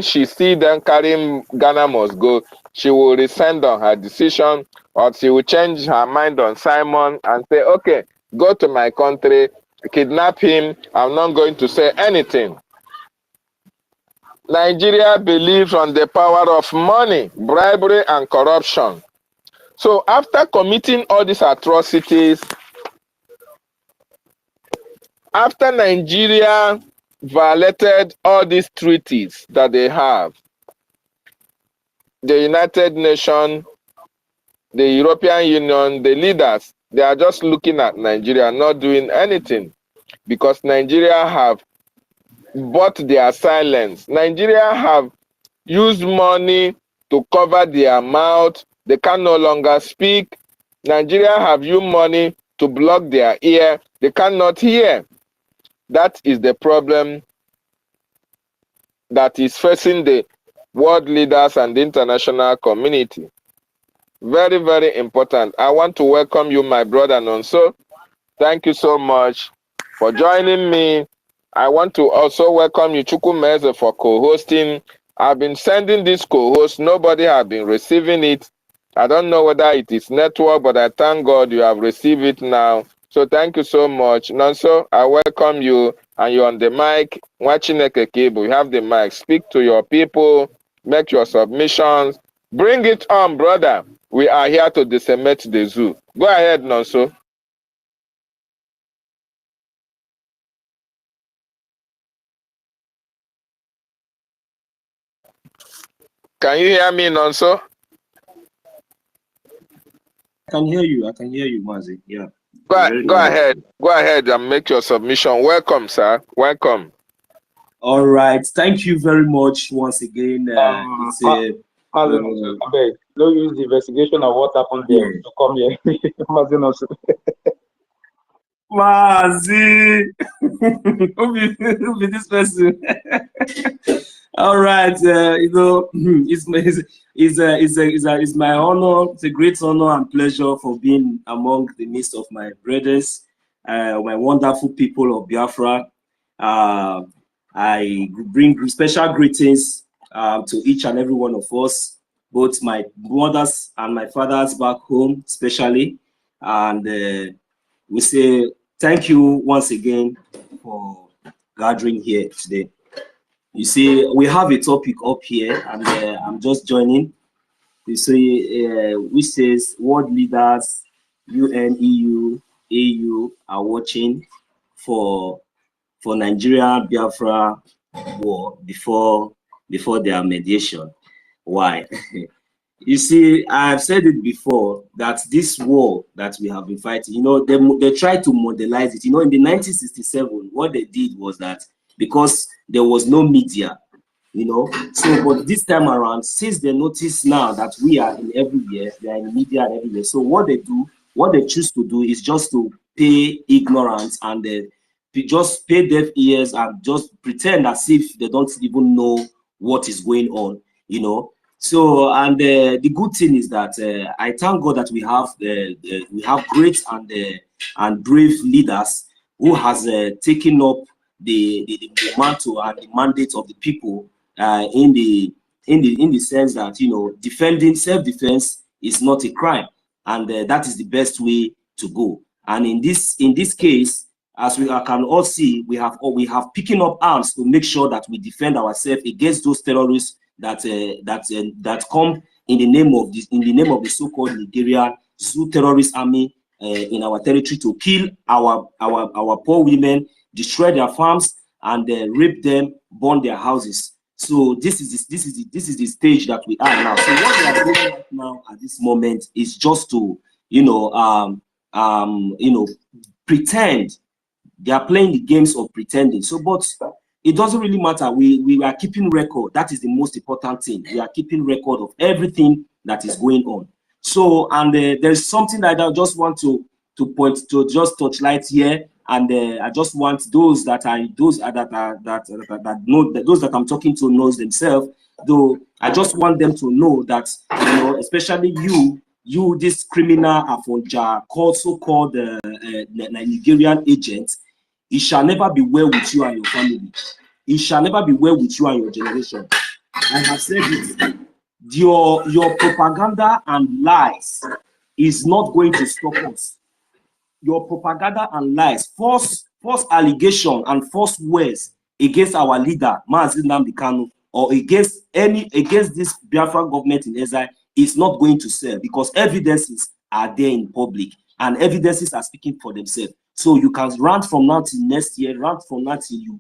she see them carrying Ghana must go, she will rescind on her decision, or she will change her mind on Simon and say, okay, go to my country, kidnap him, I'm not going to say anything. Nigeria believes on the power of money, bribery, and corruption. So after committing all these atrocities, after Nigeria violated all these treaties that they have, the United Nations, the European Union, the leaders, they are just looking at Nigeria, not doing anything, because Nigeria have bought their silence. Nigeria have used money to cover their mouth. They can no longer speak. Nigeria have used money to block their ear. They cannot hear. That is the problem that is facing the world leaders and the international community. Very, very important. I want to welcome you, my brother Nonso. Thank you so much for joining me. I want to also welcome you, Chukwumeze, for co-hosting. I've been sending this co-host. Nobody has been receiving it. I don't know whether it is network, but I thank God you have received it now. So thank you so much. Nonso, I welcome you, and you're on the mic. Watching a cable, you have the mic. Speak to your people, make your submissions. Bring it on, brother. We are here to decimate the zoo. Go ahead, Nonso. Can you hear me, Nonso? I can hear you. I can hear you, Mazi. Yeah. Go ahead. Go ahead and make your submission. Welcome, sir. Welcome. All right. Thank you very much once again. Mazi, don't use the investigation of what happened there to come here. Mazi, Mazi. Who be this person? All right, it's my honor. It's a great honor and pleasure for being among the midst of my brothers, my wonderful people of Biafra. I bring special greetings to each and every one of us, both my mothers and my fathers back home, especially. And we say thank you once again for gathering here today. You see, we have a topic up here, and I'm just joining. You see, which says world leaders, UN, EU, AU are watching for Nigeria Biafra war before their mediation. Why? You see, I've said it before that this war that we have been fighting, you know, they tried to modelize it. You know, in the 1967, what they did was that because there was no media, you know, so but this time around, since they notice now that we are in everywhere, they are in media and everywhere. So what they choose to do is just to pay ignorance and just pay deaf ears and just pretend as if they don't even know what is going on, you know. So, and the good thing is that I thank God that we have great and brave leaders who has taken up the mantle and the mandate of the people in the sense that, you know, defending self-defense is not a crime, and that is the best way to go. And in this case, as we can all see, we have picking up arms to make sure that we defend ourselves against those terrorists that come in the name of the so-called Nigerian Zoo terrorist army in our territory to kill our poor women, destroy their farms, and rape them, burn their houses. So this is the stage that we are now. So what we are doing right now at this moment is just to, you know, pretend. They are playing the games of pretending. So, but it doesn't really matter. We are keeping record. That is the most important thing. We are keeping record of everything that is going on. So, and there's something that I just want to point to, just touch light here. And I just want those that know that those that I'm talking to knows themselves. Though I just want them to know that, you know, especially you this criminal Afonja, so-called Nigerian agent, it shall never be well with you and your family. It shall never be well with you and your generation. I have said it. Your propaganda and lies is not going to stop us. Your propaganda and lies, false allegation and false words against our leader, Mazi Nnamdi Kanu, or against this Biafra government in exile is not going to sell, because evidences are there in public and evidences are speaking for themselves. So you can rant from now till next year, rant from now till you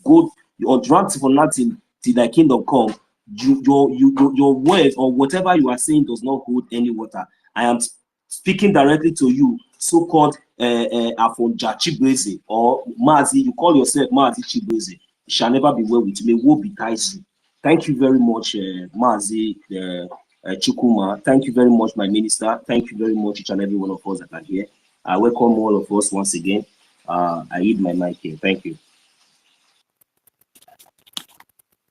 go, or rant from now till thy kingdom come. Your words or whatever you are saying does not hold any water. I am speaking directly to you, so-called Afonja Chibueze, or Mazi. You call yourself Mazi Chibueze. It shall never be well with you. May woe betide you. Thank you very much, Mazi Chukuma. Thank you very much, my minister. Thank you very much, each and every one of us that are here. I welcome all of us once again. I yield my mic here. Thank you.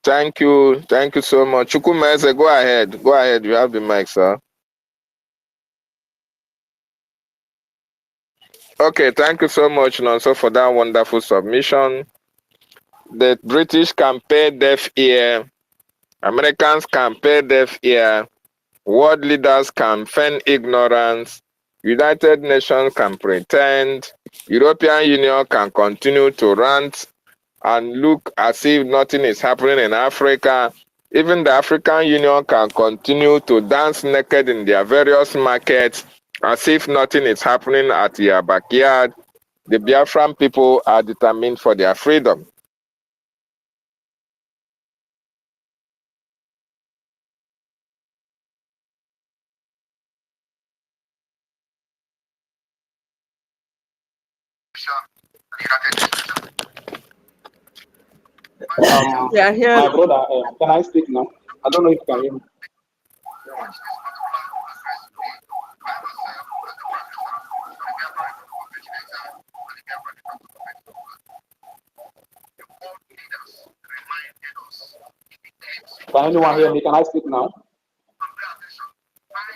Thank you so much. Chukwumeze, go ahead. You have the mic, sir. Okay, thank you so much, Nonso, for that wonderful submission. The British can pay deaf ear, Americans can pay deaf ear, world leaders can feign ignorance, United Nations can pretend, European Union can continue to rant and look as if nothing is happening in Africa. Even the African Union can continue to dance naked in their various markets as if nothing is happening at their backyard. The Biafran people are determined for their freedom. here. My brother, can I speak now? I don't know if you can hear me. Can anyone hear me? Can I speak now? I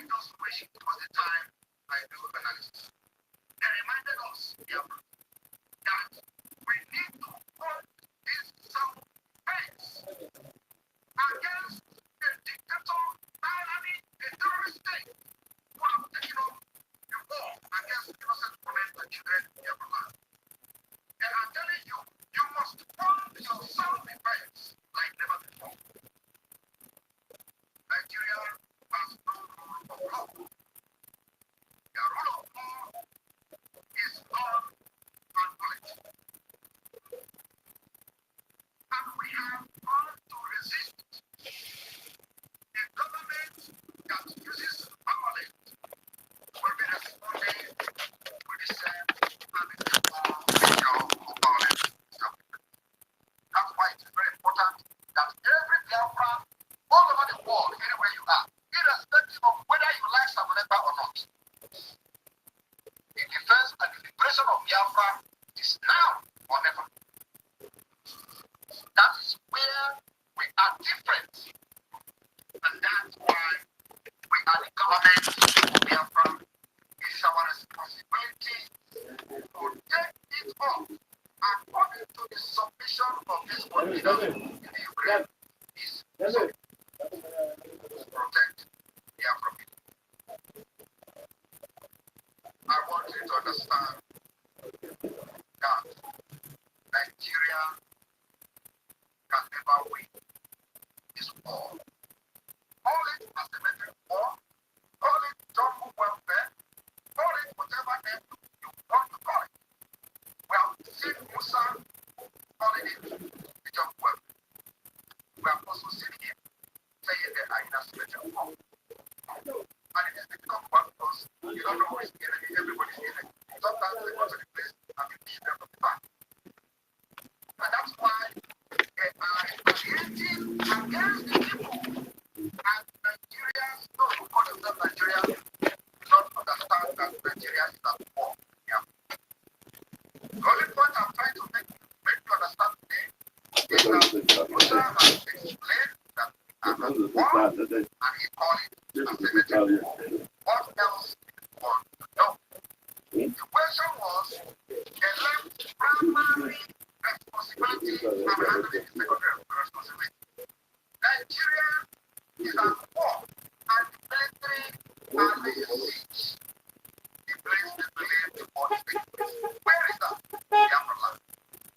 just wish it was the time I do analysis. They reminded us, that we need to hold this some face against the dictator, tyranny, the terrorist state who have taken up the war against innocent women and children in Biafra. They are telling you, you must hold your self-defense like never before. Nigeria has no rule of law. The rule of law is law and knowledge. And we have all to resist a government that uses violence will be responding with the same and the same measure of violence. That's why it is very important that every Biafran all over the world, anywhere you are, irrespective of whether you like Samoneta or not, the defense and the liberation of Biafra is now or never. That is where we are different. And that's why we are the government of Biafra. It is our responsibility to take it up according to the submission of this country in the Ukraine is to protect Biafra. I want you to understand that Nigeria can never win this war. Call it asymmetric war, call it jungle welfare, call it whatever name you want to call it. We have seen Musa calling it the jungle welfare. We have also seen him saying they are in asymmetric war. And it is difficult one because you don't know who is in it, everybody's in it. Sometimes they go to the place and you beat them from the back. And that's why they are retaliating against the people. And Nigerians, those who call themselves Nigerians, do not understand that Nigeria is at war. Yeah. The only point I'm trying to make you understand today is that Musa has explained that I'm at war and he called it asymmetric war. What else do you want to know? The question was, they left primary responsibility and handling the secondary responsibility. Nigeria is at war and the military are laying siege. The place they believe the war is taking place. Where is that? Biafra land.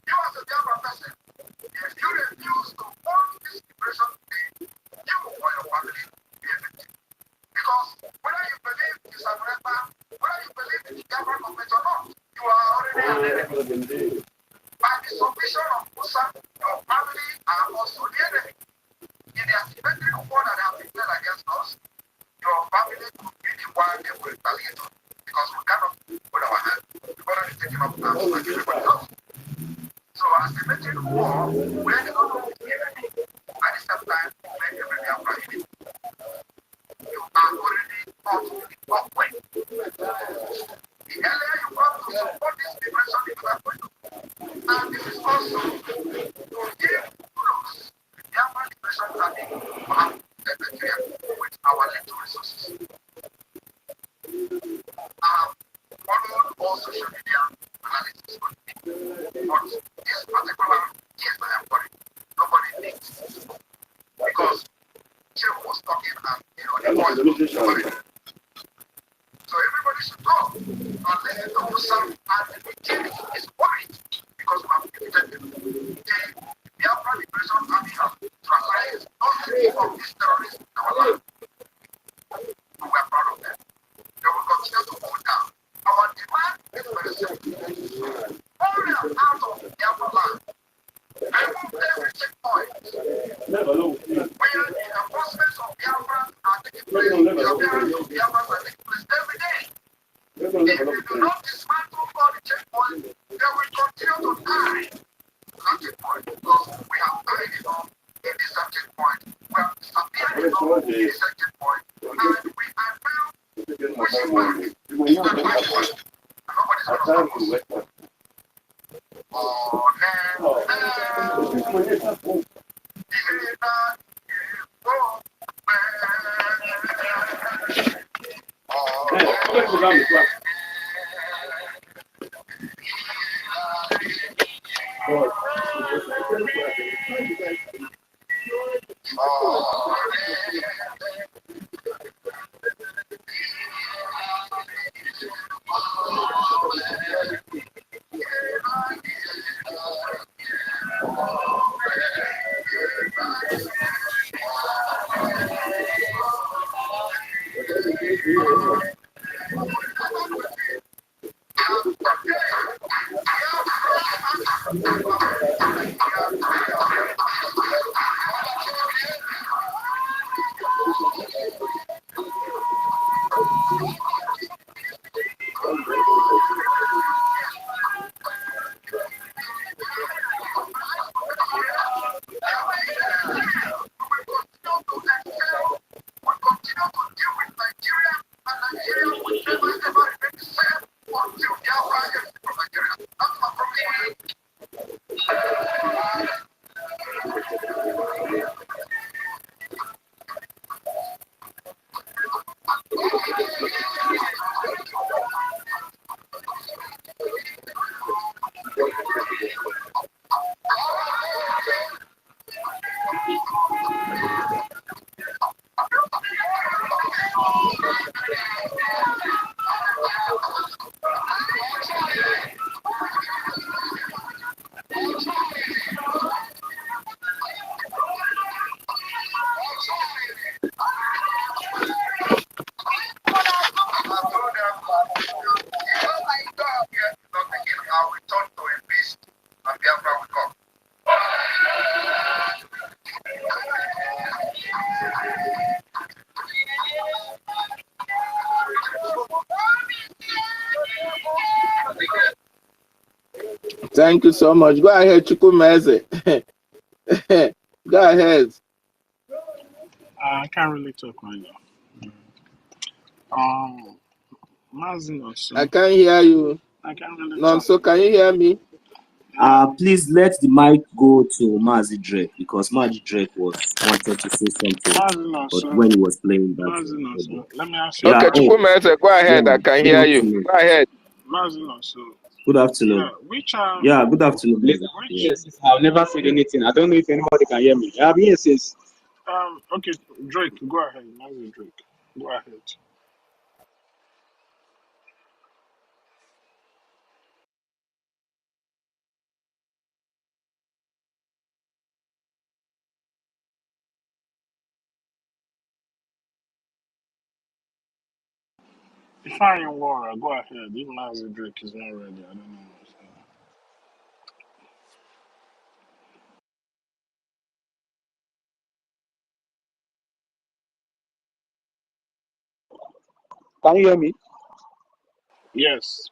You as a Biafra person, if you refuse to hold this liberation day, you or your family be affected. Because whether you believe in Samoneta, whether you believe in the Biafra government or not, you are already an enemy. By the submission of Musa, your family are also the enemy. In the asymmetric war that have been declared against us, your family could be the one they will retaliate on. Because we cannot put our hand, we've already taken up arms like everybody else. So asymmetric war, where the other is the enemy, at the same time, when every Biafra enemy, you are already out of the walkway. The earlier you come to support this liberation, you are going to. And this is also to give kudos to the Biafra liberation army who have Nigeria with our little resources. Followed all social media analysis on me. But this particular case that I'm worried, nobody thinks. Because Jim was talking and the voice was worried. So everybody should talk and listen to Musa and the king is worried because we have defeated them. The Biafra Liberation Army has neutralized nothing of these terrorists in our land. And we are proud of them. They will continue to hold down. Our demand is very simple. Pull them out of Biafra land. Remove every checkpoint. Where the enforcements of Biafra are taking place, the appearance of Biafra are taking place every day. If you do not dismantle all the checkpoints, they will continue to die. That checkpoint, because we have died enough in this checkpoint. We have disappeared enough in this checkpoint. And we are now pushing back in the checkpoint. And nobody's going to stop us. Oh, Thank you so much. Go ahead, Chukwumeze. Go ahead. I can't really talk right now. Mazin also. I can't hear you. I can't really No, talk. so can you hear me? Please let the mic go to Mazi Drake because Mazi Drake wanted to say something, but when he was playing that. Let me ask you. Okay, Chukwumeze, go ahead. I can hear you. Go ahead. Good afternoon. Good afternoon. Yes, I've never said anything. I don't know if anybody can hear me. Yes, yes. Okay, Drake, go ahead. Mazi Drake, go ahead. If I am Laura, go ahead. If Mazi Drake is not ready, I don't know. Can you hear me? Yes.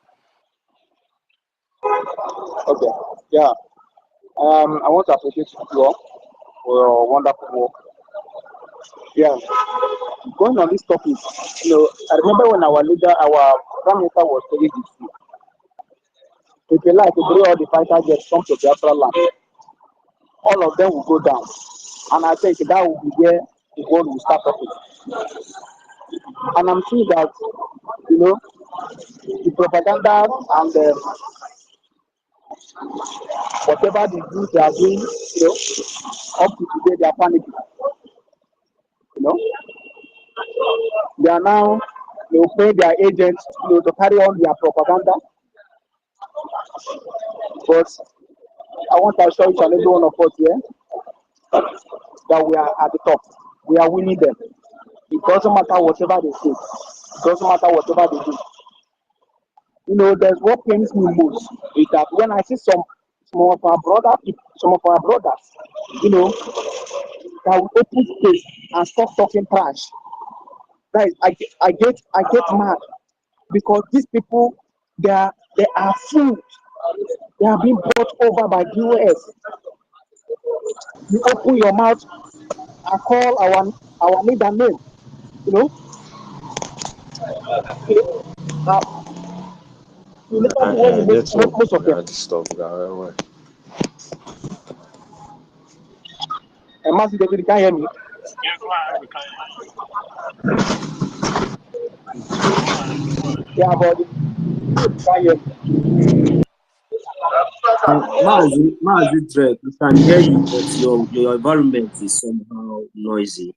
Okay. Yeah. I want to appreciate you all for your wonderful work. Yeah. Going on this topic, I remember when our leader, our prime minister was telling this. If you like to bring all the fighter jets come to Biafra land, all of them will go down. And I think that will be where the world will start talking. And I'm seeing that, the propaganda and whatever they are doing, up to today they are panicking. They are now paying their agents to carry on their propaganda. But I want to assure each and every one of us here that we are at the top. We are winning them. It doesn't matter whatever they say. It doesn't matter whatever they do. There's what pains me most is that when I see some of our brothers, that will open space and stop talking trash. Guys, I get mad because these people they are food. They are being bought over by the US. You open your mouth and call our leader name. You never do what you make most of them. And Master David, can you hear me? Yeah, go ahead. We can hear you. Go ahead. Yeah, but you can't hear me. Mazi Drake, we can hear you, but your environment is somehow noisy.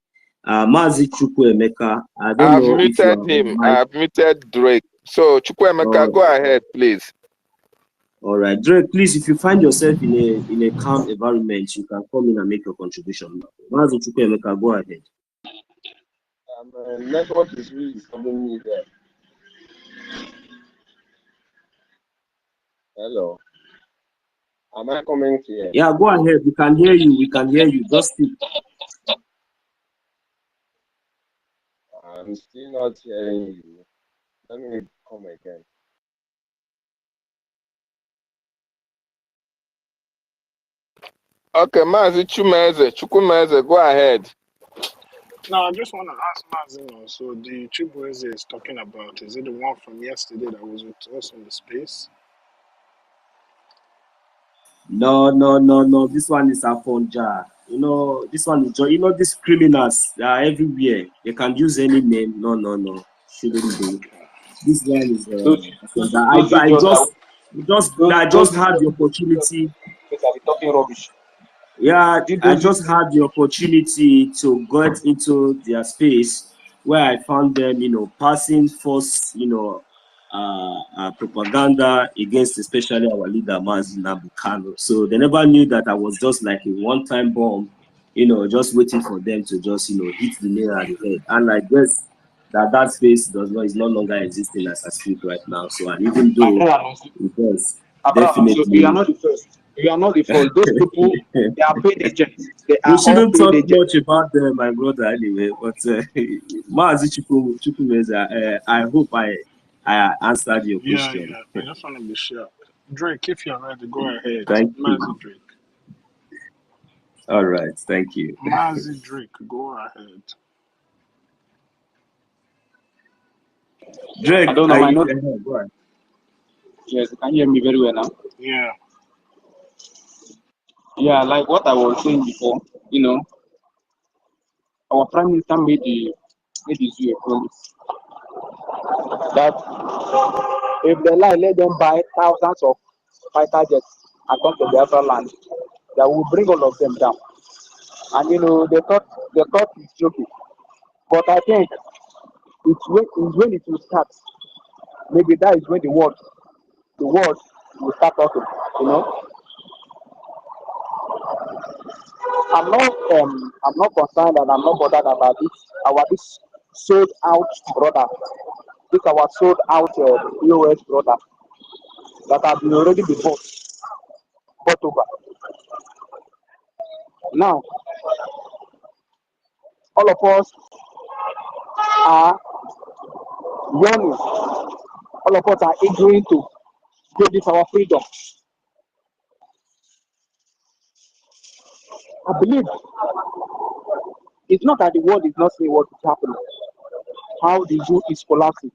Mazi Chukwuemeka, I don't I've know if you are muted on him. mic. I've muted Drake. So Chukwuemeka, go ahead, please. All right, Drake, please, if you find yourself in a calm environment, you can come in and make your contribution. Mazi Chukwuemeka, go ahead. Network is really disturbing me there. Hello. Am I coming here? Yeah, go ahead. We can hear you. We can hear you. Just speak. I'm still not hearing you. Let me come again. Okay, Mazi Chukwumeze, go ahead. Now, I just want to ask Mazino, so the Chibueze is talking about, is it the one from yesterday that was with us on the space? No. This one is Afonja. You know, this one is, you know, these criminals, they are everywhere. They can use any name. No. Shouldn't be. This one is Afonja. I just had the opportunity. Talking rubbish. Yeah, I just had the opportunity to get into their space where I found them, you know, passing false, you know, propaganda against especially our leader, Mazi Nabukano. So they never knew that I was just like a one-time bomb, you know, just waiting for them to just, you know, hit the nail on the head. And I guess that space is no longer existing as I speak right now. So, and even though it does, definitely. You are not the first. You are not the first. Those people, they are paid agents. They are We all shouldn't paid talk agents. much about them, my brother, anyway. But Maazi Chukwumeze, I hope I answered your Yeah. question. I just want to be sure. Drake, if you're ready, go ahead. Thank Mazi you. Drake. All right, thank you. Mazi Drake, go ahead. Drake, I don't know. My note. go ahead. Yes, you can hear me very well now. Yeah. Yeah, like what I was saying before, our prime minister made the zoo a promise that if they lie, let them buy thousands of fighter jets and come to Biafra land. That will bring all of them down. And they thought it's joking, but I think it's when it will start. Maybe that is when the world will start talking. I'm not concerned and I'm not bothered about this sold out brother, this our sold out EOS brother that have been already been bought over. Now, all of us are yearning, all of us are agreeing to get this our freedom. I believe it's not that the world is not saying what is happening, how the zoo is collapsing.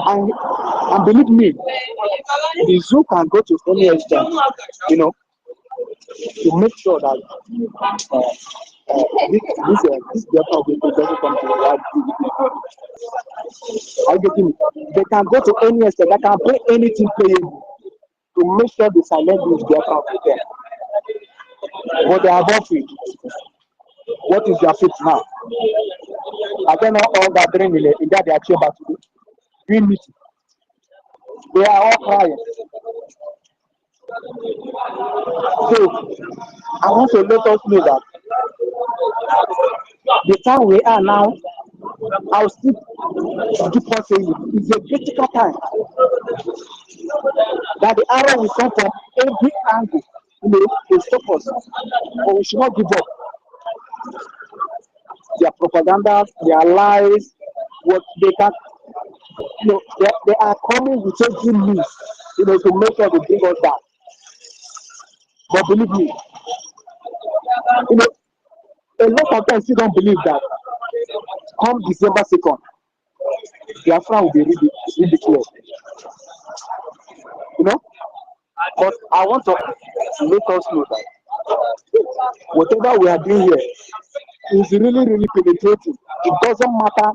And believe me, the zoo can go to any extent, to make sure that this data will doesn't come to reality. I get me. They can go to any extent. They can play anything playable to make sure they silence this data with them. But they are above it. What is their fate now? I don't know all that dream in that their chamber today. Doing meeting. They are all crying. So I want to let us know that the time we are now, I'll still keep on saying it's a critical time. That the arrow will come from every angle, to stop us. But we should not give up. Their propaganda, their lies, what they can, they are coming with every news, to make sure they bring us down. But believe me, a lot of times you don't believe that come December 2nd, Biafra will be really clear. But I want to let us know that whatever we are doing here, is really, really penetrating. It doesn't matter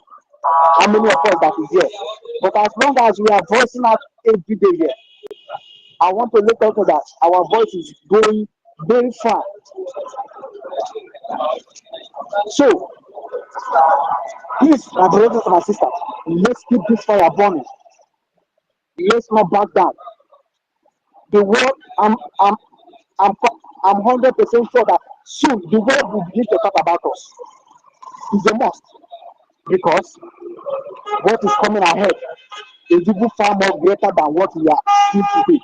how many of us that is here. But as long as we are voicing out every day here, I want to look out that our voice is going very far. So, please, my brothers and my sisters, let's keep this fire burning. Let's not back down. The world, I'm, I'm 100% sure that soon the world will begin to talk about us. It's a must because what is coming ahead is even far more greater than what we are seeing today.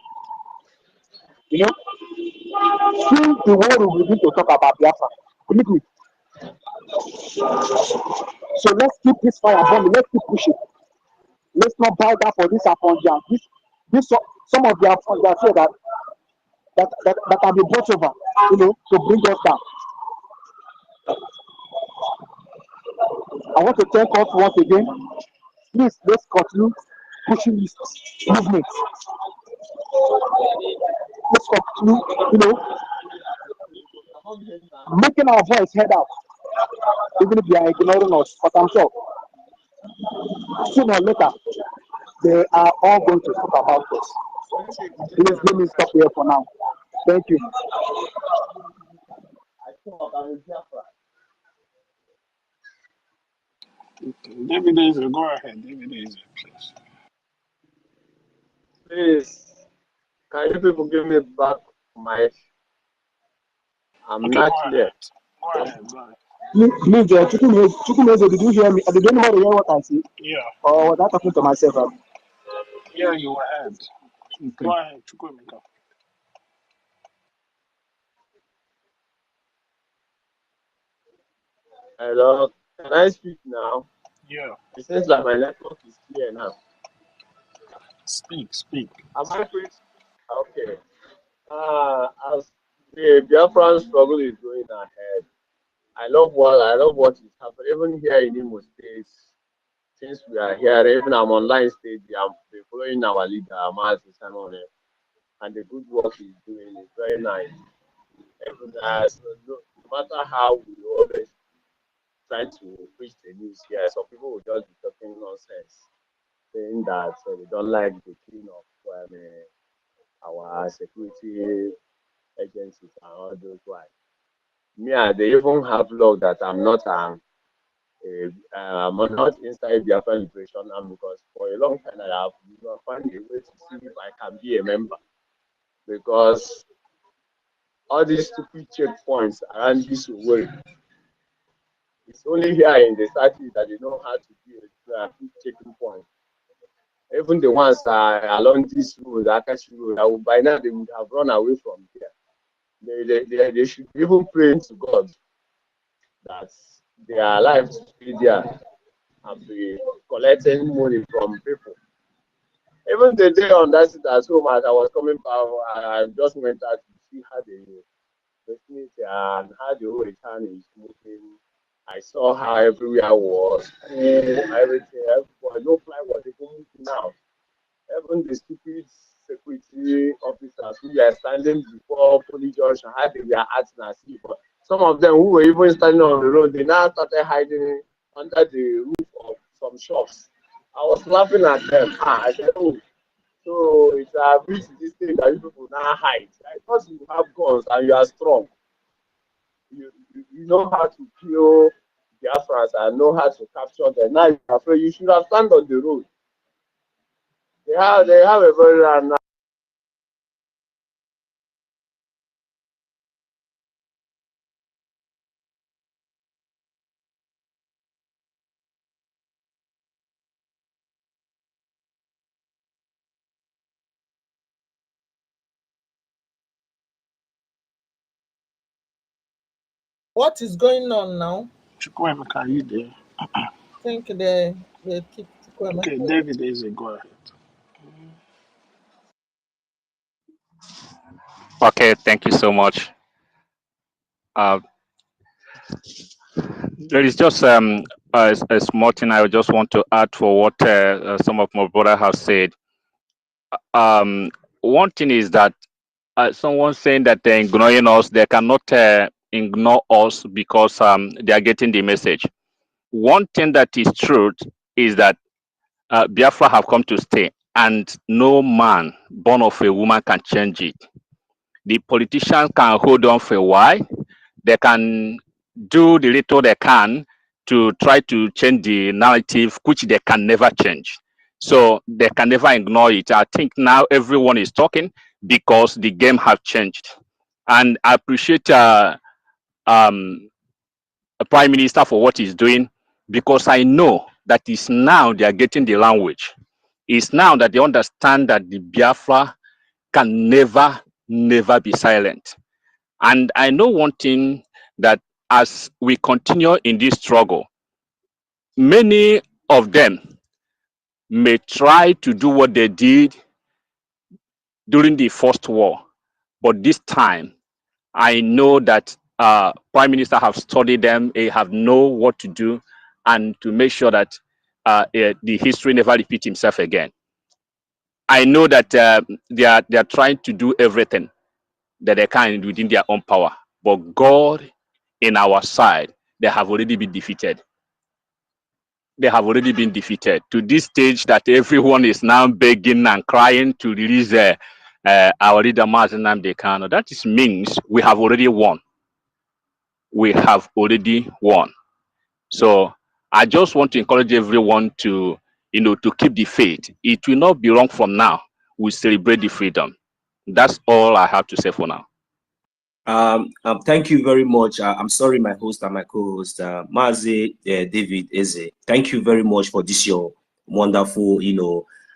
You know, soon the world will begin to talk about Biafra. Believe me. So let's keep this fire burning. Let's keep pushing. Let's not bow down for this Afonja. This some of the Afonja say that can be brought over, you know, to bring us down. I want to thank us once again. Please, let's continue pushing this movement. Let's continue, you know, making our voice heard out, even if they are ignoring us. But I'm sure sooner or later they are all going to talk about us. Please let me stop here for now. Thank you. David Azer, go ahead. David Azer, please. Please, can you people give me back my? I'm Okay, not go clear. ahead. Go ahead. Go ahead. Please, Chukwumeze, did you hear me? Did anybody hear what I said? Yeah. Or was I talking to myself? Yeah, you were ahead. Okay. Go ahead, Chukwemeka. Hello, can I speak now? Yeah. It seems like my network is clear now. Speak, speak. Am I free? Okay. As the Biafran struggle is going ahead, I love what is happening. Even here in Imo State, since we are here, even I'm online stage, I'm following our leader, Mazi Simon, and the good work he's doing is very nice. Even as no matter how we always try to preach the news here, some people will just be talking nonsense, saying that they don't like the clean of our security agencies and all those why. Me, they even have luck that I'm not I'm not inside the Biafran Liberation Army because for a long time I have found a way to see if I can be a member because all these stupid checkpoints around this way, it's only here in the southeast that they know how to be a quick checking point. Even the ones along this road, Akashi road, by now they would have run away from here. They should even pray to God that they are alive to stay there and be collecting money from people. Even the day on that sit at home as I was coming back, I just went out to see how the vicinity and how the whole town is moving. I saw how everywhere was cool, everything, everybody, no fly was even moving out. Even the stupid security officers who were standing before police junction, how they were acting as if. But some of them who were even standing on the road, they now started hiding under the roof of some shops. I was laughing at them. I said, oh, so it's reached this stage that you people now hide. I thought you have guns and you are strong. You know how to kill Biafrans and know how to capture them. Now you're afraid you should have stand on the road. They have a very nice. What is going on now? Chukwemeka, are you there? I think they keep Okay, David Azer, go ahead. Okay, thank you so much. There is just a small thing I just want to add for what some of my brother have said. One thing is that someone saying that they're ignoring us, they cannot ignore us because they are getting the message. One thing that is true is that Biafra have come to stay, and no man born of a woman can change it. The politicians can hold on for a while. They can do the little they can to try to change the narrative, which they can never change. So they can never ignore it. I think now everyone is talking because the game have changed. And I appreciate a prime minister for what he's doing, because I know that it's now they are getting the language. It's now that they understand that the Biafra can never, never be silent. And I know one thing, that as we continue in this struggle, many of them may try to do what they did during the First War, but this time I know that Prime Minister have studied them, they have know what to do, and to make sure that the history never repeat himself again. I know that they are trying to do everything that they can within their own power, but God in our side, they have already been defeated. They have already been defeated to this stage that everyone is now begging and crying to release our leader Mazi Nnamdi Kanu. That means we have already won. We have already won. So I just want to encourage everyone to, to keep the faith. It will not be wrong from now. We celebrate the freedom. That's all I have to say for now. Thank you very much. I'm sorry, my host and my co-host, Mazi David Eze. Thank you very much for this your wonderful,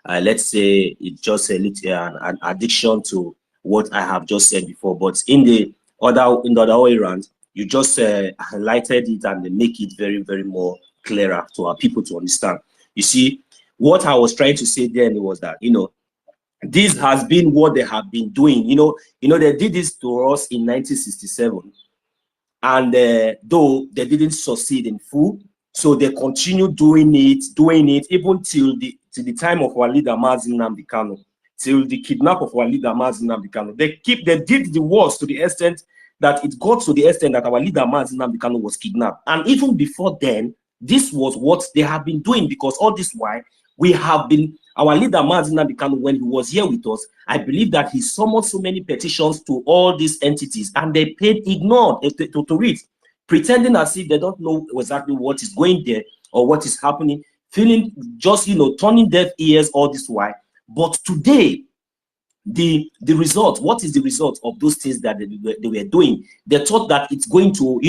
let's say it's just a little an addition to what I have just said before. But in the other way around, you just highlighted it and make it very, very more clearer to our people to understand. You see, what I was trying to say then was that, this has been what they have been doing. They did this to us in 1967, and though they didn't succeed in full, so they continue doing it even till the time of our leader Mazi Nnamdi Kanu, till the kidnap of our leader Mazi Nnamdi Kanu. They did the worst to the extent that it got to the extent that our leader Mazi Nnamdi Kanu was kidnapped. And even before then, this was what they have been doing, because all this while we have been, our leader Mazi Nnamdi Kanu, when he was here with us, I believe that he summoned so many petitions to all these entities, and they ignored to read, pretending as if they don't know exactly what is going there or what is happening, feeling just, turning deaf ears all this while. But today, the result, what is the result of those things that they were doing? They thought that it's going to,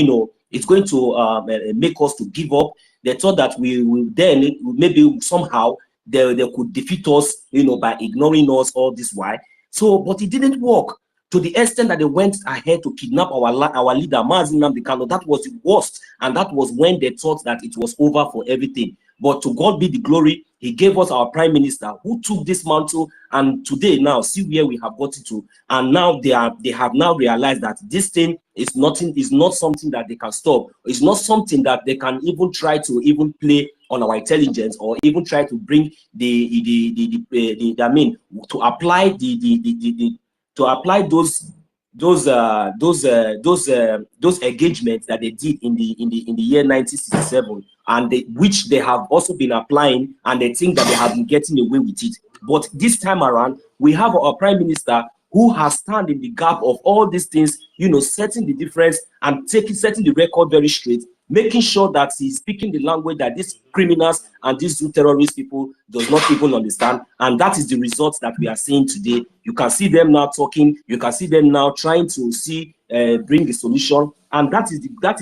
make us to give up. They thought that we will then maybe somehow they could defeat us, by ignoring us all this while. So, but it didn't work, to the extent that they went ahead to kidnap our leader Mazi Nnamdi Kanu. That was the worst, and that was when they thought that it was over for everything. But to God be the glory, he gave us our prime minister who took this mantle, and today now see where we have gotten to. And now they have now realized that this thing is not something that they can stop. It's not something that they can even try to even play on our intelligence, or even try to bring to apply those engagements that they did in the year 1967, and which they have also been applying, and they think that they have been getting away with it. But this time around, we have our prime minister who has stand in the gap of all these things, setting the difference and setting the record very straight, making sure that he's speaking the language that these criminals and these terrorist people does not even understand. And that is the results that we are seeing today. You can see them now talking, you can see them now trying to bring a solution, and that is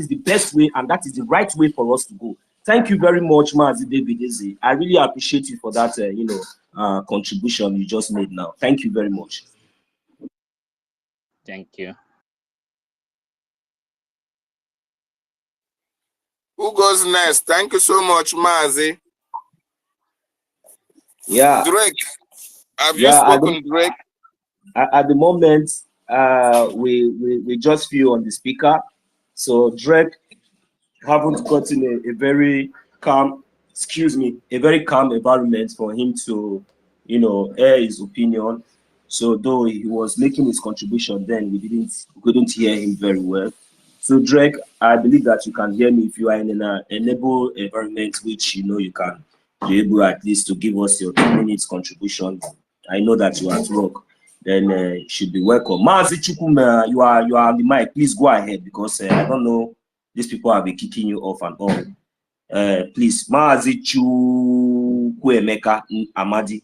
the best way, and that is the right way for us to go. Thank you very much, Mazi David Eze. I really appreciate you for that contribution you just made now. Thank you very much. Thank you. Who goes next? Thank you so much, Mazi. Yeah. Drake. Have you spoken, Drake? At the moment, we just feel on the speaker. So Drake haven't gotten a very calm, a very calm environment for him to, air his opinion. So though he was making his contribution, then we couldn't hear him very well. So Drake, I believe that you can hear me. If you are in an enable environment, which you know you can be able at least to give us your 2 minutes contribution. I know that you are at work. Then you should be welcome. Mazi Chukwuma, you are on the mic. Please go ahead because I don't know, these people have been kicking you off and all. Please, Mazi Chukwuemeka Amadi,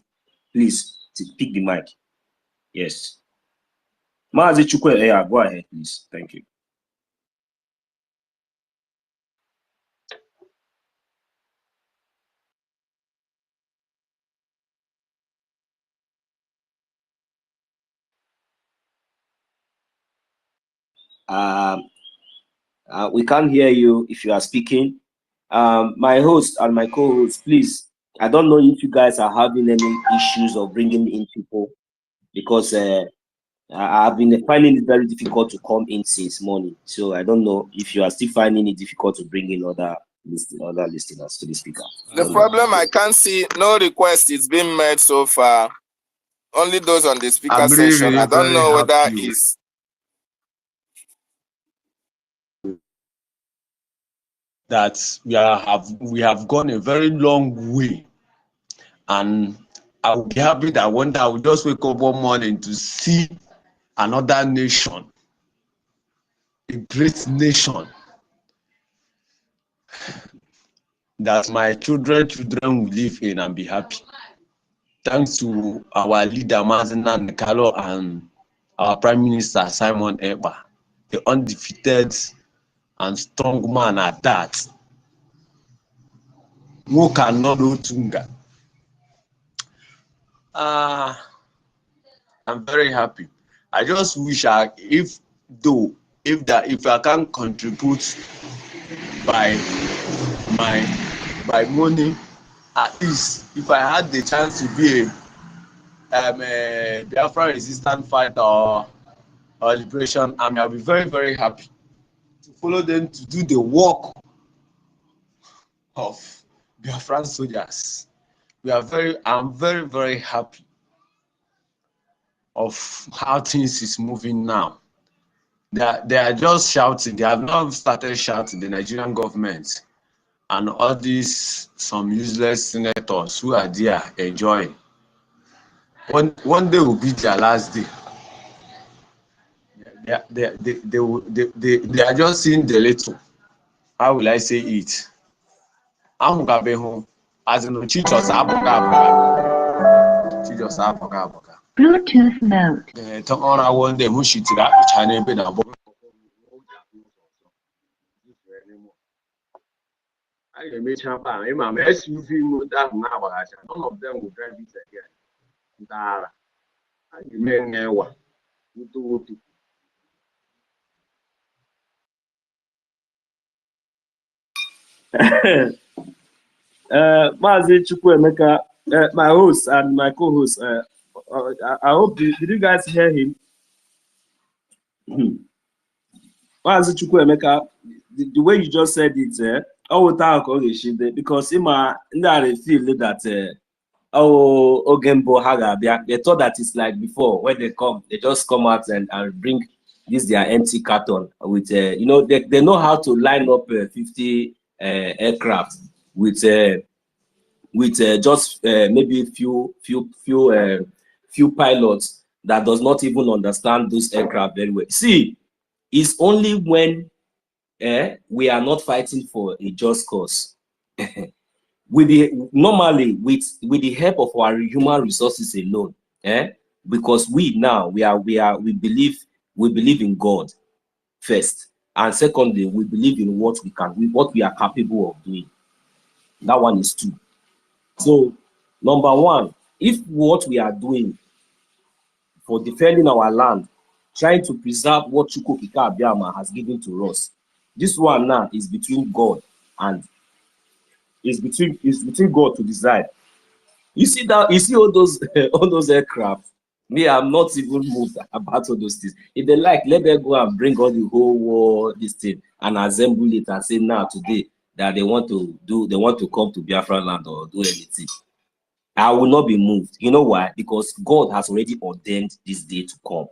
please pick the mic. Yes. Mazi Chukwuemeka, go ahead, please. Thank you. We can't hear you if you are speaking. My host and my co-host, please, I don't know if you guys are having any issues of bringing in people because I've been finding it very difficult to come in since morning. So I don't know if you are still finding it difficult to bring in other listeners to the speaker. The problem, I can't see no request is being made so far. Only those on the speaker session. I don't know whether it's that we have gone a very long way, and I will be happy that one day I will just wake up one morning to see another nation, a great nation, that my children will live in and be happy. Thanks to our leader Mazina Nekalo and our Prime Minister Simon Ekpa, the undefeated and strong man at that. Tunga. I'm very happy. I just wish if I can contribute by money, at least if I had the chance to be a Biafra resistant fighter or liberation army, I'll be very, very happy to follow them to do the work of Biafran soldiers. I'm very, very happy of how things is moving now. They are just shouting. They have not started shouting, the Nigerian government and all these some useless senators who are there enjoying. One day will be their last day. They are just seeing the little. How will I say it? As in Chichos Bluetooth mode. One day who should that China be now. I can make sure I'm SUV mode that now. None of them will drive it again. Dara. I mean, what? Mazi Chukwuemeka, my host and my co-host, I hope, did you guys hear him? Mazi Chukwuemeka, the way you just said it, because I feel that Ogembo Hagabia, they thought that it's like before, when they come, they just come out and bring their empty carton with, they know how to line up 50 aircraft with just maybe few pilots that does not even understand those aircraft very well. See, it's only when we are not fighting for a just cause. Normally with the help of our human resources alone, because we believe in God first, and secondly, we believe in what we are capable of doing. That one is two. So, number one, if what we are doing for defending our land, trying to preserve what Chukwuemeka Abịama has given to us, this one now is between God and is between God to decide. You see all those aircraft. Me, I'm not even moved about all those things. If they like, let them go and bring all the whole war, this thing, and assemble it and say now today that they want to come to Biafra land or do anything. I will not be moved. You know why? Because God has already ordained this day to come.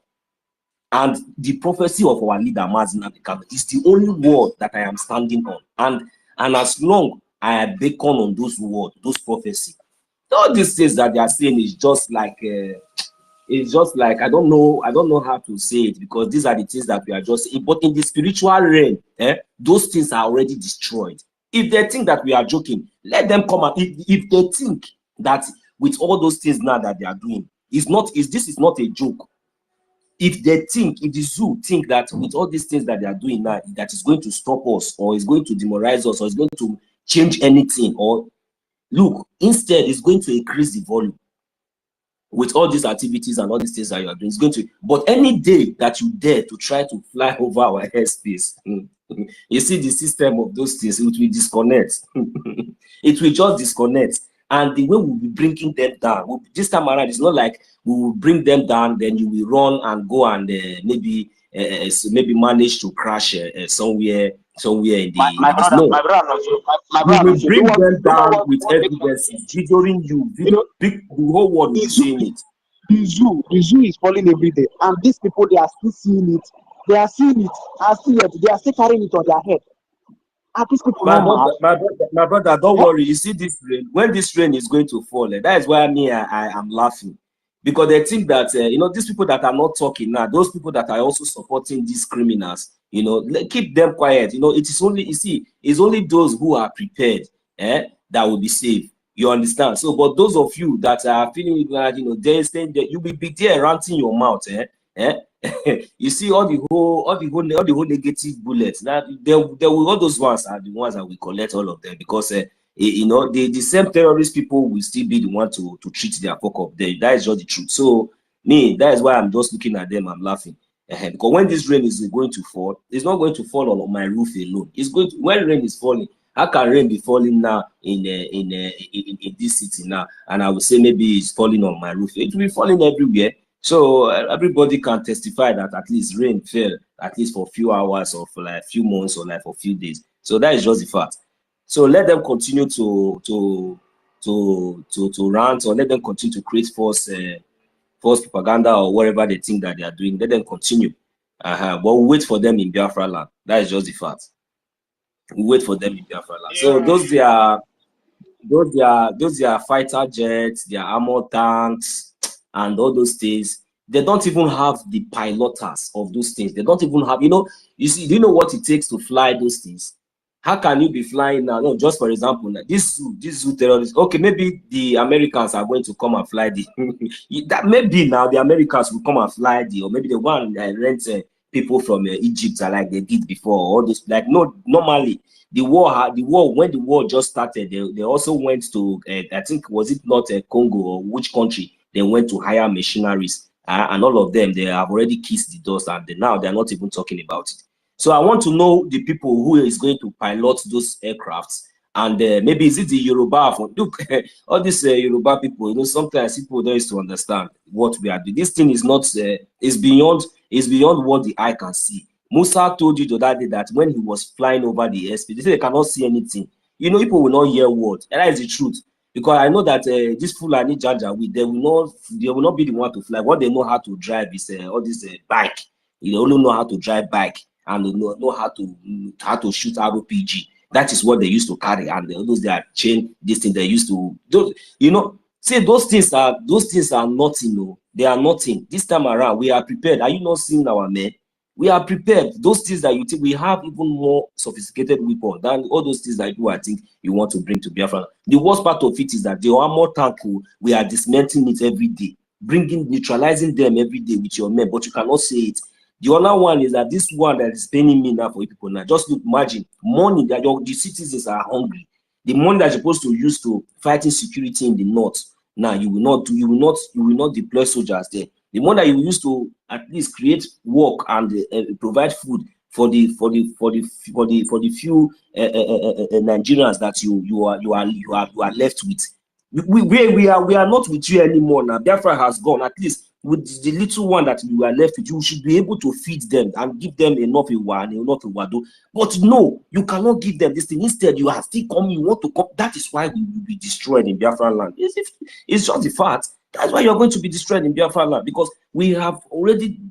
And the prophecy of our leader, Mazi Nnamdi Kanu, is the only word that I am standing on. And as long I beckon on those words, those prophecies, all these things that they are saying is just like I don't know how to say it, because these are the things that we are just saying. But in the spiritual realm, those things are already destroyed. If they think that we are joking, let them come and if they think that with all those things now that they are doing, this is not a joke. If the zoo think that with all these things that they are doing now, that is going to stop us, or is going to demoralize us, or is going to change anything, or look, instead it's going to increase the volume. With all these activities and all these things that you are doing, it's going to. But any day that you dare to try to fly over our airspace, you see the system of those things, it will disconnect. It will just disconnect. And the way we'll be bringing them down, this time around, it's not like we will bring them down, then you will run and go and maybe manage to crash somewhere in the. My brother, no. my brother, also, my We brother, will also, bring them down with what makes evidences, videoing you. you know, The whole world will be seeing it. the zoo is falling every day, and these people, they are still seeing it. They are seeing it, they are still carrying it on their head. Are these people My not mad? brother, don't Eh? worry. You see this rain. When this rain is going to fall, that is why I am laughing, because they think that these people that are not talking now, those people that are also supporting these criminals, keep them quiet. It is only it's only those who are prepared, that will be safe. You understand? So, but those of you that are feeling like they saying that you will be there ranting your mouth, you see all the whole negative bullets. That there will all those ones are the ones that we collect all of them, because the same terrorist people will still be the one to treat their fuck up there. That is just the truth. So that is why I'm just looking at them, I'm laughing. Because when this rain is going to fall, it's not going to fall on my roof alone. It's going to, when rain is falling, how can rain be falling now in this city now? And I would say maybe it's falling on my roof. It will be falling everywhere. So everybody can testify that at least rain fell at least for a few hours, or for like a few months, or like for a few days. So that is just the fact. So let them continue to rant, or let them continue to create false propaganda, or whatever they think that they are doing. Let them continue. But we'll wait for them in Biafra land. That is just the fact. We'll wait for them in Biafra land. So those their fighter jets, their armor tanks, and all those things, they don't even have the pilots of those things. They don't even have, you see, do you know what it takes to fly those things? How can you be flying now? No, just for example, this zoo terrorists, okay, maybe the Americans are going to come and fly the that maybe now the Americans will come and fly or maybe the one that rent people from Egypt, like they did before, all this, like, no, normally the war when the war just started, they also went to I think, was it not Congo or which country? They went to hire machineries, and all of them, they have already kissed the dust, and now they're not even talking about it. So I want to know the people who is going to pilot those aircrafts, and maybe is it the Yoruba? Look, all these Yoruba people, sometimes people don't used to understand what we are doing. This thing is not is beyond what the eye can see. Musa told you the other day that when he was flying over the airspace, they say they cannot see anything. People will not hear words, and that is the truth. Because I know that this Fulani Janjaweed, they will not be the one to fly. What they know how to drive is all this bike. They only know how to drive bike, and they know how to shoot RPG. That is what they used to carry, and those they are chain. This thing they used to do. See, those things are nothing. No, they are nothing. This time around, we are prepared. Are you not seeing our men? We are prepared. Those things that you think, we have even more sophisticated weapons than all those things that I think you want to bring to Biafra. The worst part of it is that the armor tank, we are dismantling it every day, neutralizing them every day with your men, but you cannot say it. The other one is that this one that is paying me now for you people now, just imagine money that the citizens are hungry. The money that you're supposed to use to fighting security in the north, now you will not deploy soldiers there. The money that you use to at least create work and provide food for the few Nigerians that you are left with. We are not with you anymore now. Biafra has gone. At least with the little one that you are left with, you should be able to feed them and give them enough wado. But no, you cannot give them this thing. Instead, you are still coming. You want to come. That is why we will be destroyed in Biafra land. It's just the fact. That's why you're going to be destroyed in Biafra land, because we have already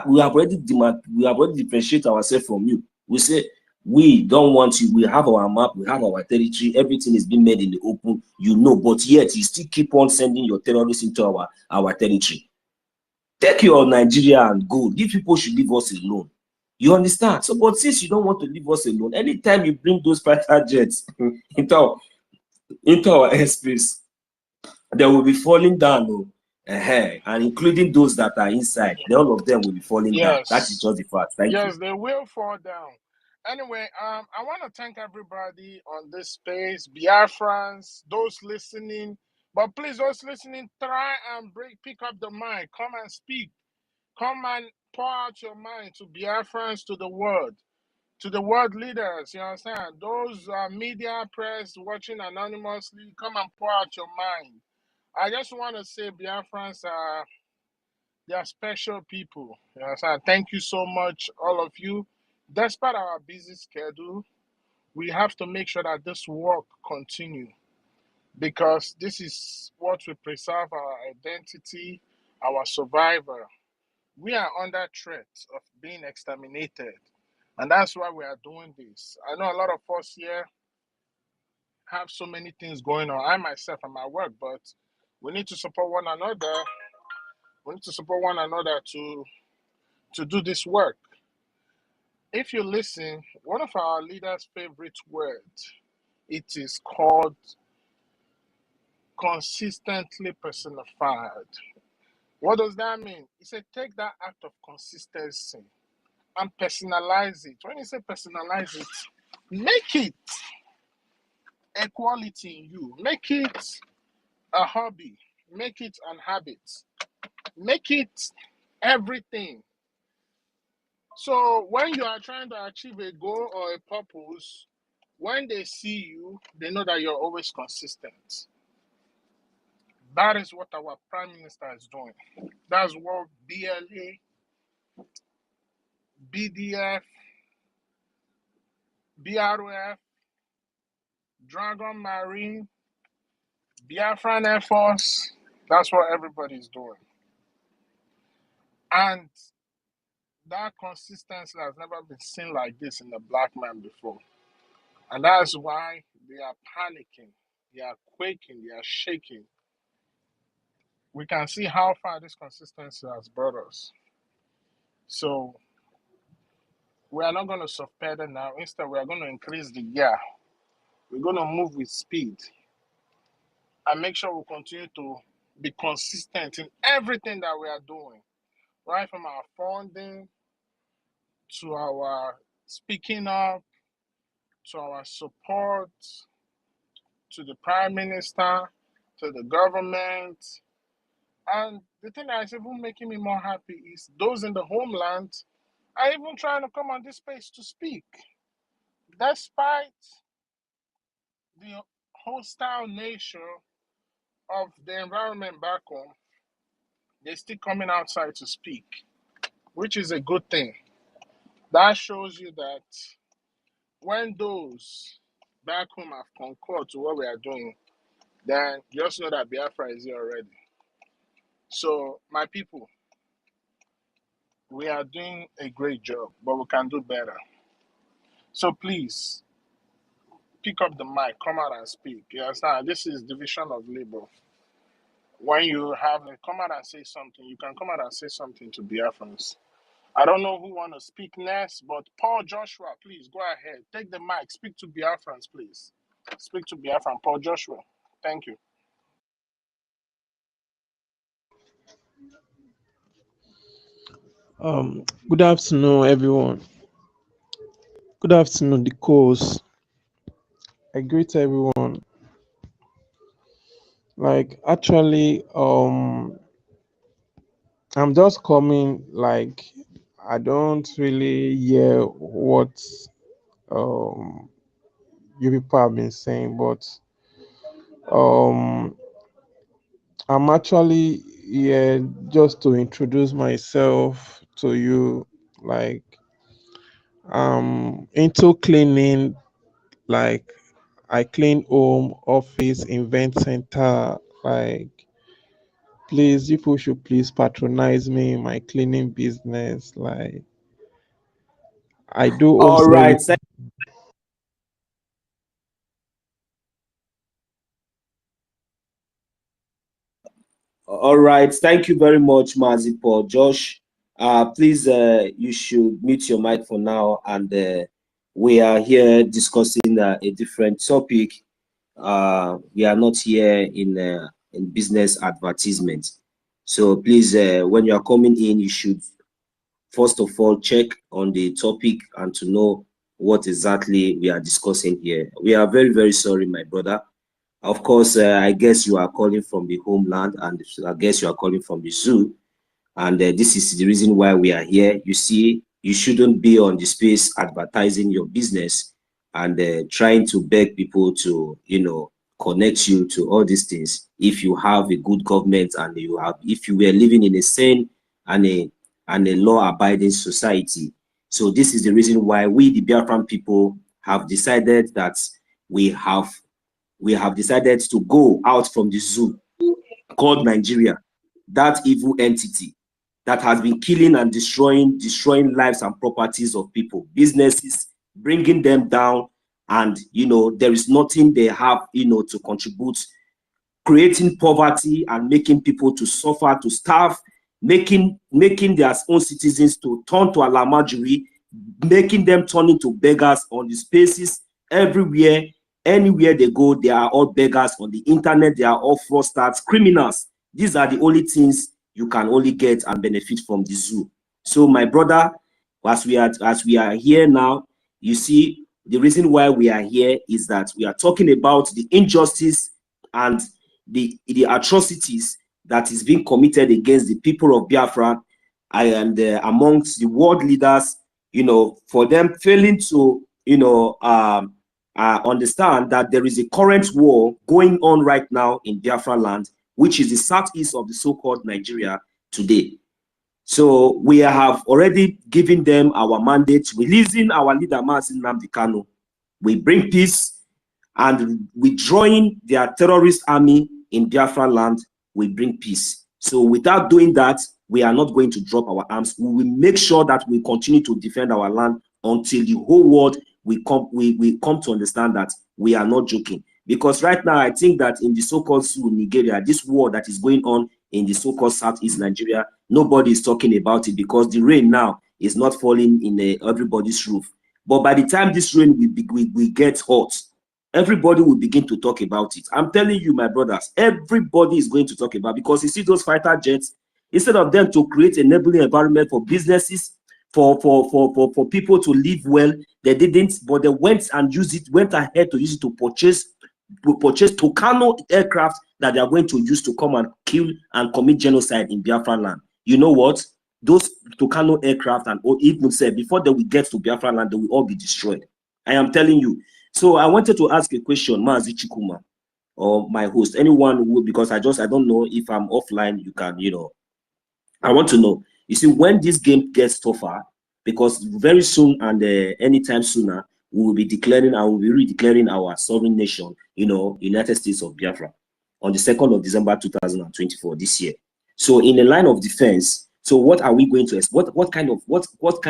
we have already differentiated ourselves from you. We say we don't want you. We have our map, we have our territory, everything is being made in the open, you know, but yet you still keep on sending your terrorists into our territory. Take your Nigeria and go. These people should leave us alone. You understand? So, but since you don't want to leave us alone, anytime you bring those fighter jets into our airspace, they will be falling down, and including those that are inside, all of them will be falling down. That is just the fact. Thank you. Yes, they will fall down. Anyway, I want to thank everybody on this space, Biafrans, those listening. But please, those listening, try and pick up the mic. Come and speak. Come and pour out your mind to Biafrans, to the world leaders. You understand? Those media press watching anonymously, come and pour out your mind. I just want to say, Biafrans are they are special people. You understand? Thank you so much, all of you. Despite our busy schedule, we have to make sure that this work continue because this is what will preserve our identity, our survivor. We are under threat of being exterminated, and that's why we are doing this. I know a lot of us here have so many things going on. I myself am at work, but we need to support one another. We need to support one another to do this work. If you listen, one of our leaders' favorite words, it is called consistently personified. What does that mean? He said, take that act of consistency and personalize it. When you say personalize it, make it a quality in you. Make it a hobby. Make it an habit. Make it everything. So when you are trying to achieve a goal or a purpose, when they see you, they know that you're always consistent. That is what our Prime Minister is doing. That's what BLA, BDF, BROF, Dragon Marine, Biafran Air Force, that's what everybody's doing. And that consistency has never been seen like this in the black man before. And that's why they are panicking, they are quaking, they are shaking. We can see how far this consistency has brought us. So we are not going to subpedal now. Instead, we are going to increase the gear. We're going to move with speed and make sure we continue to be consistent in everything that we are doing, right from our funding to our speaking up, to our support, to the Prime Minister, to the government. And the thing that is even making me more happy is those in the homeland are even trying to come on this space to speak. Despite the hostile nature of the environment back home, they're still coming outside to speak, which is a good thing. That shows you that when those back home have concurred to what we are doing, then just know that Biafra is here already. So, my people, we are doing a great job, but we can do better. So please, pick up the mic, come out and speak. You understand? This is division of labor. When you have come out and say something, you can come out and say something to Biafrans. I don't know who want to speak next, but Paul Joshua, please go ahead. Take the mic. Speak to Biafrans, please. Speak to Biafran. Paul Joshua. Thank you. Good afternoon, everyone. Good afternoon, the course. I greet everyone. Like, actually, I'm just coming. Like, I don't really hear what you people have been saying, but um, I'm actually here just to introduce myself to you. Like, I'm into cleaning. Like, I clean home, office, event center. Like, please, people should please patronize me in my cleaning business. Like, I do home All right. service. All right. Thank you very much, Mazi Paul. Josh, please, you should mute your mic for now. And we are here discussing a different topic. We are not here in business advertisement. So please, when you are coming in, you should first of all check on the topic and to know what exactly we are discussing here. We are very, very sorry, my brother. Of course, I guess you are calling from the homeland, and I guess you are calling from the zoo. And this is the reason why we are here. You see, you shouldn't be on the space advertising your business and trying to beg people to, connect you to all these things. If you have a good government and if you were living in a sane and a law-abiding society. So this is the reason why we, the Biafran people, have decided that we have decided to go out from the zoo called Nigeria, that evil entity that has been killing and destroying lives and properties of people, businesses, bringing them down, and there is nothing they have to contribute, creating poverty and making people to suffer, to starve, making their own citizens to turn to Alamajiri, making them turn into beggars on the spaces everywhere. Anywhere they go, they are all beggars. On the internet, they are all fraudsters, criminals. These are the only things you can only get and benefit from the zoo. So my brother, as we are here now, you see, the reason why we are here is that we are talking about the injustice and the atrocities that is being committed against the people of Biafra and amongst the world leaders, for them failing to, understand that there is a current war going on right now in Biafra land, which is the southeast of the so-called Nigeria today. So we have already given them our mandate, releasing our leader, Mazi Nnamdi Kanu. We bring peace, and withdrawing their terrorist army in Biafra land, we bring peace. So without doing that, we are not going to drop our arms. We will make sure that we continue to defend our land until the whole world we come to understand that we are not joking. Because right now, I think that in the so-called Nigeria, this war that is going on in the so-called Southeast Nigeria, nobody is talking about it because the rain now is not falling in everybody's roof. But by the time this rain we get hot, everybody will begin to talk about it. I'm telling you, my brothers, everybody is going to talk about it, because you see those fighter jets, instead of them to create a enabling environment for businesses, for people to live well, they didn't, but they went ahead to use it to purchase Tucano aircraft that they are going to use to come and kill and commit genocide in Biafra land. You know what? Those Tucano aircraft, and even said before they will get to Biafra land, they will all be destroyed. I am telling you. So I wanted to ask a question, Mazi Chikuma, or my host, anyone who, because I don't know if I'm offline, you can, I want to know. You see, when this game gets tougher, because very soon and anytime sooner, we will be declaring and we will be redeclaring our sovereign nation, United States of Biafra, on the 2nd of December 2024 this year. So in the line of defense, so what are we going to what kind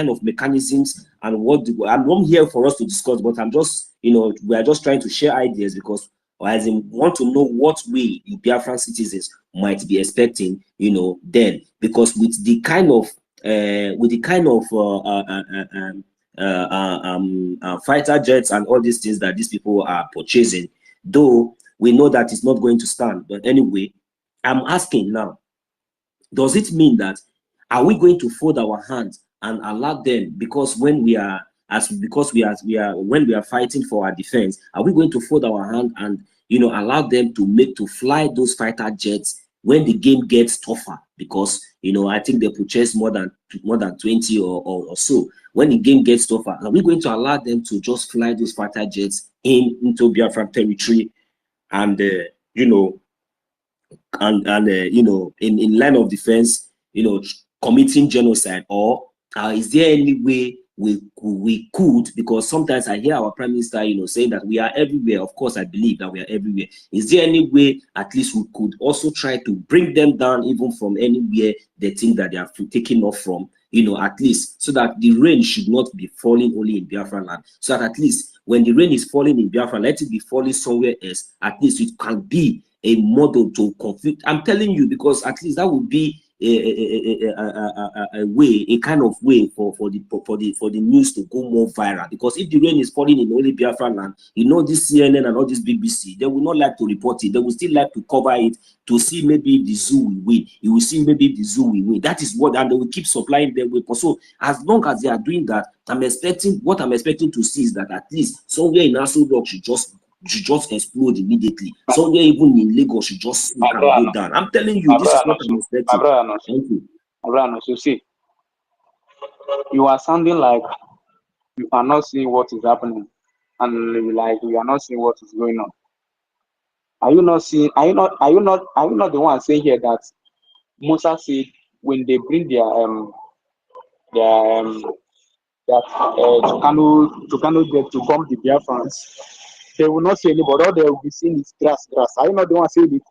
of mechanisms, and I'm not here for us to discuss, but I'm just, we are just trying to share ideas, because as in want to know what we, the Biafran citizens, might be expecting, then, because with the kind of fighter jets and all these things that these people are purchasing, though we know that it's not going to stand. But anyway, I'm asking now, does it mean that are we going to fold our hands and allow them, because when we are fighting for our defense, are we going to fold our hand and allow them to fly those fighter jets when the game gets tougher? Because I think they purchase more than 20 or so. When the game gets tougher, are we going to allow them to just fly those fighter jets into Biafra territory and in line of defense, committing genocide? Or is there any way we could, because sometimes I hear our Prime Minister, saying that we are everywhere. Of course, I believe that we are everywhere. Is there any way at least we could also try to bring them down even from anywhere they think that they are taking off from, at least so that the rain should not be falling only in Biafra land, so that at least when the rain is falling in Biafra, let it be falling somewhere else. At least it can be a model to conflict. I'm telling you, because at least that would be a way, a kind of way for the news to go more viral. Because if the rain is falling in only Biafra land, this CNN and all this BBC, they will not like to report it. They will still like to cover it to see maybe if the zoo will win. You will see maybe if the zoo will win. That is what, and they will keep supplying them weapons. So as long as they are doing that, I'm expecting to see is that at least somewhere in Nassau Rock should just explode immediately. Somewhere even in Lagos should just go down. I'm telling you, this is what I'm expecting. Thank you. So see, you are sounding like you are not seeing what is happening, and like you are not seeing what is going on. Are you not seeing? Are you not the one saying here that Musa said when they bring their Tukano jet to bomb the Biafrans, they will not see anybody. All they will be seeing is grass. Are you not the one saying it?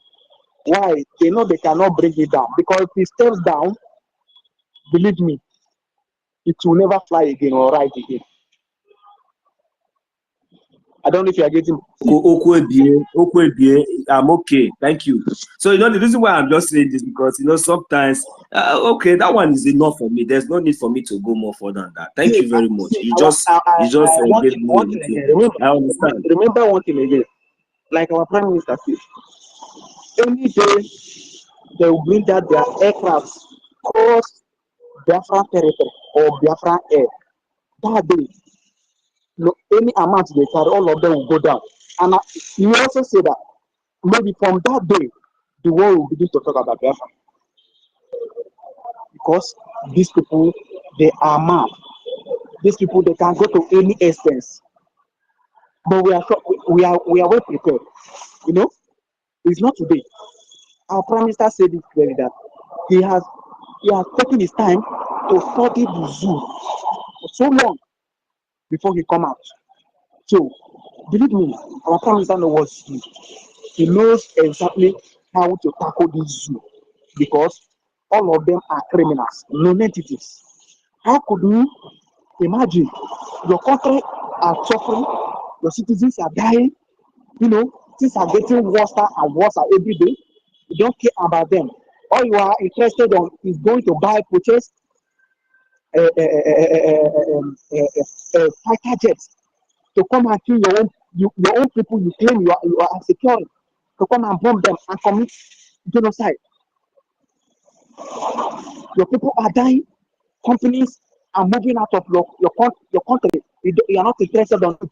Why? They know they cannot bring it down, because if it steps down, believe me, it will never fly again or ride again. I don't know if you are getting. I'm okay. Thank you. So the reason why I'm just saying this, because sometimes okay, that one is enough for me. There's no need for me to go more further than that. Thank you very much. You just gave me a little. I understand. Remember one thing again, like our Prime Minister said, any day they will bring out their aircraft cross Biafra territory or Biafra air. That day, any amount they carry, all of them will go down. And you also say that maybe from that day, the world will begin to talk about Biafra. Because these people, they are mad. These people, they can go to any expense. But we are well prepared. It's not today. Our Prime Minister said it clearly that he has taken his time to study the zoo for so long before he come out. So believe me, our Prime Minister knows what he doing. He knows exactly how to tackle this zoo, because all of them are criminals, non-entities. How could you imagine your country are suffering, your citizens are dying, things are getting worse and worse every day. You don't care about them. All you are interested on is going to purchase fighter jets to come and kill your own people you claim you are securing, to come and bomb them and commit genocide. Your people are dying. Companies are moving out of your country. You are not interested on it.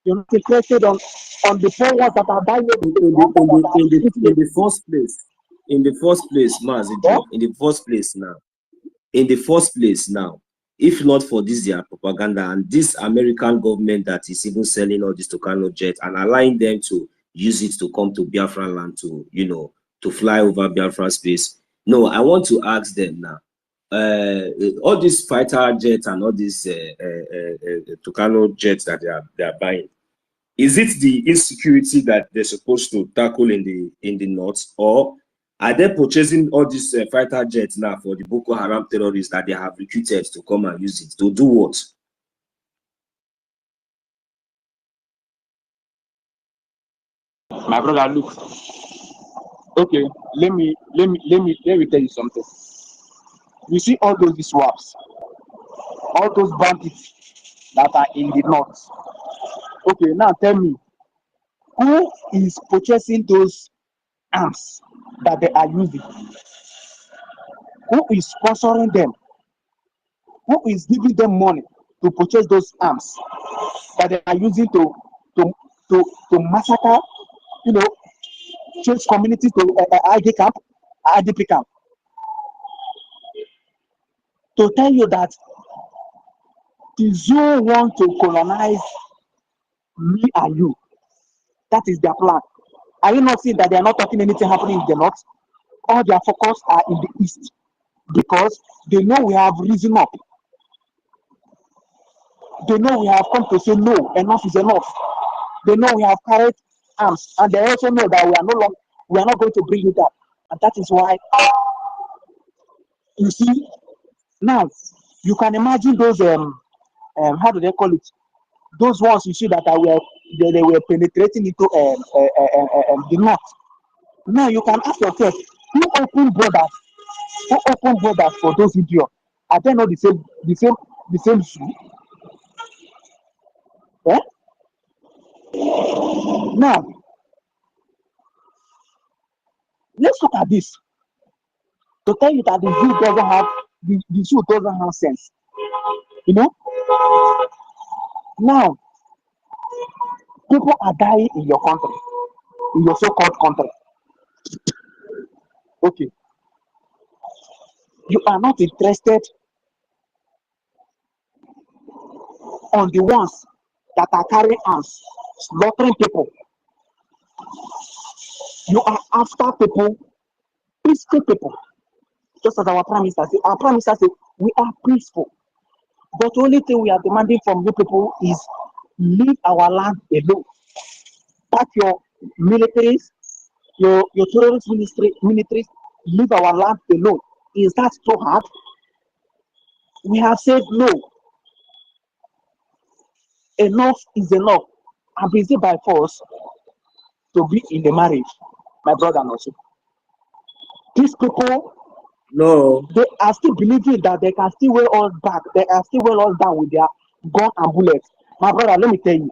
You're not interested on the poor ones that are dying. In the first place, Mazijo, in the first place now, if not for this their propaganda and this American government that is even selling all this Tucano jet and allowing them to use it to come to Biafra land to to fly over Biafra space. No, I want to ask them now. All these fighter jets and all these Tucano jets that they are buying, is it the insecurity that they're supposed to tackle in the north, or are they purchasing all these fighter jets now for the Boko Haram terrorists that they have recruited to come and use it to do what? My brother, look. Okay, let me tell you something. You see all those swaps, all those bandits that are in the north. Okay, now tell me, who is purchasing those arms that they are using? Who is sponsoring them? Who is giving them money to purchase those arms that they are using to massacre, change communities to IDP camp? To tell you that the zoo want to colonize me and you. That is their plan. Are you not seeing that they are not talking anything happening in the north? All their focus are in the east, because they know we have risen up. They know we have come to say no, enough is enough. They know we have carried arms, and they also know that we are not going to bring it up. And that is why you see now you can imagine those how do they call it? Those ones you see that they were penetrating into the north. Now you can ask yourself, who opened borders? Who opened borders for those idiots? Are they not the same zoo? Eh? Now let's look at this to tell you that the zoo doesn't have sense. You know, now people are dying in your country, in your so-called country. Okay, you are not interested on the ones that are carrying arms, slaughtering people. You are after people, peaceful people. Just as our prime minister said, we are peaceful. But the only thing we are demanding from you people is leave our land alone. Pack your militaries, your terrorist militaries, leave our land alone. Is that so hard? We have said no. Enough is enough. I'm busy by force to be in the marriage, my brother and also. These people, No. they are still believing that they can still weigh us back. They are still weigh us down with their gun and bullets. My brother, let me tell you,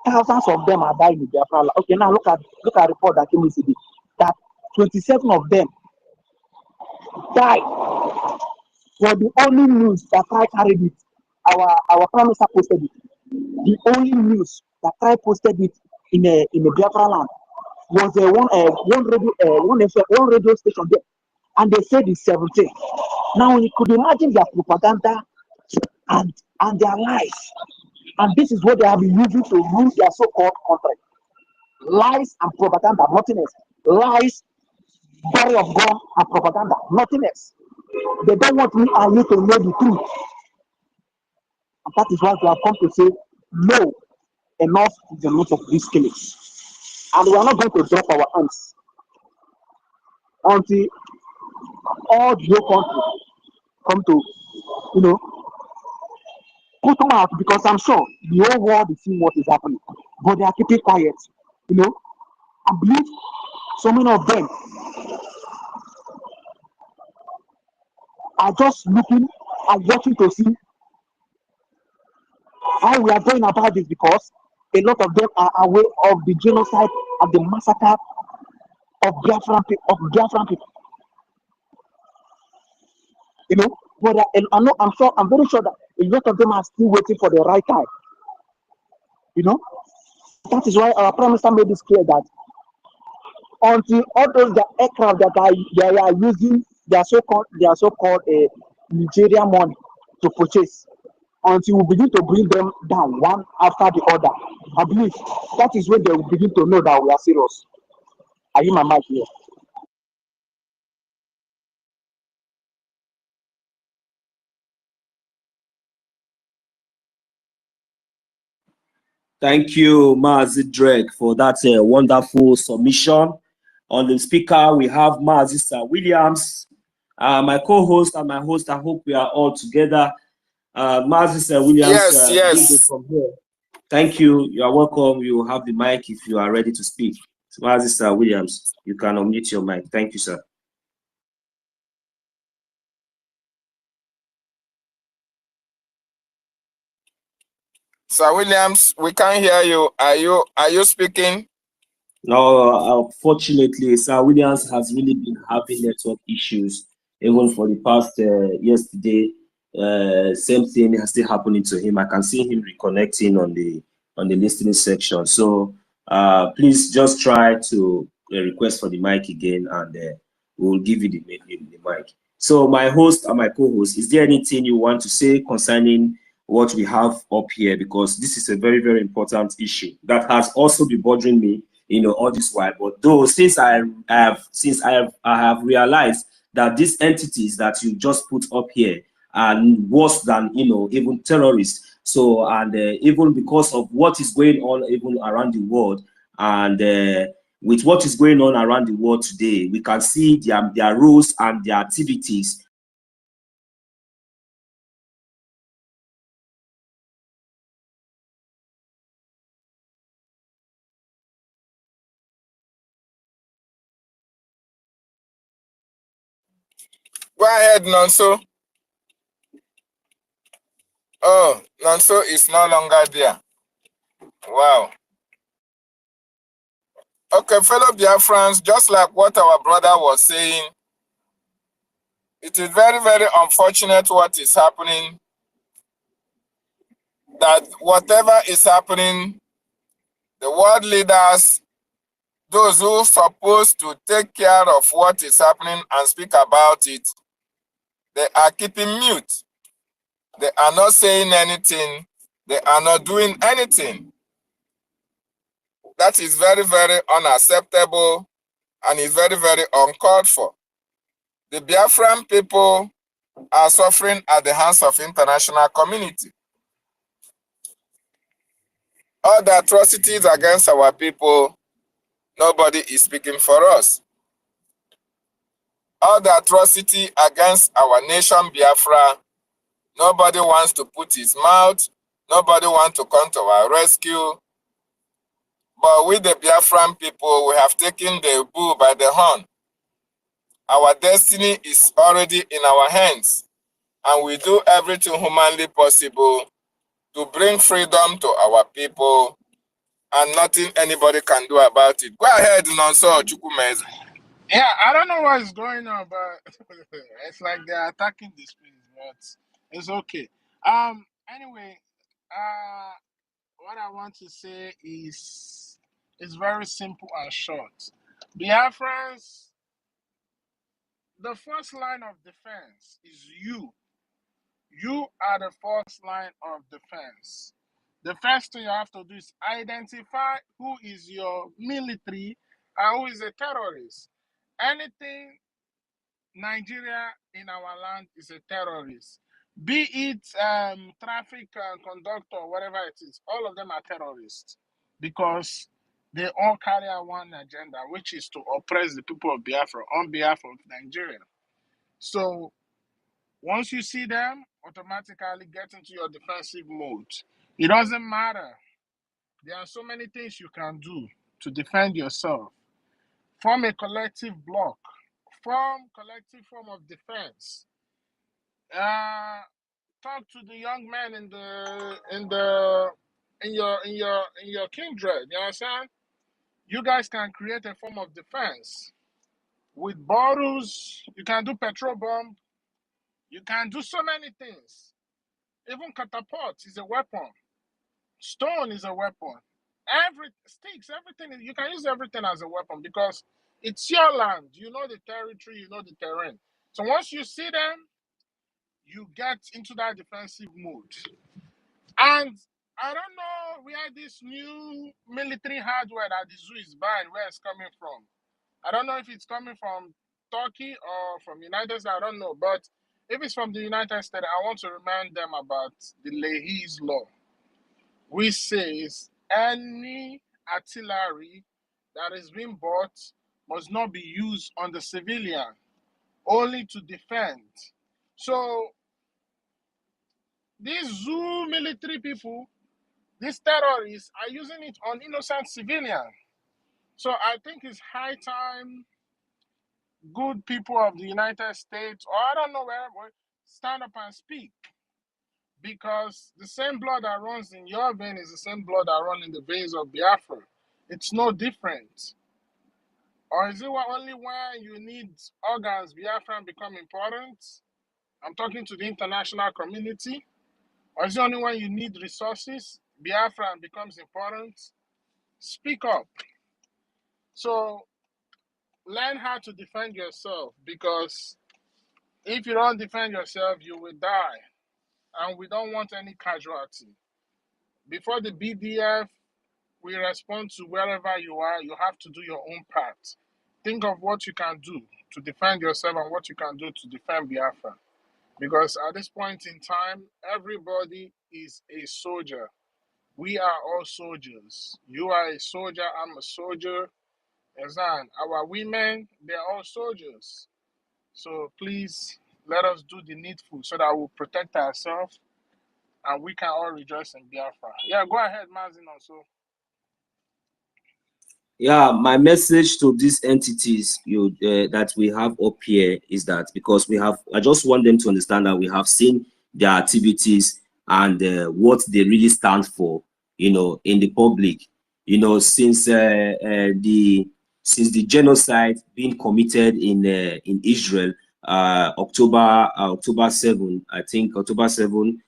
thousands of them are dying in Biafra. Okay, now look at a report that came yesterday that 27 of them died. For the only news that I carried it, our prime minister posted it. The only news that I posted it in a Biafra land was one radio station there, and they said it's 17. Now you could imagine their propaganda and their lies, and this is what they have been using to rule their so-called country. Lies and propaganda, nothing else. Lies, barrier of gun and propaganda, nothing else. They don't want me and you to know the truth. And that is why we have come to say no, enough is the root of these killings. And we are not going to drop our hands until all the whole country come to, put them out, because I'm sure the whole world is seeing what is happening. But they are keeping quiet. I believe so many of them are just looking and watching to see how we are going about this, because a lot of them are aware of the genocide and the massacre of Biafran people. But I'm very sure that a lot of them are still waiting for the right time. That is why our prime minister made this clear that until all those aircraft that they are using their so-called Nigerian money to purchase, until we begin to bring them down one after the other, I believe that is when they will begin to know that we are serious. Are you my mic here? Thank you, Mazi Drake, for that wonderful submission. On the speaker, we have Mazi Sir Williams, my co-host and my host. I hope we are all together. Mazi Sir Williams, Yes. from here. Thank you. You are welcome. You have the mic if you are ready to speak. Mazi Sir Williams, you can unmute your mic. Thank you, sir. Sir Williams, we can't hear you. Are you speaking? No, unfortunately, Sir Williams has really been having network issues, even for the past yesterday. Same thing is still happening to him. I can see him reconnecting on the listening section. So please just try to request for the mic again, and we'll give you the mic. So my host and my co-host, is there anything you want to say concerning what we have up here? Because this is a very, very important issue that has also been bothering me, all this while. But though since I have realized that these entities that you just put up here are worse than even terrorists, So, and even because of what is going on even around the world, and with what is going on around the world today, we can see their rules and their activities. Go ahead, Nonso. Oh, Nonso is no longer there. Wow. Okay, fellow Biafrans, just like what our brother was saying, it is very, very unfortunate what is happening, that whatever is happening, the world leaders, those who are supposed to take care of what is happening and speak about it, they are keeping mute. They are not saying anything. They are not doing anything. That is very, very unacceptable and is very, very uncalled for. The Biafran people are suffering at the hands of international community. All the atrocities against our people, nobody is speaking for us. All the atrocity against our nation Biafra, nobody wants to put his mouth, nobody wants to come to our rescue. But with the Biafran people, we have taken the bull by the horn. Our destiny is already in our hands, and we do everything humanly possible to bring freedom to our people, and nothing anybody can do about it. Go ahead, Nonso Chukwumeze. Yeah, I don't know what's going on, but it's like they're attacking the space, but it's okay. Anyway, what I want to say is it's very simple and short. Biafrans, the first line of defense is you. You are the first line of defense. The first thing you have to do is identify who is your military and who is a terrorist. Anything Nigeria in our land is a terrorist. Be it traffic conductor, whatever it is, all of them are terrorists because they all carry out one agenda, which is to oppress the people of Biafra on behalf of Nigeria. So once you see them, automatically get into your defensive mode. It doesn't matter. There are so many things you can do to defend yourself. Form a collective block. Form collective form of defense. Talk to the young men in your kindred. You understand? You guys can create a form of defense with bottles. You can do petrol bomb. You can do so many things. Even catapult is a weapon. Stone is a weapon. Sticks, everything. You can use everything as a weapon because it's your land. You know the territory. You know the terrain. So once you see them, you get into that defensive mode. And I don't know where this new military hardware that the zoo is buying, where it's coming from. I don't know if it's coming from Turkey or from United States. I don't know. But if it's from the United States, I want to remind them about the Leahy's law, which says any artillery that is being bought must not be used on the civilian, only to defend. So these zoo military people, these terrorists, are using it on innocent civilians. So I think it's high time good people of the United States, or I don't know where, stand up and speak. Because the same blood that runs in your vein is the same blood that runs in the veins of Biafra. It's no different. Or is it only when you need organs Biafran become important? I'm talking to the international community. Or is it only when you need resources Biafran becomes important? Speak up. So learn how to defend yourself, because if you don't defend yourself, you will die. And we don't want any casualty. Before the BDF will respond to wherever you are, you have to do your own part. Think of what you can do to defend yourself and what you can do to defend Biafra. Because at this point in time, everybody is a soldier. We are all soldiers. You are a soldier, I'm a soldier. Ezan, our women, they're all soldiers. So please let us do the needful so that we'll protect ourselves and we can all rejoice in Biafra. Yeah, go ahead, Mazin also. Yeah, my message to these entities that we have up here is that because I just want them to understand that we have seen their activities and what they really stand for, in the public, since the genocide being committed in Israel, October 7, I think October 7,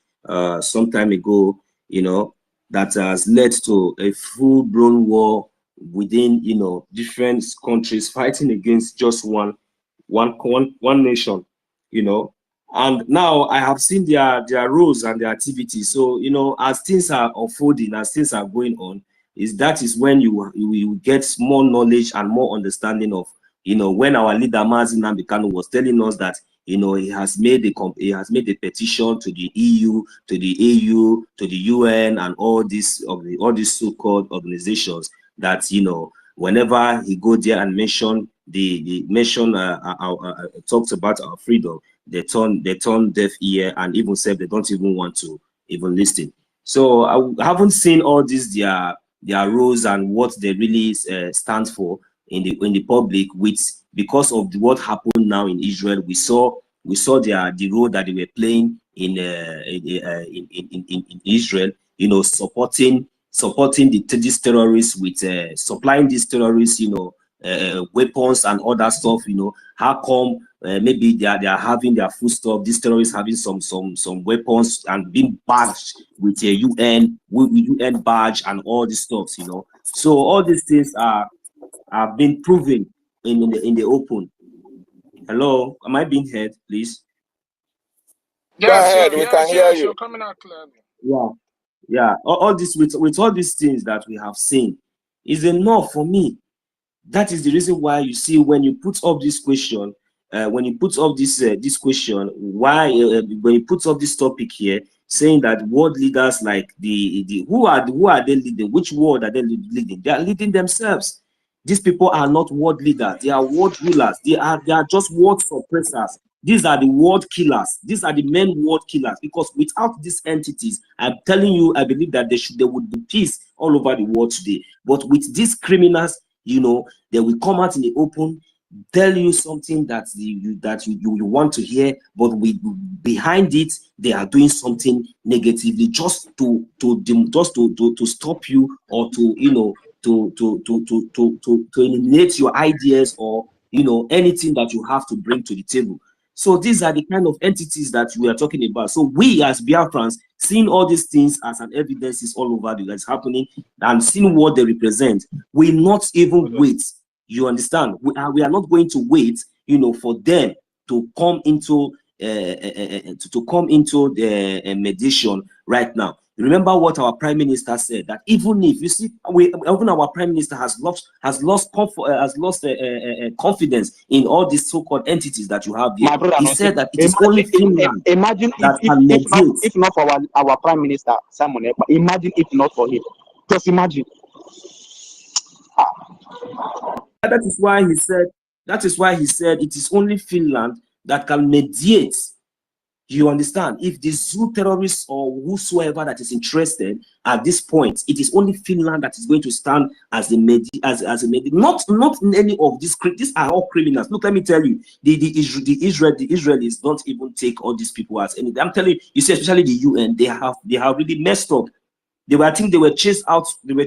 some time ago, that has led to a full-blown war within different countries fighting against just one nation, and now I have seen their roles and their activities. So as things are unfolding, as things are going on, that is when you get more knowledge and more understanding of when our leader Mazi Nnamdi Kanu was telling us that he has made a petition to the EU, to the AU, to the UN, and all these so-called organizations that whenever he go there and talks about our freedom, they turn deaf ear, and even say they don't even want to even listen. So I haven't seen all these their roles and what they really stand for in the public, because of what happened now in Israel. We saw the role that they were playing in Israel, supporting these terrorists with supplying these terrorists, weapons and other stuff. How come maybe they are having their foodstuff, these terrorists having some weapons and being badged with a UN badge and all these stuff, So all these things have been proven in the open. Hello, am I being heard, please? Go ahead, we can hear you. You're coming out clearly. Yeah. All this with all these things that we have seen is enough for me. That is the reason why you see when you put up this question, when you put up this question, why when you put up this topic here, saying that world leaders like who are they leading? Which world are they leading? They are leading themselves. These people are not world leaders. They are world rulers. They are just world suppressors. These are the world killers. These are the main world killers. Because without these entities, I'm telling you, I believe that there would be peace all over the world today. But with these criminals, they will come out in the open, tell you something that you want to hear, but behind it they are doing something negatively just to stop you, or to eliminate your ideas, or anything that you have to bring to the table. So these are the kind of entities that we are talking about. So we as Biafrans, seeing all these things as an evidence is all over that's happening, and seeing what they represent, we not even wait. You understand? We are not going to wait, for them to come into the mediation right now. Remember what our Prime Minister said, that even if you see, even our Prime Minister has lost confidence in all these so-called entities that you have here. My brother, He said that it is only Finland imagine that if can mediate. if not for our Prime Minister Simon Ekpa, imagine if not for him. Just imagine. That is why he said it is only Finland that can mediate. You understand? If the zoo terrorists or whosoever that is interested at this point, it is only Finland that is going to stand as a not any of these are all criminals. Look, let me tell you, the Israelis don't even take all these people as anything. I'm telling you, see, especially the UN, they have really messed up. I think they were chased out. I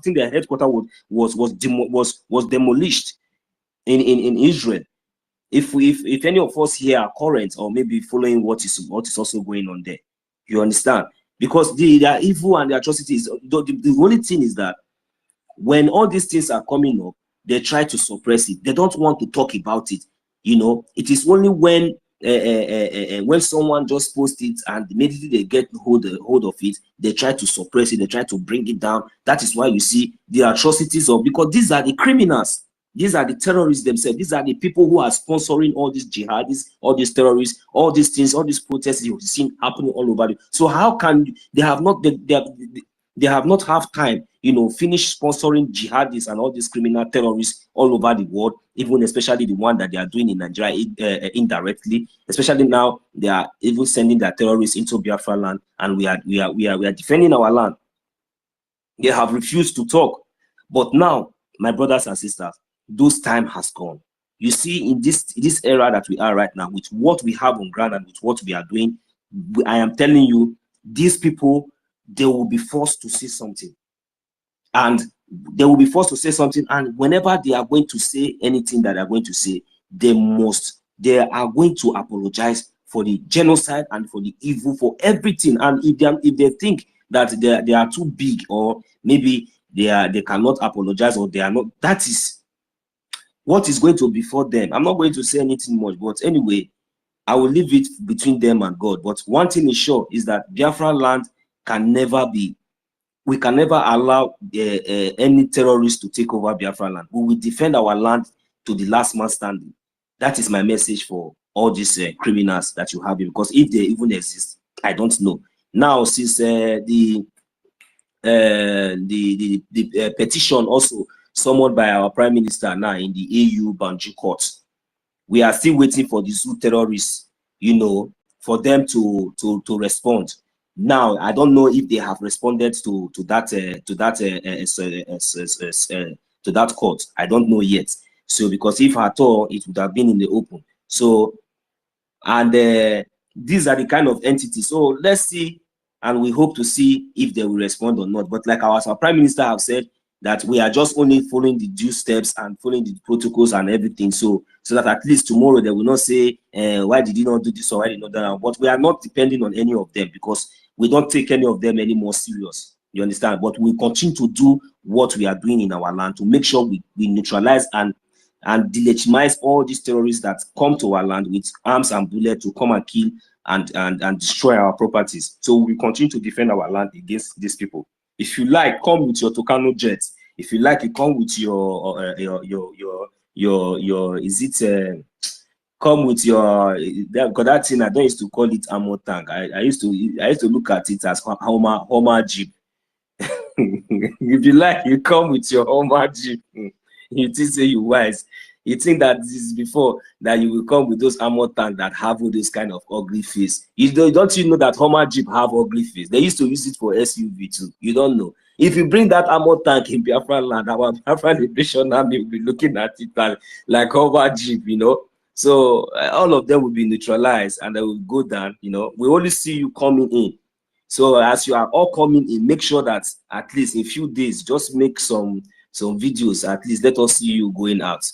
think their headquarters was demolished in Israel. If any of us here are current or maybe following what is also going on there, you understand? Because they are evil and the atrocities. The only thing is that when all these things are coming up, they try to suppress it. They don't want to talk about it. It is only when someone just posts it and immediately they get hold of it, they try to suppress it. They try to bring it down. That is why you see the atrocities because these are the criminals. These are the terrorists themselves. These are the people who are sponsoring all these jihadists, all these terrorists, all these things, all these protests you've seen happening all over. So how can they have not they have not have time, you know, finish sponsoring jihadists and all these criminal terrorists all over the world, even especially the one that they are doing in Nigeria indirectly. Especially now, they are even sending their terrorists into Biafra land, and we are defending our land. They have refused to talk, but now, my brothers and sisters, those time has gone. You see, in this era that we are right now, with what we have on ground and with what we are doing, I am telling you, these people, they will be forced to say something. And they will be forced to say something. And whenever they are going to say anything that they are going to say, they are going to apologize for the genocide and for the evil, for everything. And if they think that they are too big, or maybe they cannot apologize, or they are not, that is what is going to befall them. I'm not going to say anything much, but anyway, I will leave it between them and God. But one thing is sure is that Biafra land can never be, we can never allow any terrorists to take over Biafra land. We will defend our land to the last man standing. That is my message for all these criminals that you have here, because if they even exist, I don't know. Now, since the petition also summoned by our Prime Minister now in the AU Banjul Court, we are still waiting for the zoo terrorists, you know, for them to respond. Now, I don't know if they have responded to that court. I don't know yet. So, because if at all, it would have been in the open. So, and these are the kind of entities. So let's see, and we hope to see if they will respond or not. But like our Prime Minister have said, that we are just only following the due steps and following the protocols and everything, so that at least tomorrow they will not say, why did you not do this or why did you not do that? But we are not depending on any of them, because we don't take any of them any more serious. You understand? But we continue to do what we are doing in our land to make sure we neutralize and delegitimize all these terrorists that come to our land with arms and bullets to come and kill and destroy our properties. So we continue to defend our land against these people. If you like, come with your Tucano jet. If you like, you come with your is it come with your, because that thing I don't used to call it ammo tank. I used to look at it as Homer Jeep. If you like, you come with your Homer Jeep. You think say you wise. You think that this is before that you will come with those armor tanks that have all this kind of ugly face. Don't you know that Homer Jeep have ugly face? They used to use it for SUV too. You don't know. If you bring that armor tank in Biafra land, our Biafra Liberation Army will be looking at it like Homer Jeep, you know. So all of them will be neutralized and they will go down, you know. We only see you coming in. So as you are all coming in, make sure that at least in a few days, just make some videos. At least let us see you going out.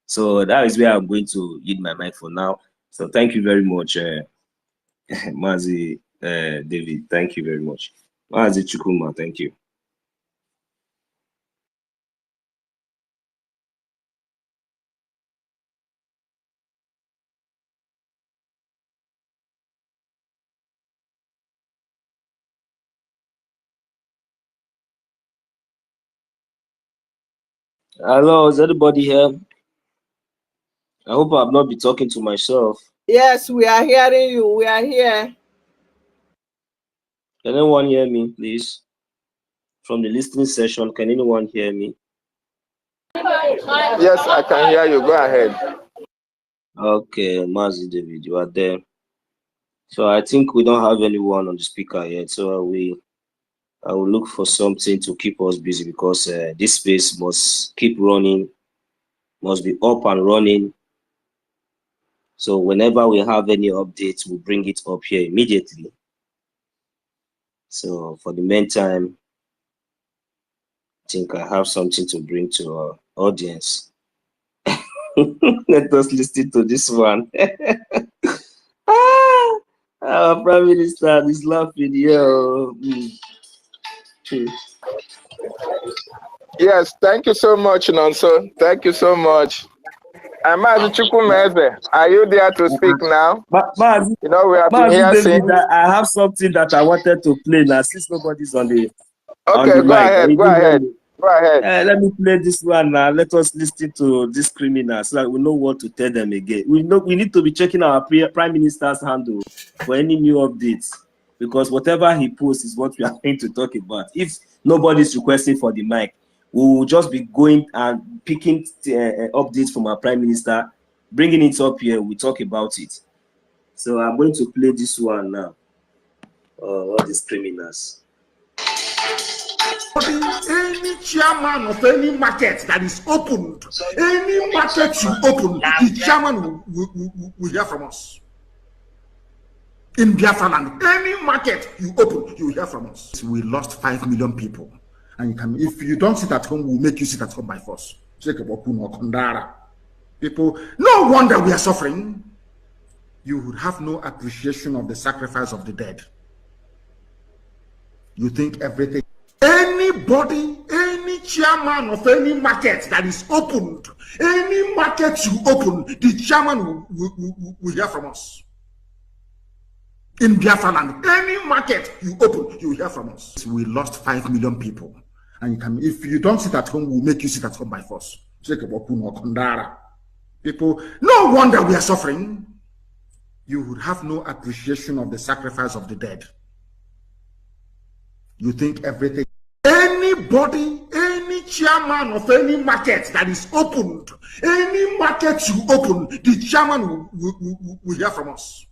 So that is where I'm going to yield my mic for now. So thank you very much, Mazi David. Thank you very much. Mazi Chukuma, thank you. Hello, is everybody here? I hope I've not been talking to myself. Yes, we are hearing you. We are here. Can anyone hear me, please? From the listening session, can anyone hear me? Yes, I can hear you. Go ahead. Okay, Mazi David, you are there. So I think we don't have anyone on the speaker yet. So I will look for something to keep us busy, because this space must keep running, must be up and running. So whenever we have any updates, we'll bring it up here immediately. So for the meantime, I think I have something to bring to our audience. Let us listen to this one. Our Prime Minister is laughing here. Yes, thank you so much, Nonso. Thank you so much. Amazi Chukwumeze, are you there to speak now? You know, we have been here since. I have something that I wanted to play now, since nobody's on the Okay, mic. go ahead. Go ahead. Go ahead. Let me play this one now. Let us listen to this criminal so that we know what to tell them again. We need to be checking our Prime Minister's handle for any new updates, because whatever he posts is what we are going to talk about. If nobody's requesting for the mic, we will just be going and picking updates from our Prime Minister, bringing it up here. We talk about it. So I'm going to play this one now. All these criminals. Any chairman of any market that is opened, any market you open, the chairman will hear from us. In Biafra land, any market you open, you will hear from us. We lost 5 million people. And if you don't sit at home, we'll make you sit at home by force. People, no wonder we are suffering. You would have no appreciation of the sacrifice of the dead. You think everything. Anybody, any chairman of any market that is opened, any market you open, the chairman will hear from us. In Biafra land, any market you open, you will hear from us. We lost 5 million people. And if you don't sit at home, we'll make you sit at home by force. People, no wonder we are suffering. You would have no appreciation of the sacrifice of the dead. You think everything. Anybody, any chairman of any market that is opened, any market you open, the chairman will hear from us.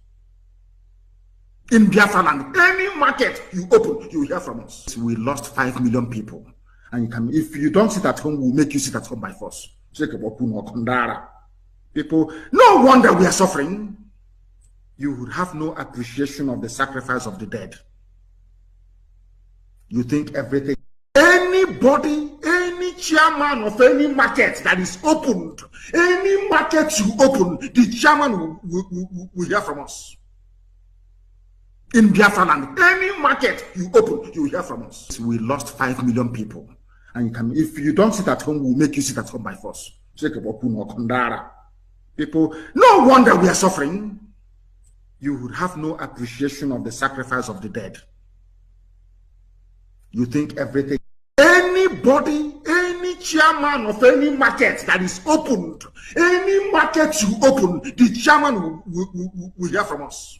In Biafra land, any market you open, you will hear from us. We lost 5 million people. And if you don't sit at home, we'll make you sit at home by force. People, no wonder we are suffering. You would have no appreciation of the sacrifice of the dead. You think everything. Anybody, any chairman of any market that is opened, any market you open, the chairman will hear from us. In Biafra land, any market you open, you will hear from us. We lost 5 million people. And if you don't sit at home, we'll make you sit at home by force. People, no wonder we are suffering. You would have no appreciation of the sacrifice of the dead. You think everything. Anybody, any chairman of any market that is opened, any market you open, the chairman will hear from us.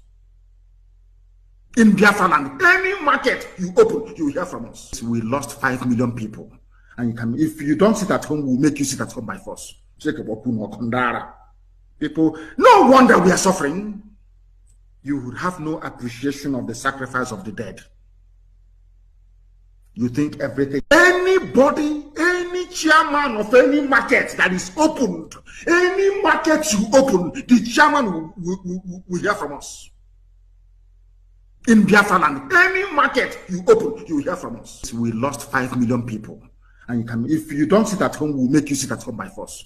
In Biafra land, any market you open, you will hear from us. We lost 5 million people. And if you don't sit at home, we'll make you sit at home by force. People, no wonder we are suffering. You would have no appreciation of the sacrifice of the dead. You think everything. Anybody, any chairman of any market that is opened, any market you open, the chairman will hear from us. In Biafra land, any market you open, you will hear from us. We lost 5 million people. And if you don't sit at home, we'll make you sit at home by force.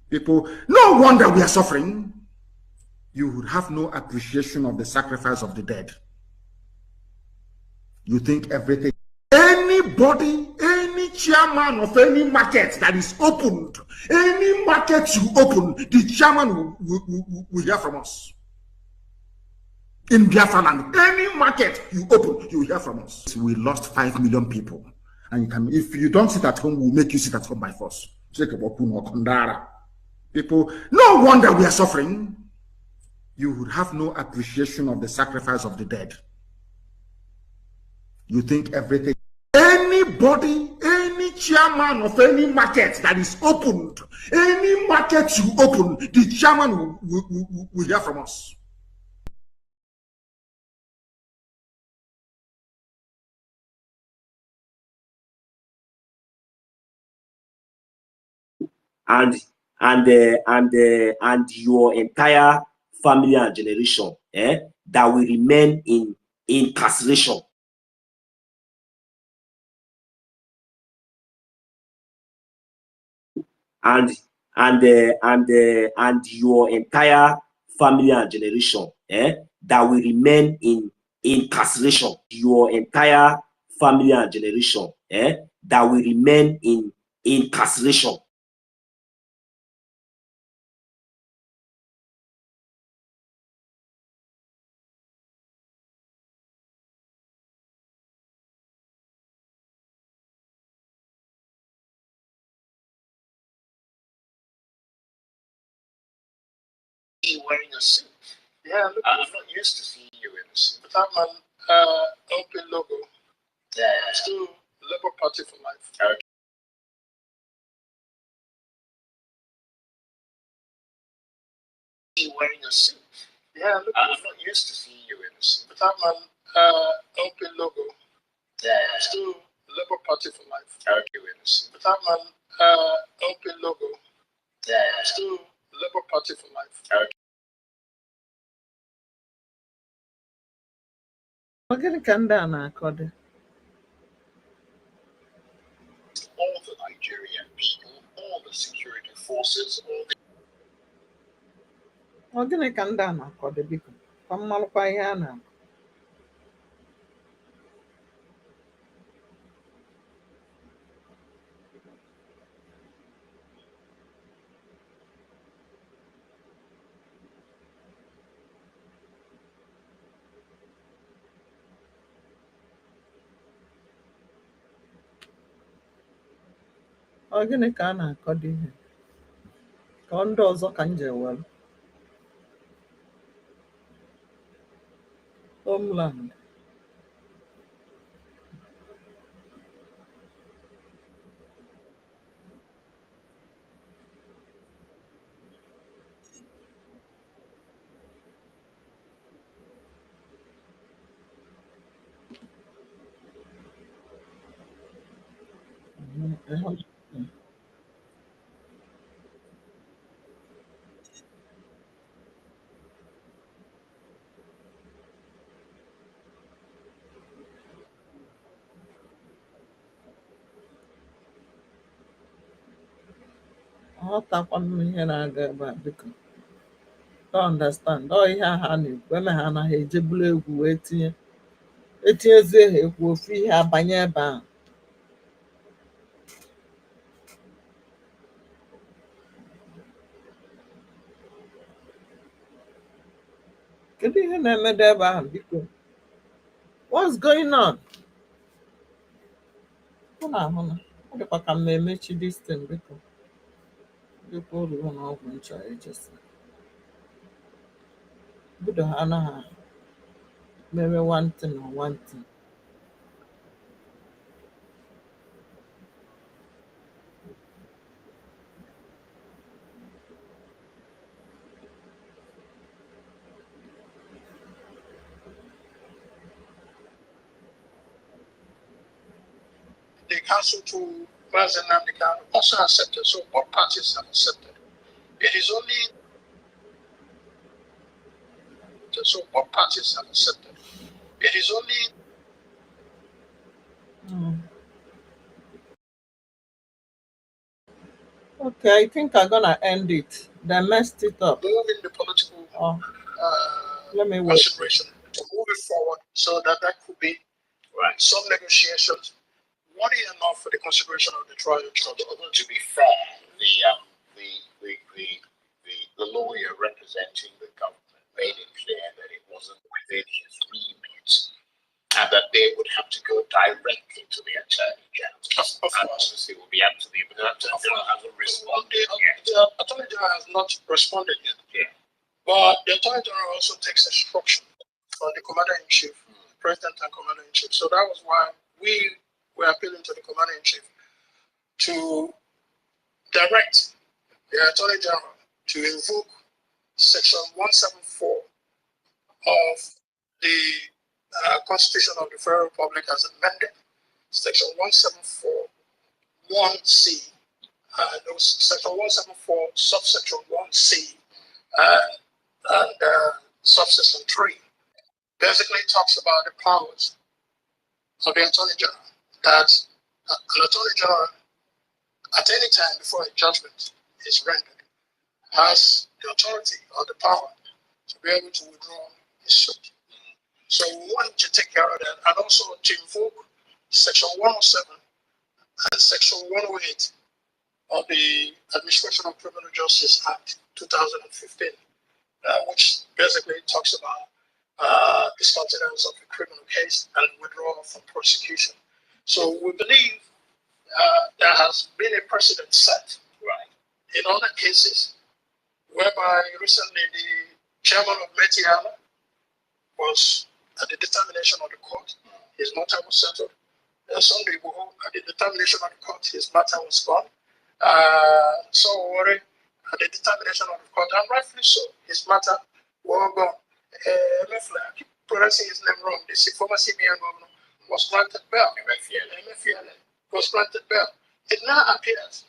People, no wonder we are suffering. You would have no appreciation of the sacrifice of the dead. You think everything. Anybody, any chairman of any market that is opened, any market you open, the chairman will hear from us. In Biafra land, any market you open, you will hear from us. We lost 5 million people. And if you don't sit at home, we'll make you sit at home by force. People, no wonder we are suffering. You would have no appreciation of the sacrifice of the dead. You think everything. Anybody, any chairman of any market that is opened, any market you open, the chairman will hear from us. And your entire family and generation that will remain in incarceration. And your entire family and generation that will remain in incarceration. Your entire family and generation that will remain in incarceration. wearing a suit. Yeah, look, I'm not used to seeing you in a suit. But I'm an LP logo. Yeah. I'm still Labour Party for life. Okay. You wearing a suit. Yeah, look, I'm not used to seeing you in a suit. But I'm an LP logo. Yeah. I'm still Labour Party for life. Okay, in a suit. But I'm an LP logo. Yeah. I'm still Labour Party for life. Okay. Gịnị ka ndị a na-akọ dị? All the Nigerian people, all the security forces, all the... Gịnị ka ndị a na-akọ dị biko? Ka m malụkwa ihe a na-akọ. Gịnị ka a na-akọ dị ihe? Ka ndị ọzọ ka m ji ewere. Homeland. Aghọtakwana m ihe na-aga ebe a biko. Don't understand. Ọ ihe a ha na-ekwu eme ha anaghị ejebulu egwu wee etinyezie ha ekwu ofu ihe abanye ebe ahụ. Kedu ihe na-emedo ebe ahụ biko? What's going on? Ọ na-ahụ na ọ dịkwa ka m emechi this thing biko. Biko ruo na ọgwụ ncha ejesi. Bido ha anaghị mere one thing or one thing. The council to Mazenam also accepted. So both parties have accepted. It is only so both parties have accepted. It is only Okay, I think I'm gonna end it. They messed it up. moving the political Let me wait. consideration to move it forward so that could be right. Some negotiations. What is enough for the consideration of the trial judge? To be fair, the lawyer representing the government made it clear that it wasn't within his remit and that they would have to go directly to the Attorney General. And obviously it will be up to the Attorney General hasn't responded yet. The Attorney General has not responded yet. Yeah. But the Attorney General also takes instruction from the Commander-in-Chief, President and Commander-in-Chief. So that was why we're appealing to the Commander-in-Chief to direct the Attorney General to invoke Section 174 of the Constitution of the Federal Republic as amended, Section 174 1C, Section 174 subsection 1C, and subsection 3 basically talks about the powers of the Attorney General, that an Attorney General at any time before a judgment is rendered has the authority or the power to be able to withdraw his suit. So we want to take care of that, and also to invoke Section 107 and Section 108 of the Administration of Criminal Justice Act 2015, which basically talks about discontinuance of a criminal case and withdrawal from prosecution. So we believe there has been a precedent set, right, in other cases whereby recently chairman of Metiala, was at the determination of the court. His matter was settled. Sunday, at the determination of the court, his matter was gone. So worry at the determination of the court, and rightfully so, his matter was gone. I keep pronouncing his name wrong. The former CBN governor was granted bail. MFL was granted bail. It now appears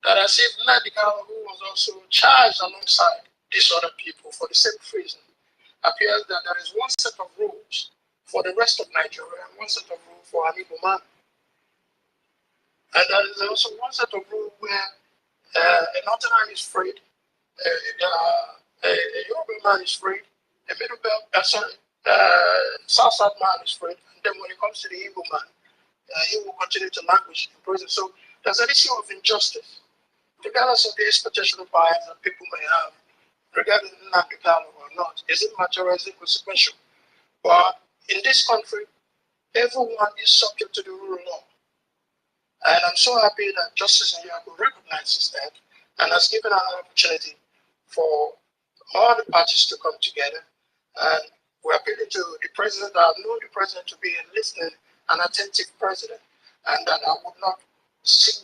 that as if Nadikal, who was also charged alongside these other people for the same reason, appears that there is one set of rules for the rest of Nigeria and one set of rules for an Igbo man. And there is also one set of rules where a Northerner is freed, a Yoruba man is freed, a Middle Belt, South man is freed, and then when it comes to the Igbo man, he will continue to languish in prison. So there's an issue of injustice, regardless of the expectation of bias that people may have, regarding Nnamdi Kanu or not. Is it material, is it consequential? But in this country, everyone is subject to the rule of law. And I'm so happy that Justice Nyako recognizes that and has given an opportunity for all the parties to come together. And we're appealing to the president. I know the president to be a listening and attentive president, and that I would not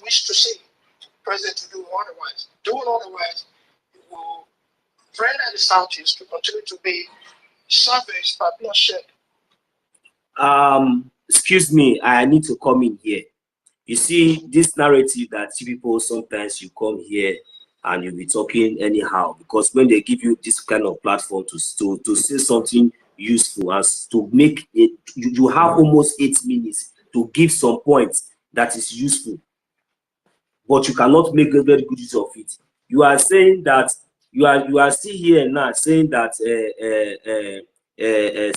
wish to see the president to do otherwise. Doing otherwise will render the Southeast to continue to be savaged by bloodshed. Excuse me, I need to come in here. You see, this narrative that you people sometimes you come here and you'll be talking anyhow, because when they give you this kind of platform to say something useful, as to make it, you have almost 8 minutes to give some points that is useful, but you cannot make a very good use of it. You are saying that you are still here now saying that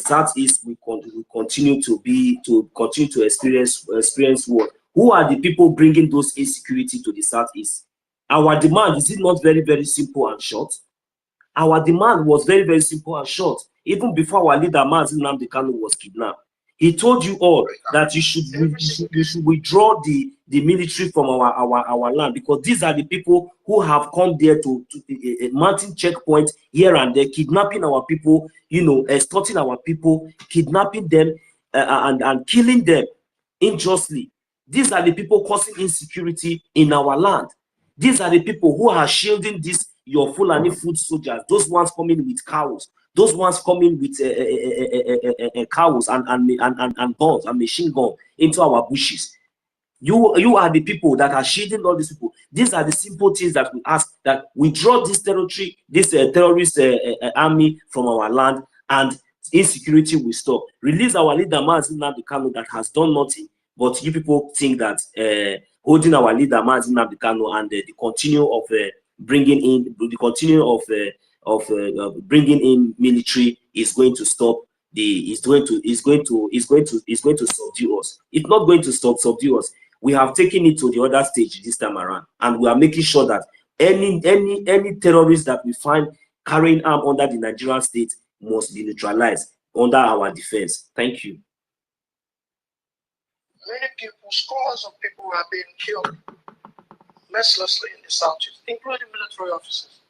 Southeast will continue to experience war. Who are the people bringing those insecurity to the Southeast? Our demand, is it not very, very simple and short? Our demand was very, very simple and short. Even before our leader, Mazi Nnamdi Kanu, was kidnapped, he told you all that you should withdraw the military from our land, because these are the people who have come there to a mountain checkpoint here and there, kidnapping our people, you know, extorting our people, kidnapping them and killing them unjustly. These are the people causing insecurity in our land. These are the people who are shielding this your Fulani foot soldiers, those ones coming with cows, those ones coming with cows and guns and machine gun into our bushes. You are the people that are shielding all these people. These are the simple things that we ask, that withdraw this territory, this terrorist army from our land, and insecurity will stop. Release our leader Mazi Nnamdi Kanu that has done nothing. But you people think that holding our leader Mazi Nnamdi Kanu and the continue of bringing in military is going to stop is going to subdue us. It's not going to subdue us. We have taken it to the other stage this time around, and we are making sure that any terrorist that we find carrying arm under the Nigerian state must be neutralized under our defense. Thank you. Many people, scores of people have been killed mercilessly in the Southeast, including military officers.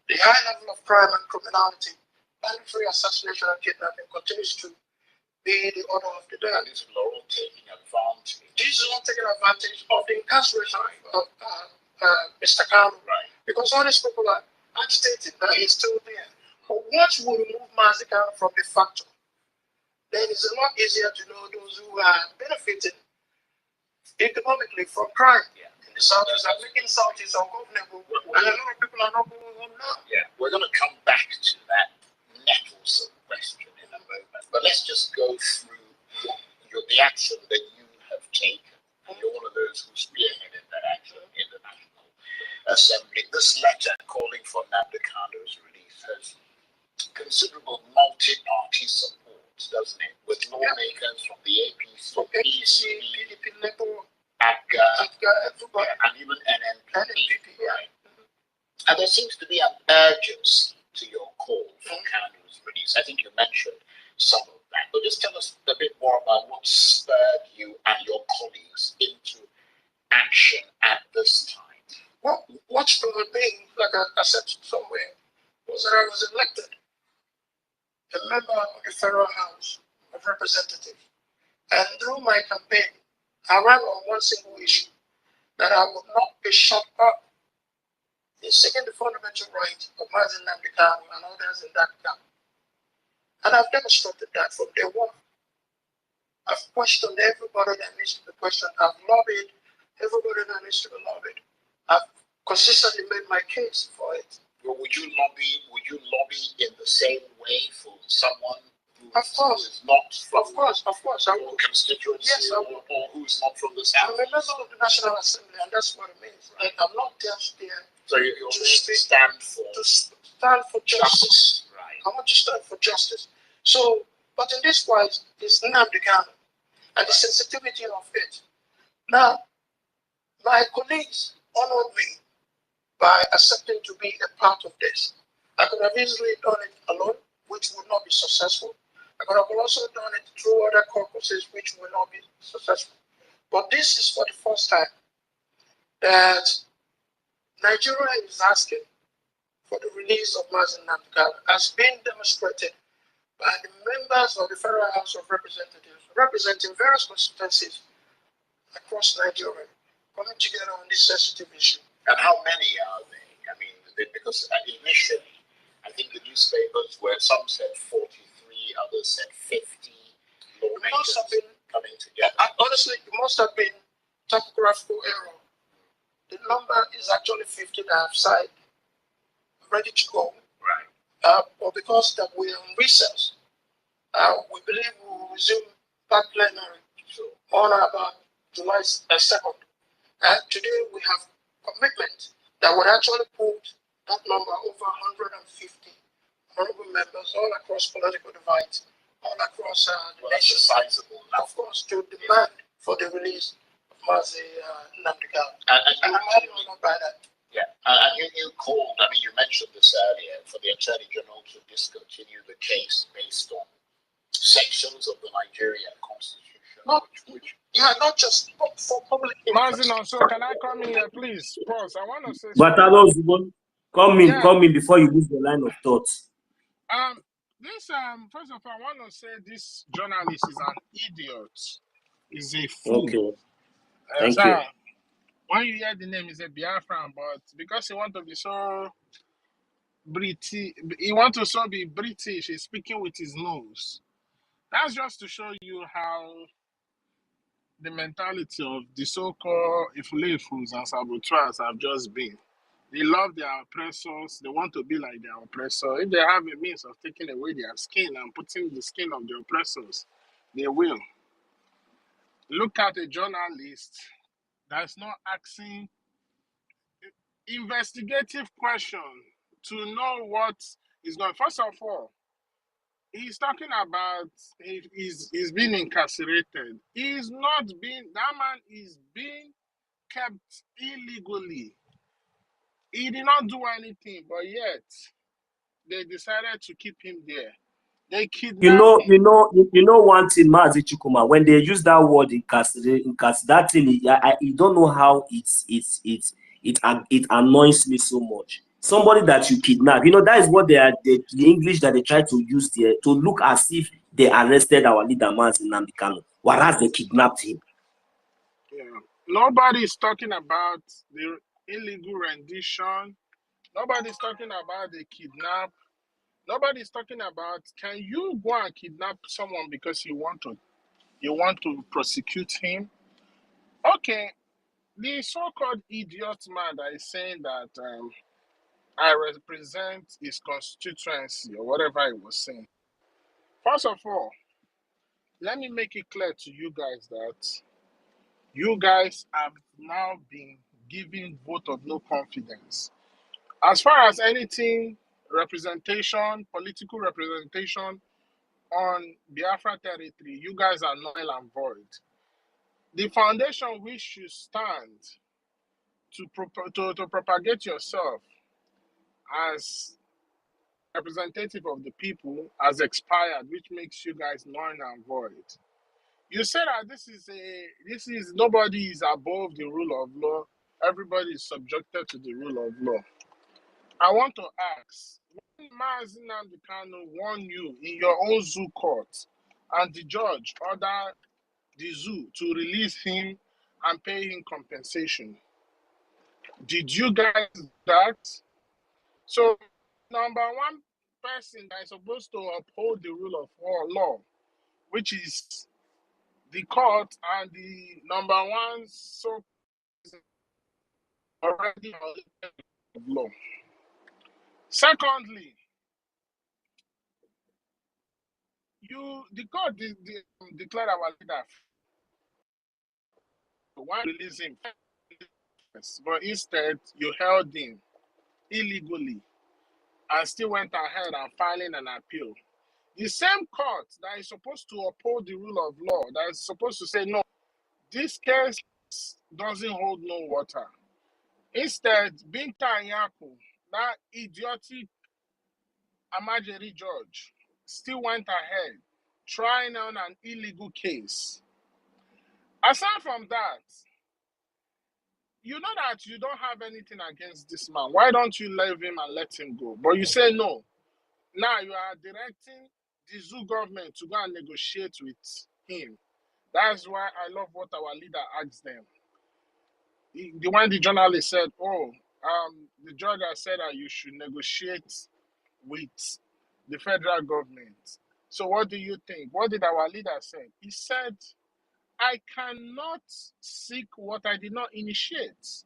The high level of crime and criminality, banditry, assassination, and kidnapping continues to be the order of the day. And these are all taking advantage. These are all taking advantage of the incarceration of Mr. Kanu, right? Because all these people are agitated that he's still there. But once we remove Mazi Kanu from the factor, then it's a lot easier to know those who are benefiting economically from crime. Yeah. In the Southeast, are making the Southeast ungovernable, and a lot of people are not going home now. Yeah, we're going to come back to that nettlesome question in a moment, but let's just go through the action that you have taken. And you're one of those who spearheaded that action in the National Assembly. This letter calling for Nnamdi Kanu's release has considerable multi-party support, doesn't it? With lawmakers from the APC, PDP, APGA, and even NNPP, right? And there seems to be an urgency to your call for Kanu's release. I think you mentioned some of that, but just tell us a bit more about what spurred you and your colleagues into action at this time. Well, what spurred me, like I said somewhere, was that I was elected a member of the Federal House of Representatives. And through my campaign, I ran on one single issue, that I would not be shut up in seeking the fundamental right of Mazin Namdekanu and others in that camp. And I've demonstrated that from day one. I've questioned everybody that needs to be questioned. I've lobbied everybody that needs to be lobbied. I've consistently made my case for it. Well, would you lobby in the same way for someone who Of course. is not from Of course, I your will. constituency, Yes, I will. or who's not from the I'm South? a member of the National Assembly, and that's what it means. Right? I'm not just there So you're to there to stand for justice. Right. I want to stand for justice. So, but in this wise, it's Nnamdi Kanu and the sensitivity of it. Now, my colleagues honored me by accepting to be a part of this. I could have easily done it alone, which would not be successful. I could have also done it through other caucuses, which will not be successful. But this is for the first time that Nigeria is asking for the release of Mazin Nnamdi Kanu, as being demonstrated by the members of the Federal House of Representatives representing various constituencies across Nigeria, coming together on this sensitive issue. And how many are they? I mean, because initially, I think the newspapers were, some said 43, others said 50 lawmakers coming together. Honestly, it must have been typographical error. The number is actually 50 that have signed, ready to go. Right. But because that we're on recess, we believe we will resume back plenary on or about July 2nd. And today we have commitment that would actually put that number over 150 honorable members all across political divides, all across the nation. Sizable. Of course, to demand for the release of Mazin Nnamdi Kanu. And I'm honored by that. Yeah, and you called, I mean, you mentioned this earlier, for the Attorney General to discontinue the case based on sections of the Nigerian Constitution. Not just for public interest. Mazin, so can I come in here, please? Pause. I want to say But something. come in before you lose the line of thought. First of all, I want to say this journalist is an idiot. He's a fool. Okay. Thank you. When you hear the name, he's a Biafran, but because he want to be so British, he want to so be British, he's speaking with his nose. That's just to show you how the mentality of the so-called Ifulefus and saboteurs have just been. They love their oppressors. They want to be like their oppressor. If they have a means of taking away their skin and putting the skin of the oppressors, they will. Look at a journalist that's not asking investigative question to know what is going. First of all, he's talking about he's being incarcerated. He's not being, that man is being kept illegally. He did not do anything, but yet they decided to keep him there. They kidnapped him. You know one thing, Mazi Chukuma, when they use that word incarcerate, that thing, you don't know how it annoys me so much. Somebody that you kidnap, that is what the English that they try to use there to look as if they arrested our leader Mazi Nnamdi Kanu, whereas they kidnapped him. Yeah. Nobody is talking about the illegal rendition. Nobody's talking about the kidnap. Nobody's talking about, can you go and kidnap someone because you want to prosecute him? Okay, the so-called idiot man that is saying that I represent his constituency or whatever he was saying. First of all, let me make it clear to you guys that you guys have now been given vote of no confidence. As far as anything, representation, political representation on Biafra territory, you guys are null and void. The foundation which you stand to propagate yourself as representative of the people has expired, which makes you guys null and void. You said that this is nobody is above the rule of law. Everybody is subjected to the rule of law. I want to ask, when Mazi Nnamdi Kanu warned you in your own zoo court and the judge ordered the zoo to release him and pay him compensation, did you guys do that? So, number one person that is supposed to uphold the rule of law, which is the court, and the number one so already of law. Secondly, the court declared our leader why release him, but instead you held him illegally and still went ahead and filing an appeal. The same court that is supposed to uphold the rule of law, that is supposed to say, no, this case doesn't hold no water. Instead, Binta Nyako, that idiotic Amajeri judge, still went ahead trying on an illegal case. Aside from that, you know that you don't have anything against this man. Why don't you leave him and let him go? But you say no. Now you are directing the zoo government to go and negotiate with him. That's why I love what our leader asked them. The journalist said, the judge has said that you should negotiate with the federal government. So what do you think? What did our leader say? He said, I cannot seek what I did not initiate.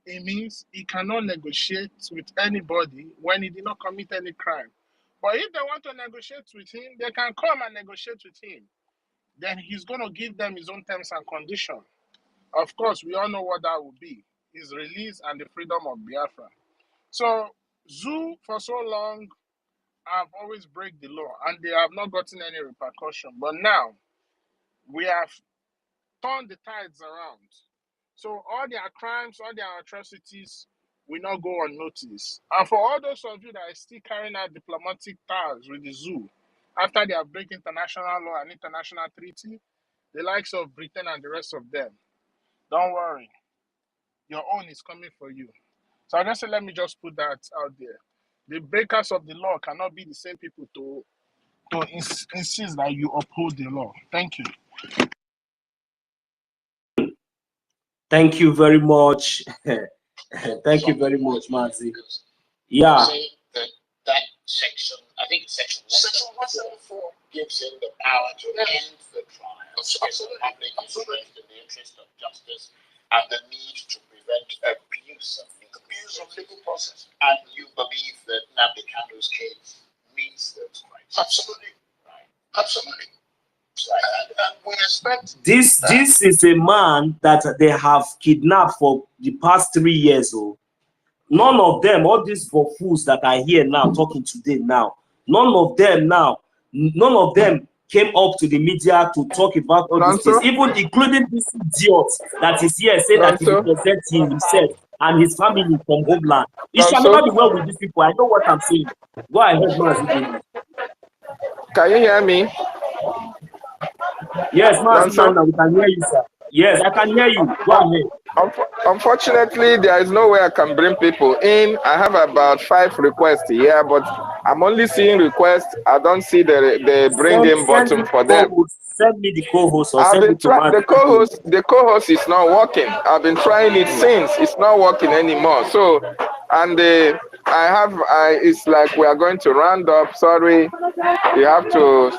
It means he cannot negotiate with anybody when he did not commit any crime. But if they want to negotiate with him, they can come and negotiate with him. Then he's going to give them his own terms and conditions. Of course, we all know what that will be. His release and the freedom of Biafra. So, Zoo, for so long, have always break the law, and they have not gotten any repercussion. But now, we have turned the tides around. So all their crimes, all their atrocities will not go unnoticed. And for all those of you that are still carrying out diplomatic ties with the zoo, after they have break international law and international treaty, the likes of Britain and the rest of them, don't worry. Your own is coming for you. So I just say, let me just put that out there. The breakers of the law cannot be the same people to insist that you uphold the law. Thank you. Thank you very much. Thank you very much, Mazi. Yeah. Say that section, I think it's section 174 gives him the power to end the trial, absolutely, public interest in the interest of justice, and the need to prevent abuse of legal process. And you believe that Nnamdi Kanu's case meets those criteria? Absolutely. Right. Absolutely. Right. And we expect this is a man that they have kidnapped for the past 3 years. None of them, all these fools that are here now talking today now, none of them came up to the media to talk about all these things, even including this idiot that is here saying that he represents himself and his family from homeland. It shall never be well with these people. I know what I'm saying. Go ahead, Mazi. Can you hear me? Yes, Mazi, we can hear you, sir. Yes, I can hear you. Go ahead. Unfortunately, there is no way I can bring people in. I have about 5 requests here, but I'm only seeing requests. I don't see the bring in button for them. Send me the co-host or the co-host is not working. I've been trying it since. It's not working anymore. So, and it's like we are going to round up. Sorry, you have to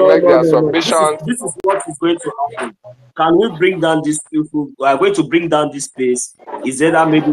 make their submissions. This is what is going to happen. Can we bring down this people? We are going to bring down this place. Is there that maybe